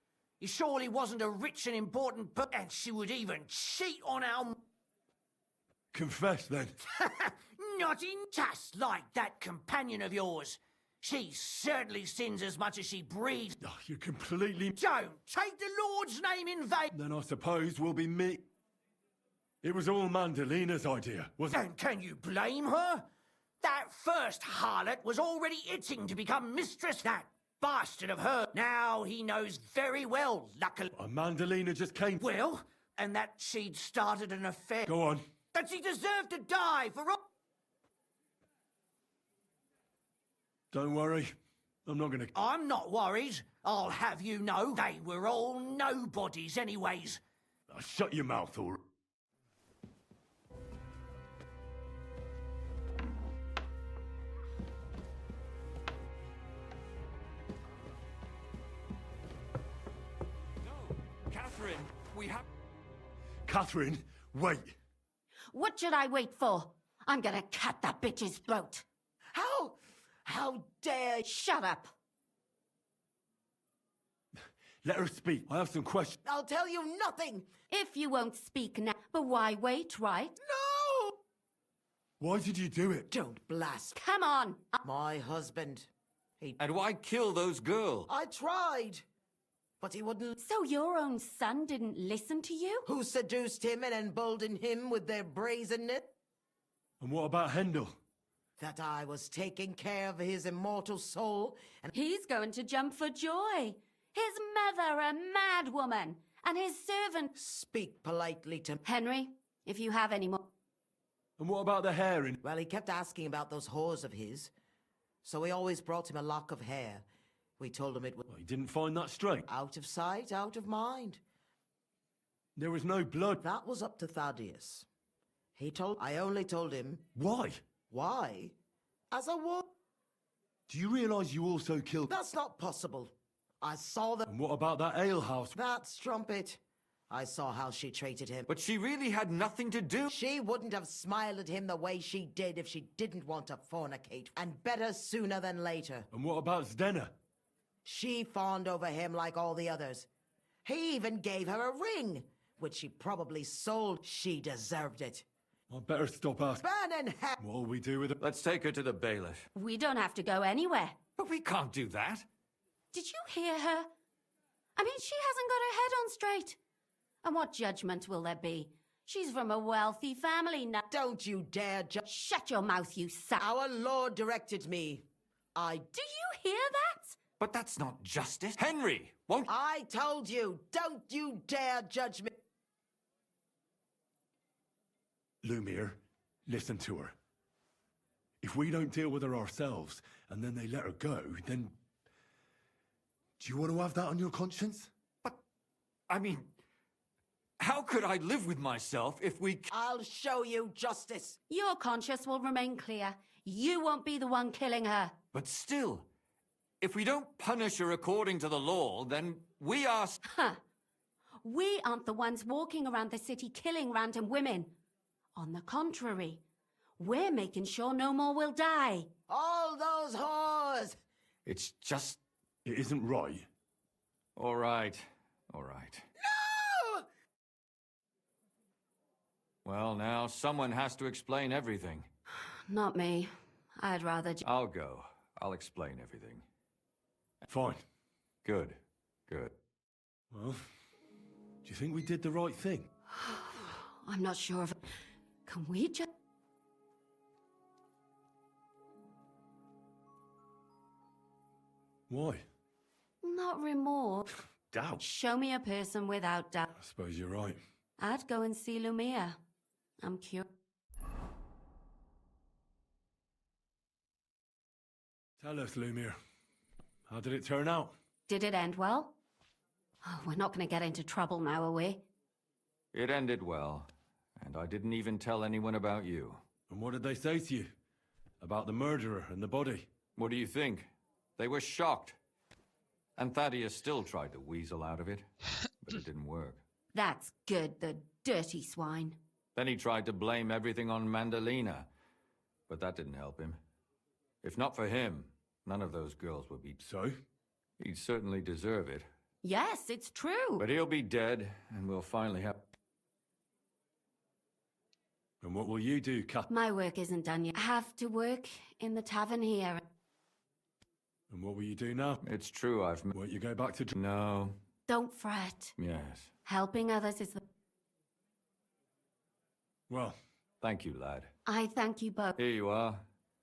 He surely wasn't a rich and important person, and she would even cheat on our... Confess, then. Not in just like that companion of yours. She certainly sins as much as she breathes. Oh, you completely... Don't take the Lord's name in vain. Then I suppose we'll be me... It was all Mandalina's idea, wasn't it? And can you blame her? That first harlot was already itching to become mistress. That bastard of her. Now he knows very well, luckily. Mandalina just came... Well, and that she'd started an affair. Go on. That she deserved to die for... Don't worry. I'm not gonna... I'm not worried. I'll have you know they were all nobodies anyways. Shut your mouth, all right. Catherine, we have... Catherine, wait. What should I wait for? I'm gonna cut that bitch's throat. How dare... Shut up. Let her speak. I have some questions. I'll tell you nothing. If you won't speak now, but why wait, right? No! Why did you do it? Don't blast. Come on. My husband. And why kill those girls? I tried. But he wouldn't. So your own son didn't listen to you? Who seduced him and emboldened him with their brazenness? And what about Hendel? That I was taking care of his immortal soul, and he's going to jump for joy. His mother, a mad woman, and his servant... Speak politely to... Henry, if you have any more... And what about the hair in... Well, he kept asking about those whores of his, so we always brought him a lock of hair. We told him it was... Well, he didn't find that straight. Out of sight, out of mind. There was no blood. That was up to Thaddeus. I only told him... Why? Why? As a woman. Do you realise you also killed... That's not possible. I saw them. And what about that alehouse? That strumpet. I saw how she treated him. But she really had nothing to do... She wouldn't have smiled at him the way she did if she didn't want to fornicate. And better sooner than later. And what about Zdenna? She fawned over him like all the others. He even gave her a ring, which she probably sold. She deserved it. I better stop asking. Burn in hell! What'll we do with it? Let's take her to the bailiff. We don't have to go anywhere. But we can't do that. Did you hear her? I mean, she hasn't got her head on straight. And what judgment will there be? She's from a wealthy family now. Don't you dare Shut your mouth, you sap. Our Lord directed me. Do you hear that? But that's not justice. Henry, won't... I told you, don't you dare judge me. Lumiere, listen to her. If we don't deal with her ourselves, and then they let her go, then... Do you want to have that on your conscience? But, I mean... How could I live with myself if we... I'll show you justice. Your conscience will remain clear. You won't be the one killing her. But still, if we don't punish her according to the law, then we are... Huh. We aren't the ones walking around the city killing random women. On the contrary, we're making sure no more will die. All those whores! It's just... It isn't right. All right. All right. No! Well, now, someone has to explain everything. Not me. I'd rather... I'll go. I'll explain everything. Fine. Good. Good. Well, do you think we did the right thing? I'm not sure if... Can we just... Why? Not remorse. Doubt. Show me a person without doubt. I suppose you're right. I'd go and see Lumia. I'm curious. Tell us, Lumiere. How did it turn out? Did it end well? Oh, we're not going to get into trouble now, are we? It ended well, and I didn't even tell anyone about you. And what did they say to you? About the murderer and the body? What do you think? They were shocked. And Thaddeus still tried to weasel out of it, but it didn't work. That's good, the dirty swine. Then he tried to blame everything on Mandalina, but that didn't help him. If not for him, none of those girls would be... So? He'd certainly deserve it. Yes, it's true. But he'll be dead, and we'll finally have... And what will you do, Cap? My work isn't done yet. I have to work in the tavern here. And what will you do now? It's true, Won't you go back to... No. Don't fret. Yes. Helping others is the... Well... Thank you, lad. I thank you both. Here you are.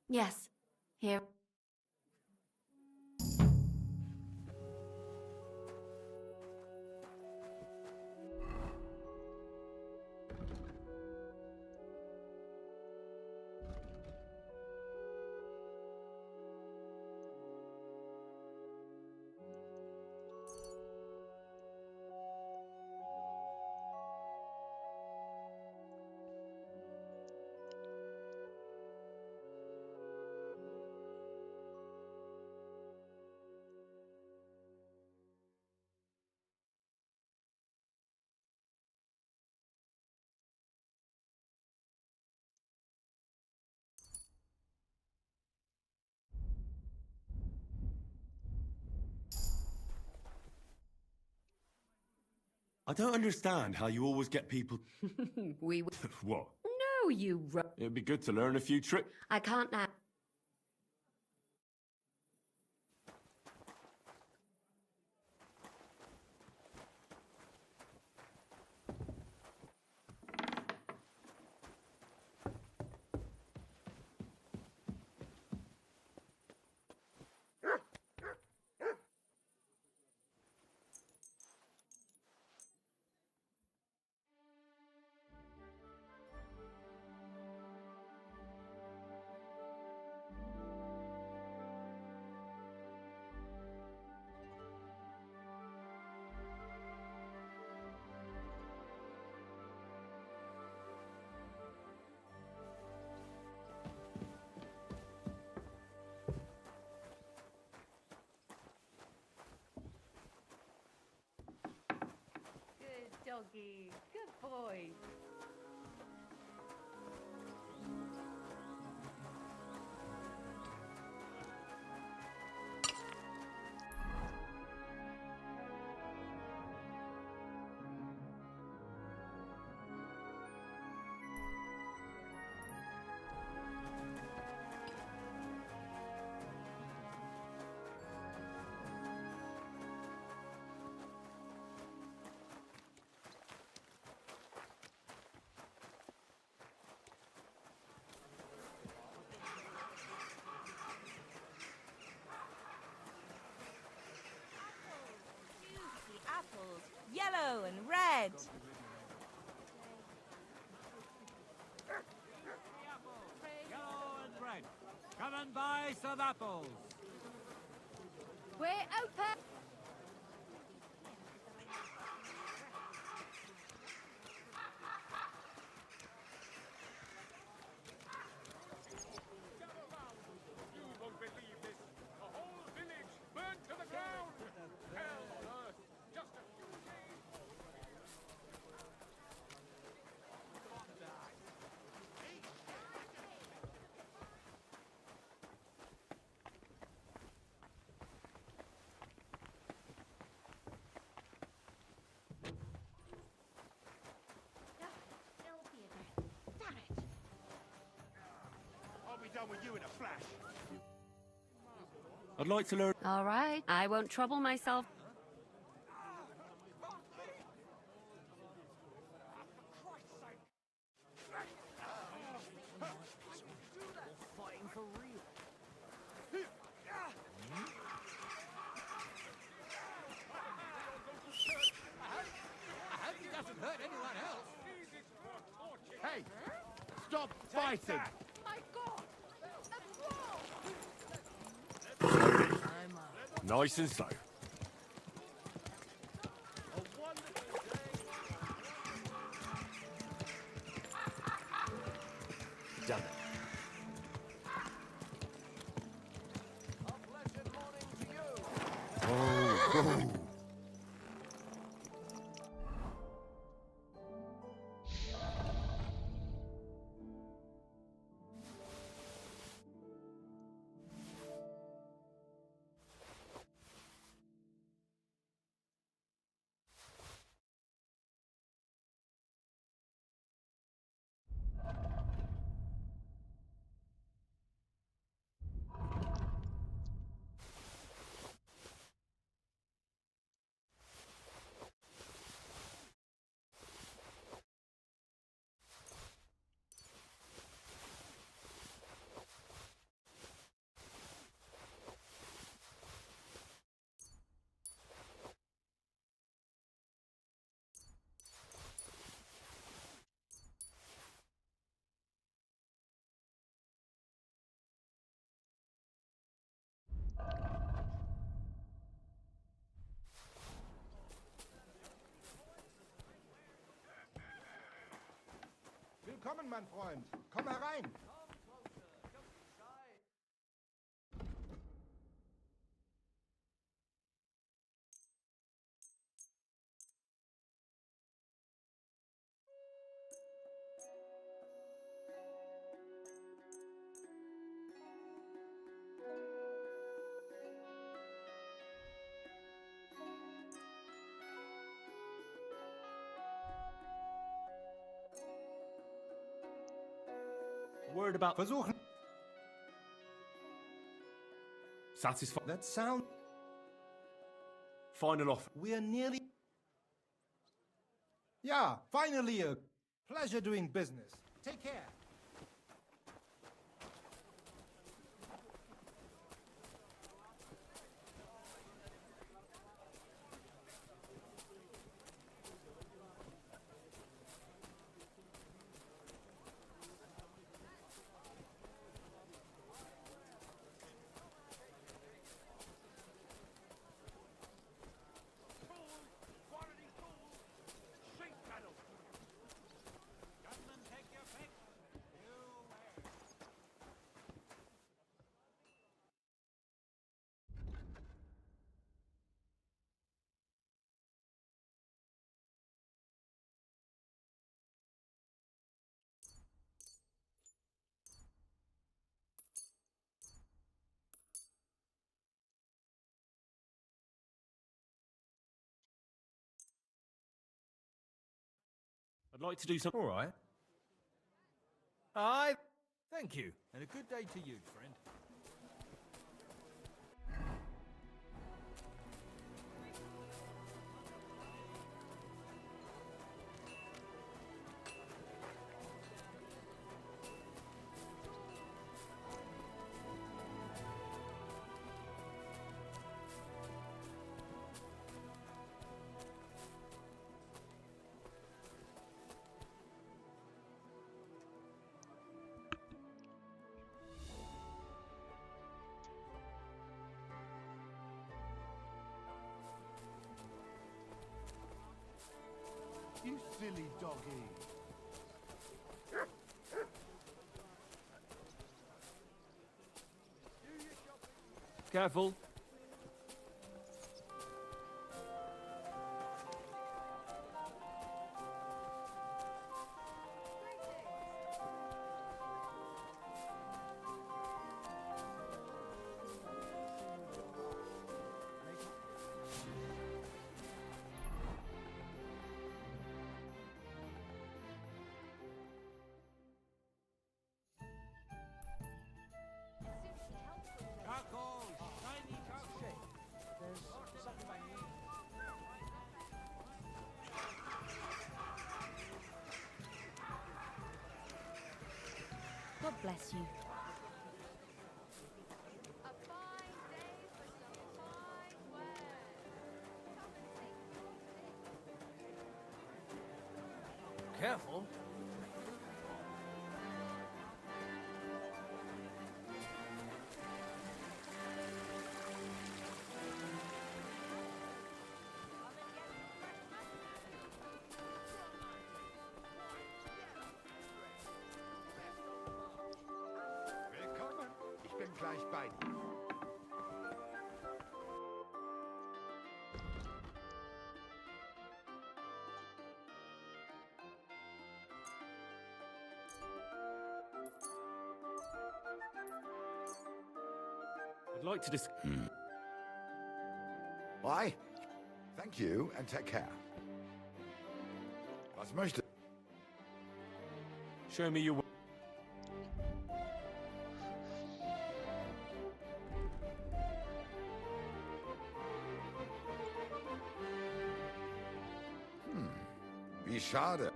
Yes. Here. I don't understand how you always get people... We... What? No, you... It'd be good to learn a few tricks. I can't now. Doggy, good boy. Apples, yellow and red. Yellow and red. Come and buy some apples. We're open. done with you in a flash. I'd like to learn. All right, I won't trouble myself. Fighting for real. I hope he doesn't hurt anyone else. Hey, stop fighting! My God! Nice and slow. Done it. Oh. Willkommen, mein Freund. Komm herein. Word about Versuchen. satisfied. That sound. Final offer. We're nearly. Yeah, finally a pleasure doing business. Take care. I'd like to do something. All right. Aye. Thank you. And a good day to you, friend. You silly doggy. Careful. bless you. Careful. Willkommen. Ich bin gleich bei dir. I'd like to dis- Bye. Thank you and take care. Was möchte? Show me your way. Wie schade.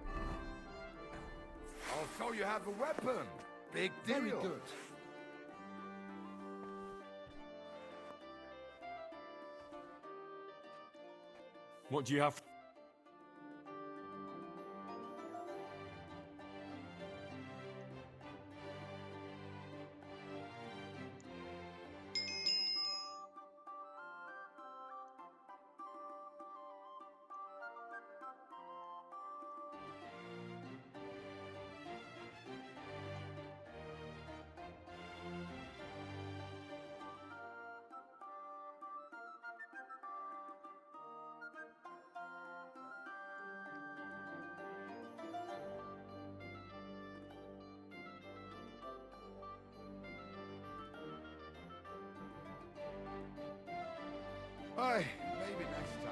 Also, you have a weapon. Big deal. Very good. What do you have? Bye. Maybe next time.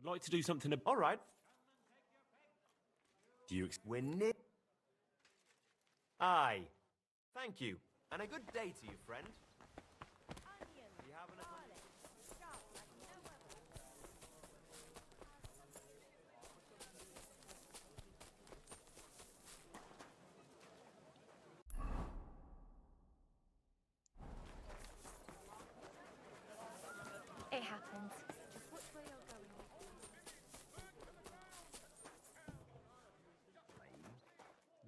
I'd like to do something. All right. Do you? Win it. Aye. Thank you. And a good day to you, friend. You having a It happens. Just which way you're going.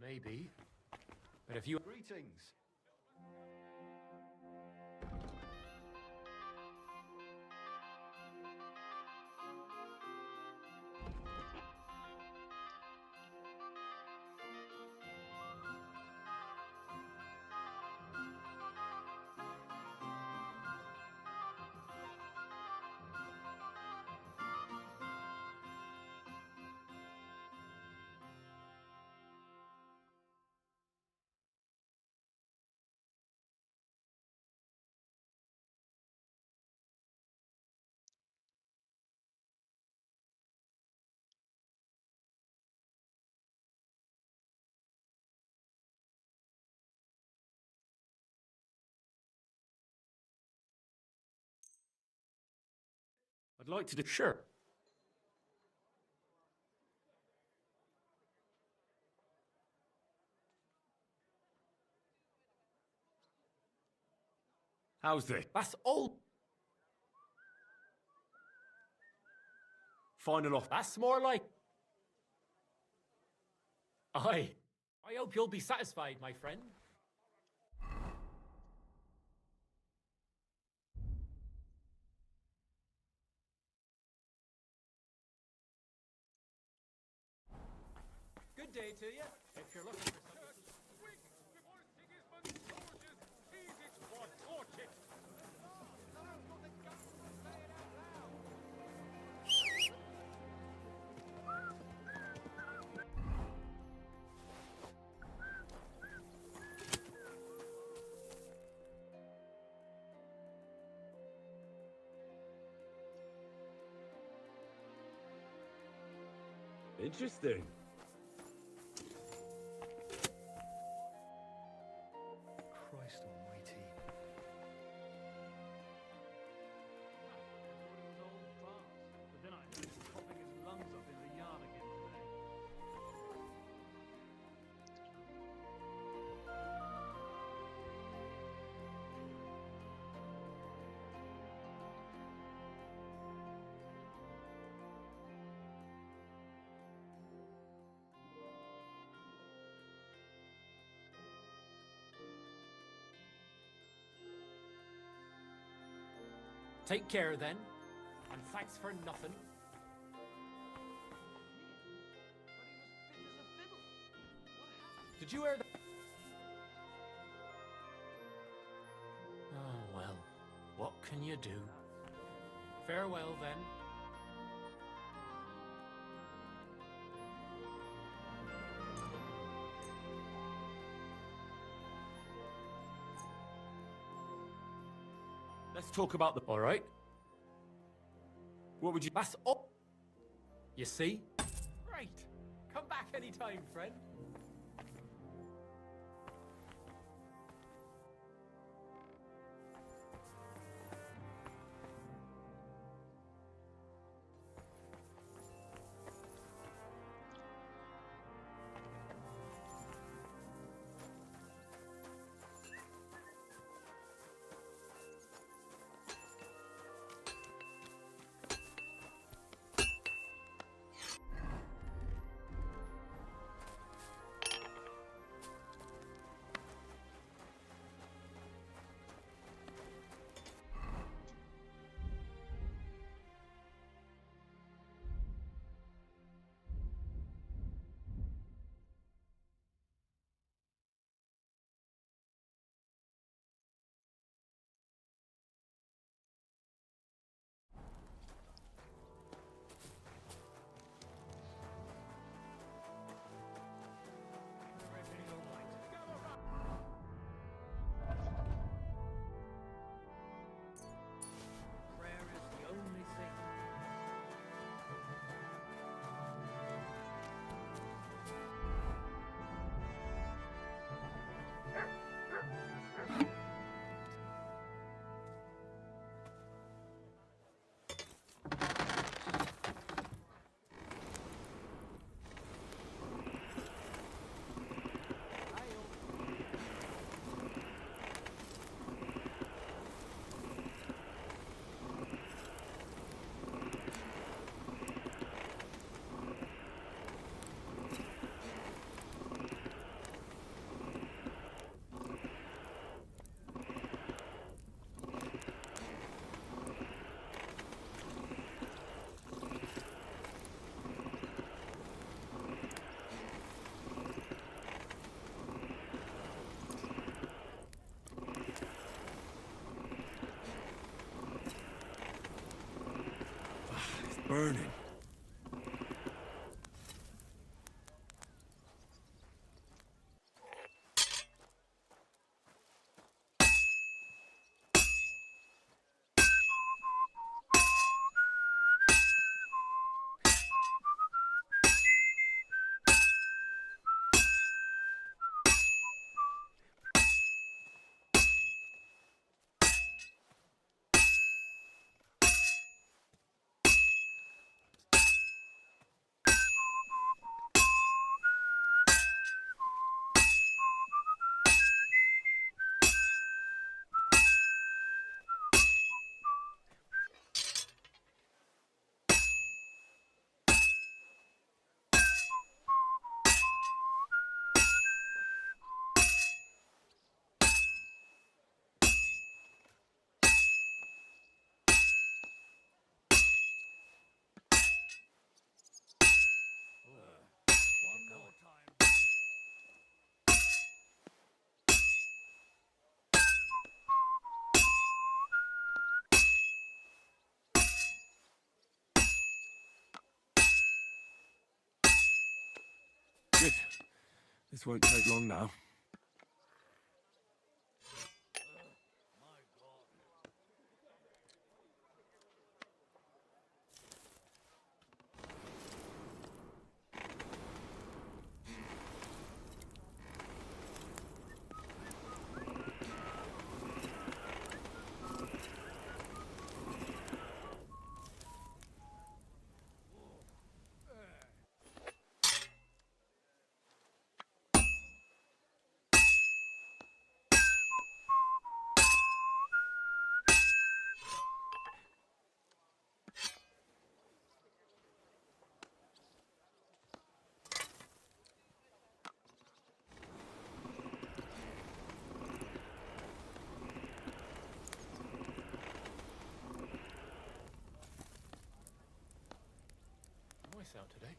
Maybe. But if you. Greetings. I'd like to do. Sure. How's this? That's all. Final off. That's more like. Aye. I hope you'll be satisfied, my friend. day to you. If you're looking for something... Interesting. Christ almighty. But then I heard him coughing his lungs up in the yard again today. Take care then, and thanks for nothing. Did you hear that? Oh well, what can you do? Farewell then. Let's talk about the... All right. What would you... That's up. You see? Great. Come back anytime, friend. Burning. Good. This won't take long now. Out today.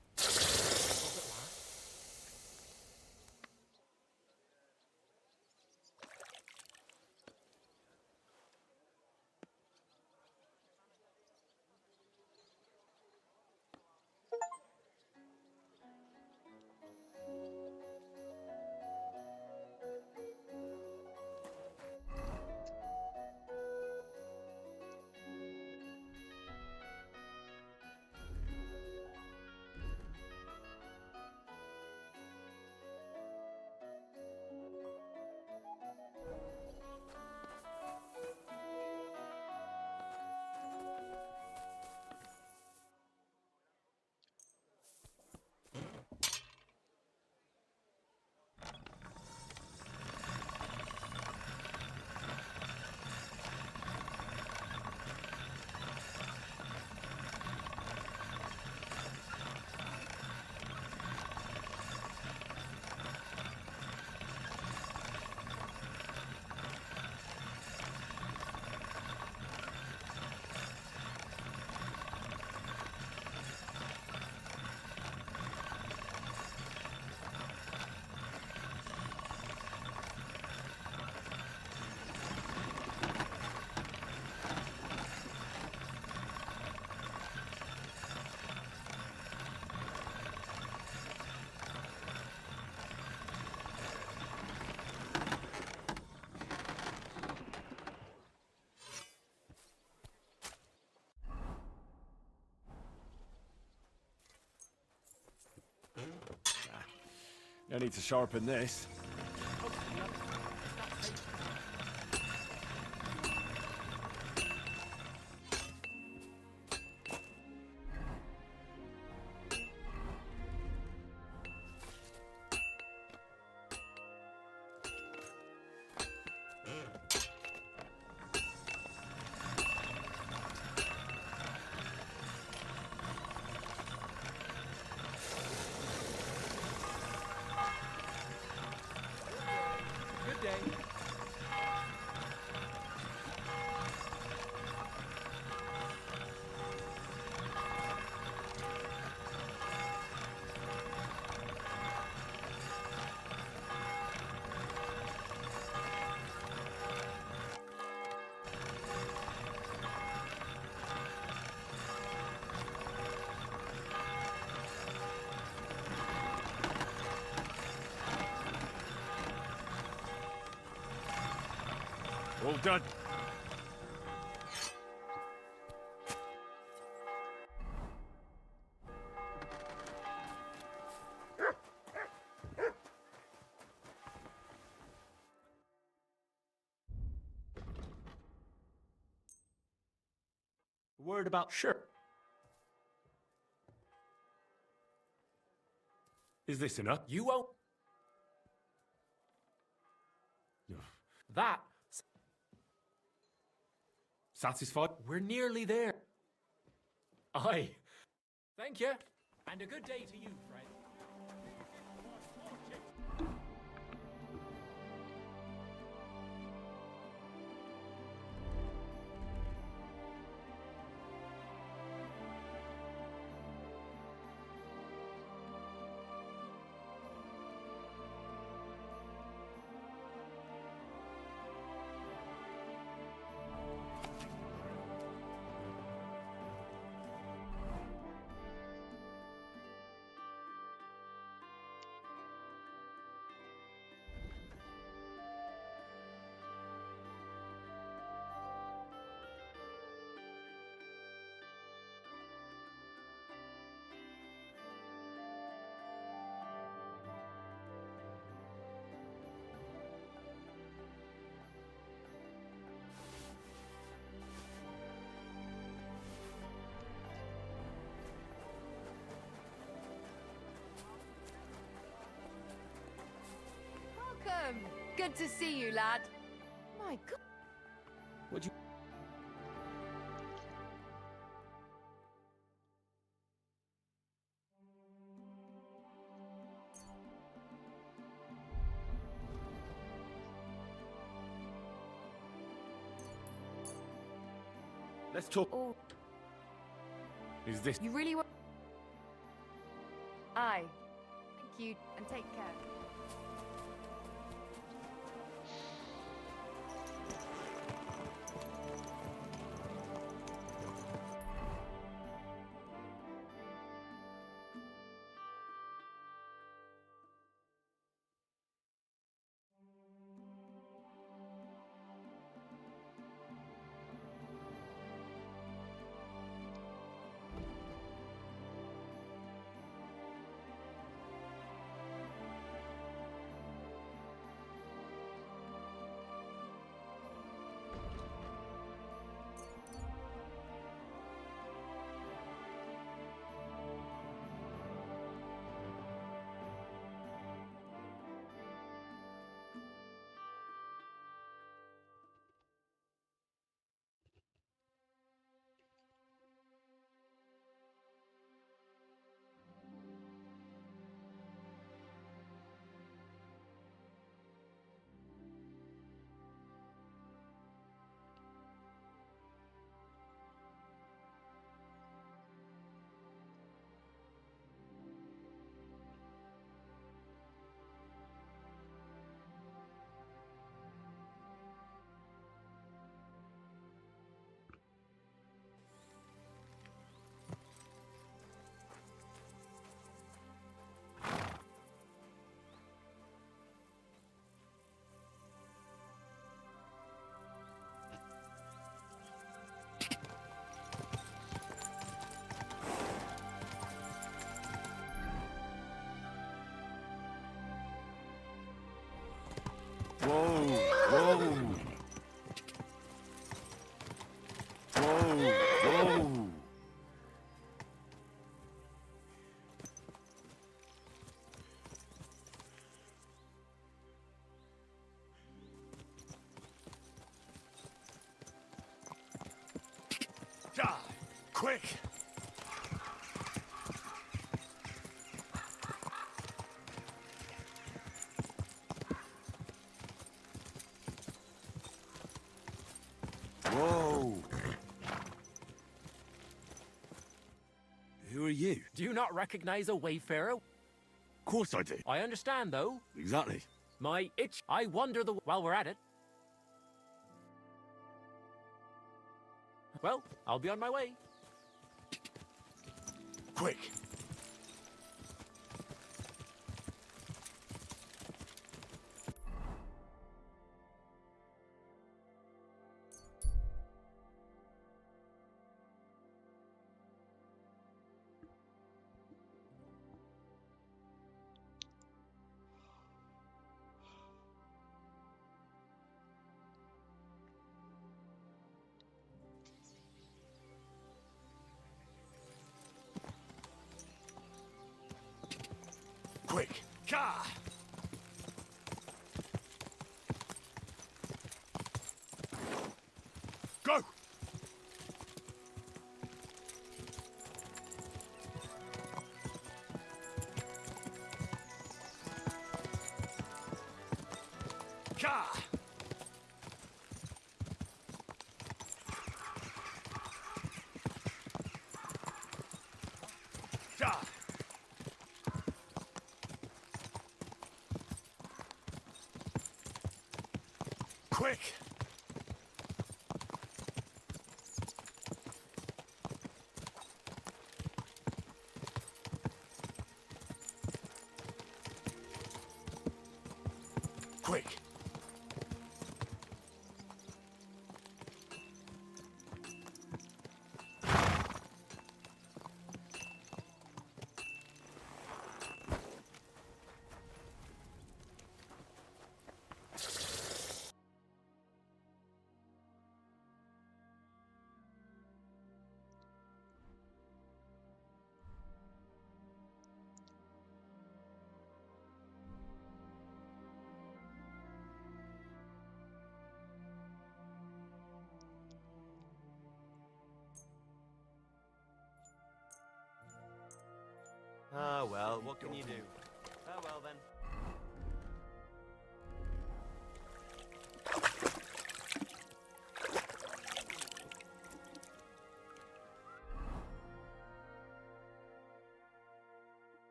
No need to sharpen this. All done. Word about... Sure. Is this enough? You won't... That... Satisfied? We're nearly there. Aye. Thank you. And a good day to you, friend. Welcome! Good to see you, lad. My God. Would you... Let's talk. Oh, Is this... you really want... Aye. Thank you, and take care. Whoa! Whoa! Whoa! Whoa! Ah, quick! Whoa! Who are you? Do you not recognize a wayfarer? Of course I do. I understand, though. Exactly. My itch. I wonder the... While we're at it. Well, I'll be on my way. Quick! Quick! Car! Go! Car! Car! Quick! Quick! Oh well, what can you do? Farewell then.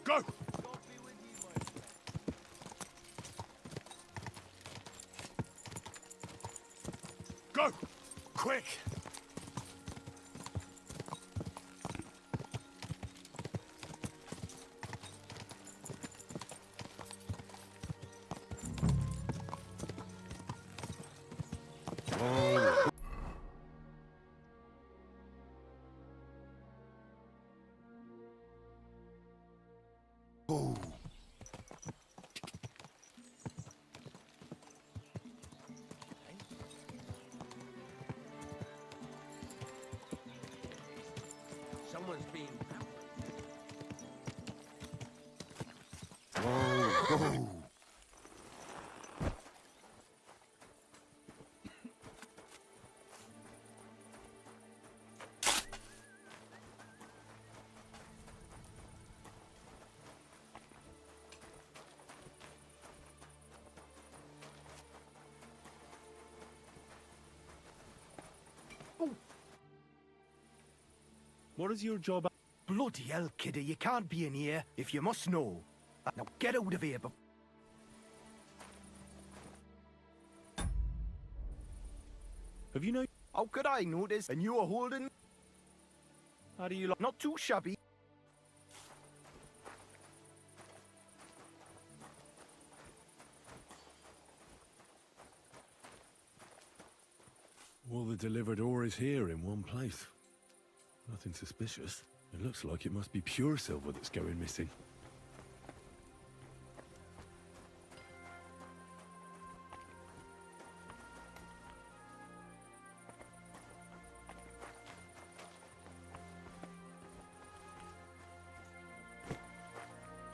Go! Go! Quick! Oh. Someone's being... Oh. What is your job? Bloody hell, kidder, you can't be in here if you must know. Now get out of here, Have you know? How could I notice? And you were holding... How do you like? Not too shabby. All the delivered ore is here in one place. Nothing suspicious. It looks like it must be pure silver that's going missing.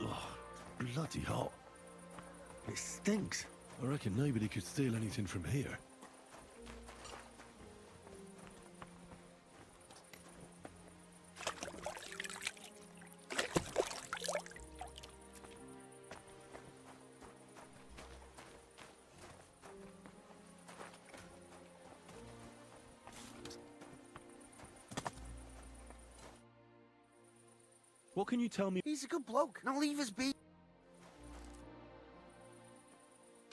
Oh, it's bloody hot. It stinks. I reckon nobody could steal anything from here. What can you tell me? He's a good bloke. Now leave us be.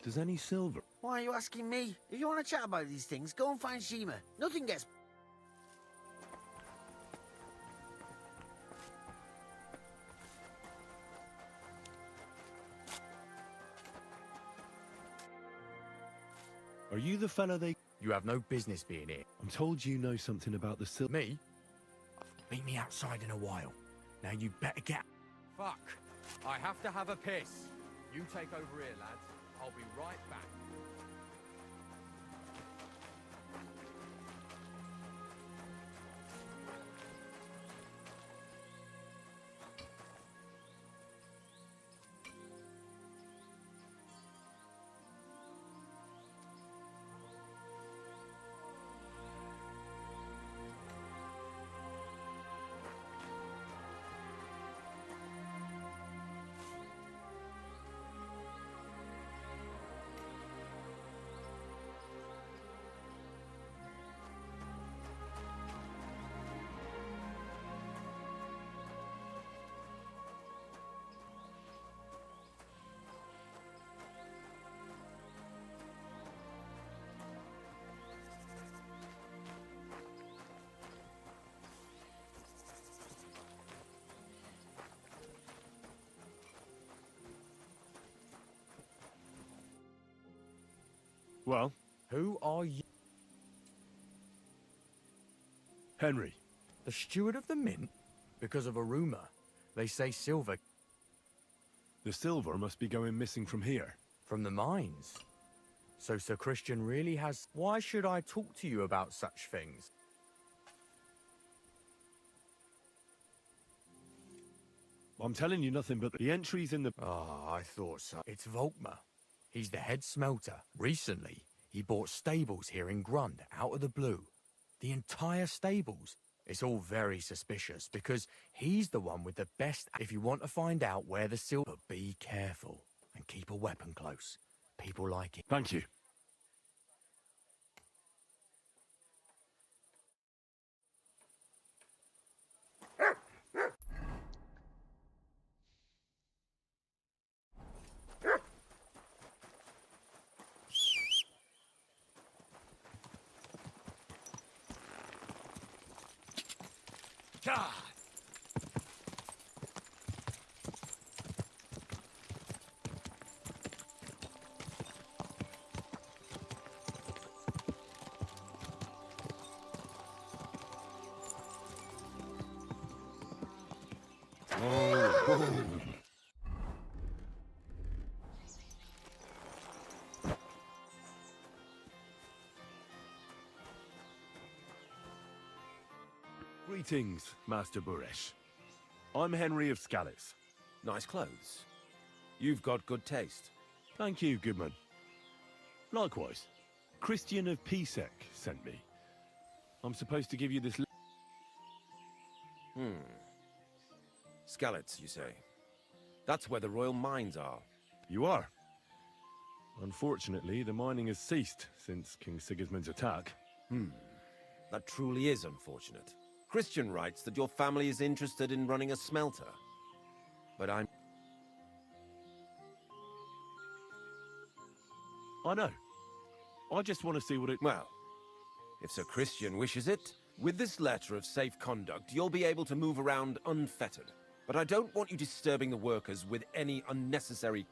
Does any silver? Why are you asking me? If you want to chat about these things, go and find Shima. Nothing gets... Are you the fella they... You have no business being here. I'm told you know something about the silver. Me? Meet me outside in a while. Now you better get... Fuck. I have to have a piss. You take over here, lads. I'll be right back. Well? Who are you? Henry. The steward of the mint? Because of a rumor. They say silver... The silver must be going missing from here. From the mines? So Sir Christian really has... Why should I talk to you about such things? I'm telling you nothing but the entries in the... Ah, I thought so. It's Volkmar. He's the head smelter. Recently, he bought stables here in Grund, out of the blue. The entire stables. It's all very suspicious, because he's the one with the best... If you want to find out where the silver... Be careful, and keep a weapon close. People like it. Thank you. God. Greetings, Master Buresh. I'm Henry of Skalitz. Nice clothes. You've got good taste. Thank you, Goodman. Likewise, Christian of Pisek sent me. I'm supposed to give you this... Skalitz, you say? That's where the royal mines are. You are. Unfortunately, the mining has ceased since King Sigismund's attack. That truly is unfortunate. Christian writes that your family is interested in running a smelter. But I'm... I know. I just want to see what it... Well, if Sir Christian wishes it, with this letter of safe conduct, you'll be able to move around unfettered. But I don't want you disturbing the workers with any unnecessary...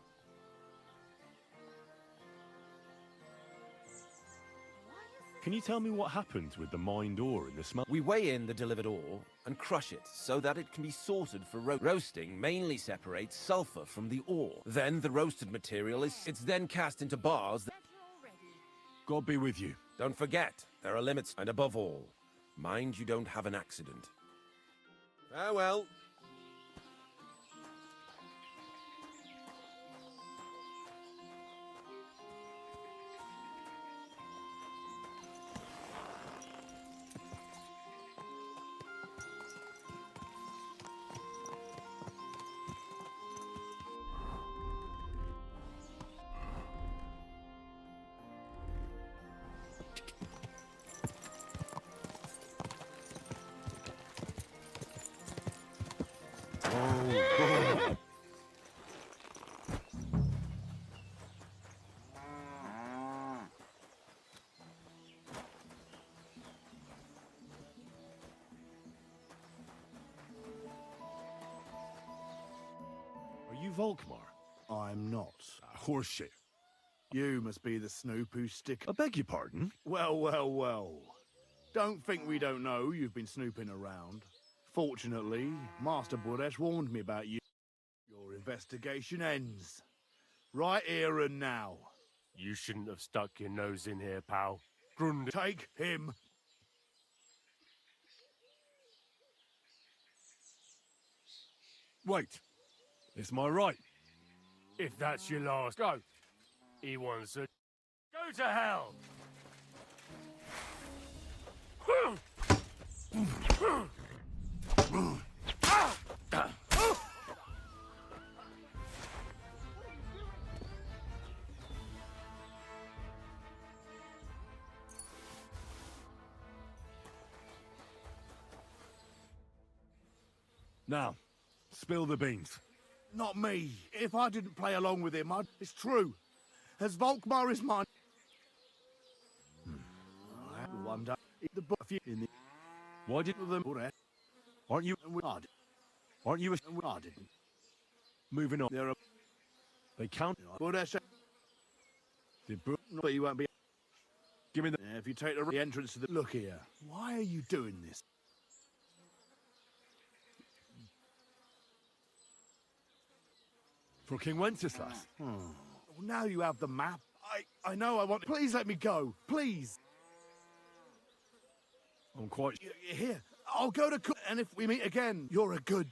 Can you tell me what happens with the mined ore in the smelter? We weigh in the delivered ore and crush it so that it can be sorted for roasting. Mainly separates sulfur from the ore. Then the roasted material it's then cast into bars. God be with you. Don't forget, there are limits. And above all, mind you don't have an accident. Farewell. Are you Volkmar? I'm not. Horseshit. You must be the snoop who stick... I beg your pardon? Well, well, well. Don't think we don't know you've been snooping around. Fortunately, Master Buresh warned me about you. Your investigation ends. Right here and now. You shouldn't have stuck your nose in here, pal. Grund. Take him. Wait. It's my right. If that's your last go. He wants to go to hell. Now, spill the beans. Not me. If I didn't play along with him, it's true. As Volkmar is mine. Wonder the book in the... Why did them? Aren't you? Aren't you? I didn't. Moving on. They count. But you won't be. Give me the. If you take the entrance to the. Look here. Why are you doing this? For King Wenceslas. Well, now you have the map. I know I want... Please let me go. Please. I'm quite... Here. I'll go to... And if we meet again, you're a good...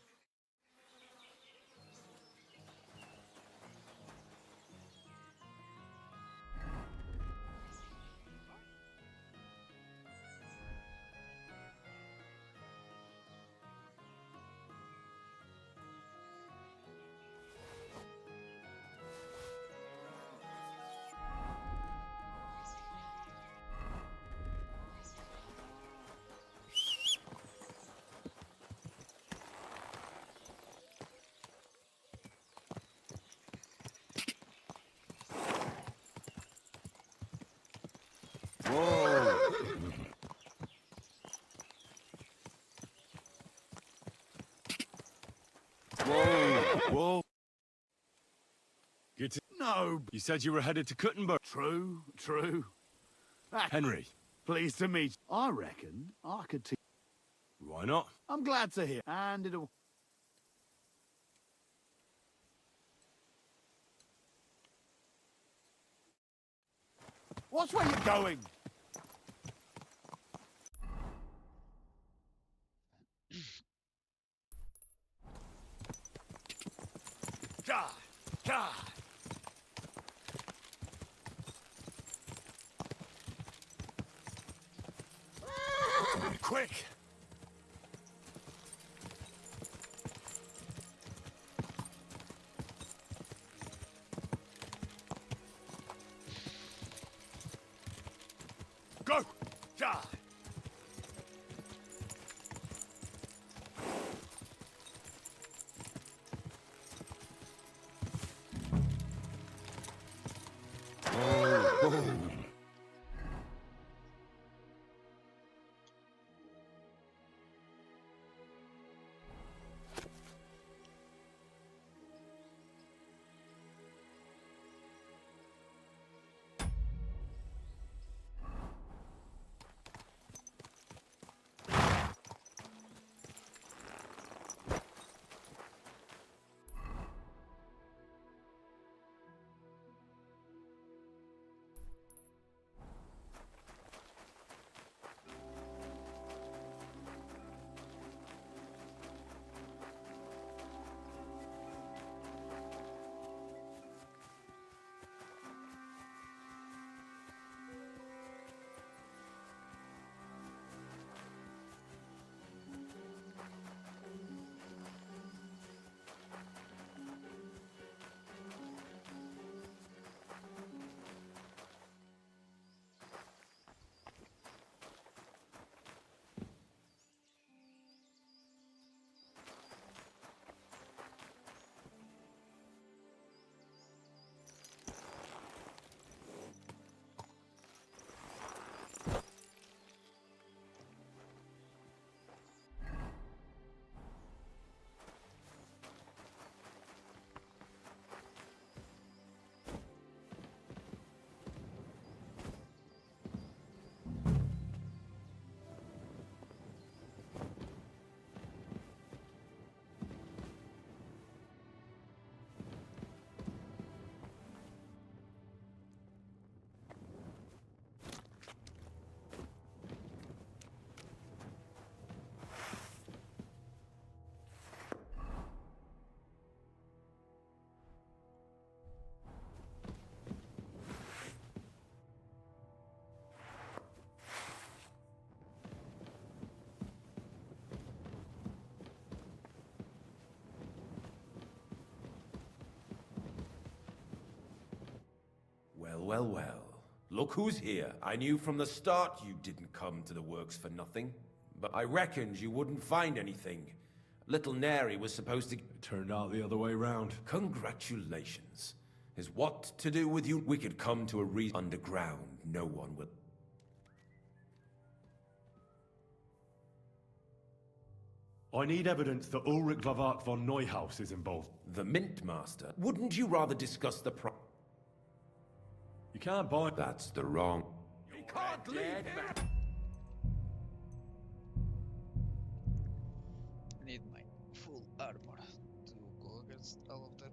Whoa. Get it? No. You said you were headed to Kuttenberg. True. Henry. Pleased to meet you. I reckon I could teach. Why not? I'm glad to hear. And it'll... What's where you're going? God. Quick! Go! Ja! Well. Look who's here. I knew from the start you didn't come to the works for nothing. But I reckoned you wouldn't find anything. Little Neri was supposed to... It turned out the other way round. Congratulations. Is what to do with you? We could come to a reason underground. No one will... I need evidence that Ulrich Vavart von Neuhaus is involved. The Mint Master? Wouldn't you rather discuss the You can't buy... That's the wrong... You can't leave him! I need my full armor to go against all of that.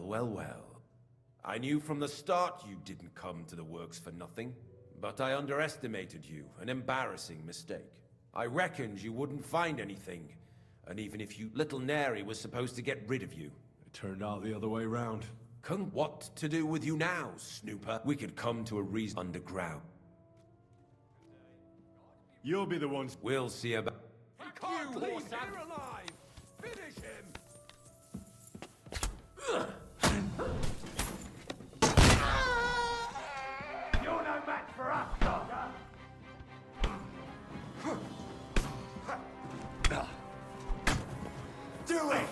well, well. I knew from the start you didn't come to the works for nothing, but I underestimated you, an embarrassing mistake. I reckoned you wouldn't find anything, and even if you... Little Neri was supposed to get rid of you. It turned out the other way round. What to do with you now, Snooper? We could come to a reason underground. You'll be the ones... We'll see about... He can't leave here alive! Finish him! You're no match for us, Doctor! Do it!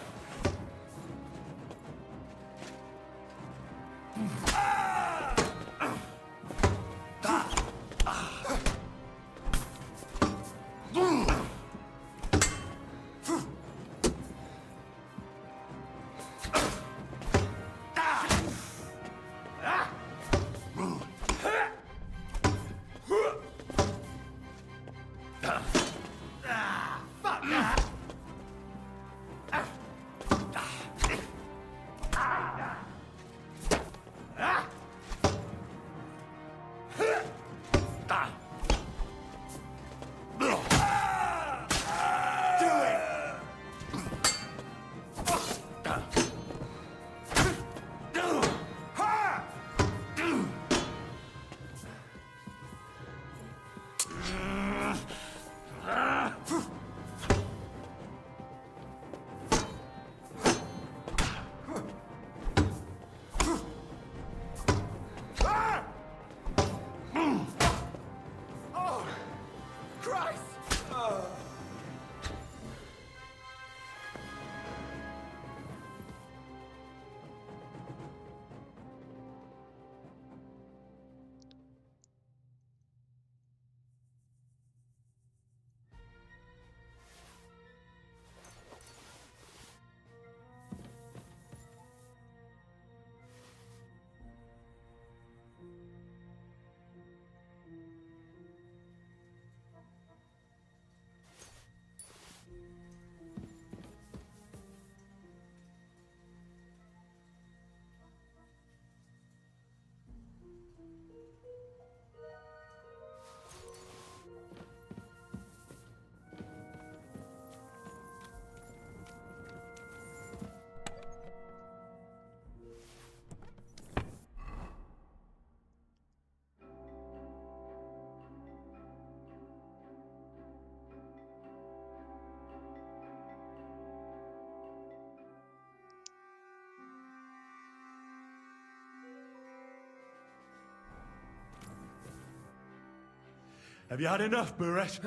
Have you had enough, Buresh?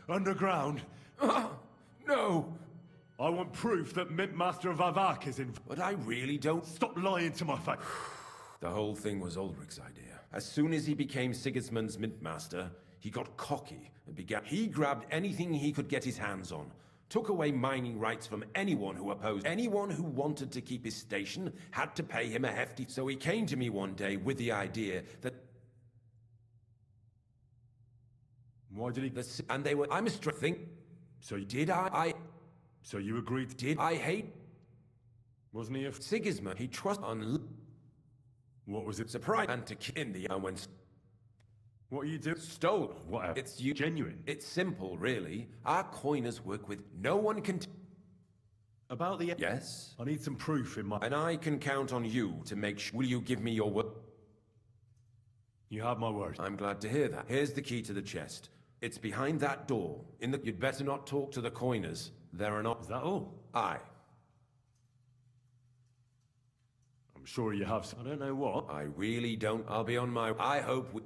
Underground? No! I want proof that Mint Master Vavak is in... But I really don't... Stop lying to my face! The whole thing was Ulrich's idea. As soon as he became Sigismund's Mintmaster, he got cocky and began... He grabbed anything he could get his hands on, took away mining rights from anyone who opposed. Anyone who wanted to keep his station had to pay him a hefty... So he came to me one day with the idea that... Why did he... And they were... I'm a strict thing. So did I... So you agreed... Did I hate... Wasn't he a... Sigismund, he trust on... What was it? Surprise and to in the when... What you do? Stole. Whatever. It's you... Genuine. It's simple, really. Our coiners work with... No one can... About the... Yes? I need some proof in my... And I can count on you to make sure... Will you give me your word? You have my word. I'm glad to hear that. Here's the key to the chest. It's behind that door. You'd better not talk to the coiners. There are not... Is that all? Aye. I'm sure you have some... I don't know what. I really don't. I'll be on my... I hope we...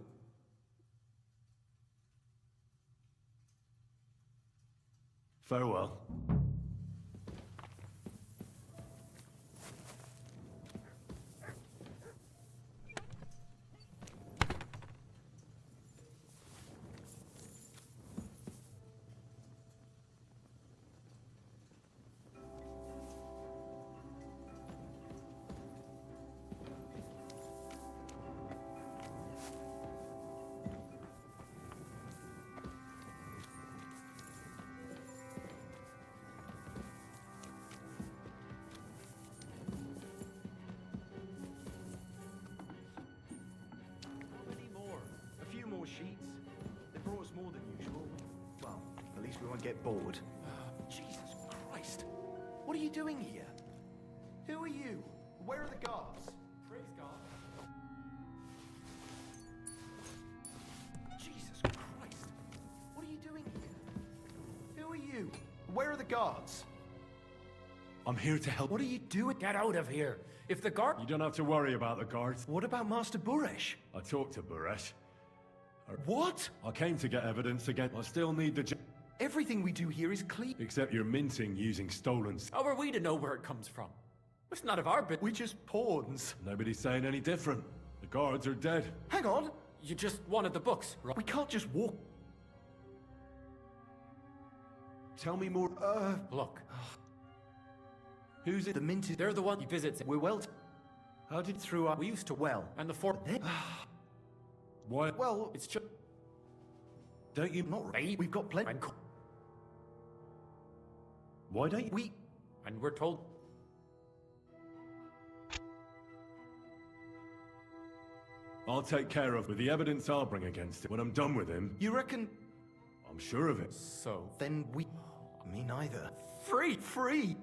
Farewell. don't get bored. Jesus Christ. What are you doing here? Who are you? Where are the guards? Praise God. Jesus Christ. What are you doing here? Who are you? Where are the guards? I'm here to help. What are you doing? Get out of here. If the guard... You don't have to worry about the guards. What about Master Buresh? I talked to Buresh. What? I came to get evidence again. I still need the Everything we do here is clean. Except you're minting using stolen... How are we to know where it comes from? It's none of our business. We're just pawns. Nobody's saying any different. The guards are dead. Hang on. You just wanted the books, right? We can't just walk. Tell me more. Look. Who's it? The minted. They're the one he visits. We're well. How did... Through our... We used to... Well. And the fort... Why? Well, It's just... Don't you... not right. We've got plenty. Why don't you... We... And we're told... I'll take care of with the evidence I'll bring against him. When I'm done with him, You reckon... I'm sure of it. So... Then we... Me neither. Free! Free!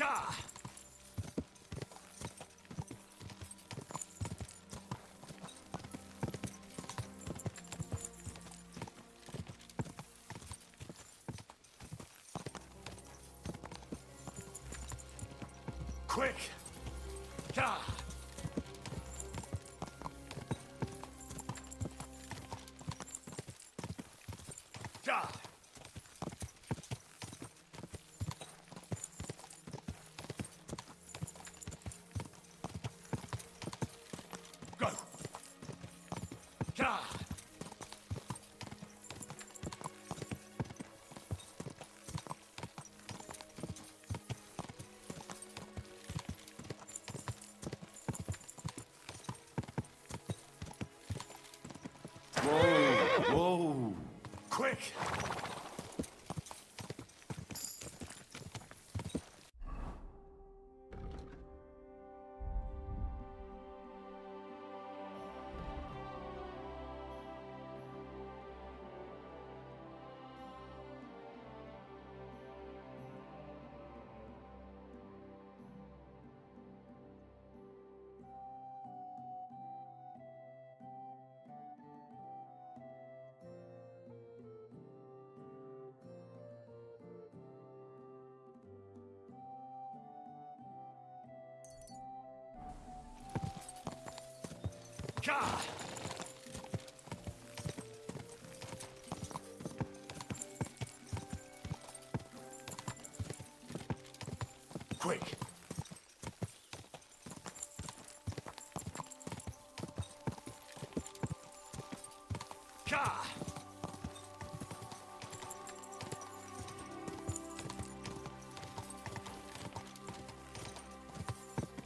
Ka! Quick! Ka! Ka! Go! Ka! Whoa! Whoa! Quick! Ka! Quick! Ka!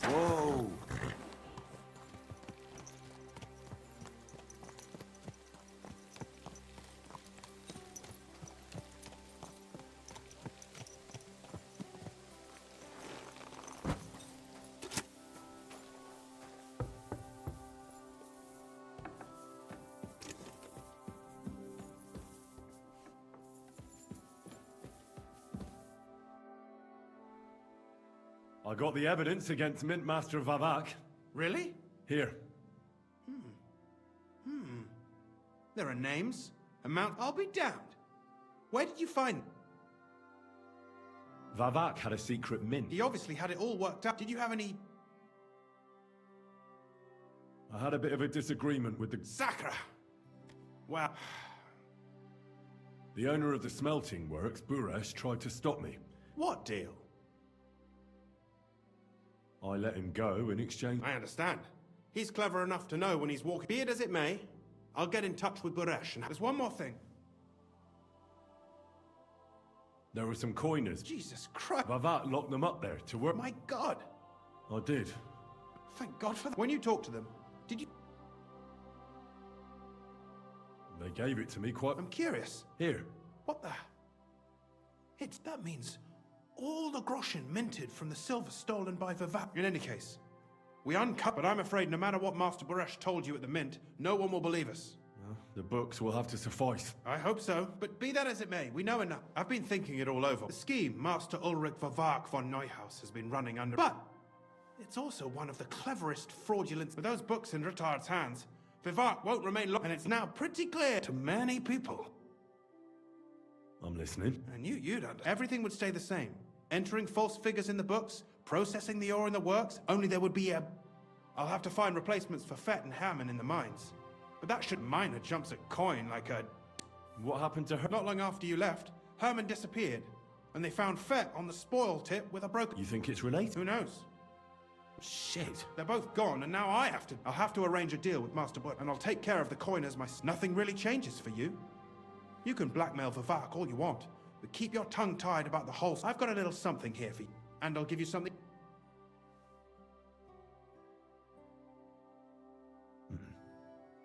Whoa! I got the evidence against Mint Master Vavak. Really? Here. There are names, amount. I'll be damned. Where did you find them? Vavak had a secret mint. He obviously had it all worked out. Did you have any... I had a bit of a disagreement with the... Sakra! Wow. The owner of the smelting works, Buresh, tried to stop me. What deal? I let him go in exchange... I understand. He's clever enough to know when he's walking. Be it as it may, I'll get in touch with Buresh. And there's one more thing. There were some coiners. Jesus Christ. Vavak locked them up there to work... My God. I did. Thank God for that. When you talked to them, did you... They gave it to me quite... I'm curious. Here. What the... That means all the groschen minted from the silver stolen by Vavak. In any case, we uncut, but I'm afraid no matter what Master Buresh told you at the mint, no one will believe us. Well, the books will have to suffice. I hope so, but be that as it may, we know enough. I've been thinking it all over. The scheme Master Ulrich Vavak von Neuhaus has been running under... But it's also one of the cleverest fraudulent... With those books in Retard's hands, Vavak won't remain long, and it's now pretty clear to many people. I'm listening. I knew you'd everything would stay the same. Entering false figures in the books, processing the ore in the works, only there would be a... I'll have to find replacements for Fett and Hammond in the mines. But that should miner jumps at coin like a... What happened to her? Not long after you left, Herman disappeared, and they found Fett on the spoil tip with a broken... You think it's related? Who knows? Shit. They're both gone, and now I'll have to arrange a deal with Master Bud, and I'll take care of the coiners Nothing really changes for you. You can blackmail Vavak all you want, but keep your tongue tied about the whole... I've got a little something here for you, and I'll give you something...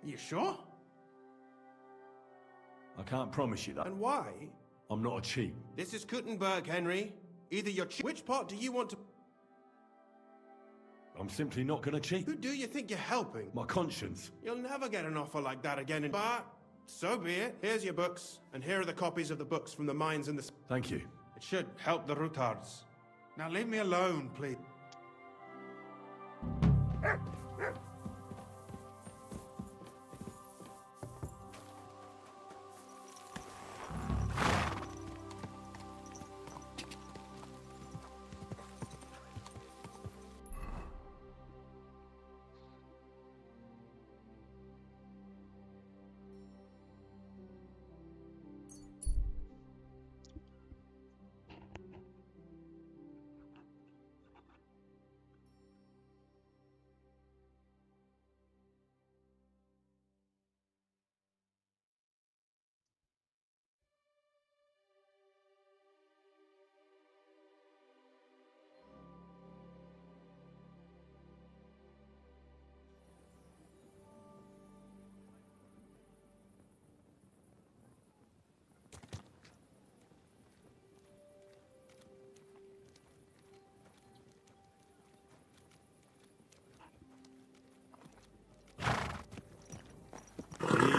You sure? I can't promise you that. And why? I'm not a cheat. This is Kuttenberg, Henry. Either you're Which part do you want to... I'm simply not gonna cheat. Who do you think you're helping? My conscience. You'll never get an offer like that again, but... So be it. Here's your books, and here are the copies of the books from the mines and the... Thank you. It should help the Rutards. Now leave me alone, please.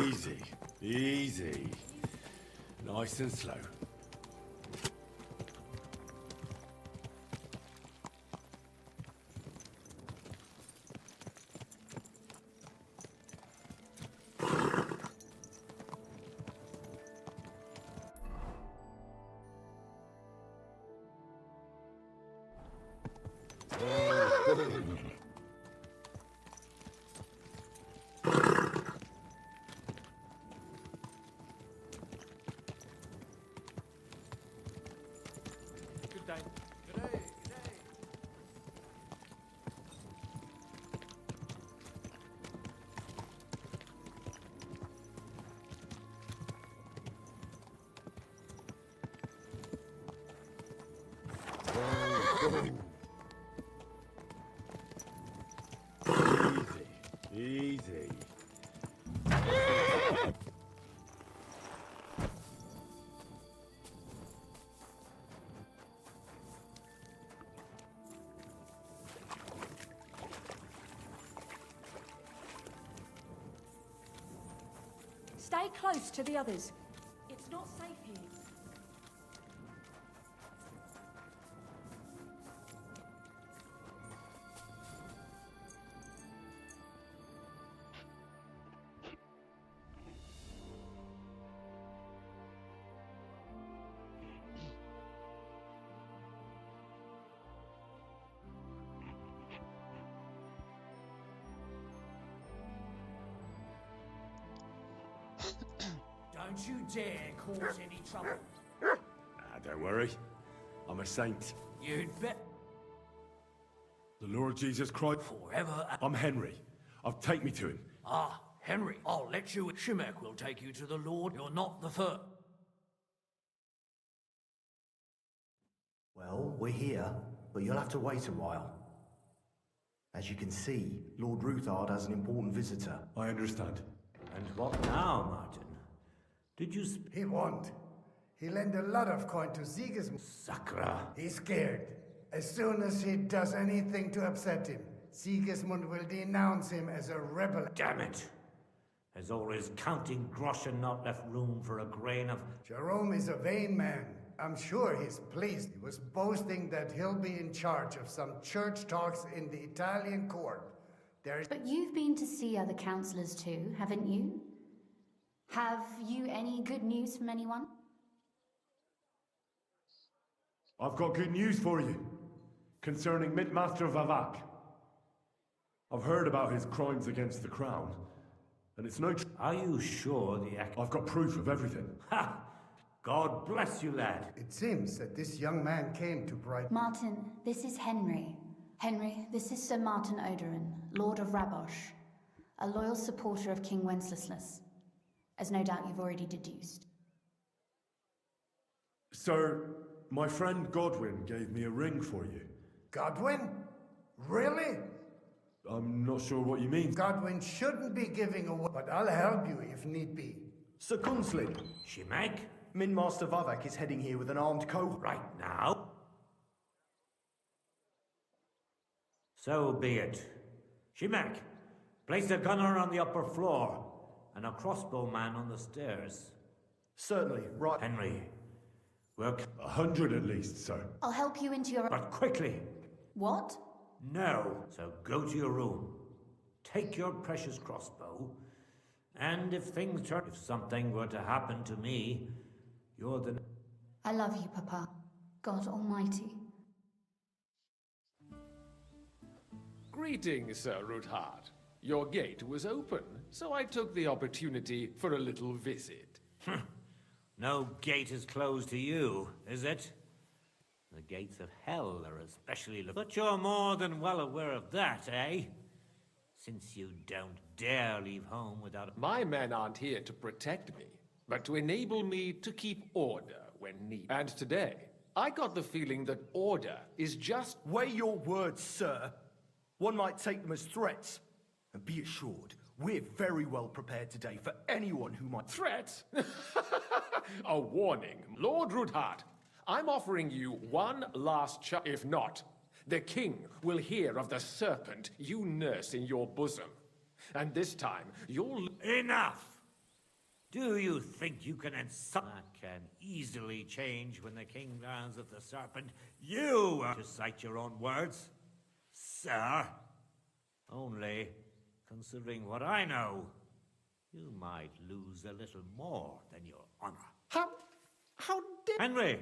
Easy, easy. Nice and slow. Good day. Easy, easy. Stay close to the others. It's not safe here. Don't you dare cause any trouble. Don't worry. I'm a saint. You'd bet. The Lord Jesus Christ. Forever. I'm Henry. Take me to him. Ah, Henry, I'll let you. Shimek will take you to the Lord. You're not the first. Well, we're here, but you'll have to wait a while. As you can see, Lord Ruthard has an important visitor. I understand. And what now, Martin? Did you... He won't. He lent a lot of coin to Sigismund. Sakra. He's scared. As soon as he does anything to upset him, Sigismund will denounce him as a rebel. Damn it! Has all his counting groschen not left room for a grain of... Jerome is a vain man. I'm sure he's pleased. He was boasting that he'll be in charge of some church talks in the Italian court. But you've been to see other councillors too, haven't you? Have you any good news from anyone? I've got good news for you concerning Mintmaster Vavak. I've heard about his crimes against the crown, and it's no... Are you sure I've got proof of everything. Ha! God bless you, lad. It seems that this young man came to Brighton. Martin, this is Henry. Henry, this is Sir Martin Oderin, Lord of Rabosh, a loyal supporter of King Wenceslas, as no doubt you've already deduced. Sir, my friend Godwin gave me a ring for you. Godwin? Really? I'm not sure what you mean. Godwin shouldn't be giving away, but I'll help you if need be. Sir Kunslin. Shimek? Minmaster Vavak is heading here with an armed cohort. Right now? So be it. Shimek, place a gunner on the upper floor and a crossbowman on the stairs. Certainly, right. Henry, Well, 100 at least, sir. I'll help you into your... but quickly. What? No. So go to your room. Take your precious crossbow. And if something were to happen to me, you're the... I love you, Papa. God Almighty. Greetings, Sir Ruthard. Your gate was open, so I took the opportunity for a little visit. No gate is closed to you, is it? The gates of hell are especially... But you're more than well aware of that, eh? Since you don't dare leave home without... My men aren't here to protect me, but to enable me to keep order when needed. And today, I got the feeling that order is just... Weigh your words, sir. One might take them as threats. And be assured, we're very well prepared today for anyone who might... Threats? A warning. Lord Ruthard, I'm offering you one last chance. If not, the king will hear of the serpent you nurse in your bosom. And this time, you'll... Enough! Do you think you can insult... That can easily change when the king learns of the serpent. You are to cite your own words, sir. Only, considering what I know, you might lose a little more than your honor. How dare... Henry,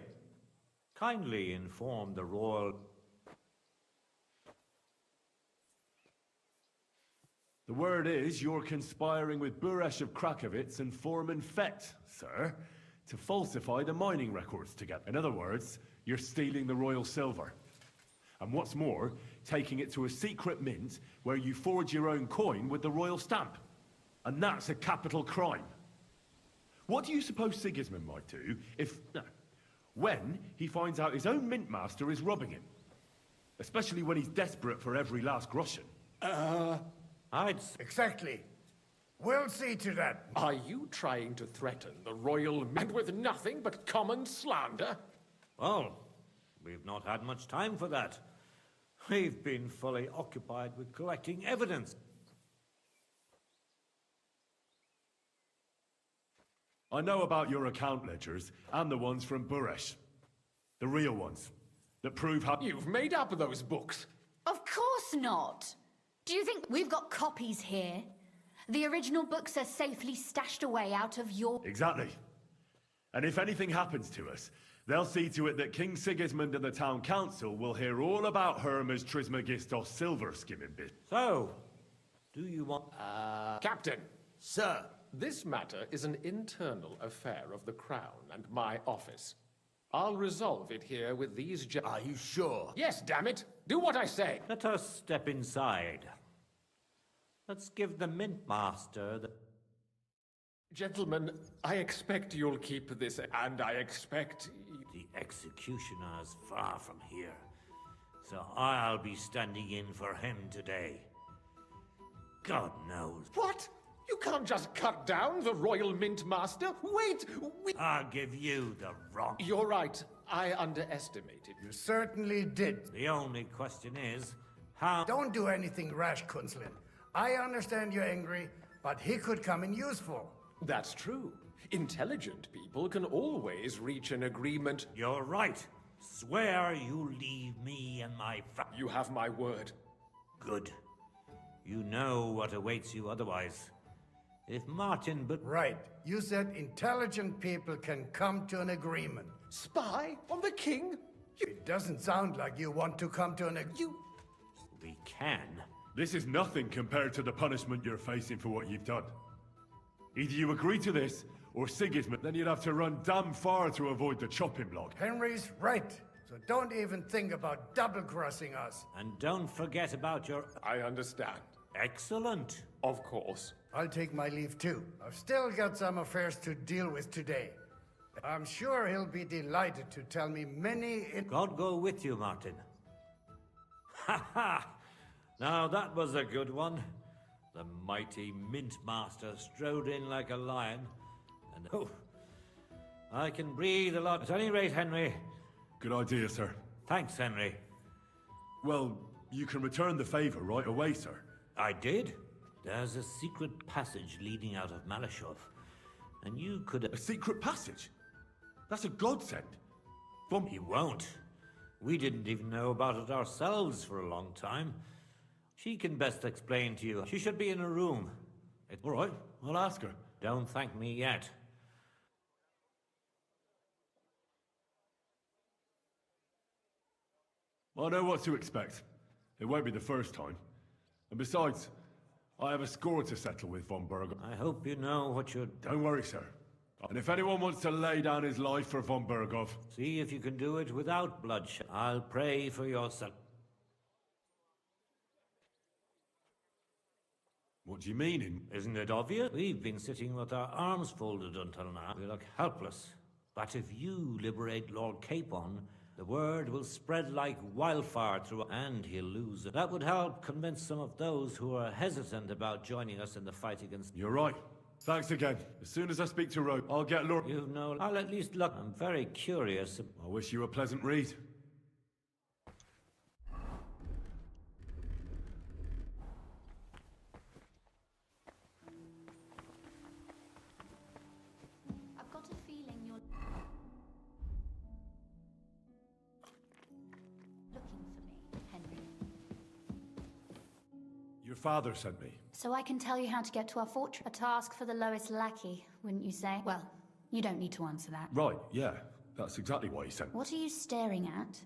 kindly inform the royal... The word is you're conspiring with Buresh of Krakowitz and Foreman Fett, sir, to falsify the mining records together. In other words, you're stealing the royal silver. And what's more, taking it to a secret mint where you forge your own coin with the royal stamp. And that's a capital crime. What do you suppose Sigismund might do if... when he finds out his own mint master is robbing him? Especially when he's desperate for every last groschen. Exactly. We'll see to that. Are you trying to threaten the royal mint with nothing but common slander? Well, we've not had much time for that. We've been fully occupied with collecting evidence. I know about your account ledgers and the ones from Buresh. The real ones. That prove how... You've made up those books. Of course not. Do you think we've got copies here? The original books are safely stashed away out of your... Exactly. And if anything happens to us, they'll see to it that King Sigismund and the town council will hear all about Hermes Trismegistos silver skimming bit. So, do you want... Captain. Sir. This matter is an internal affair of the Crown and my office. I'll resolve it here with these Are you sure? Yes, damn it! Do what I say! Let us step inside. Let's give the Mint Master the... Gentlemen, I expect you'll keep this, and I expect... The executioner is far from here, so I'll be standing in for him today. God knows. What? You can't just cut down the Royal Mint Master? Wait! I'll give you the wrong... You're right. I underestimated. You certainly did. The only question is, how... Don't do anything rash, Kunslin. I understand you're angry, but he could come in useful. That's true. Intelligent people can always reach an agreement. You're right. Swear you leave me and my You have my word. Good. You know what awaits you otherwise. If Martin but... Right. You said intelligent people can come to an agreement. Spy on the king? It doesn't sound like you want to come to an agreement. We can. This is nothing compared to the punishment you're facing for what you've done. Either you agree to this, or Sigismund, then you'd have to run damn far to avoid the chopping block. Henry's right. So don't even think about double-crossing us. And don't forget about your... I understand. Excellent. Of course. I'll take my leave too. I've still got some affairs to deal with today. I'm sure he'll be delighted to tell me many... God go with you, Martin. Ha ha! Now that was a good one. The mighty Mint Master strode in like a lion, and oh, I can breathe a lot. At any rate, Henry... Good idea, sir. Thanks, Henry. Well, you can return the favor right away, sir. I did. There's a secret passage leading out of Malashov, and you could... A secret passage? That's a godsend. He won't. We didn't even know about it ourselves for a long time. She can best explain to you. She should be in her room. All right, I'll ask her. Don't thank me yet. I know what to expect. It won't be the first time. And besides, I have a score to settle with von Berger. I hope you know what you're... Don't worry, sir. And if anyone wants to lay down his life for von Bergov... See if you can do it without bloodshed. I'll pray for your son. What do you mean? Isn't it obvious? We've been sitting with our arms folded until now. We look helpless. But if you liberate Lord Capon, the word will spread like wildfire through, and he'll lose it. That would help convince some of those who are hesitant about joining us in the fight against... You're right. Thanks again. As soon as I speak to Rogue, I'll get Lord... You know, I'll at least look. I'm very curious. I wish you a pleasant read. I've got a feeling you're looking for me, Henry. Your father sent me. So I can tell you how to get to our fortress. A task for the lowest lackey, wouldn't you say? Well, you don't need to answer that. Right, yeah. That's exactly why he sent me. What are you staring at?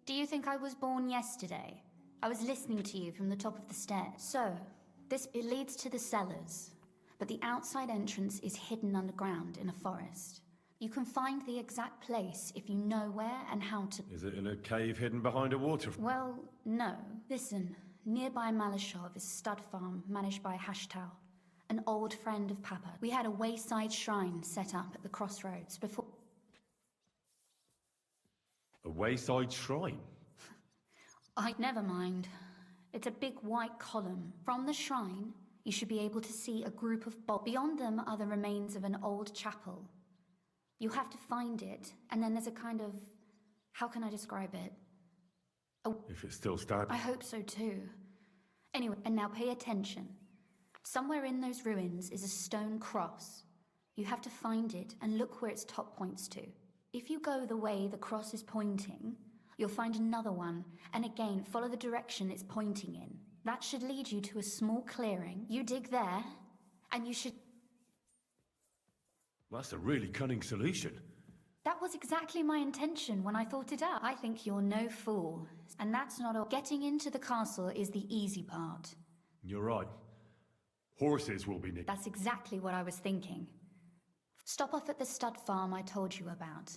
Do you think I was born yesterday? I was listening to you from the top of the stairs. So, it leads to the cellars, but the outside entrance is hidden underground in a forest. You can find the exact place if you know where and how to... Is it in a cave hidden behind a waterfall? Well, no. Listen, nearby Malashov is a stud farm managed by Hashtal, an old friend of Papa. We had a wayside shrine set up at the crossroads before... A wayside shrine? Never mind. It's a big white column. From the shrine, you should be able to see a group of bolts. Beyond them are the remains of an old chapel. You have to find it, and then there's a kind of... How can I describe it? If it's still standing. I hope so too. Anyway, and now pay attention. Somewhere in those ruins is a stone cross. You have to find it and look where its top points to. If you go the way the cross is pointing, you'll find another one, and again, follow the direction it's pointing in. That should lead you to a small clearing. You dig there, and you should... That's a really cunning solution. That was exactly my intention when I thought it up. I think you're no fool, and that's not all. Getting into the castle is the easy part. You're right. Horses will be needed. That's exactly what I was thinking. Stop off at the stud farm I told you about.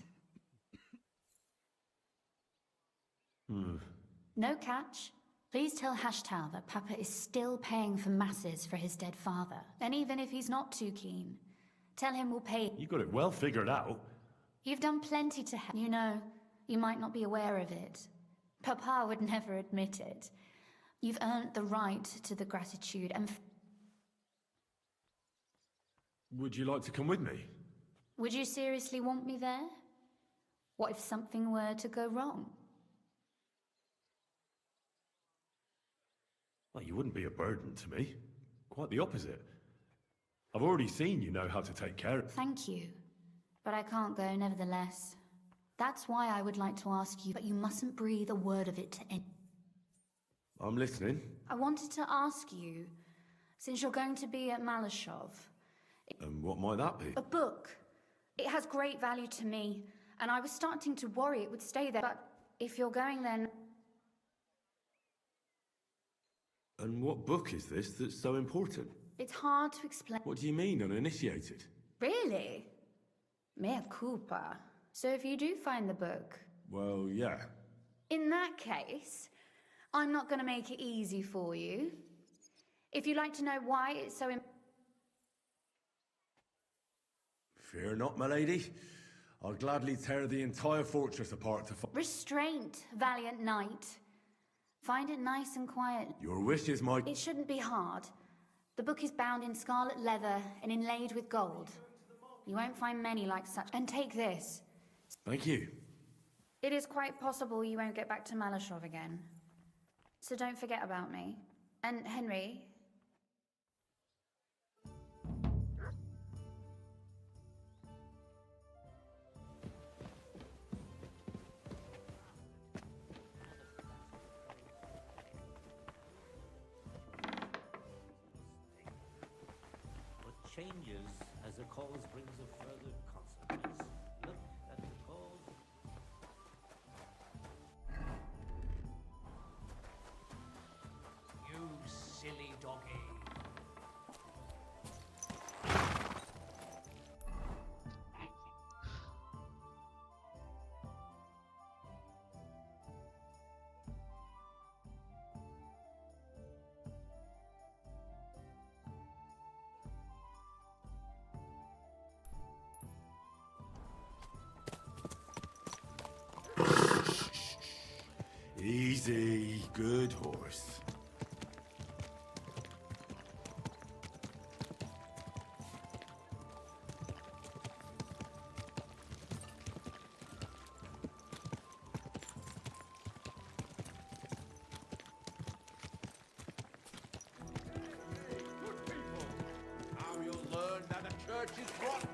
No catch. Please tell Hashtal that Papa is still paying for masses for his dead father. And even if he's not too keen, tell him we'll pay. You got it well figured out. You've done plenty to help. You know, you might not be aware of it. Papa would never admit it. You've earned the right to the gratitude and... Would you like to come with me? Would you seriously want me there? What if something were to go wrong? Well, you wouldn't be a burden to me. Quite the opposite. I've already seen you know how to take care of... Thank you. But I can't go nevertheless. That's why I would like to ask you, but you mustn't breathe a word of it to anyone. I'm listening. I wanted to ask you, since you're going to be at Malashov... And what might that be? A book. It has great value to me, and I was starting to worry it would stay there, but if you're going then... And what book is this that's so important? It's hard to explain. What do you mean, uninitiated? Really? Mea culpa. So if you do find the book... Well, yeah. In that case, I'm not going to make it easy for you. If you'd like to know why it's so... Fear not, my lady. I'll gladly tear the entire fortress apart to... Restraint, valiant knight. Find it nice and quiet. Your wish is my... It shouldn't be hard. The book is bound in scarlet leather and inlaid with gold. You won't find many like such. And take this. Thank you. It is quite possible you won't get back to Malashov again. So don't forget about me. And Henry... changes as the cause brings a further consequence. Look at the cause. You silly doggy. Easy, good horse. Now you'll learn that a church is rotten.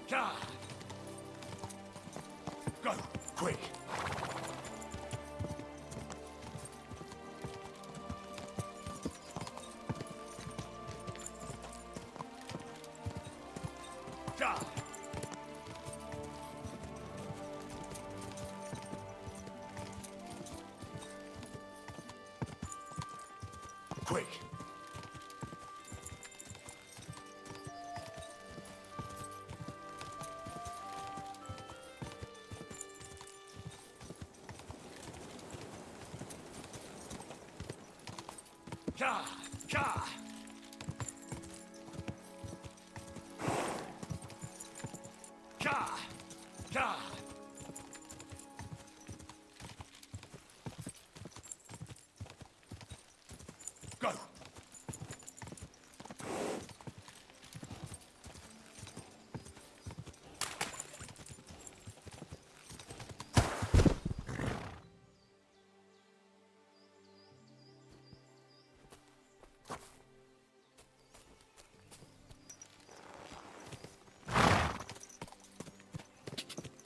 God! Go, quick! God! Quick! Ka! Ka! Ka! Ka! Go!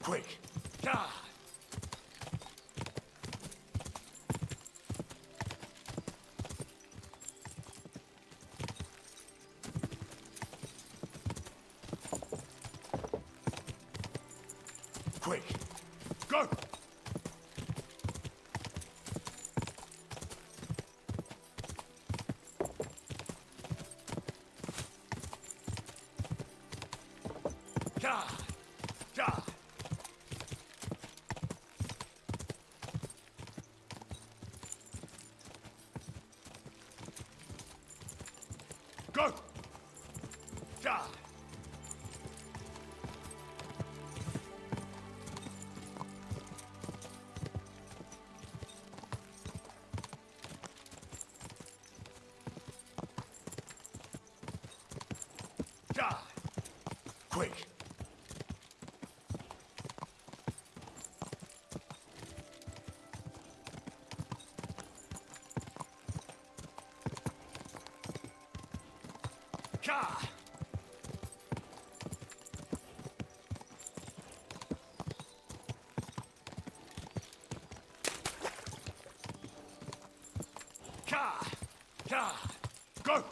Quick! Ka! Quick! Go! Ka! Ka! Go! Ka! Ka! Quick! Ka! Ka! Ka! Go!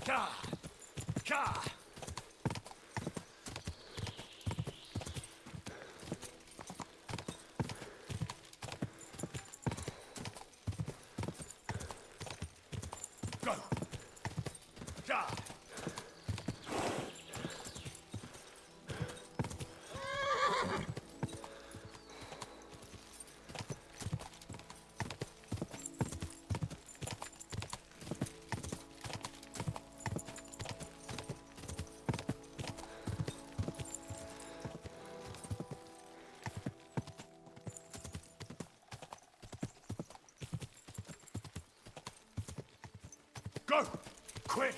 Ka! Ka! Go! Ka! Go! Quick!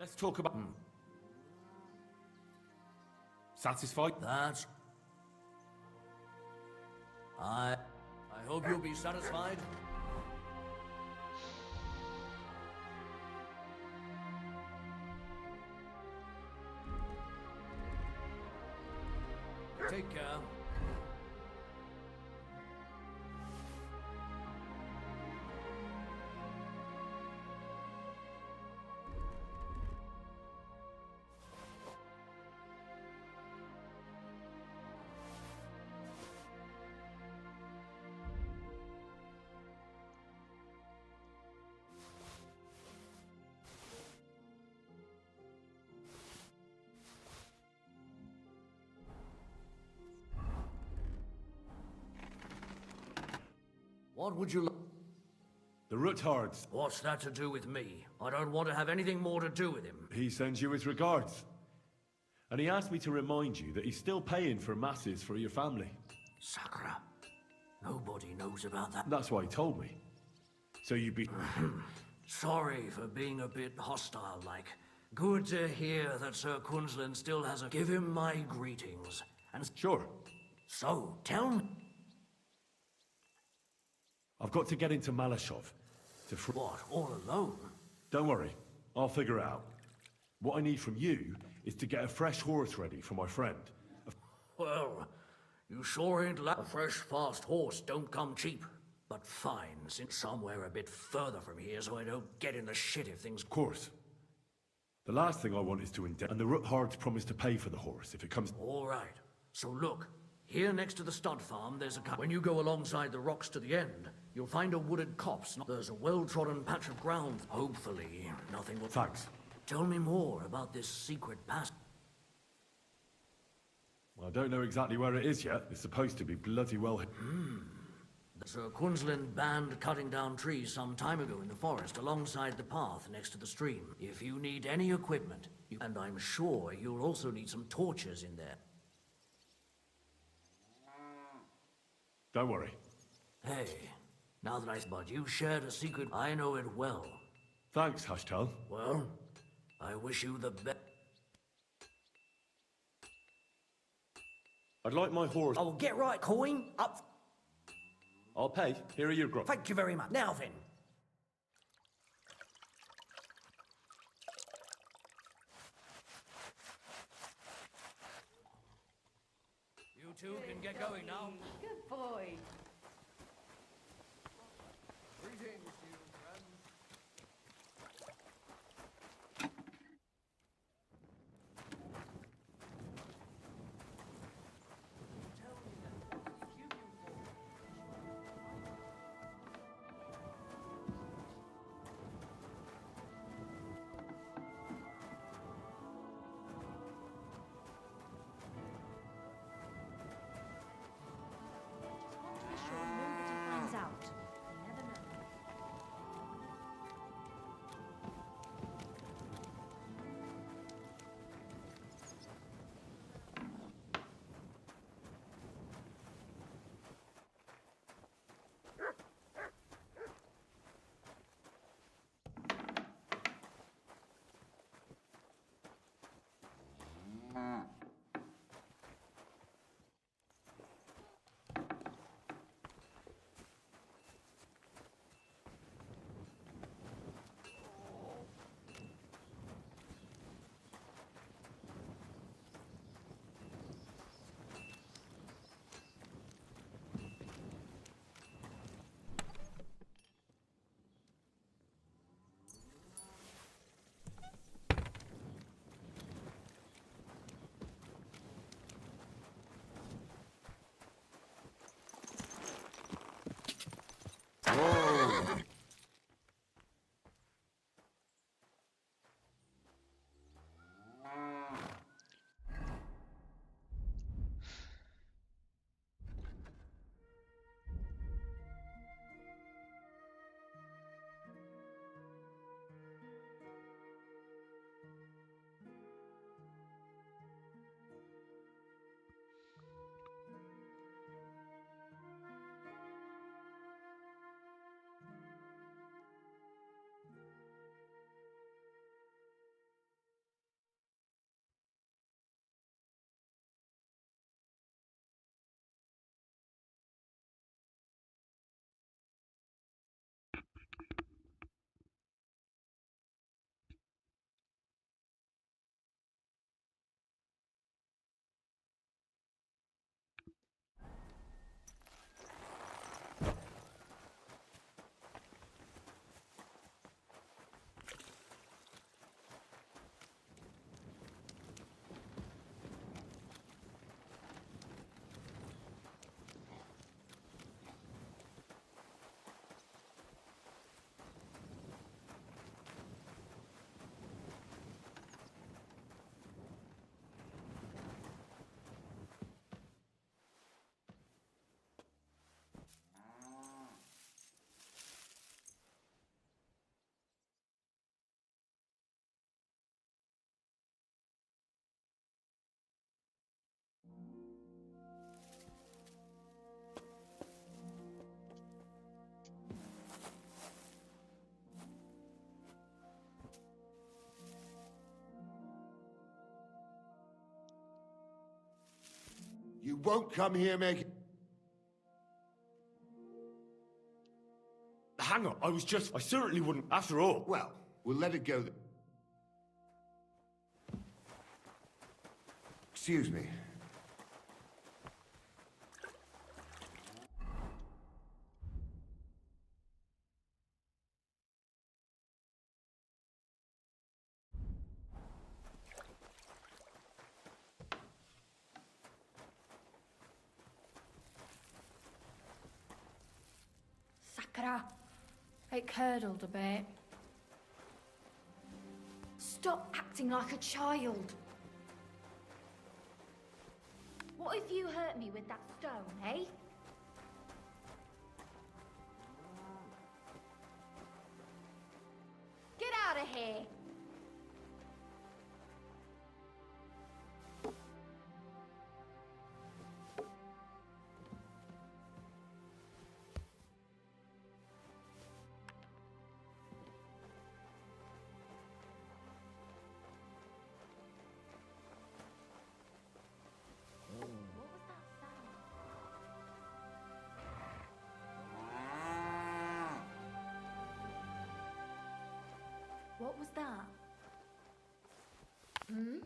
Let's talk about... Satisfied? That's... I hope you'll be satisfied. Take care. What would you like? The Ruthards. What's that to do with me? I don't want to have anything more to do with him. He sends you his regards. And he asked me to remind you that he's still paying for masses for your family. Sakura. Nobody knows about that. That's why he told me. So you'd be... Sorry for being a bit hostile-like. Good to hear that Sir Quinlan still has a... Give him my greetings. And... Sure. So, tell me... I've got to get into Malashov. What, all alone? Don't worry. I'll figure it out. What I need from you is to get a fresh horse ready for my friend. Well, you sure ain't a fresh, fast horse don't come cheap. But fine, since somewhere a bit further from here so I don't get in the shit if things... Of course. The last thing I want is to and the Ruthards promise to pay for the horse if it comes... All right. So look, here next to the stud farm, there's a... When you go alongside the rocks to the end, you'll find a wooded copse. There's a well-trodden patch of ground. Hopefully, nothing will... Thanks. Tell me more about this secret pass. I don't know exactly where it is yet. It's supposed to be bloody well... Sir Quinlan banned cutting down trees some time ago in the forest alongside the path next to the stream. If you need any equipment, and I'm sure you'll also need some torches in there. Don't worry. Hey, now that but you shared a secret, I know it well. Thanks, Hashtal. Well, I wish you the best. I'd like my horse... Oh, get right, coin. Up. I'll pay. Here are your grub. Thank you very much. Now then. You two can get going now. Good boy. Greetings, you friends. won't come here making... Hang on, I certainly wouldn't, after all. Well, we'll let it go then. Excuse me. Sakura, it curdled a bit. Stop acting like a child. What if you hurt me with that stone, eh? Get out of here! What was that? Hmm?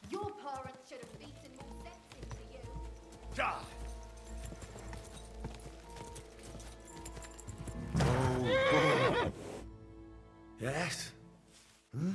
Your parents should have beaten more sense into you. Die! Oh, Yes? Hmm?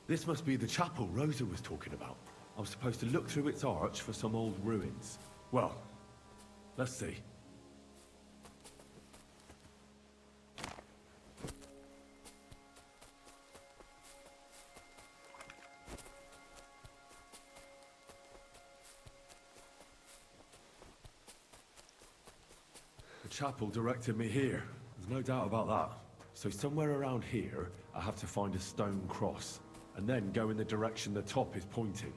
This must be the chapel Rosa was talking about. I'm supposed to look through its arch for some old ruins. Well, let's see. The chapel directed me here. There's no doubt about that. So somewhere around here, I have to find a stone cross, and then go in the direction the top is pointing.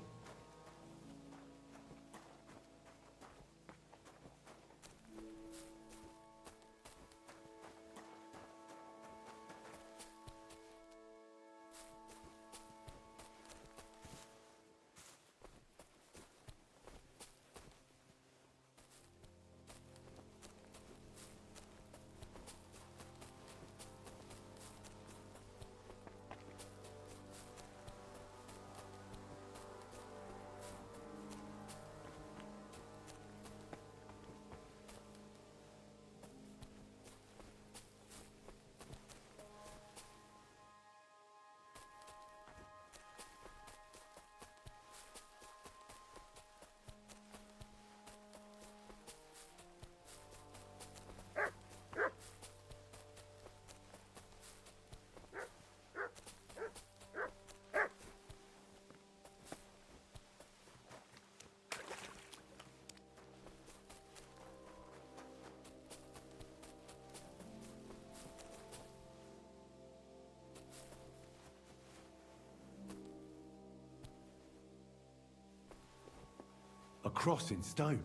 A cross in stone.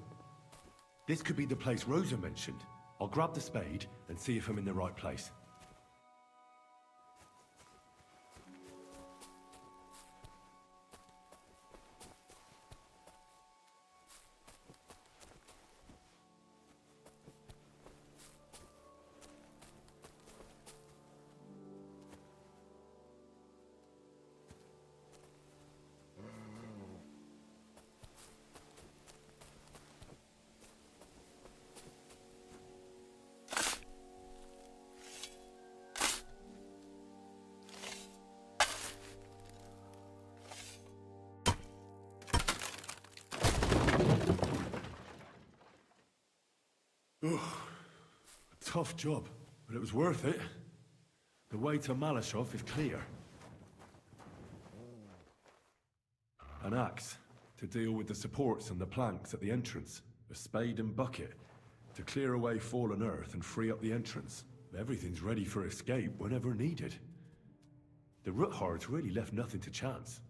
This could be the place Rosa mentioned. I'll grab the spade and see if I'm in the right place. tough job, but it was worth it. The way to Malashov is clear. An axe to deal with the supports and the planks at the entrance. A spade and bucket to clear away fallen earth and free up the entrance. Everything's ready for escape whenever needed. The Roothards really left nothing to chance.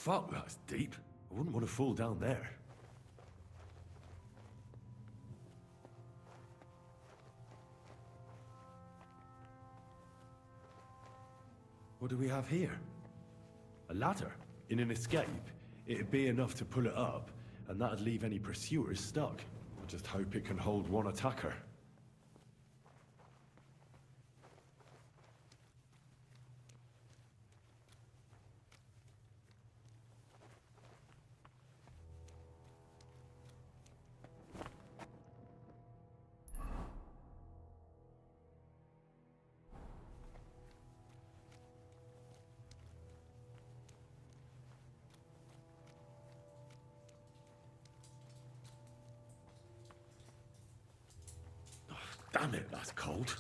Fuck, that's deep. I wouldn't want to fall down there. What do we have here? A ladder. In an escape, it'd be enough to pull it up, and that'd leave any pursuers stuck. I just hope it can hold one attacker. Damn it, that's cold.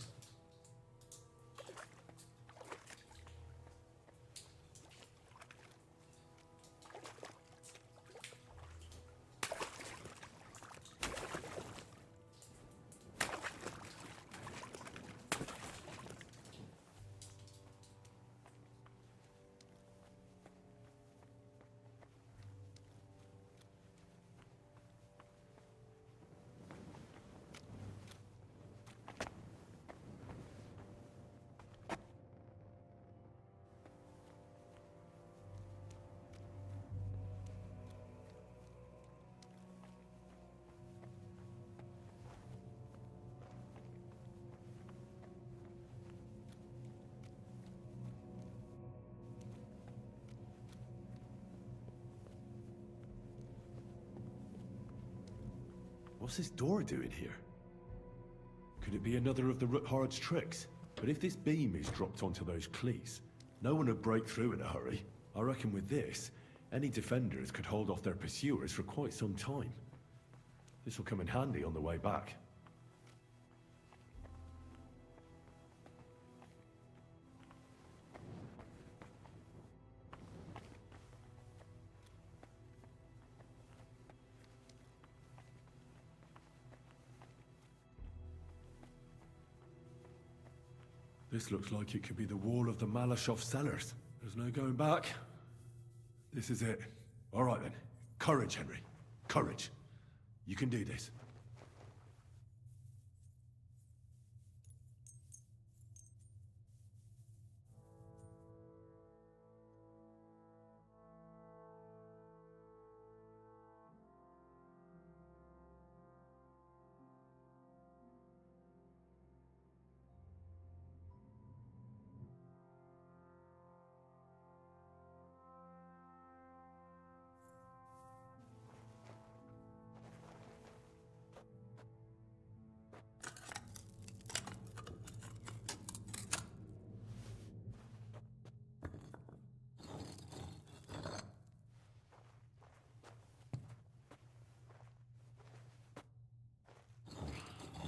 What's this door doing here? Could it be another of the Roothards' tricks? But if this beam is dropped onto those cleats, no one would break through in a hurry. I reckon with this, any defenders could hold off their pursuers for quite some time. This will come in handy on the way back. This looks like it could be the wall of the Malashov cellars. There's no going back. This is it. All right then. Courage, Henry. Courage. You can do this.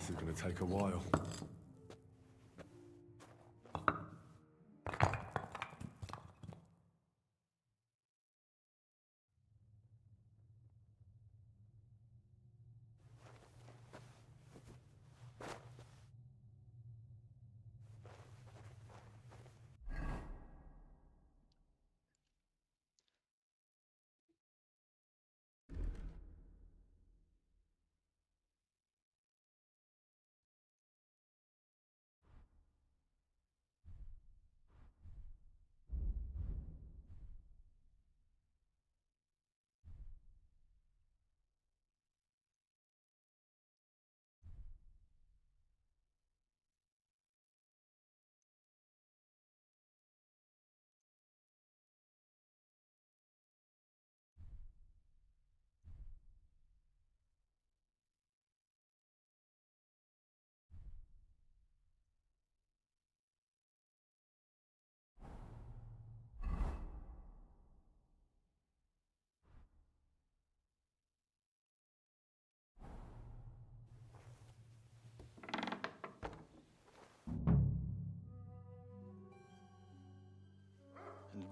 This is going to take a while.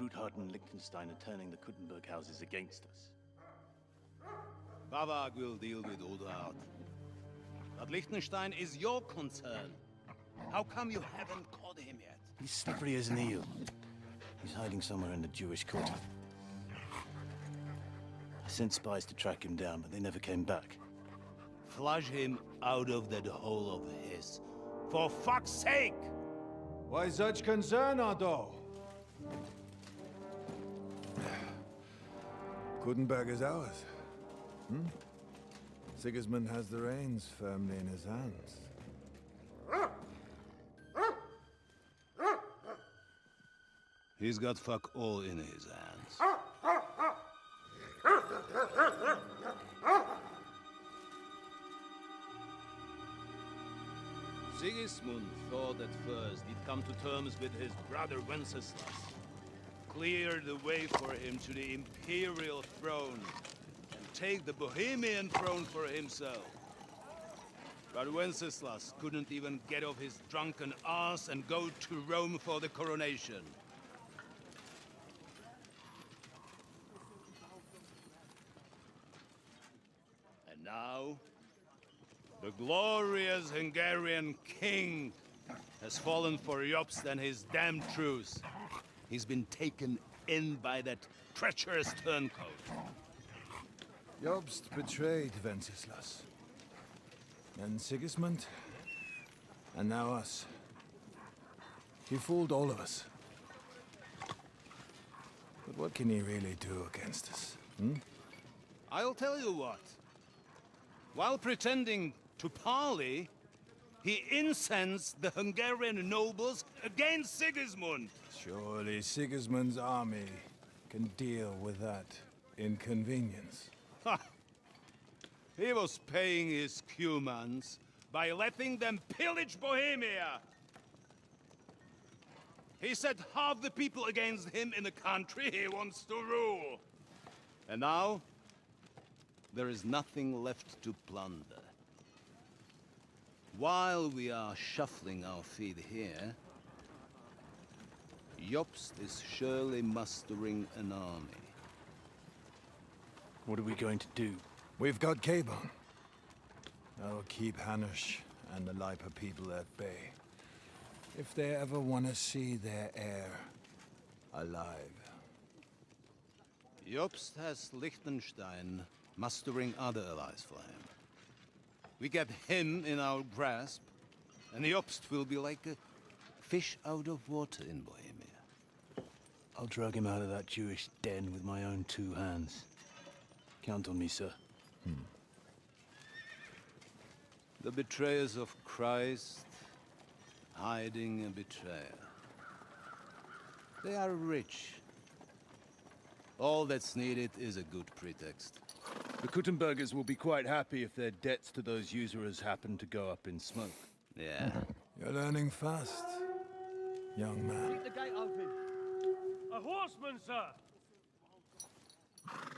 Truthard and Liechtenstein are turning the Kuttenberg houses against us. Bavag will deal with Odoard. But Liechtenstein is your concern. How come you haven't caught him yet? He's slippery as an eel. He's hiding somewhere in the Jewish quarter. I sent spies to track him down, but they never came back. Flush him out of that hole of his. For fuck's sake! Why such concern, Otto? Kuttenberg is ours. Sigismund has the reins firmly in his hands. He's got fuck all in his hands. Sigismund thought at first he'd come to terms with his brother Wenceslas, clear the way for him to the imperial throne, and take the Bohemian throne for himself. But Wenceslas couldn't even get off his drunken ass and go to Rome for the coronation. And now, the glorious Hungarian king has fallen for Jobst and his damned truce. He's been taken in by that treacherous turncoat. Jobst betrayed Wenceslas. Then Sigismund, and now us. He fooled all of us. But what can he really do against us, I'll tell you what. While pretending to parley, he incensed the Hungarian nobles against Sigismund. Surely Sigismund's army can deal with that inconvenience. Ha! He was paying his Cumans by letting them pillage Bohemia. He set half the people against him in the country he wants to rule. And now, there is nothing left to plunder. While we are shuffling our feet here, Jobst is surely mustering an army. What are we going to do? We've got Cabon. That'll keep Hanush and the Lipa people at bay. If they ever want to see their heir alive. Jobst has Liechtenstein mustering other allies for him. We get him in our grasp, and Jobst will be like a fish out of water in Bohemia. I'll drag him out of that Jewish den with my own two hands. Count on me, sir. The betrayers of Christ, hiding a betrayer. They are rich. All that's needed is a good pretext. The Kuttenbergers will be quite happy if their debts to those usurers happen to go up in smoke. Yeah. You're learning fast, young man. Keep the gate open. A horseman, sir!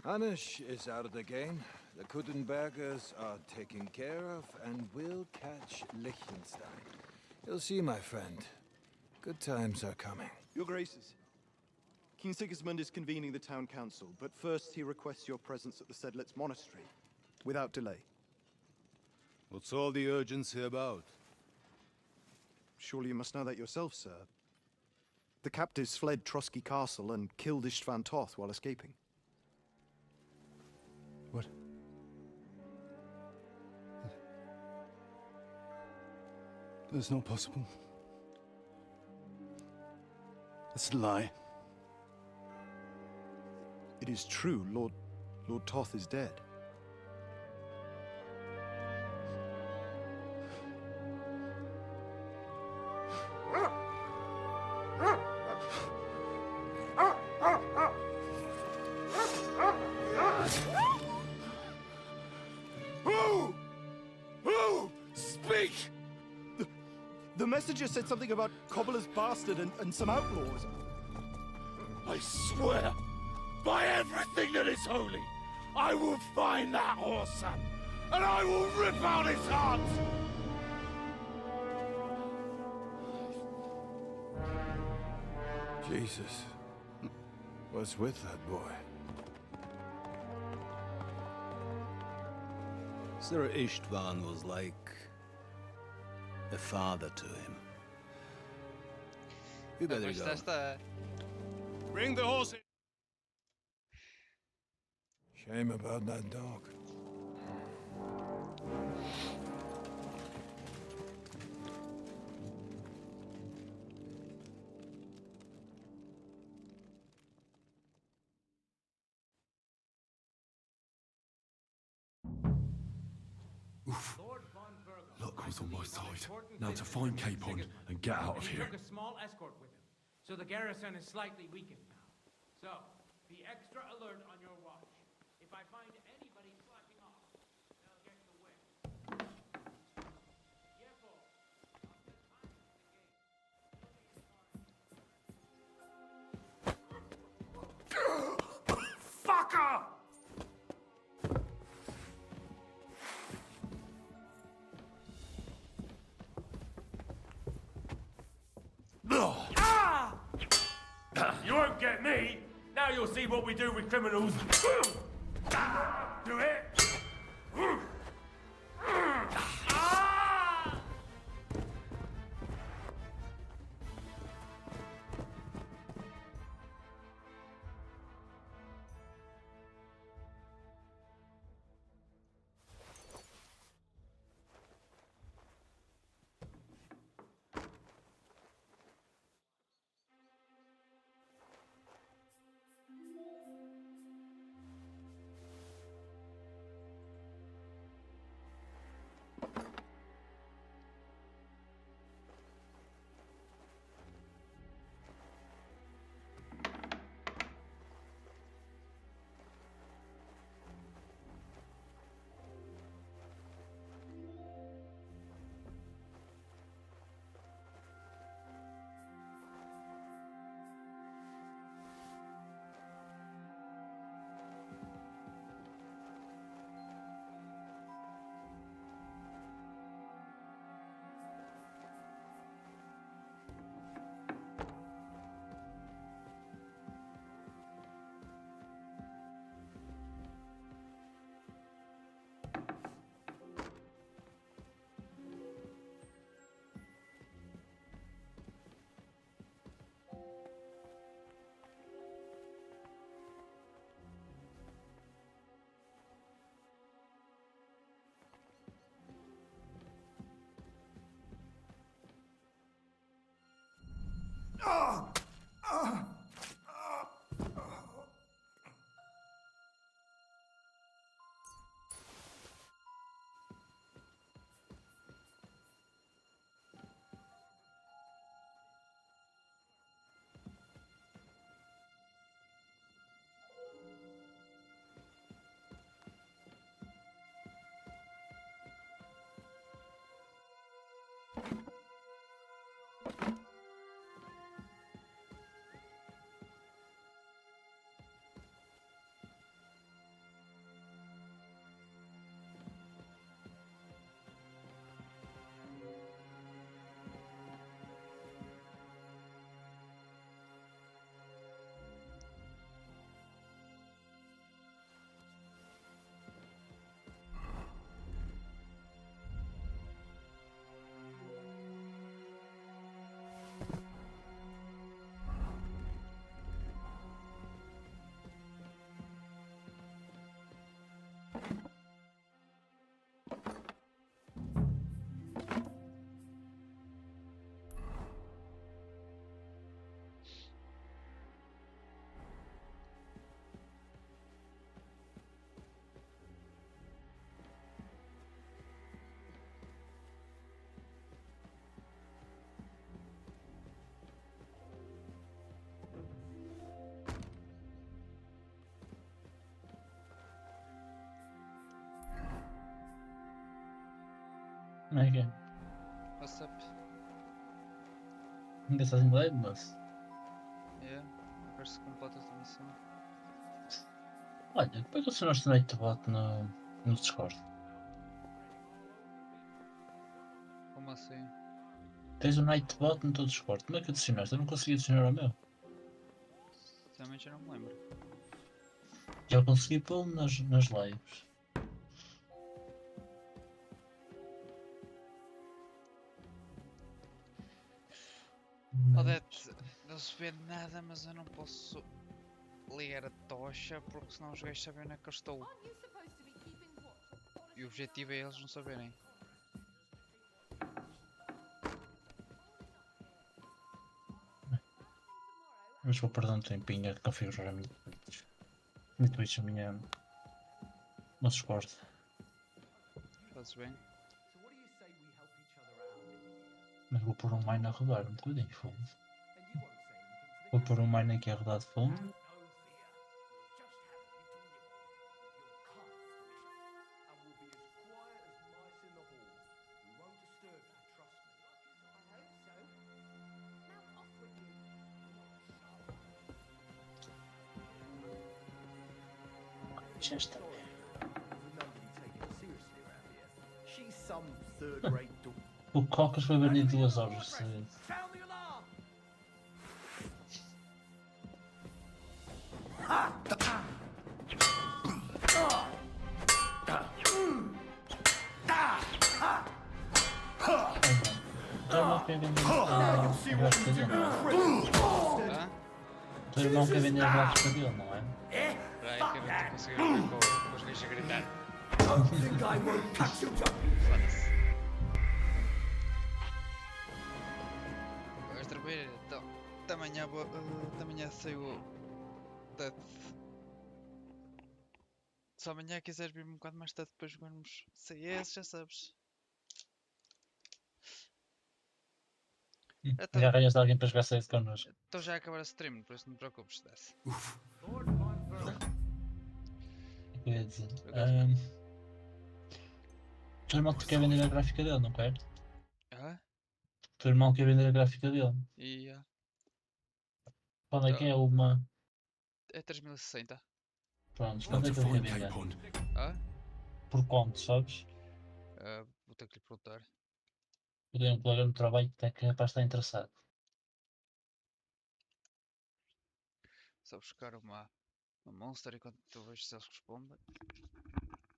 Hanush is out of the game. The Kuttenbergers are taken care of, and we'll catch Liechtenstein. You'll see, my friend. Good times are coming. Your Graces, King Sigismund is convening the town council, but first he requests your presence at the Sedlitz monastery, without delay. What's all the urgency about? Surely you must know that yourself, sir. The captives fled Trotsky Castle and killed Istvan Toth while escaping. What? That's not possible. That's a lie. It is true, Lord Toth is dead. Who? Speak! The messenger said something about Cobbler's bastard and some outlaws. I swear, by everything that is holy, I will find that whoreson, and I will rip out his heart! Jesus. What's with that boy? Sir Istvan was like a father to him. We better go. Bring the horse in. Shame about that dog. Luck was on my side. Now to find Capon and get out of He here. took a small escort with him, so the garrison is slightly weakened now. So, be extra alert on your watch. If I find anybody slacking off, they'll get the win. Careful. Fucker! Ah! You won't get me! Now you'll see what we do with criminals. Do it! Okay. What's up? Ainda estás em live, mas... Yeah, parece que completas a missão. Olha, como é que adicionaste o Nightbot no Discord? Como assim? Tens o Nightbot no teu Discord, como é que adicionaste? Eu não consegui adicionar ao meu. Também já não me lembro. Já consegui pô-lo nas lives. Odete, não se vê nada, mas eu não posso ligar a tocha porque senão os gajos sabem onde é que eu estou. E o objetivo é eles não saberem. Mas vou perder um tempinho a configurar a minha Twitch, a minha no Discord. Fazes bem? Mas vou pôr um mine a rodar um bocadinho, foda-se. Vou pôr um mine aqui a rodar de fundo. Já está. O Cocas foi banido 2 horas. Teu irmão quer vender gráfica dele, não é? Teu irmão quer vender a gráfica dele, não é? Espera aí que eu não estou conseguindo ver com os gajos a gritar. Foda-se. Outra vez, então, amanhã saiu o Death. Se amanhã quiseres vir um bocado mais tarde depois jogarmos CS, já sabes. Já arranjaste alguém para jogar CS connosco. Estou já a acabar a stream, por isso não te preocupes, desce. O que eu ia dizer? O teu irmão quer vender a gráfica dele, não quer? Ah? O teu irmão quer vender a gráfica dele. E Quando é que é uma? é 3060. Pronto, quando é que ele quer vender? Ah? Por quanto, sabes? Vou ter que lhe perguntar. Eu tenho um colega no trabalho que é capaz de estar interessado. Só buscar uma monster enquanto tu vejo se eles respondem.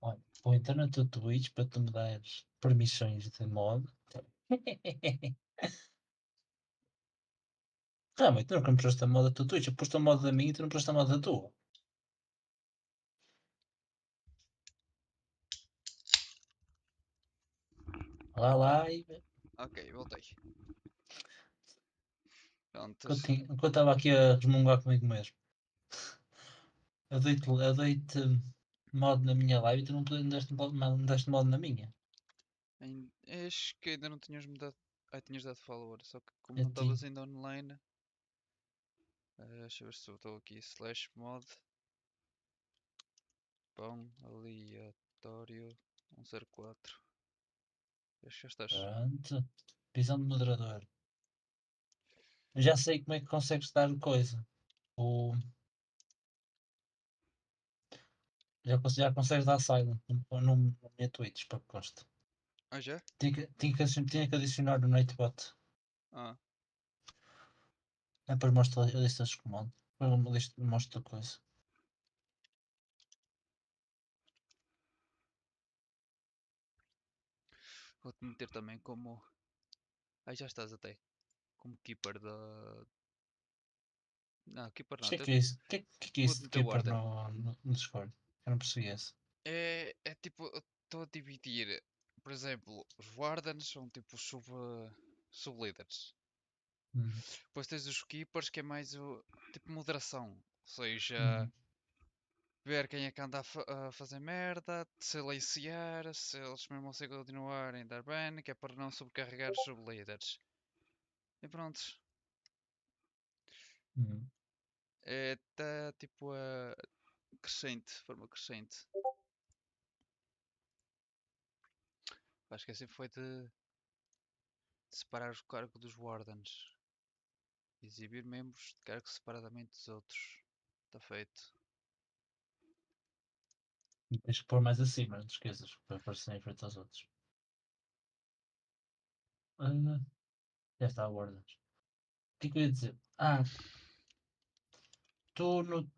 Olha, vou entrar na tua Twitch para tu me dares permissões de mod. Realmente, tu nunca me trouxe a mod da tua Twitch. Eu pus a mod da minha e tu não trouxe a mod da tua. Lá e... Ok, voltei. Pronto. Enquanto eu estava aqui a resmungar comigo mesmo. Eu dei-te mod na minha live e tu não deste mod na minha. Acho que ainda não tinhas mudado. Tinhas dado follower, só que como Eu não estavas tinha. ainda online. Deixa eu ver se eu estou aqui. /mod. Pão aleatório 104. Acho que já estás. Pronto. Visão de moderador. Já sei como é que consegues dar coisa. Já consegues dar silent no minha Twitch, para que conste. Ah, já? Tinha que adicionar o Nightbot. Ah. Depois mostro a lista dos comandos. Depois mostro a coisa. Vou-te meter também como. Aí já estás até. Como keeper da. Não, keeper não. O que é isso? O que é isso Vou-te de meter Keeper Warden. no Discord? Eu não percebi esse. É tipo, estou a dividir. Por exemplo, os Wardens são tipo sub-líderes. Depois tens os Keepers que é mais o tipo moderação. Ou seja, ver quem é que anda a fazer merda, silenciar, se eles mesmo assim continuarem, dar ban, que é para não sobrecarregar os sub-líderes. E pronto. É tá tipo a crescente, forma crescente. Acho que assim foi de separar o cargo dos Wardens. Exibir membros de cargo separadamente dos outros. Está feito. E tens que pôr mais acima, não te esqueças, para aparecer em frente aos outros. Já está, Wardens. O que é que eu ia dizer? tu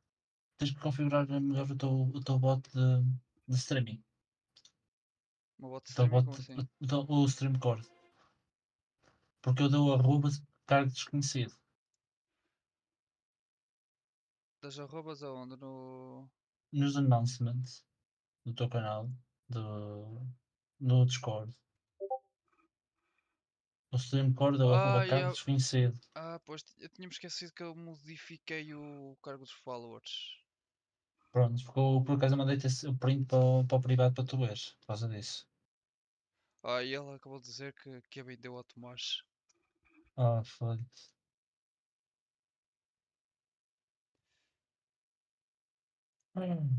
tens que configurar melhor o teu bot de streaming. Uma bot de O teu streaming, bot, como assim? o stream core. Porque eu dou arrobas cargo desconhecido. Das arrobas aonde? No... Nos announcements do teu canal, no Discord. O stream core deu arroba cargo desconhecido. Pois, eu tinha-me esquecido que eu modifiquei o cargo dos followers. Pronto, porque eu por acaso mandei-te o print para o privado para tu veres, por causa disso. E ele acabou de dizer que a vendeu ao Tomás. Foda-se.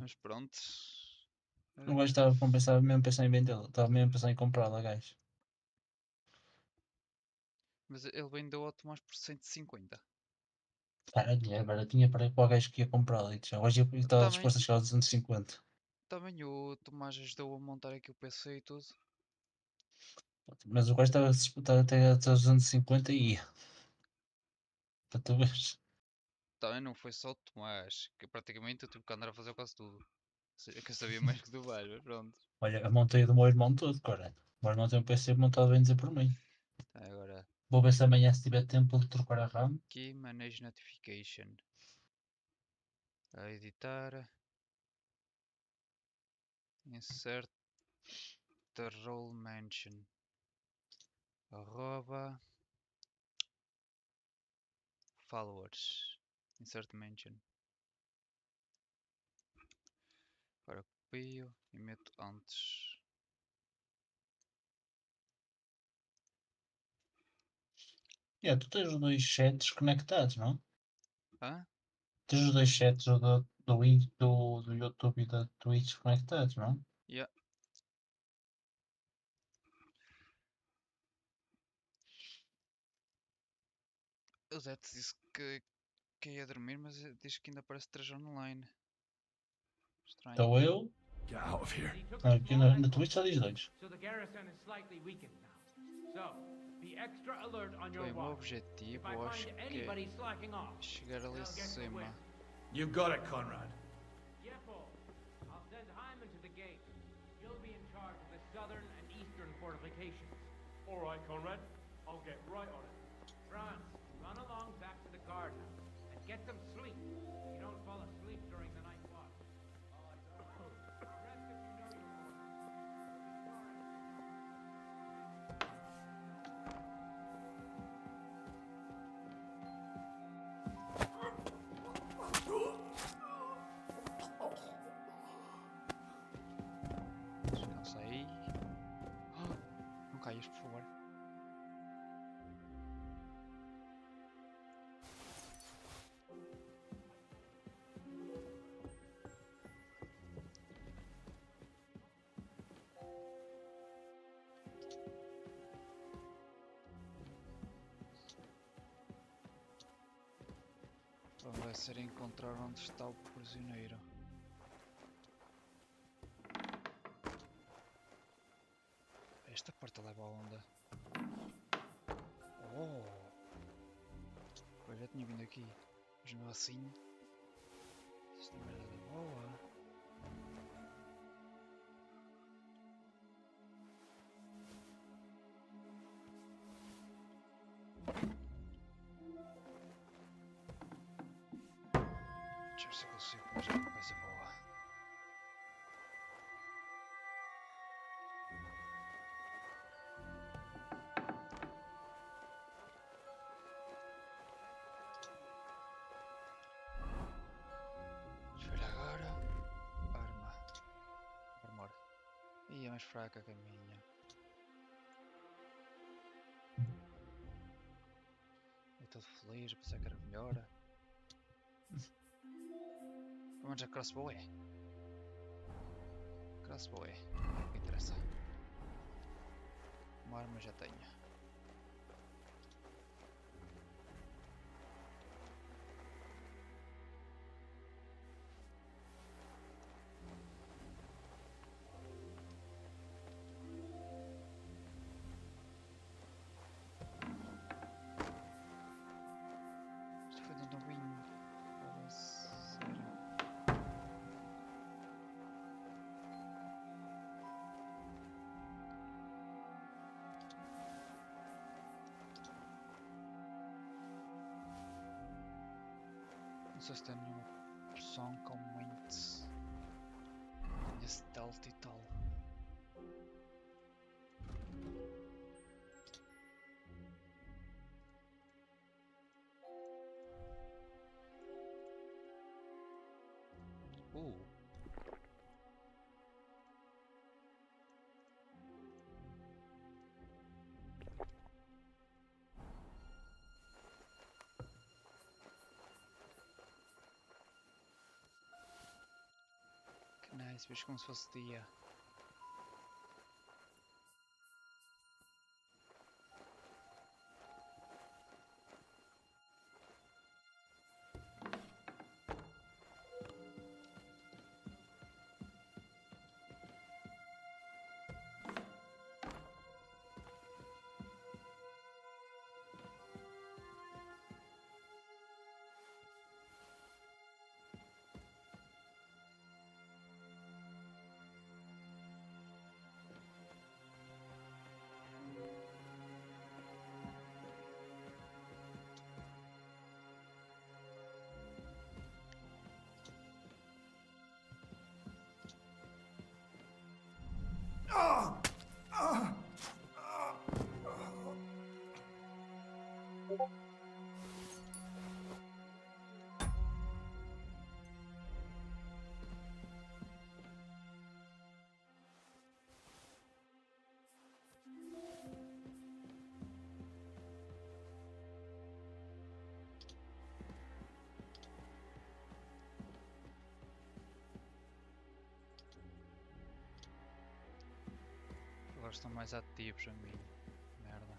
Mas pronto. O gajo estava mesmo a pensar em vendê-lo, estava mesmo a pensar em comprá-la, gajo. Mas ele vendeu ao Tomás por 150. Caralho, é baratinha para o gajo que ia comprá-la. O gajo estava disposto a chegar aos 250. Também o Tomás ajudou a montar aqui o PC e tudo. Mas o gajo estava disposto até aos 250 e ia. Para tu veres. Também não foi só o Tomás, que praticamente eu tive que andar a fazer quase tudo. Ou seja, que eu sabia mais que tu vais, mas pronto. Olha, a montei do meu irmão todo, caralho. O meu irmão tem um PC montado bem dizer por mim. Agora. Vou ver se amanhã, se tiver tempo, de trocar a RAM. Aqui, Manage Notification. A editar. Insert the role mention. Arroba. Followers. Insert mention. Agora copio e meto antes. Tu tens os dois chats conectados, não? Hã? Tens os dois chats, o do YouTube e da Twitch conectados, não? Yeah. O Zé disse que ia dormir, mas diz que ainda aparece 3 online. Estranho. Então eu. Get out of here. Aqui na Twitch só diz 2. So the garrison is slightly weakened now. So, be extra alert on your Bem, o meu watch. objetivo, If I acho find que anybody slacking off, é chegar ali they'll get the acima. win. You got it, Conrad. Yepo, I'll send Hyman to the gate. You'll be in charge of the southern and eastern fortifications. All right, Conrad. I'll get right on it. Franz, run along back to the guardhouse and get some sleep. You don't fall asleep during the night watch. Rest if you know your Descansa aí. Não caias, por favor. Vai ser encontrar onde está o prisioneiro. Esta porta leva a onda. Eu já tinha vindo aqui. Mas não assim. Esta merda é boa. Deixa eu ver se eu consigo pôr uma coisa boa. Deixa eu ver agora. Arma. Armor. Ih, é mais fraca que a minha. É todo feliz, pensei que era melhor. Pelo menos a crossbow é. Crossbow é. Não me interessa. Uma arma já tenho. Isto foi dando win. Parece. sei se tem nenhuma opção com muito. Tenha stealth e tal. Que nice, vejo como se fosse dia. Agora estão mais ativos a mim. Merda.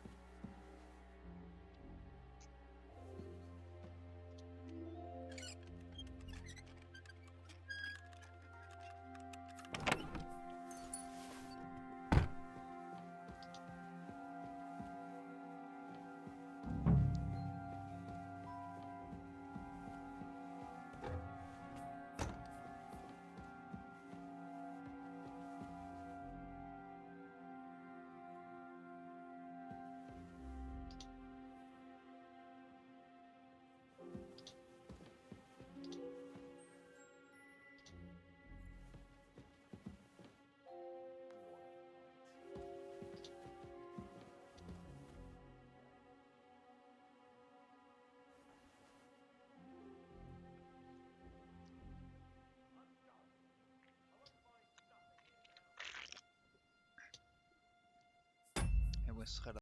Eu vou encerrar